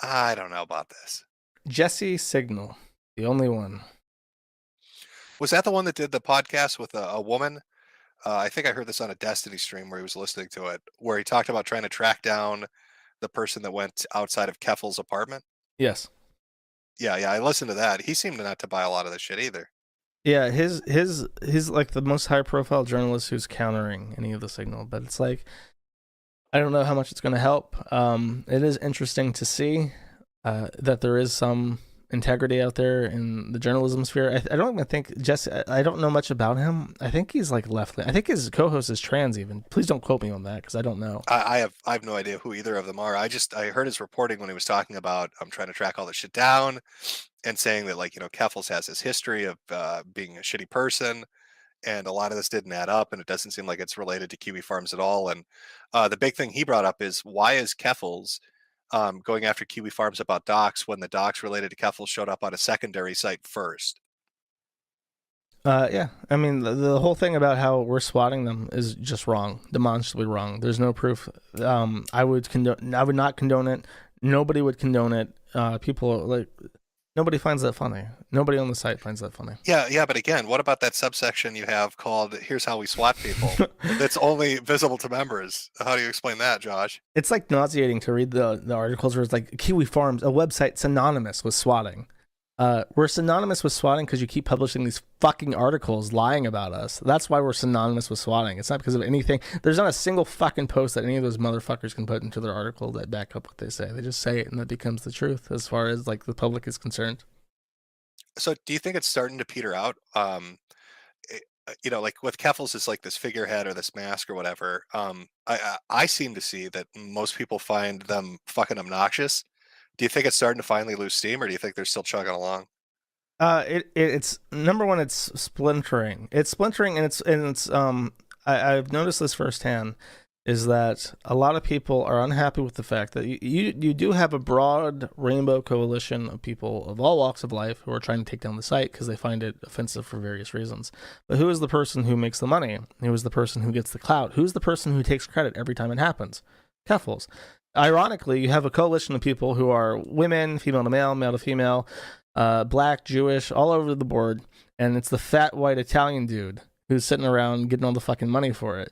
I don't know about this. Jesse Signal, the only one. Was that the one that did the podcast with a woman? I think I heard this on a Destiny stream where he was listening to it, where he talked about trying to track down the person that went outside of Keffals' apartment. Yes. Yeah, I listened to that. He seemed not to buy a lot of this shit either. Yeah, he's like the most high profile journalist who's countering any of the signal, but it's like, I don't know how much it's going to help. It is interesting to see that there is some integrity out there in the journalism sphere. I don't even think Jesse, I don't know much about him. I think he's like left. I think his co-host is trans even. Please don't quote me on that because I don't know. I have no idea who either of them are. I heard his reporting when he was talking about trying to track all this shit down and saying that, like, Keffals has this history of being a shitty person, and a lot of this didn't add up, and it doesn't seem like it's related to Kiwifarms at all. And the big thing he brought up is, why is Keffals going after Kiwifarms about docs when the docs related to Keffals showed up on a secondary site first? Yeah, I mean, the whole thing about how we're swatting them is just wrong, demonstrably wrong. There's no proof. I would not condone it. Nobody would condone it. People like, nobody finds that funny. Nobody on the site finds that funny. Yeah, but again, what about that subsection you have called "Here's How We Swat People" that's only visible to members? How do you explain that, Josh? It's like nauseating to read the articles where it's like Kiwifarms, a website synonymous with swatting. We're synonymous with swatting because you keep publishing these fucking articles lying about us. That's why we're synonymous with swatting. It's not because of anything. There's not a single fucking post that any of those motherfuckers can put into their article that back up what they say. They just say it and that becomes the truth as far as like the public is concerned. So do you think it's starting to peter out? Like with Keffals is like this figurehead or this mask or whatever. I seem to see that most people find them fucking obnoxious. Do you think it's starting to finally lose steam, or do you think they're still chugging along? It's number one. It's splintering. It's splintering, and I've noticed this firsthand. Is that a lot of people are unhappy with the fact that you do have a broad rainbow coalition of people of all walks of life who are trying to take down the site because they find it offensive for various reasons. But who is the person who makes the money? Who is the person who gets the clout? Who's the person who takes credit every time it happens? Keffals. Ironically, you have a coalition of people who are women, female to male, male to female, black, Jewish, all over the board, and it's the fat white Italian dude who's sitting around getting all the fucking money for it.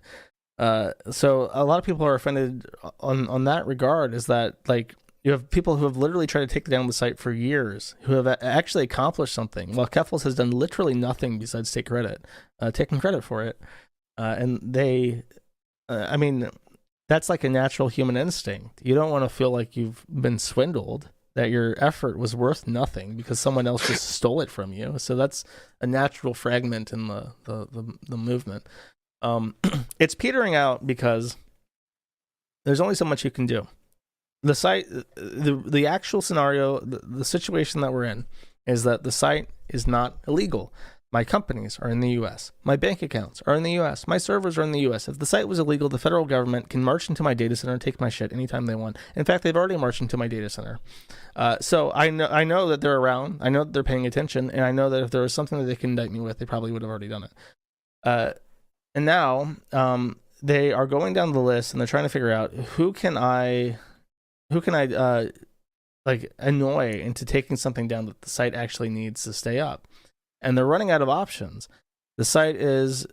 So a lot of people are offended on that regard, is that like you have people who have literally tried to take down the site for years who have actually accomplished something, while Keffals has done literally nothing besides taking credit for it. And they, I mean, that's like a natural human instinct. You don't want to feel like you've been swindled, that your effort was worth nothing because someone else just stole it from you. So that's a natural fragment in the movement. It's petering out because there's only so much you can do. the site, the actual scenario, the situation that we're in is that the site is not illegal. My companies are in the U.S. My bank accounts are in the U.S. My servers are in the U.S. If the site was illegal, the federal government can march into my data center and take my shit anytime they want. In fact, they've already marched into my data center. So I know that they're around. I know that they're paying attention, and I know that if there was something that they could indict me with, they probably would have already done it. And now they are going down the list, and they're trying to figure out who can I like annoy into taking something down that the site actually needs to stay up. And they're running out of options. The site is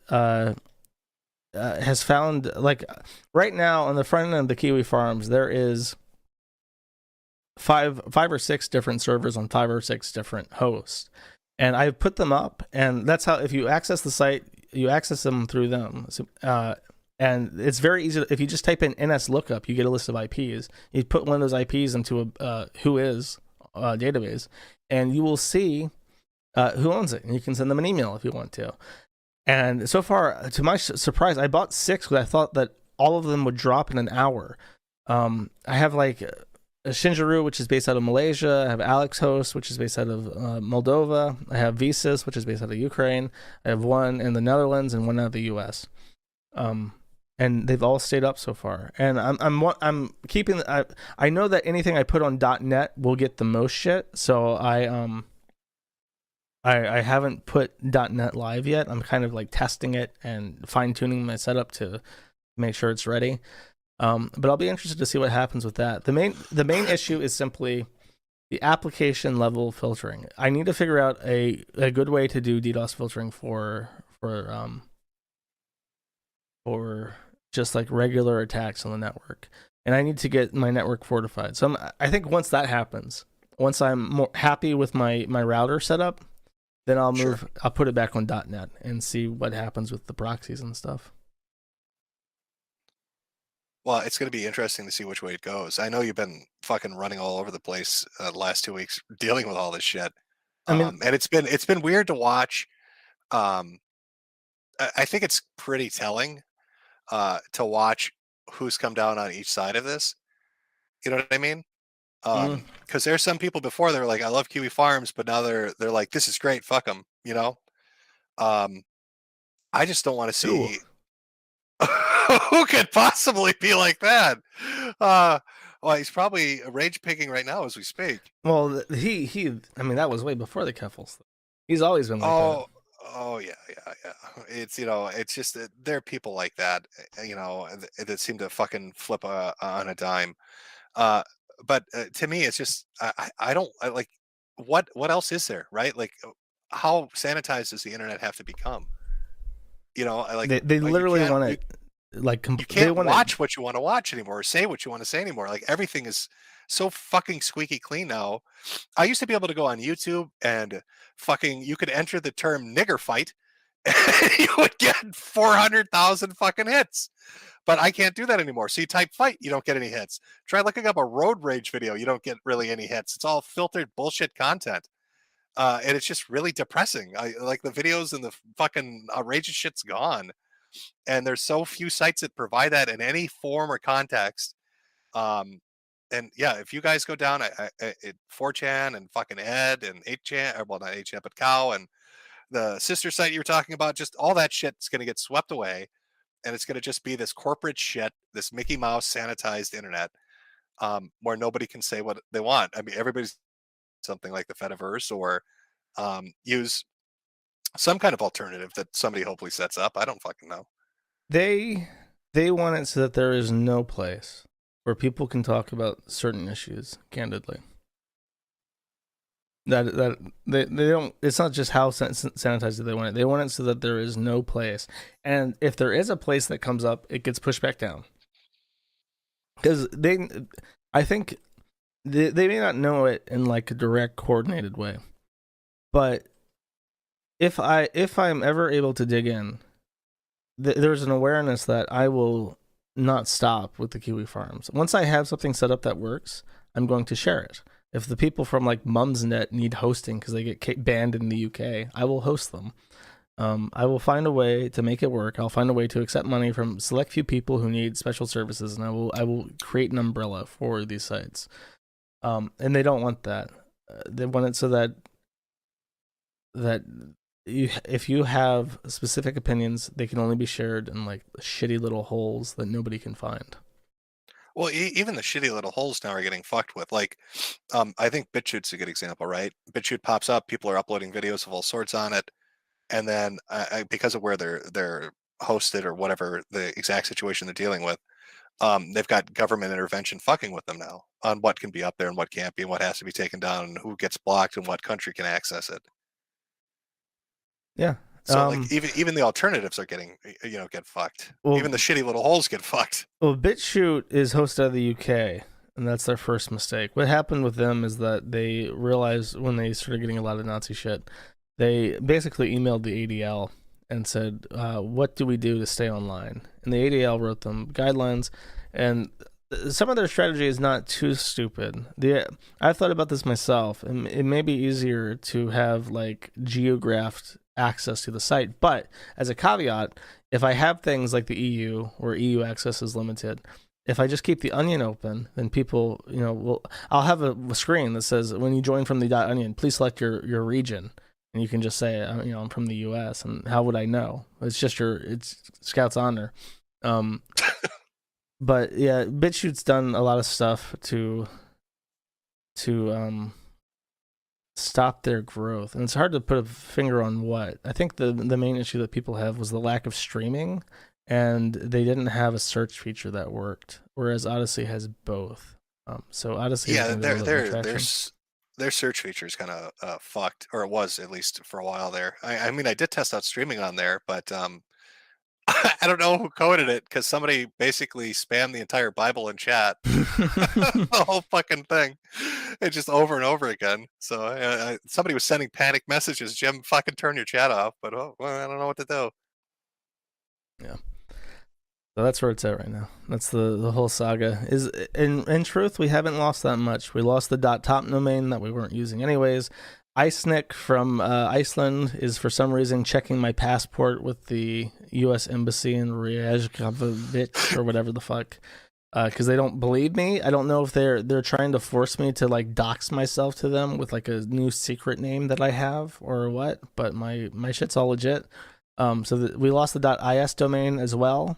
has found, like, right now on the front end of the Kiwifarms, there is five or six different servers on 5 or 6 different hosts, and I've put them up. And that's how, if you access the site, you access them through them. So, and it's very easy. If you just type in NS lookup, you get a list of IPs. You put one of those IPs into a Huus database, and you will see who owns it, and you can send them an email if you want to. And so far, to my surprise, I bought 6 because I thought that all of them would drop in an hour. I have like a Shinjaru, which is based out of Malaysia. I have Alex Host, which is based out of Moldova. I have Visas, which is based out of Ukraine. I have one in the Netherlands and one out of the US. And they've all stayed up so far. And I'm keeping. I know that anything I put on .net will get the most shit. So I haven't put .net live yet. I'm kind of like testing it and fine-tuning my setup to make sure it's ready. But I'll be interested to see what happens with that. The main issue is simply the application level filtering. I need to figure out a good way to do DDoS filtering for just like regular attacks on the network. And I need to get my network fortified. So I think once that happens, once I'm more happy with my router setup, then I'll move. Sure. I'll put it back on .net and see what happens with the proxies and stuff. Well, it's going to be interesting to see which way it goes. I know you've been fucking running all over the place the last 2 weeks dealing with all this shit. I mean, and it's been weird to watch. I think it's pretty telling to watch who's come down on each side of this. You know what I mean? Because there's some people before they were like, I love Kiwifarms, but now they're like, this is great, fuck them, you know. I just don't want to see who could possibly be like that. Well, he's probably rage picking right now as we speak. Well, he I mean, that was way before the Keffals. He's always been like that. Oh yeah. It's, you know, it's just that there are people like that, you know, that seem to fucking flip on a dime. But to me, it's just I don't like what else is there, right? Like, how sanitized does the internet have to become? You know, like they literally want it. Like, you can't watch what you want to watch anymore, or say what you want to say anymore. Like, everything is so fucking squeaky clean now. I used to be able to go on YouTube and fucking, you could enter the term nigger fight and you would get 400,000 fucking hits. But I can't do that anymore. So you type fight, you don't get any hits. Try looking up a road rage video, you don't get really any hits. It's all filtered bullshit content. And it's just really depressing. I like the videos, and the fucking outrageous shit's gone. And there's so few sites that provide that in any form or context. And yeah, if you guys go down at 4chan and fucking Ed and 8chan, well, not 8chan, but Cow and the sister site you were talking about, just all that shit's going to get swept away. And it's going to just be this corporate shit, this Mickey Mouse sanitized internet, where nobody can say what they want. I mean, everybody's something like the Fediverse, or use some kind of alternative that somebody hopefully sets up. I don't fucking know. They want it so that there is no place where people can talk about certain issues candidly. That they don't. It's not just how sanitized they want it. They want it so that there is no place, and if there is a place that comes up, it gets pushed back down. Because I think they may not know it in like a direct, coordinated way, but if I'm ever able to dig in, there's an awareness that I will not stop with the Kiwifarms. Once I have something set up that works, I'm going to share it. If the people from like Mumsnet need hosting because they get banned in the UK, I will host them. I will find a way to make it work. I'll find a way to accept money from select few people who need special services, and I will create an umbrella for these sites. And they don't want that. They want it so that if you have specific opinions, they can only be shared in like shitty little holes that nobody can find. Well, even the shitty little holes now are getting fucked with. Like, I think BitChute's a good example, right? BitChute pops up, people are uploading videos of all sorts on it, and then because of where they're hosted or whatever the exact situation they're dealing with, they've got government intervention fucking with them now on what can be up there and what can't be and what has to be taken down and who gets blocked and what country can access it. Yeah. So like even the alternatives are getting get fucked. Well, even the shitty little holes get fucked. Well, BitChute is hosted out of the UK, and that's their first mistake. What happened with them is that they realized when they started getting a lot of Nazi shit, they basically emailed the ADL and said, what do we do to stay online? And the ADL wrote them guidelines, and some of their strategy is not too stupid. I've thought about this myself, and it may be easier to have like geographed access to the site, but as a caveat, if I have things like the EU where EU access is limited, if I just keep the onion open, then people, I'll have a screen that says when you join from the .onion, please select your region, and you can just say, I'm from the US, and how would I know? It's just it's Scout's honor. But yeah, BitChute's done a lot of stuff to stop their growth, and it's hard to put a finger on what. I think the main issue that people have was the lack of streaming, and they didn't have a search feature that worked, whereas Odyssey has both. So Odyssey, their search feature is kind of fucked, or it was at least for a while there. I mean, I did test out streaming on there, but I don't know who coded it, because somebody basically spammed the entire Bible in chat, the whole fucking thing, and just over and over again. So somebody was sending panic messages, Jim, fucking turn your chat off, but I don't know what to do. Yeah. So that's where it's at right now. That's the whole saga. Is in truth, we haven't lost that much. We lost the .top domain that we weren't using anyways. Icenik from Iceland is for some reason checking my passport with the U.S. Embassy in Reykjavik or whatever the fuck, because they don't believe me. I don't know if they're trying to force me to like dox myself to them with like a new secret name that I have or what. But my shit's all legit. So we lost the .is domain as well,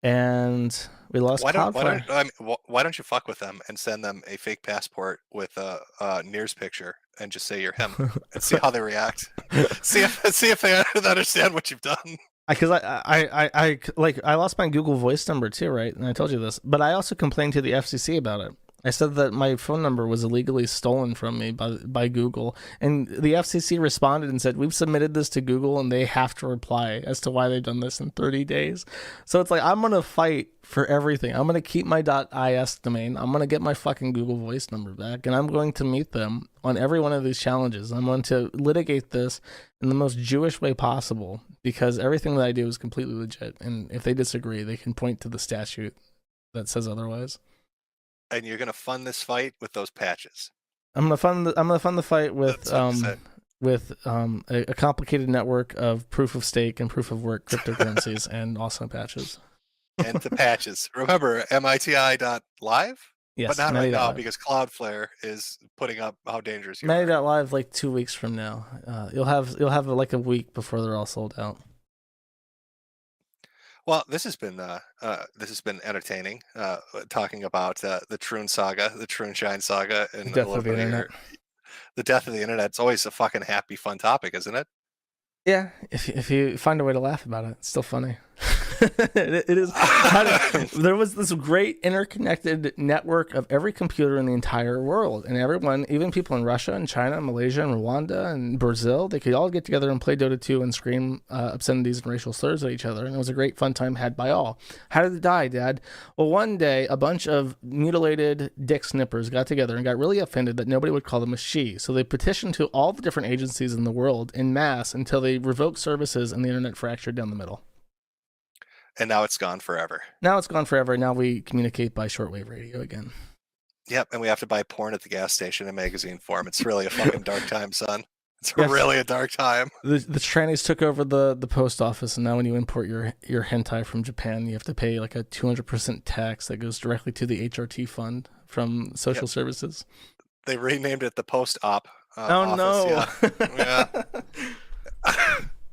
and we lost Cloudflare. Why don't you fuck with them and send them a fake passport with a Nears picture and just say you're him and see how they react. see if they understand what you've done. Because I lost my Google Voice number too, right? And I told you this, but I also complained to the FCC about it. I said that my phone number was illegally stolen from me by Google, and the FCC responded and said, we've submitted this to Google and they have to reply as to why they've done this in 30 days. So it's like, I'm going to fight for everything. I'm going to keep my .is domain. I'm going to get my fucking Google Voice number back, and I'm going to meet them on every one of these challenges. I'm going to litigate this in the most Jewish way possible, because everything that I do is completely legit, and if they disagree, they can point to the statute that says otherwise. And you're gonna fund this fight with those patches. I'm gonna fund the fight with a complicated network of proof of stake and proof of work cryptocurrencies and also patches. And the patches. Remember MITI.live? Yes, but not right now Live. Because Cloudflare is putting up how dangerous you are. MITI.live like 2 weeks from now. You'll have like a week before they're all sold out. Well, this has been entertaining, talking about the Trun saga, the Trunshine saga, and The death of the internet. The death of the internet. It's always a fucking happy, fun topic, isn't it? Yeah, if you find a way to laugh about it, it's still funny. It is. There was this great interconnected network of every computer in the entire world, and everyone, even people in Russia and China, Malaysia and Rwanda and Brazil, they could all get together and play Dota 2 and scream obscenities and racial slurs at each other, and it was a great fun time had by all. How did it die, Dad? Well, one day a bunch of mutilated dick snippers got together and got really offended that nobody would call them a she, so they petitioned to all the different agencies in the world en masse until they revoked services and the internet fractured down the middle. And now it's gone forever. Now it's gone forever. Now we communicate by shortwave radio again. Yep, and we have to buy porn at the gas station in magazine form. It's really a fucking dark time, son. It's Yes. really a dark time. The Chinese took over the post office, and now when you import your hentai from Japan, you have to pay like a 200% tax that goes directly to the HRT fund from social services. They renamed it the post op. Oh office, no! Yeah.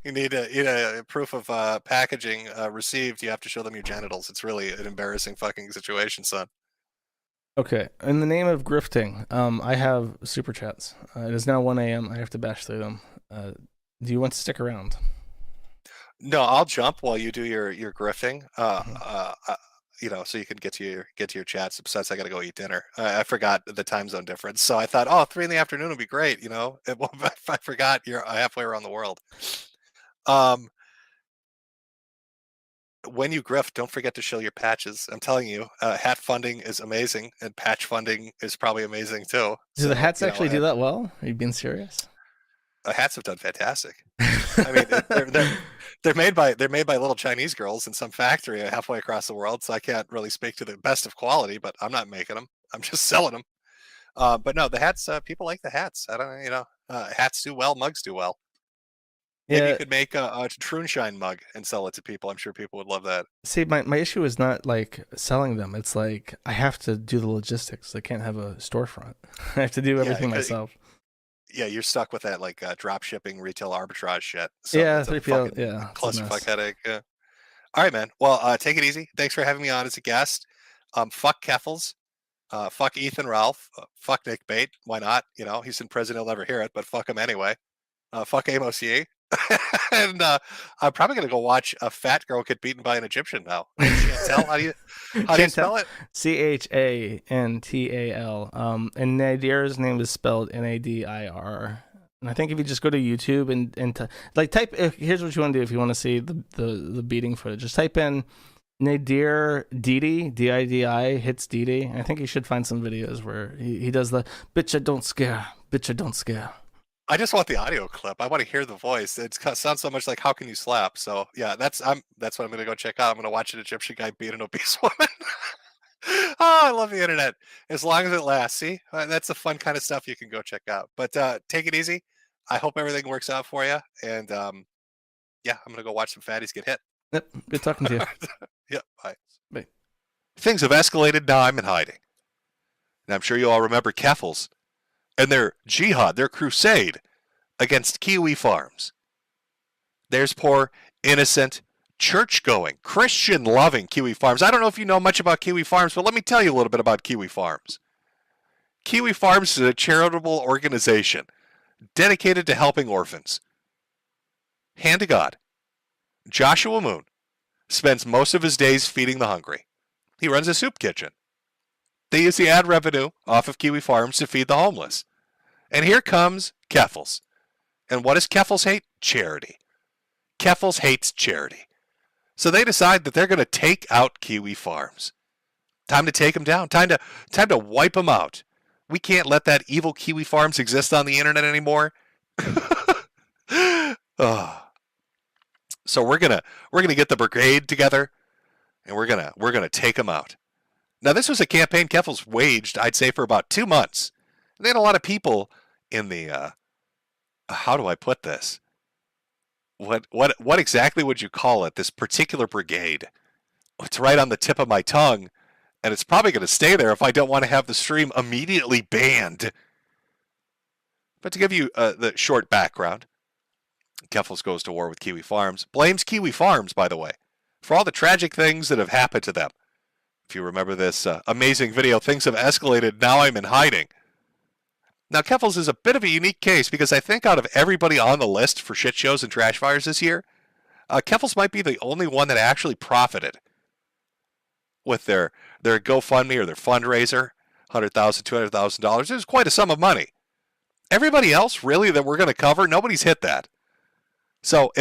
You need a proof of packaging received. You have to show them your genitals. It's really an embarrassing fucking situation, son. Okay, in the name of grifting, I have super chats. It is now 1 a.m. I have to bash through them. Do you want to stick around? No, I'll jump while you do your grifting. So you can get to your chats. Besides, I got to go eat dinner. I forgot the time zone difference, so I thought, 3 in the afternoon would be great. I forgot you're halfway around the world. When you grift, don't forget to show your patches. I'm telling you, hat funding is amazing, and patch funding is probably amazing too. Do the hats actually do that well? Are you being serious? Hats have done fantastic. I mean, they're made by little Chinese girls in some factory halfway across the world. So I can't really speak to the best of quality, but I'm not making them. I'm just selling them. But no, the hats. People like the hats. I don't know. Hats do well. Mugs do well. Maybe you could make a Trunshine mug and sell it to people. I'm sure people would love that. See, my issue is not like selling them. It's like I have to do the logistics. I can't have a storefront. I have to do everything myself. Yeah, you're stuck with that like drop shipping, retail arbitrage shit. So yeah, it's a 3PL. Yeah, clusterfuck headache. Yeah. All right, man. Well, take it easy. Thanks for having me on as a guest. Fuck Keffals. Fuck Ethan Ralph. Fuck Nick Bate. Why not? He's in prison. He'll never hear it, but fuck him anyway. Fuck Amos Yee. And I'm probably gonna go watch a fat girl get beaten by an Egyptian now. Chantal, how do you spell it? Chantal. And Nadir's name is spelled Nadir. And I think if you just go to YouTube and type, here's what you want to do if you want to see the beating footage. Just type in Nadir Didi, Didi hits Didi. I think you should find some videos where he does the bitch I don't scare, bitch I don't scare. I just want the audio clip. I want to hear the voice. It sounds so much like "How Can You Slap?" So yeah, that's what I'm gonna go check out. I'm gonna watch an Egyptian guy beat an obese woman. Oh, I love the internet. As long as it lasts. See, that's the fun kind of stuff you can go check out. But take it easy. I hope everything works out for you. And yeah, I'm gonna go watch some fatties get hit. Yep. Good talking to you. Yep. Bye. Bye. Things have escalated. Now I'm in hiding. And I'm sure you all remember Keffals and their jihad, their crusade against Kiwifarms. There's poor, innocent, church-going, Christian-loving Kiwifarms. I don't know if you know much about Kiwifarms, but let me tell you a little bit about Kiwifarms. Kiwifarms is a charitable organization dedicated to helping orphans. Hand to God, Joshua Moon spends most of his days feeding the hungry. He runs a soup kitchen. They use the ad revenue off of Kiwifarms to feed the homeless. And here comes Keffals. And what does Keffals hate? Charity. Keffals hates charity. So they decide that they're going to take out Kiwifarms. Time to take them down. Time to wipe them out. We can't let that evil Kiwifarms exist on the internet anymore. So we're gonna get the brigade together, and we're gonna take them out. Now, this was a campaign Keffals waged, I'd say, for about 2 months. They had a lot of people in the, how do I put this? What exactly would you call it? This particular brigade. It's right on the tip of my tongue, and it's probably going to stay there if I don't want to have the stream immediately banned. But to give you the short background, Keffals goes to war with Kiwifarms, blames Kiwifarms, by the way, for all the tragic things that have happened to them. If you remember this amazing video, things have escalated, now I'm in hiding. Now, Keffals is a bit of a unique case because I think out of everybody on the list for shit shows and trash fires this year, Keffals might be the only one that actually profited with their GoFundMe or their fundraiser, $100,000, $200,000. It was quite a sum of money. Everybody else, really, that we're going to cover, nobody's hit that. So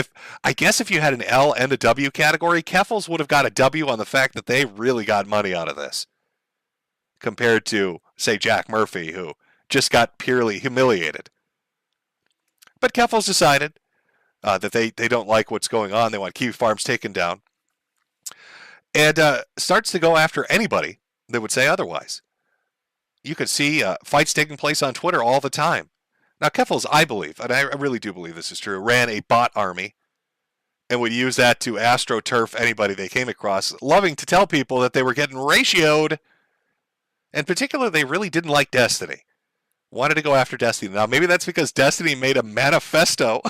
I guess if you had an L and a W category, Keffals would have got a W on the fact that they really got money out of this, compared to, say, Jack Murphy, who just got purely humiliated. But Keffals decided that they don't like what's going on. They want Kiwifarms taken down, and starts to go after anybody that would say otherwise. You could see fights taking place on Twitter all the time. Now, Keffals, I believe, and I really do believe this is true, ran a bot army and would use that to astroturf anybody they came across, loving to tell people that they were getting ratioed. In particular, they really didn't like Destiny. Wanted to go after Destiny. Now, maybe that's because Destiny made a manifesto,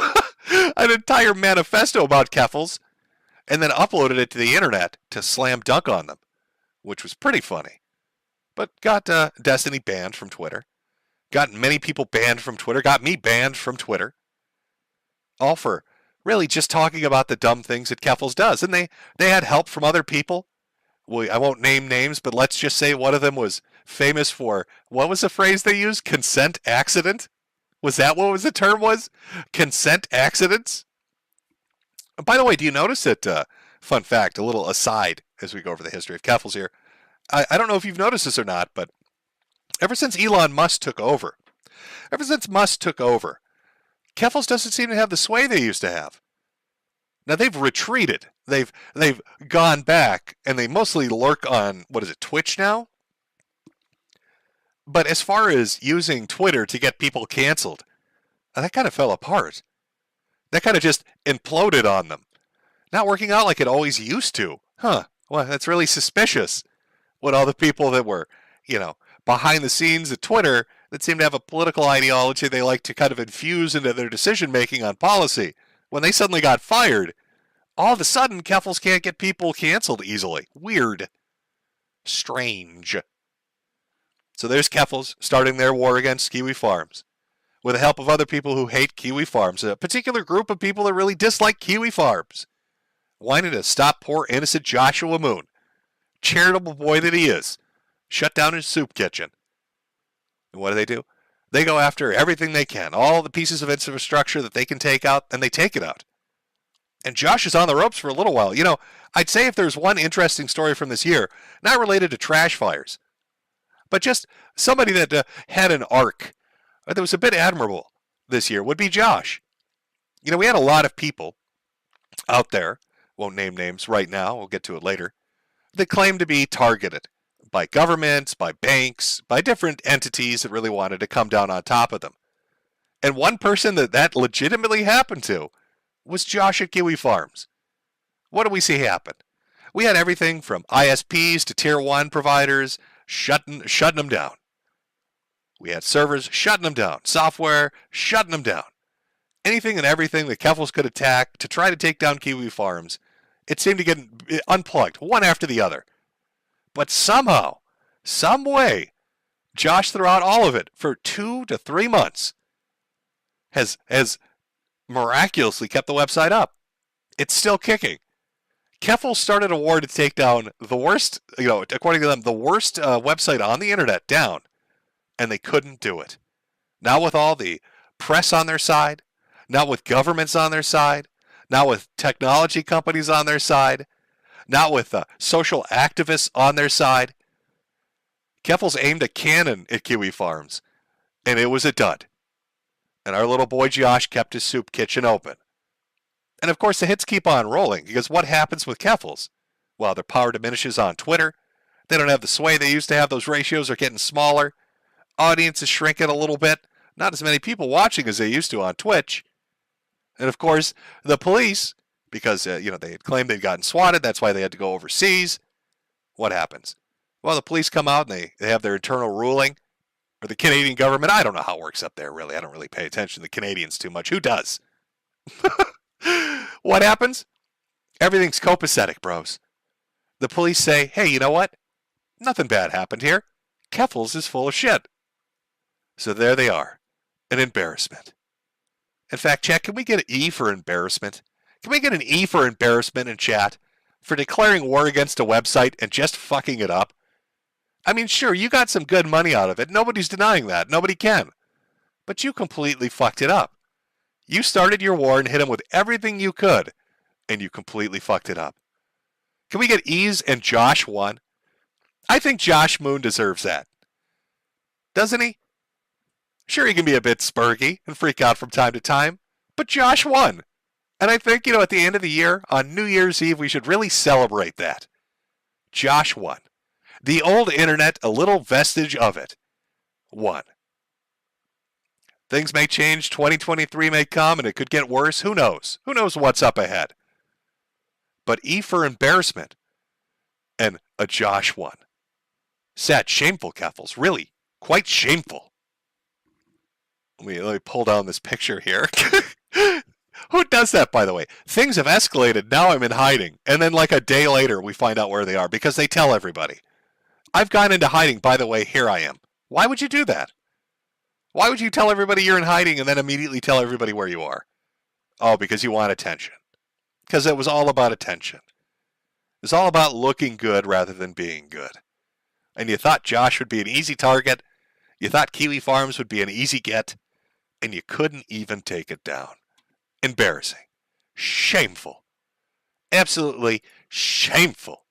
an entire manifesto about Keffals, and then uploaded it to the internet to slam dunk on them, which was pretty funny. But got Destiny banned from Twitter. Got many people banned from Twitter. Got me banned from Twitter. All for really just talking about the dumb things that Keffals does. And they had help from other people. Well, I won't name names, but let's just say one of them was famous for, what was the phrase they used? Consent accident? Was that what the term was? Consent accidents? By the way, do you notice that, fun fact, a little aside as we go over the history of Keffals here. I don't know if you've noticed this or not, but ever since Elon Musk took over, Keffals doesn't seem to have the sway they used to have. Now they've retreated. They've gone back, and they mostly lurk on, Twitch now? But as far as using Twitter to get people canceled, that kind of fell apart. That kind of just imploded on them. Not working out like it always used to. Huh. Well, that's really suspicious. When all the people that were, behind the scenes at Twitter that seem to have a political ideology they like to kind of infuse into their decision making on policy, when they suddenly got fired, all of a sudden Keffals can't get people canceled easily. Weird. Strange. So there's Keffals starting their war against Kiwifarms with the help of other people who hate Kiwifarms, a particular group of people that really dislike Kiwifarms, wanting to stop poor innocent Joshua Moon, charitable boy that he is, shut down his soup kitchen. And what do? They go after everything they can, all the pieces of infrastructure that they can take out, and they take it out. And Josh is on the ropes for a little while. I'd say if there's one interesting story from this year, not related to trash fires, but just somebody that had an arc that was a bit admirable this year, would be Josh. We had a lot of people out there, won't name names right now, we'll get to it later, that claim to be targeted by governments, by banks, by different entities that really wanted to come down on top of them. And one person that legitimately happened to was Josh at Kiwifarms. What do we see happen? We had everything from ISPs to Tier 1 providers shutting them down. We had servers shutting them down, software shutting them down. Anything and everything that Keffals could attack to try to take down Kiwifarms, it seemed to get unplugged, one after the other. But somehow, some way, Josh, throughout all of it, for 2 to 3 months, has miraculously kept the website up. It's still kicking. Keffals started a war to take down the worst, according to them, the worst website on the internet down, and they couldn't do it. Not with all the press on their side, not with governments on their side, not with technology companies on their side, not with social activists on their side. Keffals aimed a cannon at Kiwifarms, and it was a dud. And our little boy Josh kept his soup kitchen open. And of course the hits keep on rolling, because what happens with Keffals? Well, their power diminishes on Twitter. They don't have the sway they used to have. Those ratios are getting smaller. Audience is shrinking a little bit. Not as many people watching as they used to on Twitch. And of course, the police, because they had claimed they'd gotten swatted, that's why they had to go overseas. What happens? Well, the police come out and they have their internal ruling. Or the Canadian government, I don't know how it works up there, really. I don't really pay attention to the Canadians too much. Who does? What happens? Everything's copacetic, bros. The police say, hey, you know what? Nothing bad happened here. Keffals is full of shit. So there they are. An embarrassment. In fact, chat, can we get an E for embarrassment? Can we get an E for embarrassment in chat? For declaring war against a website and just fucking it up? I mean, sure, you got some good money out of it. Nobody's denying that. Nobody can. But you completely fucked it up. You started your war and hit him with everything you could, and you completely fucked it up. Can we get E's and Josh won? I think Josh Moon deserves that. Doesn't he? Sure, he can be a bit spurgy and freak out from time to time, but Josh won. And I think, at the end of the year, on New Year's Eve, we should really celebrate that. Josh won. The old internet, a little vestige of it, won. Things may change, 2023 may come, and it could get worse. Who knows? Who knows what's up ahead? But E for embarrassment and a Josh one. Sad, shameful, Keffals. Really, quite shameful. Let me pull down this picture here. Who does that, by the way? Things have escalated. Now I'm in hiding. And then like a day later, we find out where they are because they tell everybody. I've gone into hiding. By the way, here I am. Why would you do that? Why would you tell everybody you're in hiding and then immediately tell everybody where you are? Oh, because you want attention. Because it was all about attention. It was all about looking good rather than being good. And you thought Josh would be an easy target. You thought Kiwifarms would be an easy get. And you couldn't even take it down. Embarrassing. Shameful. Absolutely shameful.